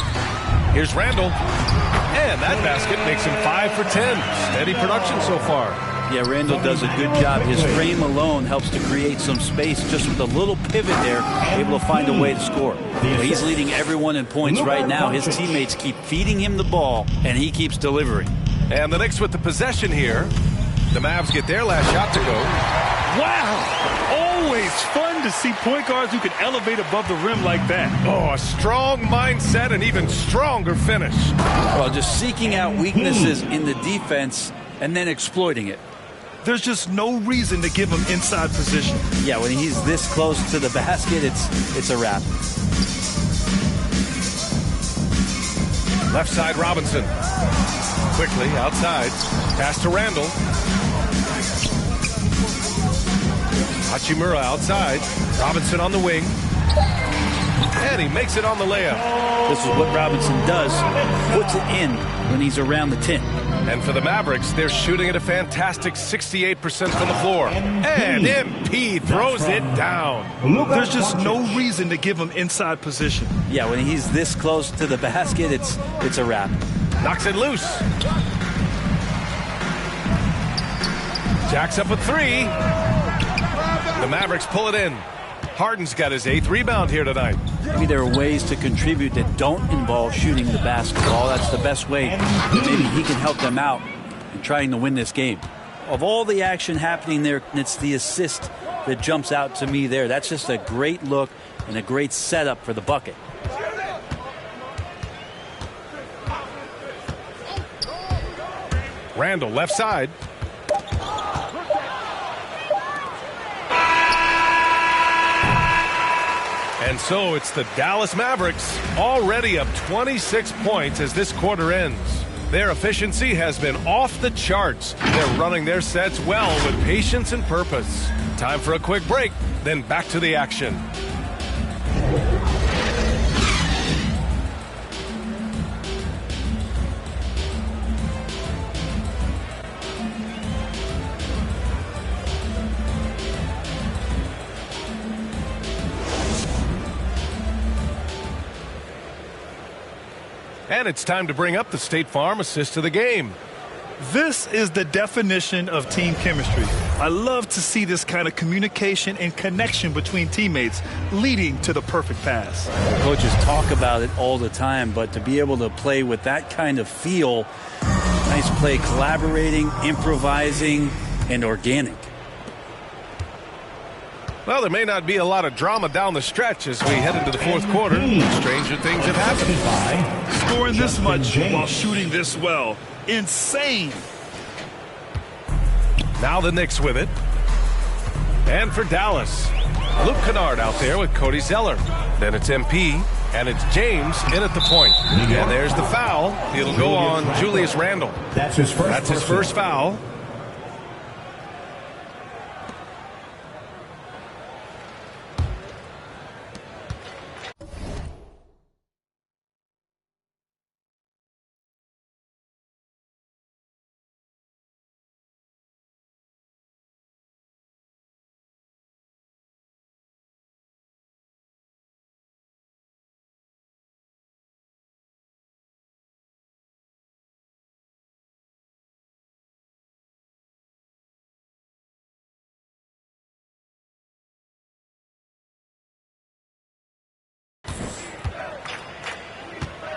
Here's Randle. And that basket makes him 5 for 10. Steady production so far. Yeah, Randle does a good job. His frame alone helps to create some space just with a little pivot there, able to find a way to score. Well, he's leading everyone in points right now. His teammates keep feeding him the ball, and he keeps delivering. And the Knicks with the possession here. The Mavs get their last shot to go. Wow! Always fun to see point guards who can elevate above the rim like that. Oh, a strong mindset and even stronger finish. Well, just seeking out weaknesses in the defense and then exploiting it. There's just no reason to give him inside position. Yeah, when he's this close to the basket, it's a wrap. Left side, Robinson. Quickly, outside. Pass to Randall. Hachimura outside. Robinson on the wing. And he makes it on the layup. This is what Robinson does. Puts it in when he's around the 10. And for the Mavericks, they're shooting at a fantastic 68% from the floor. And MP throws it down. There's just no reason to give him inside position. Yeah, when he's this close to the basket, it's a wrap. Knocks it loose. Jacks up a three. The Mavericks pull it in. Harden's got his 8th rebound here tonight. Maybe there are ways to contribute that don't involve shooting the basketball. That's the best way. Maybe he can help them out in trying to win this game. Of all the action happening there, it's the assist that jumps out to me there. That's just a great look and a great setup for the bucket. Randall, left side. And so it's the Dallas Mavericks already up 26 points as this quarter ends. Their efficiency has been off the charts. They're running their sets well with patience and purpose. Time for a quick break, then back to the action. And it's time to bring up the State Farm assist of the game. This is the definition of team chemistry. I love to see this kind of communication and connection between teammates leading to the perfect pass. Coaches talk about it all the time, but to be able to play with that kind of feel, nice play, collaborating, improvising, and organic. Well, there may not be a lot of drama down the stretch as we head into the fourth quarter. Stranger things have happened. Scoring this much while shooting this well. Insane. Now the Knicks with it. And for Dallas, Luke Kennard out there with Cody Zeller. Then it's MP, and it's James in at the point. And there's the foul. It'll go on Julius Randle. That's his first foul.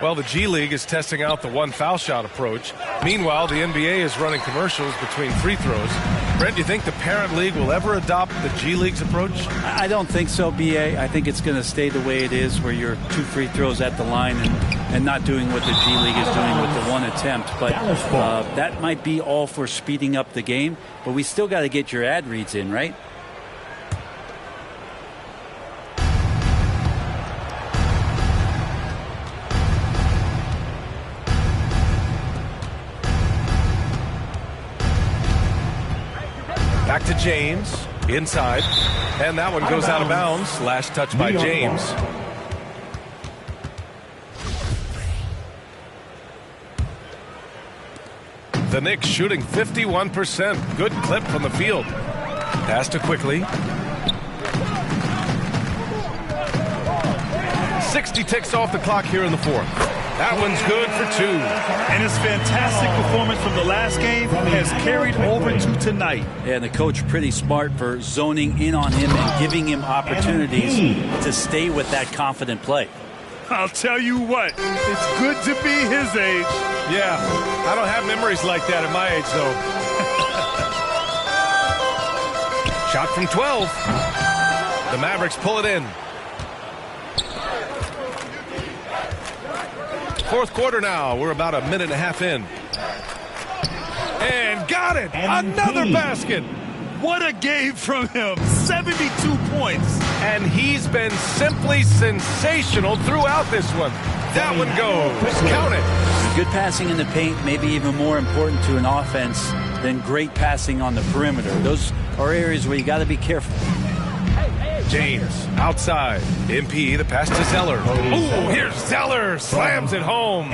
Well, the G League is testing out the one foul shot approach. Meanwhile, the NBA is running commercials between free throws. Brent, do you think the parent league will ever adopt the G League's approach? I don't think so, BA. I think it's going to stay the way it is, where you're 2 free throws at the line and not doing what the G League is doing with the one attempt. But that might be all for speeding up the game. But we still got to get your ad reads in, right? Back to James, inside, and that one goes out of bounds. Last touch by James. The Knicks shooting 51%. Good clip from the field. Pass to Quickly. 60 ticks off the clock here in the fourth. That one's good for 2. And his fantastic performance from the last game has carried over to tonight. Yeah, and the coach pretty smart for zoning in on him and giving him opportunities to stay with that confident play. I'll tell you what, it's good to be his age. Yeah, I don't have memories like that at my age, though. Shot from 12. The Mavericks pull it in. Fourth quarter now. We're about a minute and a half in. And got it! Another basket! What a game from him. 72 points. And he's been simply sensational throughout this one. That one goes. Count it. Good passing in the paint may be even more important to an offense than great passing on the perimeter. Those are areas where you got to be careful. James outside. MP, the pass to Zeller. Oh, here's Zeller. Slams it home.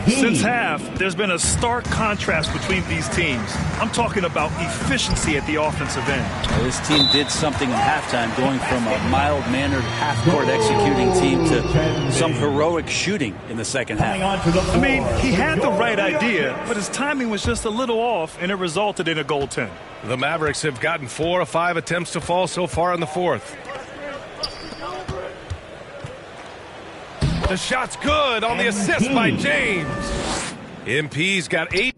Since half, there's been a stark contrast between these teams. I'm talking about efficiency at the offensive end. Well, this team did something in halftime, going from a mild-mannered half-court executing team to some heroic shooting in the second half. I mean, he had the right idea, but his timing was just a little off, and it resulted in a goaltend. The Mavericks have gotten 4 of 5 attempts to fall so far in the fourth. The shot's good on the assist by James. MP's got 8.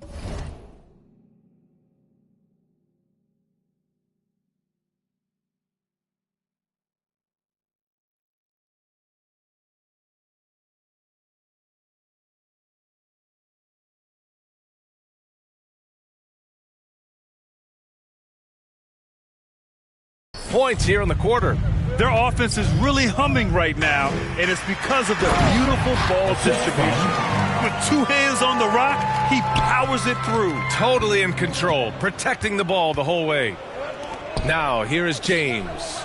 Points here in the quarter. Their offense is really humming right now, and it's because of the beautiful ball distribution. With 2 hands on the rock, he powers it through. Totally in control, protecting the ball the whole way. Now, here is James.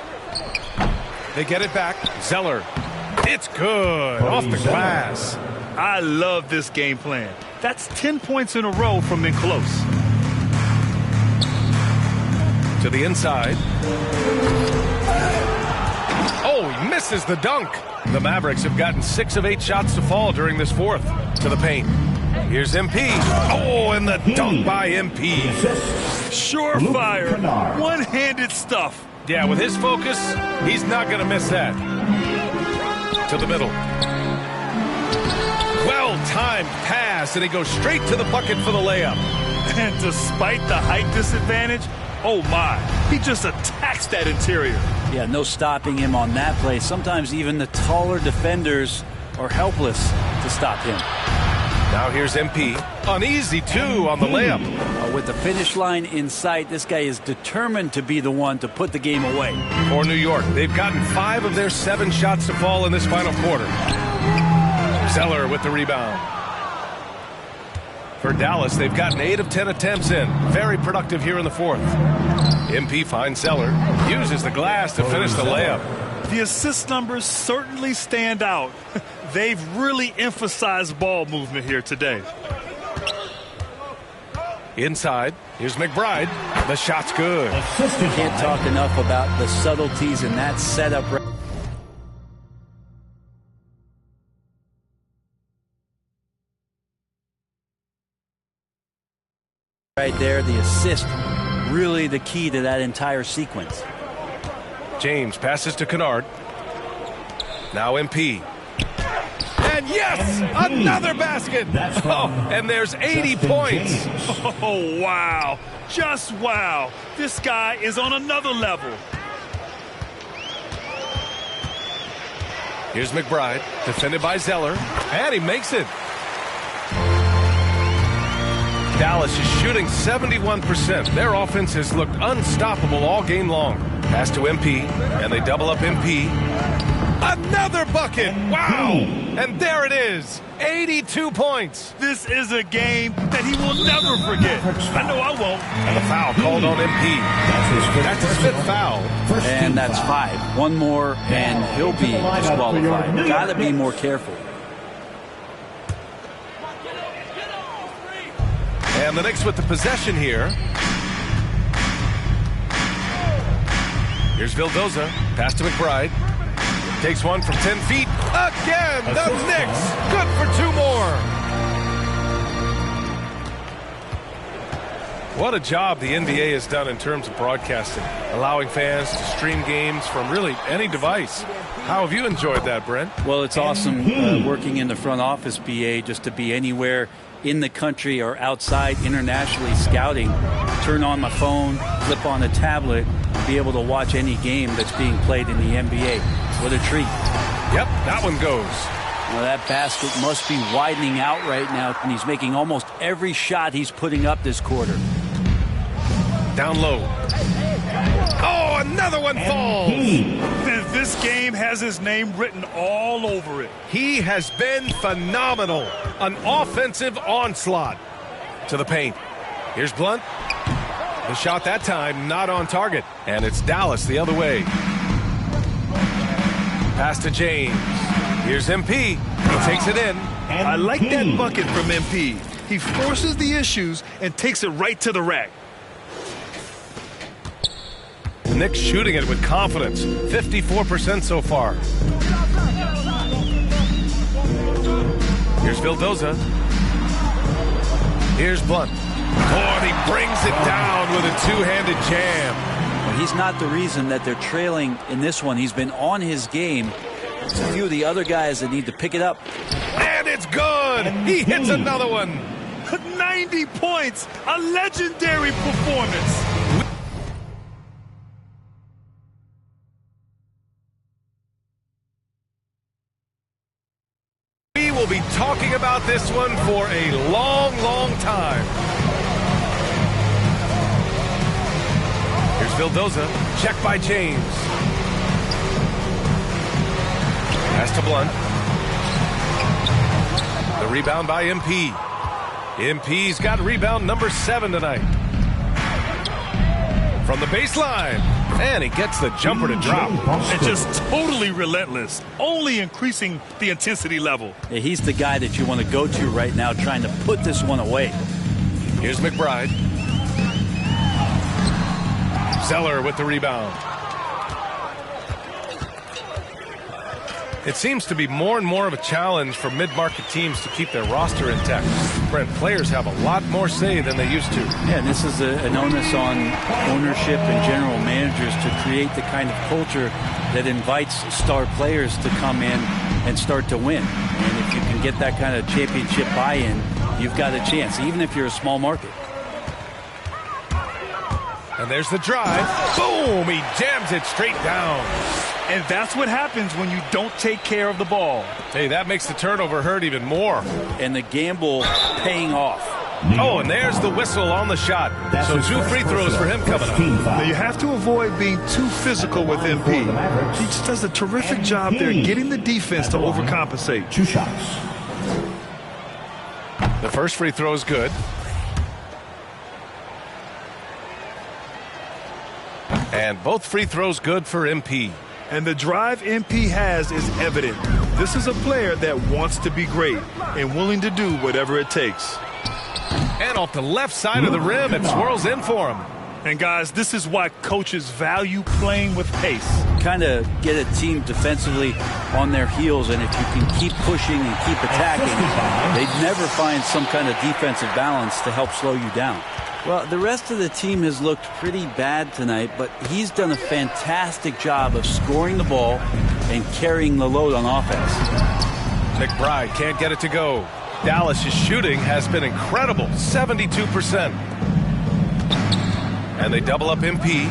They get it back. Zeller. It's good. Off the glass. I love this game plan. That's 10 points in a row from in close. To the inside. Oh, he misses the dunk. The Mavericks have gotten 6 of 8 shots to fall during this fourth. To the paint. Here's MP. Oh, and the dunk by MP. Surefire. One-handed stuff. Yeah, with his focus, he's not going to miss that. To the middle. Well-timed pass, and he goes straight to the bucket for the layup. And despite the height disadvantage, oh my, he just attacks that interior. Yeah, no stopping him on that play. Sometimes even the taller defenders are helpless to stop him. Now here's MP. Uneasy, too, on the layup. With the finish line in sight, this guy is determined to be the one to put the game away. For New York, they've gotten 5 of their 7 shots to fall in this final quarter. Zeller with the rebound. For Dallas, they've gotten 8 of 10 attempts in. Very productive here in the fourth. MP finds Zeller. Uses the glass to finish the layup. The assist numbers certainly stand out. They've really emphasized ball movement here today. Inside, here's McBride. The shot's good. Can't talk enough about the subtleties in that setup. Right there, the assist, really the key to that entire sequence. James passes to Kennard. Now MP. And yes, another basket. Oh, and there's 80 points. Oh, wow. Just wow. This guy is on another level. Here's McBride, defended by Zeller, and he makes it. Dallas is shooting 71%. Their offense has looked unstoppable all game long. Pass to MP, and they double up MP. Another bucket! Wow! And there it is, 82 points. This is a game that he will never forget. I know I won't. And the foul called on MP. That's his 5th foul. And that's 5. One more, and he'll be disqualified. Got to be more careful. And the Knicks with the possession here. Here's Vildoza. Pass to McBride. Takes one from 10 feet. Again, the Knicks. Good for 2 more. What a job the NBA has done in terms of broadcasting, allowing fans to stream games from really any device. How have you enjoyed that, Brent? Well, it's awesome working in the front office, BA, just to be anywhere in the country or outside internationally scouting. Turn on my phone, flip on a tablet, and be able to watch any game that's being played in the NBA. What a treat. Yep, that one goes. Well, that basket must be widening out right now, and he's making almost every shot he's putting up this quarter. Down low. Oh, another one falls. This game has his name written all over it. He has been phenomenal. An offensive onslaught. To the paint. Here's Blunt. The shot that time not on target. And it's Dallas the other way. Pass to James. Here's MP. He takes it in. I like that bucket from MP. He forces the issues and takes it right to the rack. Nick's shooting it with confidence. 54% so far. Here's Vildoza. Here's Blunt. Oh, and he brings it down with a two-handed jam. Well, he's not the reason that they're trailing in this one. He's been on his game. It's a few of the other guys that need to pick it up. And it's good. He hits another one. 90 points. A legendary performance. We will be talking about this one for a long, long time. Here's Vildoza. Check by James. Pass to Blunt. The rebound by MP. MP's got rebound number 7 tonight. From the baseline. And he gets the jumper to drop. And just totally relentless. Only increasing the intensity level. Yeah, he's the guy that you want to go to right now trying to put this one away. Here's McBride. Zeller with the rebound. It seems to be more and more of a challenge for mid-market teams to keep their roster intact. Brent, players have a lot more say than they used to. Yeah, and this is an onus on ownership and general managers to create the kind of culture that invites star players to come in and start to win. And if you can get that kind of championship buy-in, you've got a chance, even if you're a small market. And there's the drive. Boom! He jams it straight down. And that's what happens when you don't take care of the ball. Hey, that makes the turnover hurt even more. And the gamble paying off. Oh, and there's the whistle on the shot. So 2 free throws for him coming up. Now you have to avoid being too physical with MP. He just does a terrific job there getting the defense to overcompensate. 2 shots. The first free throw is good. And both free throws good for MP. And the drive MP has is evident. This is a player that wants to be great and willing to do whatever it takes. And off the left side of the rim, it swirls in for him. And guys, this is why coaches value playing with pace. Kind of get a team defensively on their heels, and if you can keep pushing and keep attacking, they'd never find some kind of defensive balance to help slow you down. Well, the rest of the team has looked pretty bad tonight, but he's done a fantastic job of scoring the ball and carrying the load on offense. McBride can't get it to go. Dallas' shooting has been incredible, 72%. And they double up MP.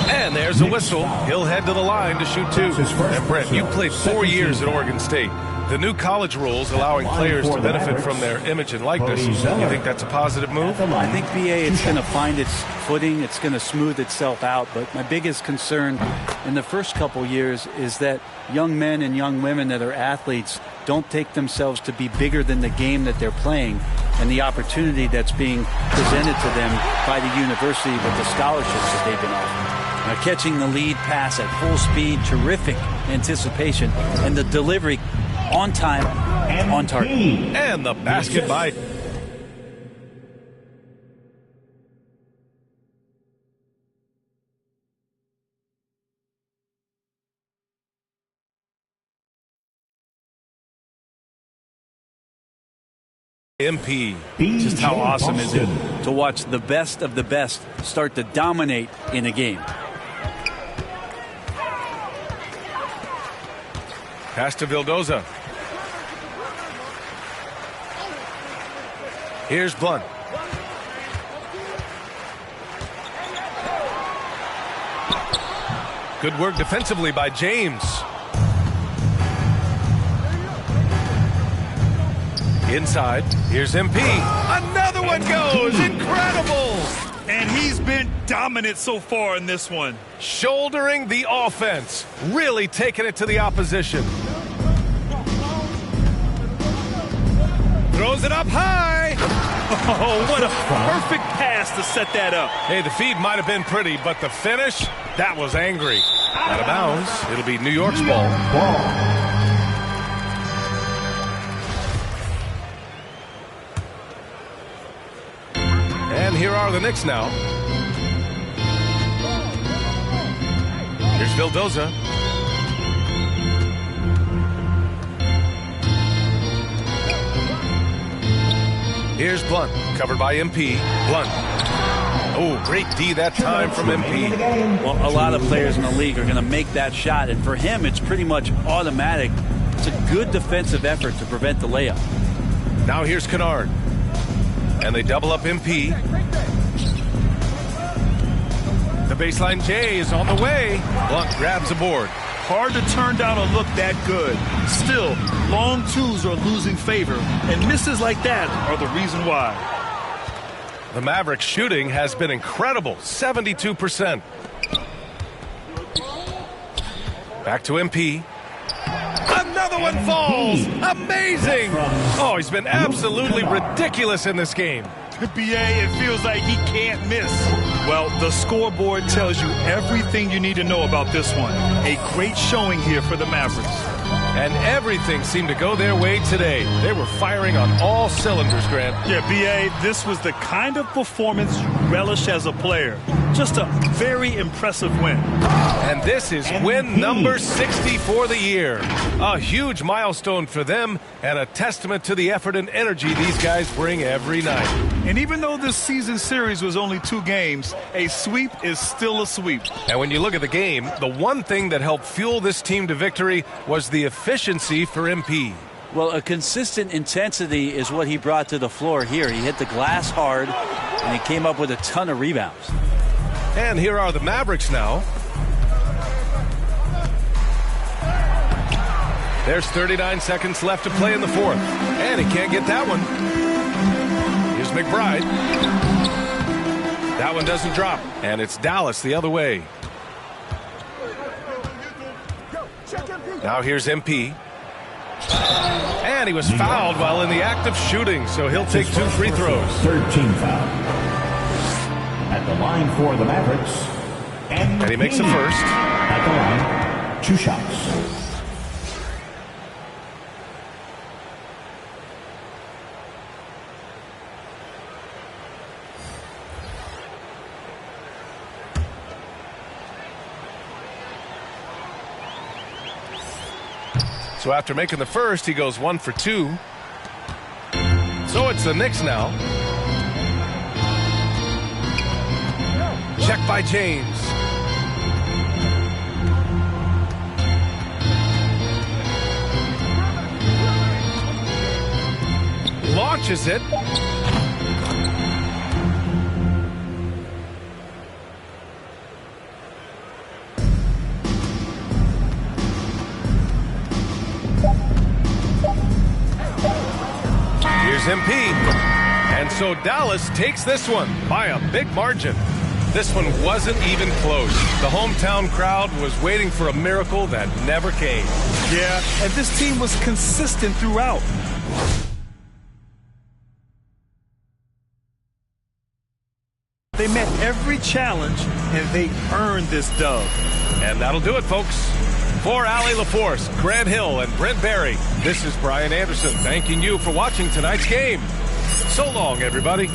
And there's a whistle. He'll head to the line to shoot 2. And Brent, you played 4 years at Oregon State. The new college rules allowing players to benefit from their image and likeness. You think that's a positive move? I think, BA, it's going to find its footing. It's going to smooth itself out. But my biggest concern in the first couple years is that young men and young women that are athletes don't take themselves to be bigger than the game that they're playing and the opportunity that's being presented to them by the university with the scholarships that they've been offered. Now, catching the lead pass at full speed, terrific anticipation, and the delivery on time, on target. And the basket by MP. Just how awesome is it to watch the best of the best start to dominate in a game. Pass to Vildoza. Here's Blunt. Good work defensively by James. Inside, here's MP. Another one goes. Incredible. And he's been dominant so far in this one. Shouldering the offense. Really taking it to the opposition. Throws it up high. Oh, what a perfect pass to set that up. Hey, the feed might have been pretty, but the finish, that was angry. Out of bounds. It'll be New York's ball. And here are the Knicks now. Here's Vildoza. Here's Blunt, covered by MP. Blunt. Oh, great D that time from MP. Well, a lot of players in the league are going to make that shot, and for him, it's pretty much automatic. It's a good defensive effort to prevent the layup. Now here's Kennard. And they double up MP. The baseline J is on the way. Blunt grabs a board. Hard to turn down a look that good. Still, long twos are losing favor, and misses like that are the reason why. The Mavericks shooting has been incredible, 72%. Back to MP. Another one falls. Amazing. Oh, he's been absolutely ridiculous in this game. BA, it feels like he can't miss. Well, the scoreboard tells you everything you need to know about this one. A great showing here for the Mavericks. And everything seemed to go their way today. They were firing on all cylinders, Grant. Yeah, BA, this was the kind of performance you relish as a player. Just a very impressive win. And this is win number 60 for the year. A huge milestone for them and a testament to the effort and energy these guys bring every night. And even though this season series was only 2 games, a sweep is still a sweep. And when you look at the game, the one thing that helped fuel this team to victory was the efficiency for MP. Well, a consistent intensity is what he brought to the floor here. He hit the glass hard, and he came up with a ton of rebounds. And here are the Mavericks now. There's 39 seconds left to play in the fourth. And he can't get that one. Here's McBride. That one doesn't drop. And it's Dallas the other way. Now here's MP. And he was fouled while in the act of shooting, so he'll take 2 free throws. 13 foul. At the line for the Mavericks. And he makes the first. At the line, 2 shots. So after making the first, he goes 1 for 2. So it's the Knicks now. Check by James. Launches it. Here's MP. And so Dallas takes this one by a big margin. This one wasn't even close. The hometown crowd was waiting for a miracle that never came. Yeah, and this team was consistent throughout. They met every challenge, and they earned this dub. And that'll do it, folks. For Allie LaForce, Grant Hill, and Brent Barry, this is Brian Anderson thanking you for watching tonight's game. So long, everybody.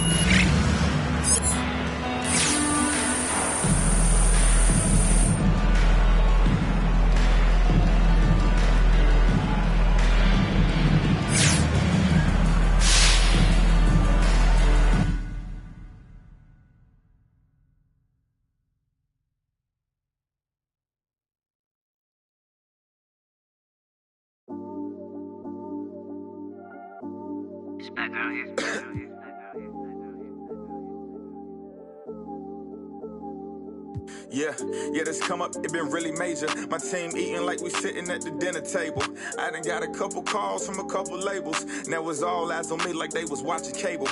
It's back out here. Yeah, this come up, it been really major. My team eating like we sitting at the dinner table. I done got a couple calls from a couple labels. Now it's all eyes on me like they was watching cable.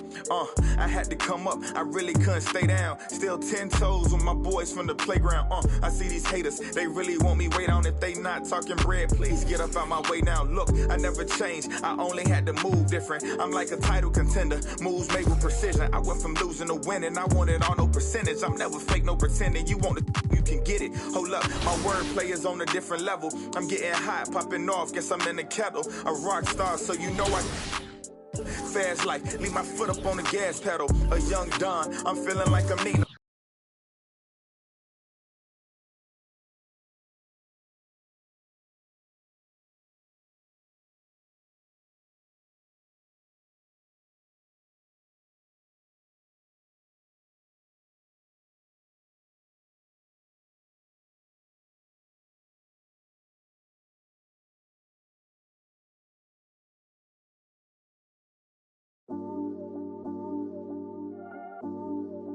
I had to come up, I really couldn't stay down. Still 10 toes with my boys from the playground. I see these haters, they really want me way down. If they not talking bread, please get up out my way now. Look, I never changed, I only had to move different. I'm like a title contender, moves made with precision. I went from losing to winning, I wanted all no percentage. I'm never fake, no pretending. You want to, you can get it. Hold up, my wordplay is on a different level. I'm getting hot, popping off, guess I'm in the kettle. A rock star, so you know I fast life, leave my foot up on the gas pedal. A young Don, I'm feeling like I'm needing.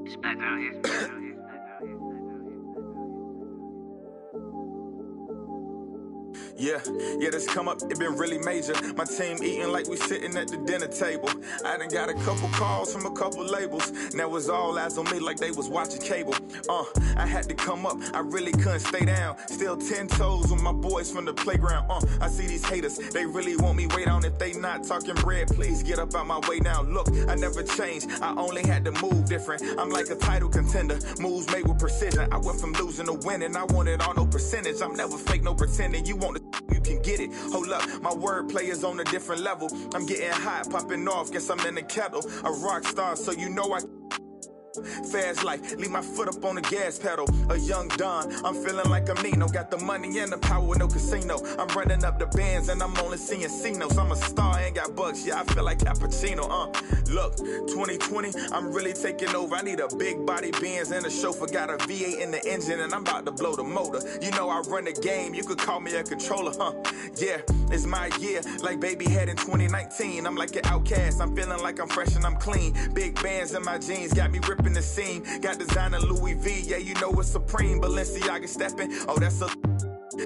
It's back out here. Yeah, this come up, it been really major. My team eating like we sitting at the dinner table. I done got a couple calls from a couple labels. Now it's all eyes on me like they was watching cable. I had to come up, I really couldn't stay down. Still 10 toes with my boys from the playground. I see these haters, they really want me way down. If they not talking bread, please get up out my way now. Look, I never changed, I only had to move different. I'm like a title contender, moves made with precision. I went from losing to winning, I wanted all no percentage. I'm never fake, no pretending. You want to, you can get it. Hold up, my wordplay is on a different level. I'm getting hot, popping off, guess I'm in the kettle. A rock star, so you know I fast life, leave my foot up on the gas pedal. A young Don, I'm feeling like I'm Nino. Got the money and the power, no casino. I'm running up the bands and I'm only seeing C-notes. I'm a star, ain't got bucks, yeah, I feel like Cappuccino. Look, 2020, I'm really taking over. I need a big body Benz and a chauffeur. Got a V8 in the engine and I'm about to blow the motor. You know I run the game, you could call me a controller, Yeah, it's my year, like baby had in 2019. I'm like an outcast, I'm feeling like I'm fresh and I'm clean. Big bands in my jeans, got me ripping the scene. Got designer Louis V, yeah, you know it's supreme. Balenciaga stepping, oh, that's a...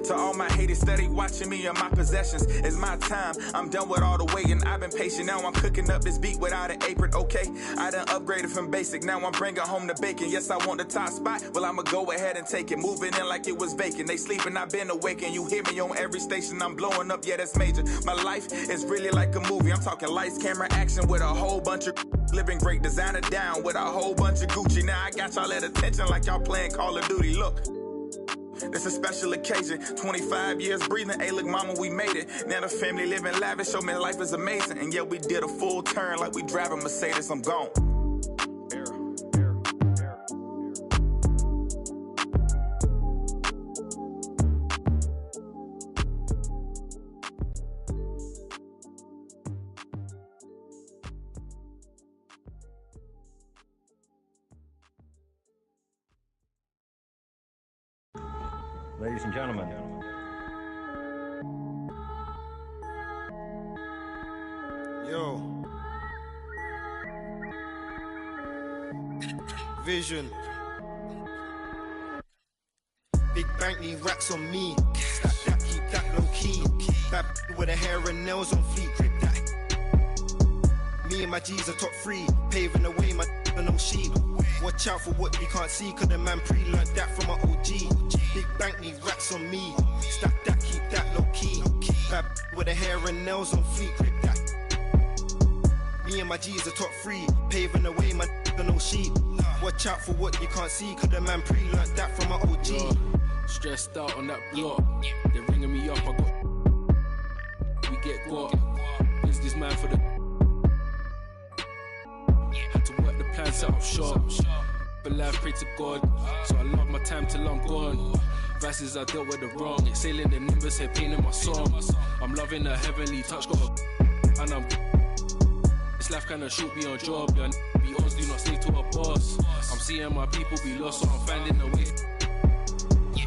To all my haters steady watching me and my possessions. It's my time, I'm done with all the waiting. I've been patient, now I'm cooking up this beat without an apron, okay? I done upgraded from basic, now I'm bringing home the bacon. Yes, I want the top spot, well, I'ma go ahead and take it. Moving in like it was vacant. They sleeping, I've been awake, and you hear me on every station. I'm blowing up, yeah, that's major. My life is really like a movie. I'm talking lights, camera, action with a whole bunch of... Living great, designer down with a whole bunch of Gucci. Now I got y'all at attention like y'all playing Call of Duty. Look, it's a special occasion. 25 years breathing. Hey, look, mama, we made it. Now the family living lavish. Show me life is amazing. And yeah, we did a full turn like we driving Mercedes. I'm gone. Ladies and gentlemen. Yo. Vision. Big bank need racks on me. Stack that, keep that low key. Bad with the hair and nails on fleek. Grip that. Me and my G's are top 3. Paving the way, my no sheep. Watch out for what you can't see, cause the man pre-learned that from an OG. Big bank need racks on me. Stack that, keep that low key. Bad with the hair and nails on fleek. Grip that. Me and my G's are top 3. Paving the way, my no sheep. Watch out for what you can't see, cause the man pre-learned that from an OG. Stressed out on that block. They're ringing me up, I got... We get got. Is this man for the... Had to work the plan, set up shop. But life, pray to God. So I love my time till I'm gone. Verses I dealt with the wrong. Exhaling the numbers, here pain in my songs. I'm loving the heavenly touch, got a... And I'm... This life kinda shoot me on job. Yeah, be honest, do not stay to a boss. I'm seeing my people be lost, so I'm finding a way.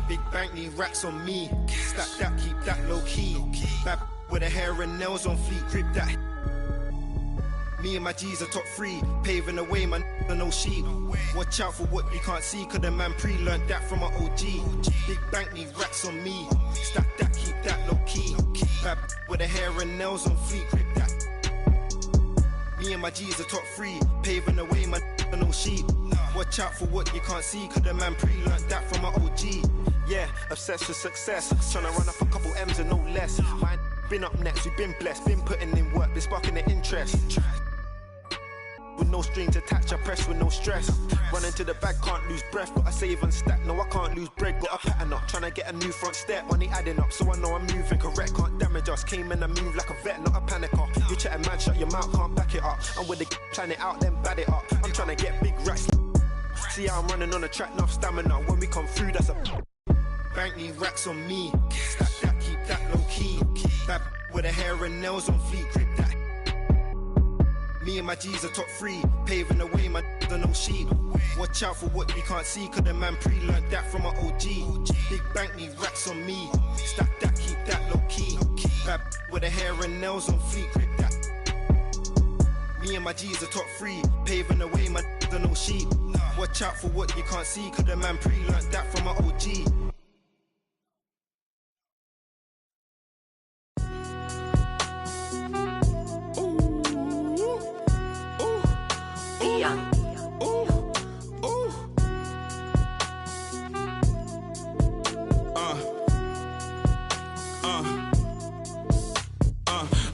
Big bank need racks on me. Stack that, keep that low key. Bad with the hair and nails on fleek. Grip that. Me and my G's are top 3, paving the way, man, no sheep. Watch out for what you can't see, cause the man pre-learned that from an OG. Big bank need racks on me, stack that, keep that low key. Bad with the hair and nails on fleek, grip that. Me and my G's are top 3, paving the way, man, no sheep. Watch out for what you can't see, cause the man pre-learned that from an OG. Yeah, obsessed with success, tryna run up a couple M's and no less. Mine been up next, we've been blessed, been putting in work, been sparking the interest. With no strings attached, I press with no stress. Running to the bag, can't lose breath, gotta save and stack. No, I can't lose bread, got a pattern up. Tryna get a new front step, money adding up, so I know I'm moving correct. Can't damage us, came in and move like a vet, not a panicker. You chatting man, shut your mouth, can't back it up. I'm with the plan it out, then bad it up. I'm tryna get big racks. See how I'm running on the track, enough stamina. When we come through, that's a bank need racks on me. Stack that, keep that low key. Bad with the hair and nails on fleek, grip that. Me and my G's are top 3, paving the way, man, no sheep. Watch out for what you can't see, cause the man pre-learned that from an OG. Big bank need racks on me, stack that, keep that low key. Bad with the hair and nails on fleek, grip that. Me and my G's are top 3, paving the way, man, no sheep. Watch out for what you can't see, cause the man pre-learned that from an OG.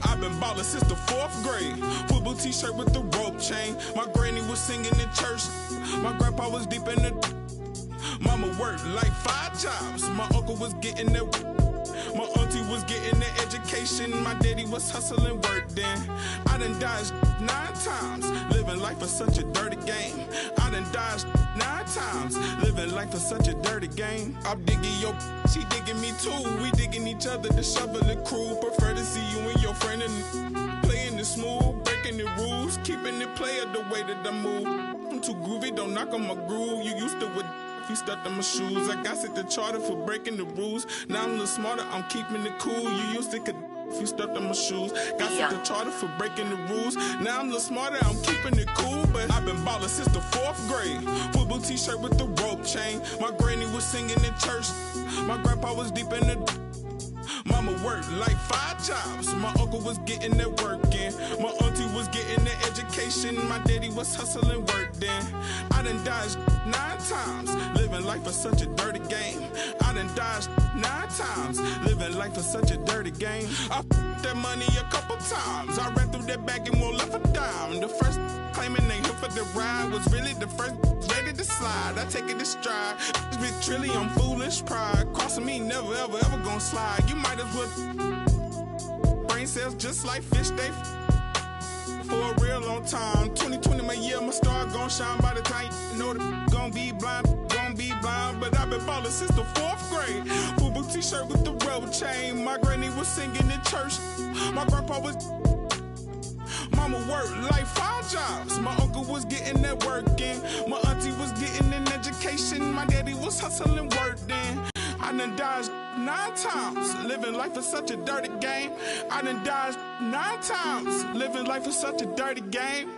I've been ballin' since the 4th grade. Football t-shirt with the rope chain. My granny was singing in church. My grandpa was deep in the. Mama worked like 5 jobs. My uncle was getting the. My auntie was getting the education. My daddy was hustling work then. I done dodged 9 times. Living life is such a dirty game. I done dodged 9 times. Living life is such a dirty game. I'm digging your, she digging me too. We digging each other, the shoveling crew. Prefer to see you and your friend and playing it smooth, breaking the rules, keeping it player the way that I move. I'm too groovy, don't knock on my groove. You used to with. You stuck on my shoes. I got set the charter for breaking the rules. Now I'm a little smarter, I'm keeping it cool. You used to if you stuck on my shoes. Got set the charter for breaking the rules. Now I'm a little smarter, I'm keeping it cool. But I've been ballin' since the 4th grade. Football t-shirt with the rope chain. My granny was singing in church. My grandpa was deep in the. Mama worked like 5 jobs. My uncle was getting that work in. My auntie was getting the education. My daddy was hustling work then. I done dodged 9 times. Living life is such a dirty game. I done dodged 9 times. Living life is such a dirty game. I f***ed that money a couple times. I ran through that bag and won't left a dime. The first claiming they here for the ride was really the first ready to slide. I take it in stride. This bitch trilly, I'm foolish pride. Crossing me, never ever ever gonna slide. You might as well. Brain cells just like fish, they for a real long time. 2020 my year, my star gon' shine. By the time you know the gon' be blind. But I've been ballin' since the 4th grade. Football t-shirt with the rope chain. My granny was singing in church. My grandpa was. Mama worked like 5 jobs. My uncle was getting that work in. My auntie was getting an education. My daddy was hustling work then. I done dodged 9 times. Living life is such a dirty game. I done dodged 9 times. Living life is such a dirty game.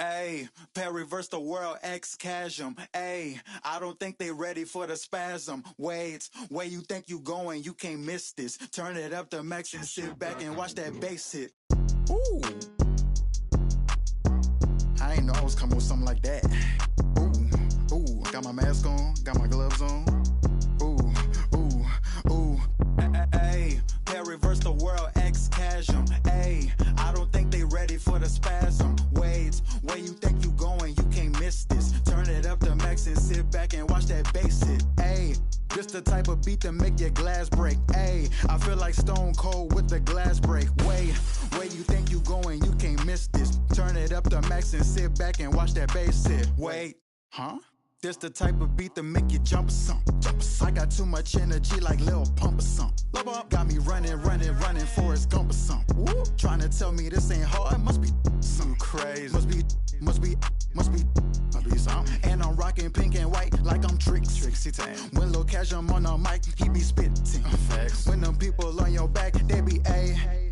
Ayy, reverse the world, X-Chasm. Ayy, I don't think they ready for the spasm. Wait, where you think you going? You can't miss this. Turn it up to max and sit back and watch that bass hit. Ooh. I ain't know I was coming with something like that. Ooh, ooh, got my mask on, got my gloves on. Ooh, ooh, ooh. Ayy, reverse the world, X-Chasm. Ayy, I don't think they ready for the spasm. Wait, where you think you going? You can't miss this. Turn it up to max and sit back and watch that bass hit. Ayy, this the type of beat that make your glass break. Ayy, I feel like Stone Cold with the glass break. Wait, where you think you going? You can't miss this. Turn it up to max and sit back and watch that bass hit. Wait, huh? This the type of beat that make you jump or something. I got too much energy like Lil Pump or something. Got me running, Forrest Gump or something. Trying to tell me this ain't hard, must be something crazy. Must be something. And I'm rocking pink and white like I'm Trixie Tang. When Lil Cash I'm on the mic, he be spitting. When them people on your back, they be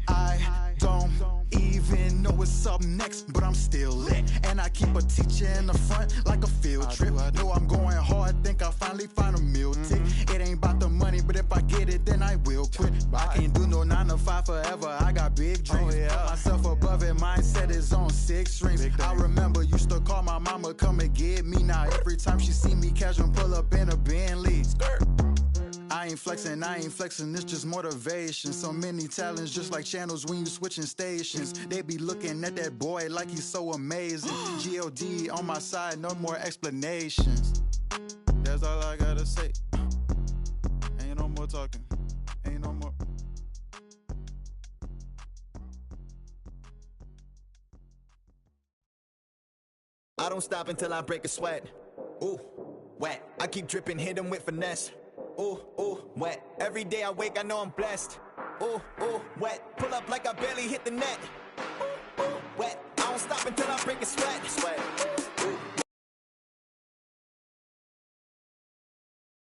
I don't even know what's up next, but I'm still lit. And I keep a teacher in the front like a field trip. Know I'm going hard, think I finally find a meal tick. It ain't about the money, but if I get it, then I will quit. I can't do no 9 to 5 forever, I got big dreams. Put myself above it, mindset is on 6 strings. I remember used to call my mama, come and get me. Now every time she see me casual, pull up in a Bentley. I ain't flexing, it's just motivation. So many talents, just like channels when you switching stations. They be looking at that boy like he's so amazing. G.O.D. on my side, no more explanations. That's all I gotta say. Ain't no more talking, ain't no more. I don't stop until I break a sweat. Ooh, wet. I keep dripping, hit him with finesse. Ooh, wet. Every day I wake, I know I'm blessed. Ooh, wet. Pull up like I barely hit the net. Ooh, wet. I don't stop until I break a sweat.